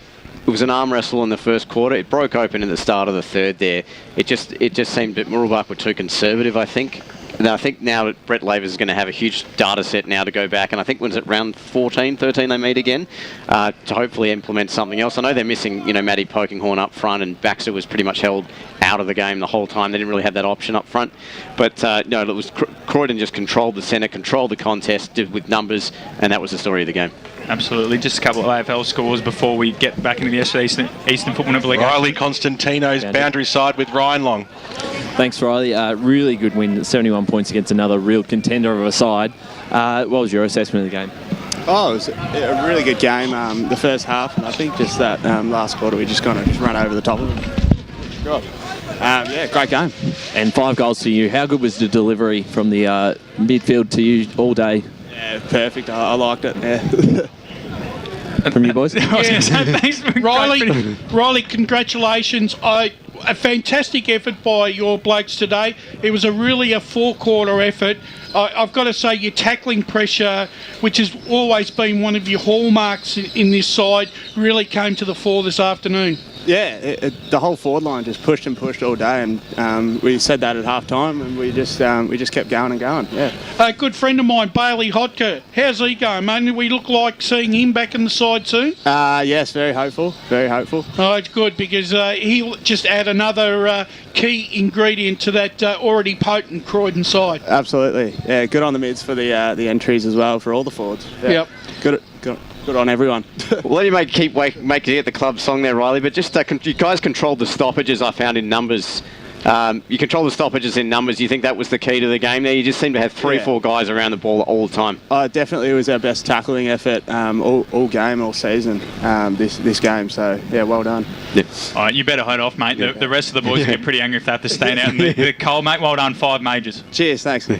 it was an arm wrestle in the first quarter. It broke open at the start of the third there. It just seemed that Mooroolbark were too conservative, I think. And I think now that Brett Lavers is going to have a huge data set now to go back, and I think when it's at round 13 they meet again, to hopefully implement something else. I know they're missing, Matty Polkinghorne up front, and Baxter was pretty much held out of the game the whole time. They didn't really have that option up front. But no, it was Croydon just controlled the centre, controlled the contest with numbers, and that was the story of the game. Absolutely. Just a couple of AFL scores before we get back into the Eastern Football Netball League. Riley Constantino's boundary side with Ryan Long. Thanks, Riley. Really good win, 71 points against another real contender of a side. What was your assessment of the game? Oh, it was a really good game, the first half, and I think just that last quarter we just kind of run over the top of them. God. Yeah, great game. And 5 goals to you. How good was the delivery from the midfield to you all day? Yeah, perfect. I liked it. Yeah. From you boys? Riley, congratulations. A fantastic effort by your blokes today. It was a 4-quarter effort. I've got to say your tackling pressure, which has always been one of your hallmarks in this side, really came to the fore this afternoon. Yeah, the whole forward line just pushed and pushed all day, and we said that at half time, and we just kept going and going. Yeah. A good friend of mine, Bailey Hodker, how's he going, mate? Do we look like seeing him back in the side soon? Yes, very hopeful. Very hopeful. Oh, it's good because he'll just add another key ingredient to that already potent Croydon side. Absolutely. Yeah, good on the mids for the entries as well for all the forwards. Yeah. Yep. Good on everyone. Well, you keep making it the club song there, Riley, but just you guys controlled the stoppages, I found, in numbers. You control the stoppages in numbers. You think that was the key to the game there? You just seem to have 3-4 guys around the ball all the time. Definitely it was our best tackling effort all game, all season, this game. So, yeah, well done. Yeah. All right, you better head off, mate. The rest of the boys get pretty angry if they have to stand out. And Cole, mate, well done, 5 majors. Cheers, thanks.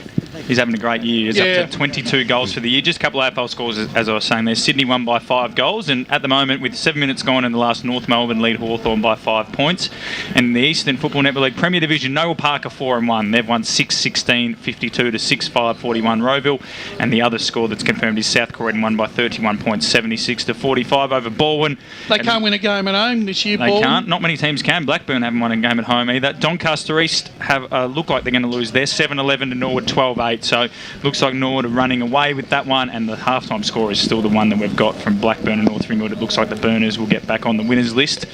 He's having a great year. He's up to 22 goals for the year. Just a couple of AFL scores, as I was saying there. Sydney won by 5 goals, and at the moment, with 7 minutes gone in the last, North Melbourne lead Hawthorn by 5 points. And in the Eastern Football Netball League Premier Division, Noel Parker 4-1. They've won 6-16, 52 to 6-5, 41 Rowville. And the other score that's confirmed is South Croydon won by 31 points, 76 to 45 over Baldwin. They can't win a game at home this year, Baldwin. They can't. Not many teams can. Blackburn haven't won a game at home either. Doncaster East have look like they're going to lose there, 7-11 to Norwood, 12-8. So looks like Norwood are running away with that one, and the halftime score is still the one that we've got from Blackburn and North Ringwood. It looks like the Burners will get back on the winners list.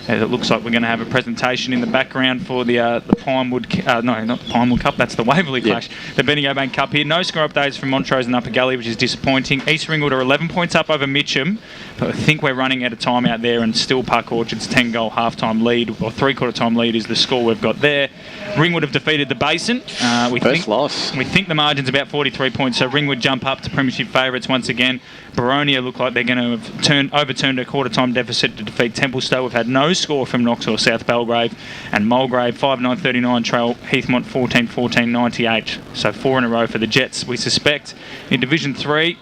It looks like we're going to have a presentation in the background for the Pinewood, not the Pinewood Cup, that's the Waverley Clash. The Bendigo Bank Cup here. No score updates from Montrose and Upper Gully, which is disappointing. East Ringwood are 11 points up over Mitcham, but I think we're running out of time out there, and still Park Orchard's 10-goal half-time lead, or 3-quarter time lead is the score we've got there. Ringwood have defeated the Basin. First loss. We think the margin's about 43 points, so Ringwood jump up to premiership favourites once again. Baronia look like they're going to have overturned a quarter-time deficit to defeat Templestowe. We've had no score from Knox or South Belgrave. And Mulgrave, 5-9-39, trail Heathmont 14-14, 98. So 4 in a row for the Jets, we suspect. In Division 3,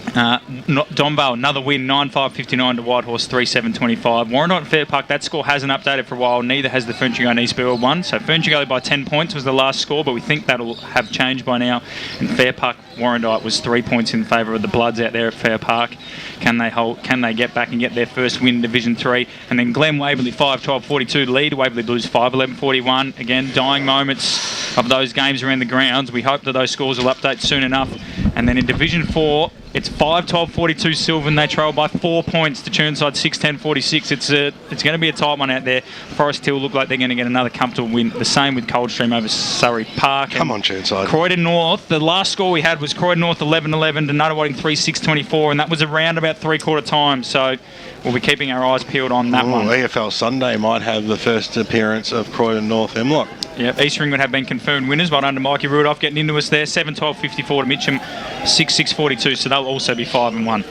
Donvale, another win, 9-5-59 to Whitehorse, 3-7-25. Warrandyte and Fair Park, that score hasn't updated for a while. Neither has the Ferntree and East Burwell one. So Ferntree by 10 points was the last score, but we think that'll have changed by now. And Fair Park, Warrandyte was 3 points in favour of the Bloods out there at Fair Park. Can they get back and get their first win in Division 3? And then Glen Waverley 5-12-42 lead. Waverley Blues 5-11-41. Again, dying moments of those games around the grounds. We hope that those scores will update soon enough. And then in Division 4, it's 5-12-42 Sylvan. They trail by 4 points to Churnside 6-10-46. It's going to be a tight one out there. Forest Hill look like they're going to get another comfortable win. The same with Coldstream over Surrey Park. Come on, Churnside. Croydon North. The last score we had was Croydon North 11-11 to Nunawading 3-6-24, and that was around about 3-quarter time. So we'll be keeping our eyes peeled on that one. EFL Sunday might have the first appearance of Croydon North Hemlock. Yep, East Ringwood have been confirmed winners. Well done to Mikey Rudolph getting into us there. 7-12-54 to Mitcham, 6-6-42. So they'll also be 5-1.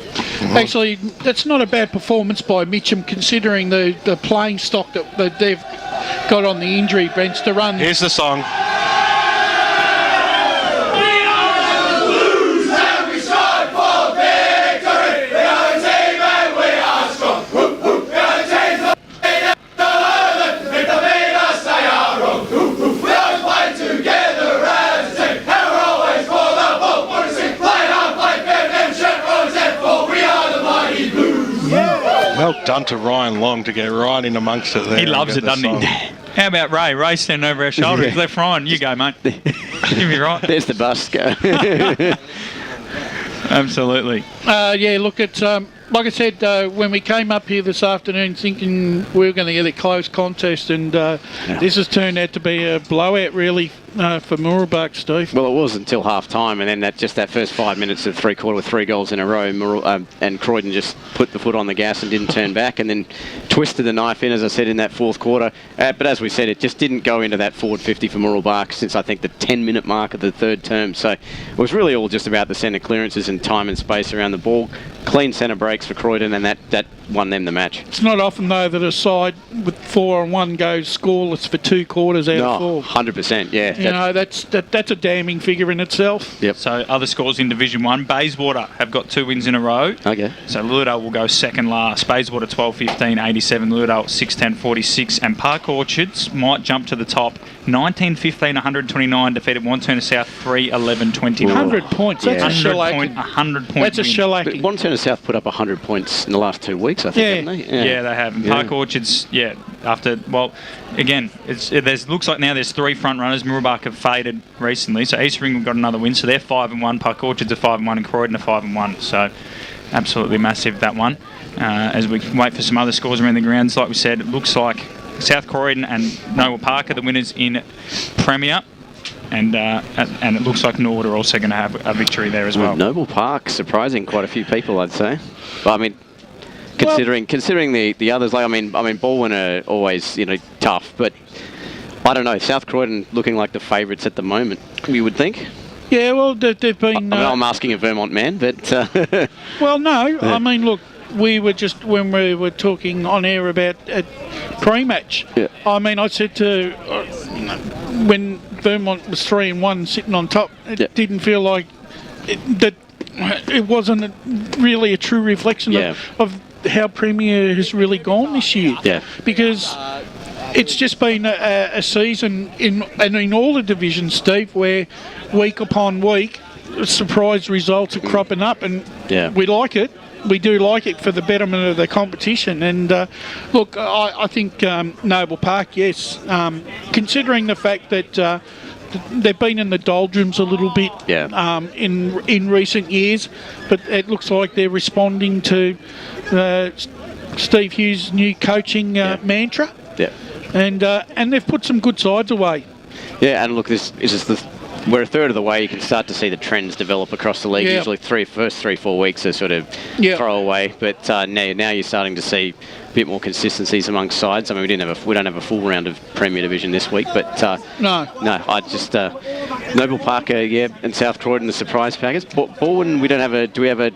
Actually, that's not a bad performance by Mitcham, considering the playing stock that they've got on the injury bench to run. Here's the song. Well done to Ryan Long to get right in amongst it there. He loves it, doesn't he? How about Ray? Ray's standing over our shoulder. He's left Ryan. You go, mate. Give me right. There's the bus. Go. Absolutely. Yeah, look, it's like I said, when we came up here this afternoon thinking we were going to get a close contest, and this has turned out to be a blowout, really, for Mooroolbark, Steve. Well, it was until half time, and then that first 5 minutes of three quarter with 3 goals in a row, and Croydon just put the foot on the gas and didn't turn back, and then twisted the knife in, as I said, in that fourth quarter. But as we said, it just didn't go into that forward 50 for Mooroolbark since I think the 10-minute mark of the third term. So it was really all just about the centre clearances and time and space around the ball. Clean centre breaks for Croydon, and that won them the match. It's not often, though, that a side with 4-on-1 goes scoreless for 2 quarters out of 4. 100%, yeah. You know, that's a damning figure in itself. Yep. So other scores in Division 1, Bayswater have got 2 wins in a row. Okay. So Lilydale will go second last. Bayswater 12-15, 87. Lilydale 6-10, 46. And Park Orchards might jump to the top. 19-15, 129, defeated Wanturna South 3-11, 29. 100 points. That's a shellacking. 100 point That's a win. shellacking. Wanturna South put up 100 points in the last 2 weeks, I think, haven't they? Yeah, they have. And Park Orchards, after, again, looks like now there's 3 front runners. Mooroolbark have faded recently, so East Ringwood got another win, so they're 5-1. Park Orchards are 5-1, and Croydon are 5-1. So absolutely massive, that one. As we wait for some other scores around the grounds, like we said, it looks like South Croydon and Noble Park are the winners in Premier. And it looks like Nord are also going to have a victory there as well. Noble Park surprising quite a few people, I'd say. But I mean, considering the others, like I mean, Baldwin are always tough, but I don't know. South Croydon looking like the favourites at the moment. You would think. Yeah, well, they've been. I'm asking a Vermont man, but. Well, no. Yeah. I mean, look. We were just, when we were talking on air about pre-match, I mean, I said to, when Vermont was 3-1 sitting on top, it didn't feel like that it wasn't really a true reflection of how Premier has really gone this year. Yeah. Because it's just been a season in all the divisions, Steve, where week upon week, surprise results are cropping up, and we like it. We do like it for the betterment of the competition. And look, I think Noble Park, yes, considering the fact that they've been in the doldrums a little bit in recent years, but it looks like they're responding to Steve Hughes' new coaching mantra. Yeah. And they've put some good sides away. Yeah, and look, this is just we're a third of the way. You can start to see the trends develop across the league. Usually first 3-4 weeks are sort of throw away, but now you're starting to see a bit more consistencies amongst sides. I mean, we don't have a full round of Premier Division this week, but no, I just Noble Park, and South Croydon the surprise packers. Baldwin, we don't have a. Do we have a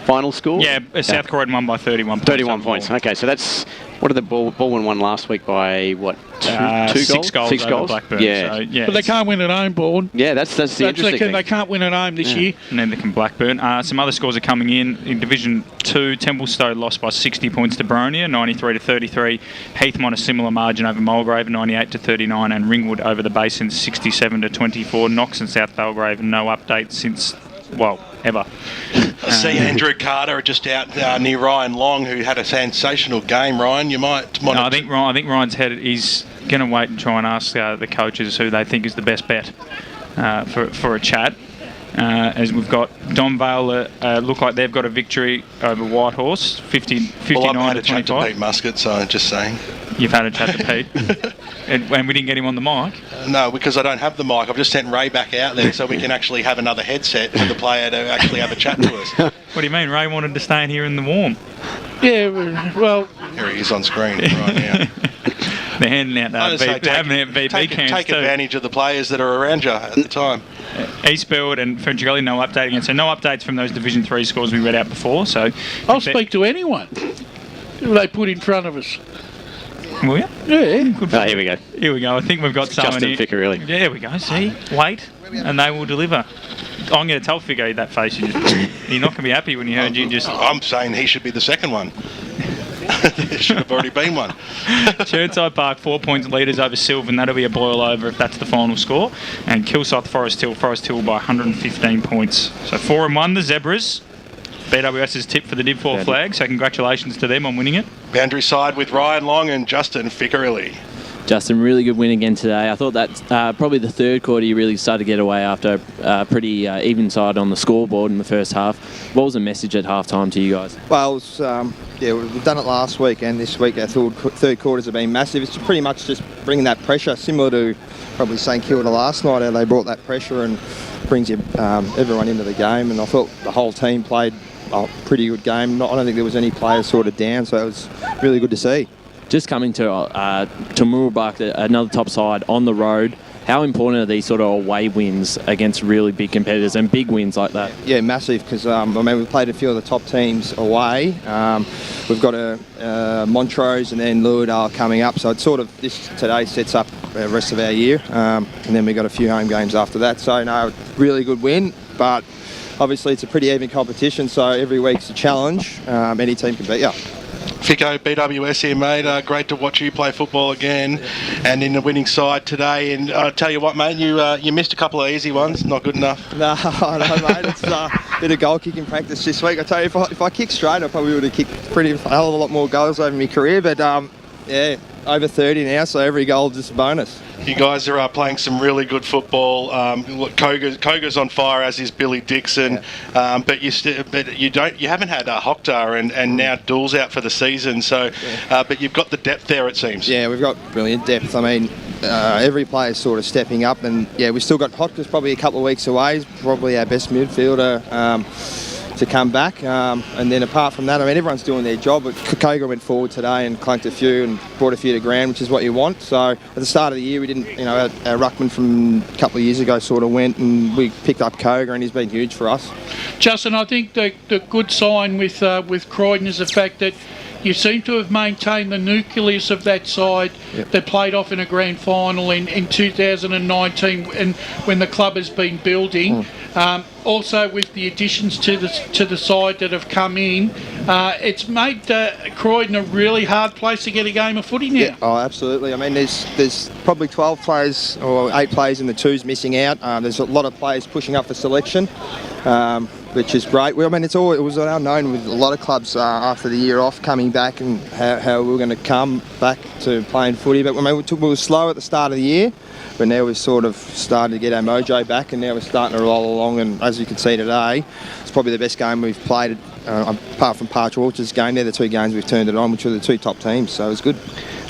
final score? Yeah, South Croydon won by 31 points. 31 points. Okay, so that's. What did the Baldwin won last week by, what, 2 goals? 6 goals? 6 goals. Blackburn. Yeah. But they can't win at home, Baldwin. Yeah, that's the interesting thing. They can't win at home this year. And neither can Blackburn. Some other scores are coming in. In Division 2, Templestowe lost by 60 points to Boronia, 93-33. Heathmont a similar margin over Mulgrave, 98-39. And Ringwood over the Basin, 67-24. Knox and South Belgrave, no update since, ever. I see Andrew Carter just out near Ryan Long, who had a sensational game. Ryan, you might. No, I think Ryan's headed. He's going to wait and try and ask the coaches who they think is the best bet for a chat. As we've got Don Vale look like they've got a victory over Whitehorse, 59-25. Well, I've had a chat to Pete Muscat, so just saying. You've had a chat to Pete, and we didn't get him on the mic. No, because I don't have the mic. I've just sent Ray back out there so we can actually have another headset for the player to actually have a chat to us. What do you mean? Ray wanted to stay in here in the warm. Yeah, well... Here he is on screen right now. They're handing out take advantage of the players that are around you at the time. Eastfield and Frenchigali, no update again. So no updates from those Division 3 scores we read out before. So I'll speak to anyone they put in front of us. Will you? Yeah. Here we go. Here we go. I think we've got someone Justin Ficker, really. Yeah, there we go. See? Wait. And they will deliver. I'm going to tell Ficker that face. You're not going to be happy when you heard you just... I'm saying he should be the second one. There should have already been one. Churnside Park 4 points leaders over Sylvan. That'll be a boil over if that's the final score. And Kilsyth Forest Hill by 115 points. So 4-1 the Zebras. BWS's tip for the Div 4 flag, so congratulations to them on winning it. Boundary side with Ryan Long and Justin Fickerelli. Justin, really good win again today. I thought that probably the third quarter you really started to get away after a pretty even side on the scoreboard in the first half. What was the message at half-time to you guys? Well, it was, we've done it last week and this week our third quarters have been massive. It's pretty much just bringing that pressure, similar to probably St Kilda last night, how they brought that pressure and brings everyone into the game. And I thought the whole team played a pretty good game. I don't think there was any players sort of down, so it was really good to see. Just coming to Mooroolbark, another top side on the road, how important are these sort of away wins against really big competitors and big wins like that? Yeah, massive, because we've played a few of the top teams away. We've got Montrose and then Lewerdale coming up, so it's sort of this today sets up the rest of our year, and then we've got a few home games after that. So no, really good win, but obviously it's a pretty even competition, so every week's a challenge. Any team can beat you. Fico, BWS here, mate. Great to watch you play football again, and in the winning side today. And I tell you what, mate, you missed a couple of easy ones. Not good enough. No, mate. It's a bit of goal kicking practice this week. I tell you, if I kicked straight, I probably would have kicked a hell of a lot more goals over my career. But yeah, over 30 now, so every goal is just a bonus. You guys are playing some really good football. Koga's on fire, as is Billy Dixon. Yeah. But you haven't had Hokhtar and now Dool's out for the season. So, but you've got the depth there, it seems. Yeah, we've got brilliant depth. I mean, every player's sort of stepping up, and yeah, we've still got Hokhtar's probably a couple of weeks away. He's probably our best midfielder to come back, and then apart from that, I mean, everyone's doing their job. But Koga went forward today and clunked a few and brought a few to ground, which is what you want. So at the start of the year, we didn't, our ruckman from a couple of years ago sort of went, and we picked up Koga, and he's been huge for us. Justin, I think the good sign with Croydon is the fact that you seem to have maintained the nucleus of that side that played off in a grand final in 2019, and when the club has been building. Also, with the additions to the side that have come in, it's made Croydon a really hard place to get a game of footy now. Yeah. Oh, absolutely. I mean, there's probably 12 players or 8 players in the twos missing out. There's a lot of players pushing up for selection, which is great. Well, I mean, it was unknown with a lot of clubs after the year off coming back and how we were going to come back to playing footy. But I mean, we were slow at the start of the year, but now we've sort of started to get our mojo back, and now we're starting to roll along. And as you can see today, it's probably the best game we've played, apart from Parch Orchard's game. They're the two games we've turned it on, which are the two top teams, so it's good.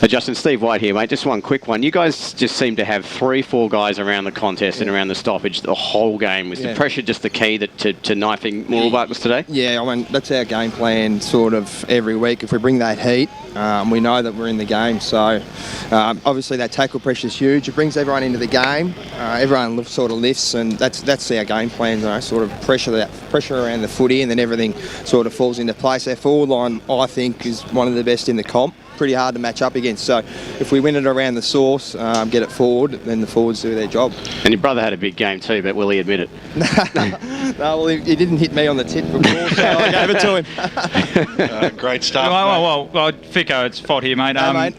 Justin, Steve White here, mate. Just one quick one. You guys just seem to have 3-4 guys around the contest and around the stoppage the whole game. Was the pressure just the key to knifing Mooroolbark was today? Yeah, I mean, that's our game plan sort of every week. If we bring that heat, we know that we're in the game. So obviously that tackle pressure is huge. It brings everyone into the game. Everyone sort of lifts, and that's our game plan. Sort of pressure around the footy, and then everything sort of falls into place. Our forward line, I think, is one of the best in the comp. Pretty hard to match up against. So if we win it around the source, get it forward, then the forwards do their job. And your brother had a big game too, but will he admit it? No, well, he didn't hit me on the tit before, so I gave it to him. Great stuff. Well, Fico, it's Fod here, mate. Hey, mate.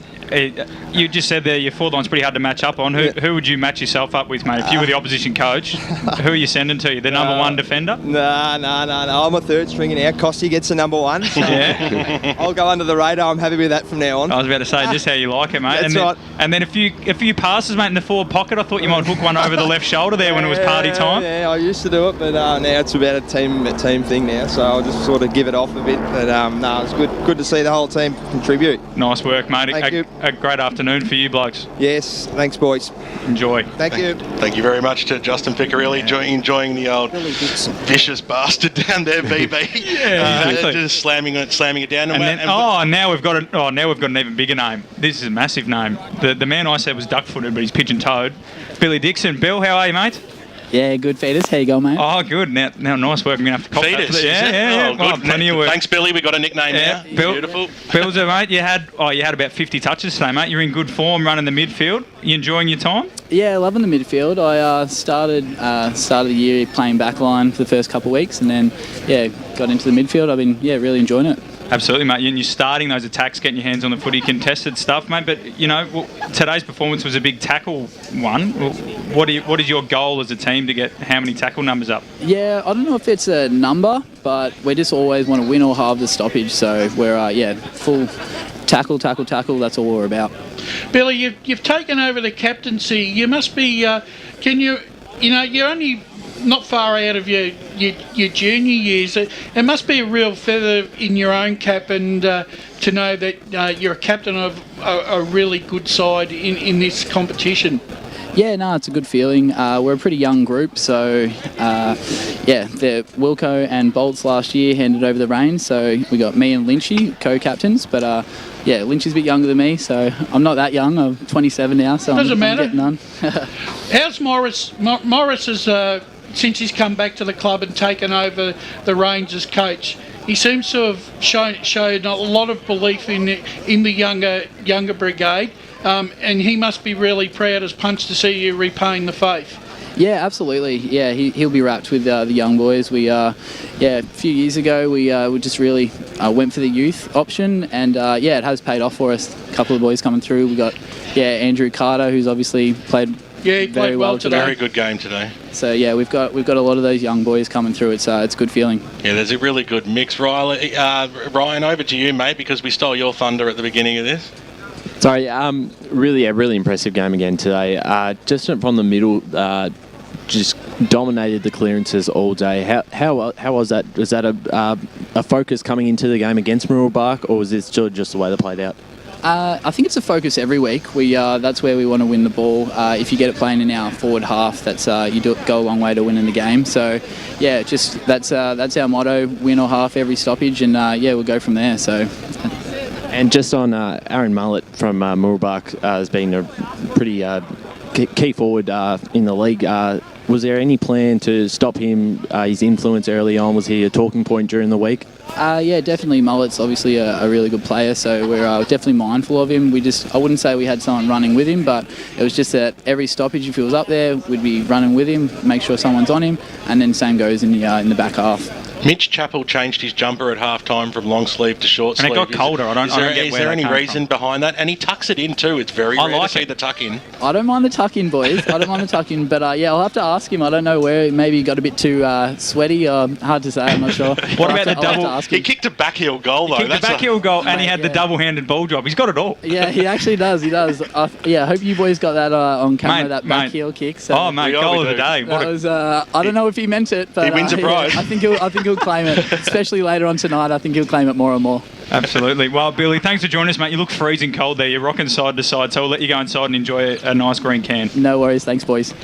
You just said there your forward line's pretty hard to match up on. Who would you match yourself up with, mate? If you were the opposition coach, who are you sending to you? The number one defender? No. I'm a third stringer now. Costy gets the number one. So yeah. I'll go under the radar. I'm happy with that from now on. I was about to say just how you like it, mate. That's right. And then a few passes, mate, in the forward pocket. I thought you might hook one over the left shoulder there when it was party time. Yeah, I used to do it, but now it's about a team thing now. So I'll just sort of give it off a bit. But it's good to see the whole team contribute. Nice work, mate. Thank you. A great afternoon for you blokes. Yes, thanks, boys. Enjoy. Thank you. Thank you very much to Justin Picarelli, enjoying the old vicious bastard down there, BB. Yeah, exactly. Just slamming it down. Now we've got an even bigger name. This is a massive name. The man I said was duck-footed, but he's pigeon-toed. Billy Dixon. Bill, how are you, mate? Yeah, good, Feeders. How you going, mate? Oh, good. Now nice work. I'm going to have to cop that. Feeders? Yeah. Oh, good. Plenty of work. Thanks, Billy. We got a nickname now. Beautiful. Bill's mate, you had about 50 touches today, mate. You're in good form running the midfield. You enjoying your time? Yeah, loving the midfield. I started the year playing backline for the first couple of weeks, and then, got into the midfield. I've been, really enjoying it. Absolutely, mate. And you're starting those attacks, getting your hands on the footy, contested stuff, mate. But, today's performance was a big tackle one. What is your goal as a team to get how many tackle numbers up? Yeah, I don't know if it's a number, but we just always want to win or halve the stoppage. So we're, full tackle. That's all we're about. Billy, you've taken over the captaincy. You must be. Can you? You're only not far out of your junior years. It must be a real feather in your own cap, and to know that you're a captain of a really good side in this competition. Yeah, no, it's a good feeling. We're a pretty young group, so Wilco and Bolts last year handed over the reins, so we got me and Lynchy co-captains, but Lynchy's a bit younger than me, so I'm not that young. I'm 27 now, so Doesn't I'm matter. getting on. How's Morris? Morris has, since he's come back to the club and taken over the reins as coach, he seems to have shown a lot of belief in the younger brigade. And he must be really proud as punch to see you repaying the faith. Yeah, absolutely. Yeah, he'll be wrapped with the young boys. We, a few years ago, we just really went for the youth option, and it has paid off for us. A couple of boys coming through. We got Andrew Carter, who's obviously played. Yeah, he played well today. Very good game today. So we've got a lot of those young boys coming through. It's a good feeling. Yeah, there's a really good mix. Ryan, over to you, mate, because we stole your thunder at the beginning of this. Sorry, really impressive game again today. Just from the middle, just dominated the clearances all day. How was that? Was that a focus coming into the game against Mooroolbark, or was this just the way they played out? I think it's a focus every week. That's where we want to win the ball. If you get it playing in our forward half, that's go a long way to winning the game. So that's our motto: win or half every stoppage, and we'll go from there. So. And just on Aaron Mullett from Mooroolbark has been a pretty key forward in the league. Was there any plan to stop him, his influence early on? Was he a talking point during the week? Definitely. Mullet's obviously a really good player, so we're definitely mindful of him. I wouldn't say we had someone running with him, but it was just that every stoppage, if he was up there, we'd be running with him, make sure someone's on him, and then same goes in the back half. Mitch Chappell changed his jumper at half-time from long sleeve to short sleeve. And it got colder. Is there any reason behind that? And he tucks it in too. It's very rare to see the tuck in. I don't mind the tuck in, boys. I don't mind the tuck in, but I'll have to ask him. I don't know where. Maybe he got a bit too sweaty. Hard to say. I'm not sure. What about the double? He kicked a backheel goal though. He kicked the backheel goal, and he had the double-handed ball drop. He's got it all. Yeah, he actually does. He does. I hope you boys got that on camera. That backheel kick. So goal of the day. That was. I don't know if he meant it, but he wins a prize. I think he'll claim it. Especially later on tonight, I think he'll claim it more and more. Absolutely. Well, Billy, thanks for joining us, mate. You look freezing cold there. You're rocking side to side, so we'll let you go inside and enjoy a nice green can. No worries. Thanks, boys.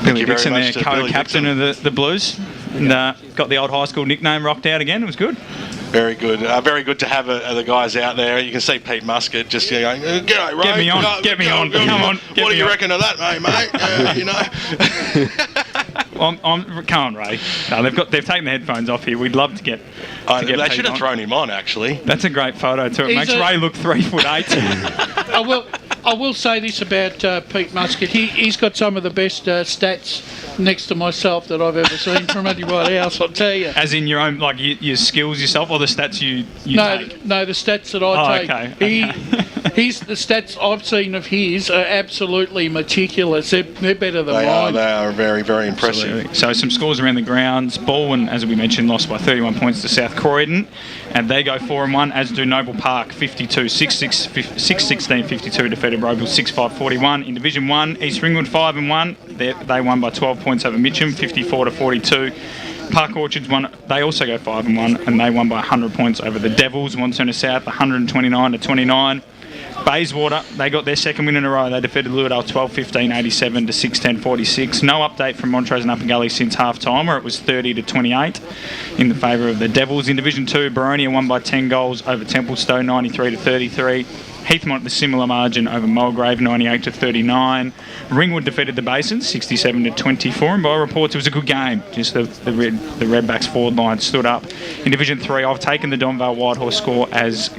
Billy Dixon there, co-captain of the Blues. And got the old high school nickname rocked out again. It was good. Very good. Very good to have the guys out there. You can see Pete Muscat just going, "G'day, Ray. Get me on. Come on. What do you reckon of that, mate? Come on, Ray. No, they've taken the headphones off here. We'd love to get. They should have thrown him on, actually. That's a great photo too. It makes Ray look 3'8". I will say this about Pete Muscat. He's got some of the best stats next to myself that I've ever seen from anyone else, I'll tell you. As in your own, like your skills yourself, or the stats you take? No, the stats that I take. Okay. The stats I've seen of his are absolutely meticulous. They're better than mine. They are very, very impressive. Absolutely. So some scores around the grounds. Baldwin, as we mentioned, lost by 31 points to South Croydon, and they go 4-1, as do Noble Park, 52, 6-16, 52 defeated Roeville 6-5-41. In Division 1, East Ringwood 5-1. They won by 12 points over Mitcham, 54-42. Park Orchards won. They also go 5-1, and they won by 100 points over the Devils. Wanturna South 129-29. Bayswater, they got their second win in a row. They defeated Lewerdale 12-15, 87 to 6-10, 46. No update from Montrose and Upper Gully since half-time, where it was 30-28 in the favour of the Devils. In Division 2, Boronia won by 10 goals over Templestowe, 93-33. Heathmont the similar margin over Mulgrave, 98-39. Ringwood defeated the Basins, 67-24, and by reports it was a good game. Just the Redbacks forward line stood up. In Division 3, I've taken the Donvale Whitehorse score as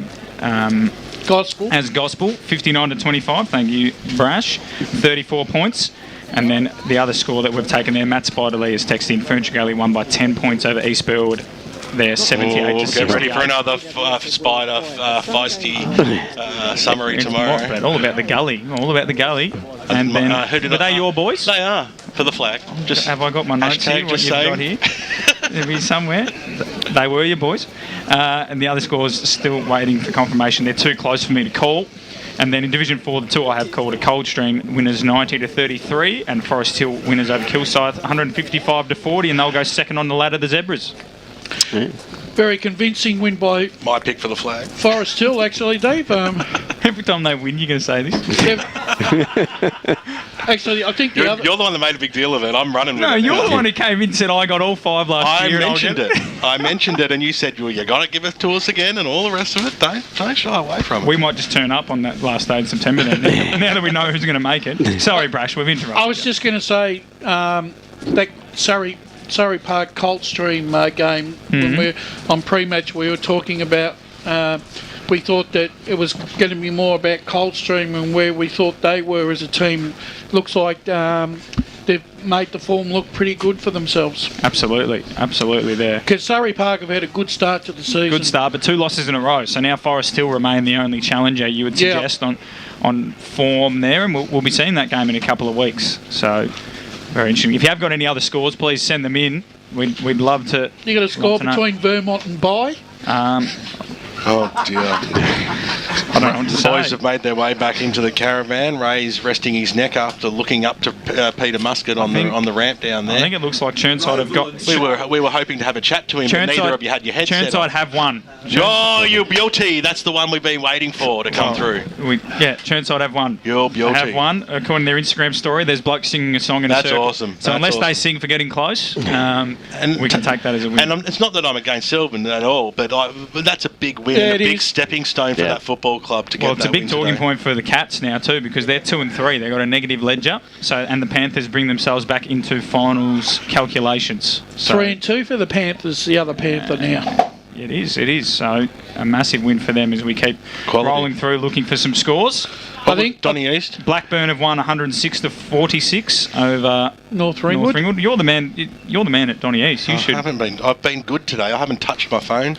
gospel, 59-25. Thank you, Brash. 34 points. And then the other score that we've taken there, Matt Spiderlee has texted in Furniture Gully won by 10 points over Eastfield. They're 78-68. Get ready for another Spider feisty summary tomorrow. All about the gully. And then, are they your boys? They are, for the flag. Just have I got my notes here? What you've got here? It'll be somewhere. They were your boys. And the other scores still waiting for confirmation. They're too close for me to call. And then in Division 4, the two I have called are Coldstream winners 90-33 and Forest Hill winners over Kilsyth 155-40, and they'll go second on the ladder, the Zebras. Very convincing win by My pick for the flag. Forest Hill, actually, Dave. Every time they win, you're going to say this. Actually, I think You're the one that made a big deal of it. I'm running with it. No, you're now. the one who came in and said, I got all 5 last year. I mentioned it, and you said, well, you got to give it to us again and all the rest of it. Don't shy away from it. We might just turn up on that last day in September then, now that we know who's going to make it. Sorry, Brash, we've interrupted. I was just going to say that Surrey Park Coldstream game, when we're on pre-match, we were talking about we thought that it was going to be more about Coldstream and where we thought they were as a team. Looks like they've made the form look pretty good for themselves. Absolutely there. Because Surrey Park have had a good start to the season. Good start, but 2 losses in a row. So now Forest Hill remain the only challenger you would suggest on form there, and we'll be seeing that game in a couple of weeks. So very interesting. If you have got any other scores, please send them in. We'd love to. You got a score between Vermont and Bye? Oh dear. I don't know what to say. Boys have made their way back into the caravan. Ray's resting his neck after looking up to Peter Muscat on the ramp down there. I think it looks like Churnside have got. We were hoping to have a chat to him, but neither of you had your headset Churnside on. have won. Oh, you beauty! That's the one we've been waiting for to come through. Churnside have won. You're beauty. They have won. According to their Instagram story, there's blokes singing a song in a circle. That's awesome. So unless they sing for getting close, and we can take that as a win. And it's not that I'm against Sylvan at all, but that's a big win, and a big stepping stone for that football club to get. Well, it's a big talking point for the Cats now too, because they're 2 and 3. They've got a negative ledger. So, and the Panthers bring themselves back into finals calculations. So, 3 and 2 for the Panthers. The other Panther now. It is. So a massive win for them as we keep rolling through, looking for some scores. I think Donny East. Blackburn have won 106-46 over North Ringwood. You're the man at Donny East. I've been good today. I haven't touched my phone.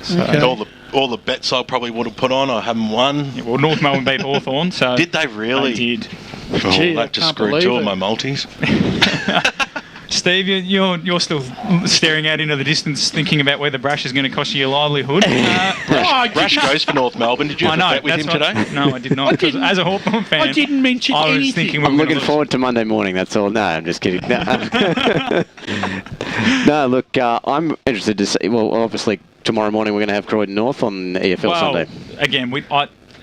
So all the bets I probably would have put on, I haven't won. Yeah, well, North Melbourne beat Hawthorn. So did they really? They did. Oh, that just screwed 2 of my multis. Steve, you're still staring out into the distance, thinking about whether Brash is going to cost you your livelihood. Brash goes for North Melbourne. Did you have a bet with him today? No, I did not. Because as a Hawthorn fan, I didn't mention anything. I'm looking forward to Monday morning. That's all. No, I'm just kidding. No, look, I'm interested to see. Well, obviously tomorrow morning we're going to have Croydon North on EFL Sunday.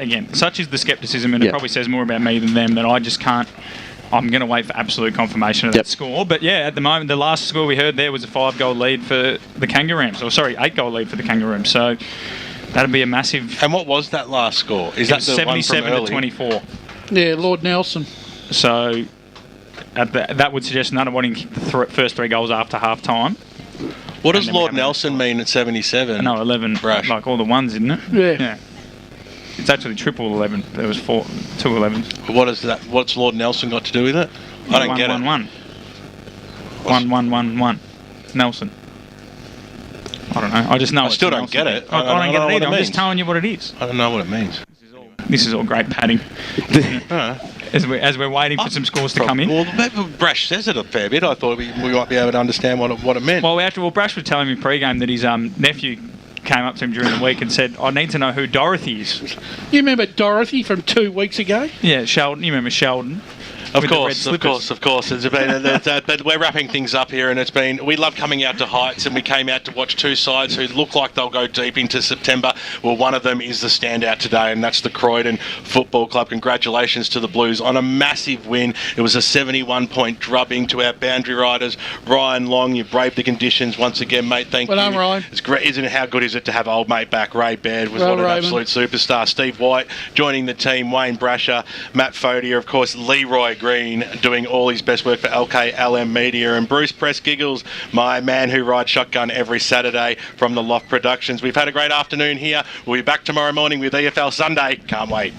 Again, such is the scepticism, and it probably says more about me than them that I just can't. I'm going to wait for absolute confirmation of that score. But yeah, at the moment, the last score we heard there was a 5-goal lead for the Kangaroos. 8-goal lead for the Kangaroos. So that'd be a massive. And what was that last score? Is that the 77-24? Yeah, Lord Nelson. So that would suggest none kicked the first 3 goals after half time. What does Lord Nelson mean at 77? No, 11. Brash. Like all the ones, isn't it? Yeah. It's actually triple 11. There was 2 11s. What is that? What's Lord Nelson got to do with it? I don't get it. 1-1-1-1. Nelson. I don't know. I just know. I still don't get it. I don't get it either. I'm just telling you what it is. I don't know what it means. This is all great padding. As we're waiting for some scores to come in. Well, Brash says it a fair bit. I thought we might be able to understand what it meant. Well, Brash was telling me pre-game that his nephew came up to him during the week and said, I need to know who Dorothy is. You remember Dorothy from 2 weeks ago? Yeah, Sheldon. You remember Sheldon? Of course. But we're wrapping things up here, and we love coming out to Heights, and we came out to watch 2 sides who look like they'll go deep into September. Well, one of them is the standout today, and that's the Croydon Football Club. Congratulations to the Blues on a massive win. It was a 71-point drubbing to our boundary riders. Ryan Long, you braved the conditions once again, mate. Thank you. Well done, Ryan. It's great, isn't it? How good is it to have old mate back? Ray Baird was an absolute superstar. Steve White joining the team. Wayne Brasher, Matt Fodier, of course, Leroy Green doing all his best work for LKLM Media, and Bruce Press Giggles, my man who rides shotgun every Saturday from the Loft Productions. We've had a great afternoon here. We'll be back tomorrow morning with EFL Sunday. Can't wait.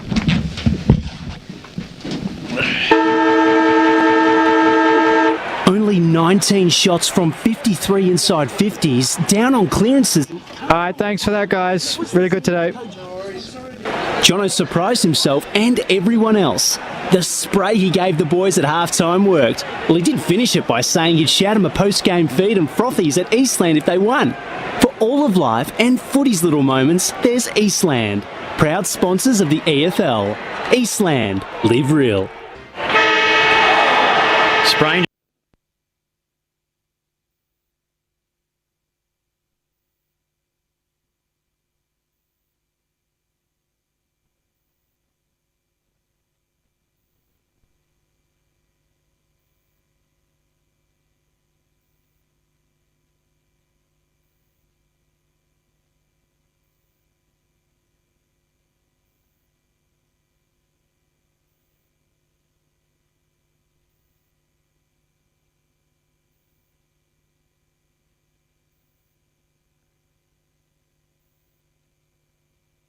Only 19 shots from 53 inside 50s, down on clearances. All right, thanks for that, guys. Really good today. Jono surprised himself and everyone else. The spray he gave the boys at halftime worked. Well, he did finish it by saying he'd shout them a post-game feed and frothies at Eastland if they won. For all of life and footy's little moments, there's Eastland. proud sponsors of the EFL. Eastland, live real. Sprained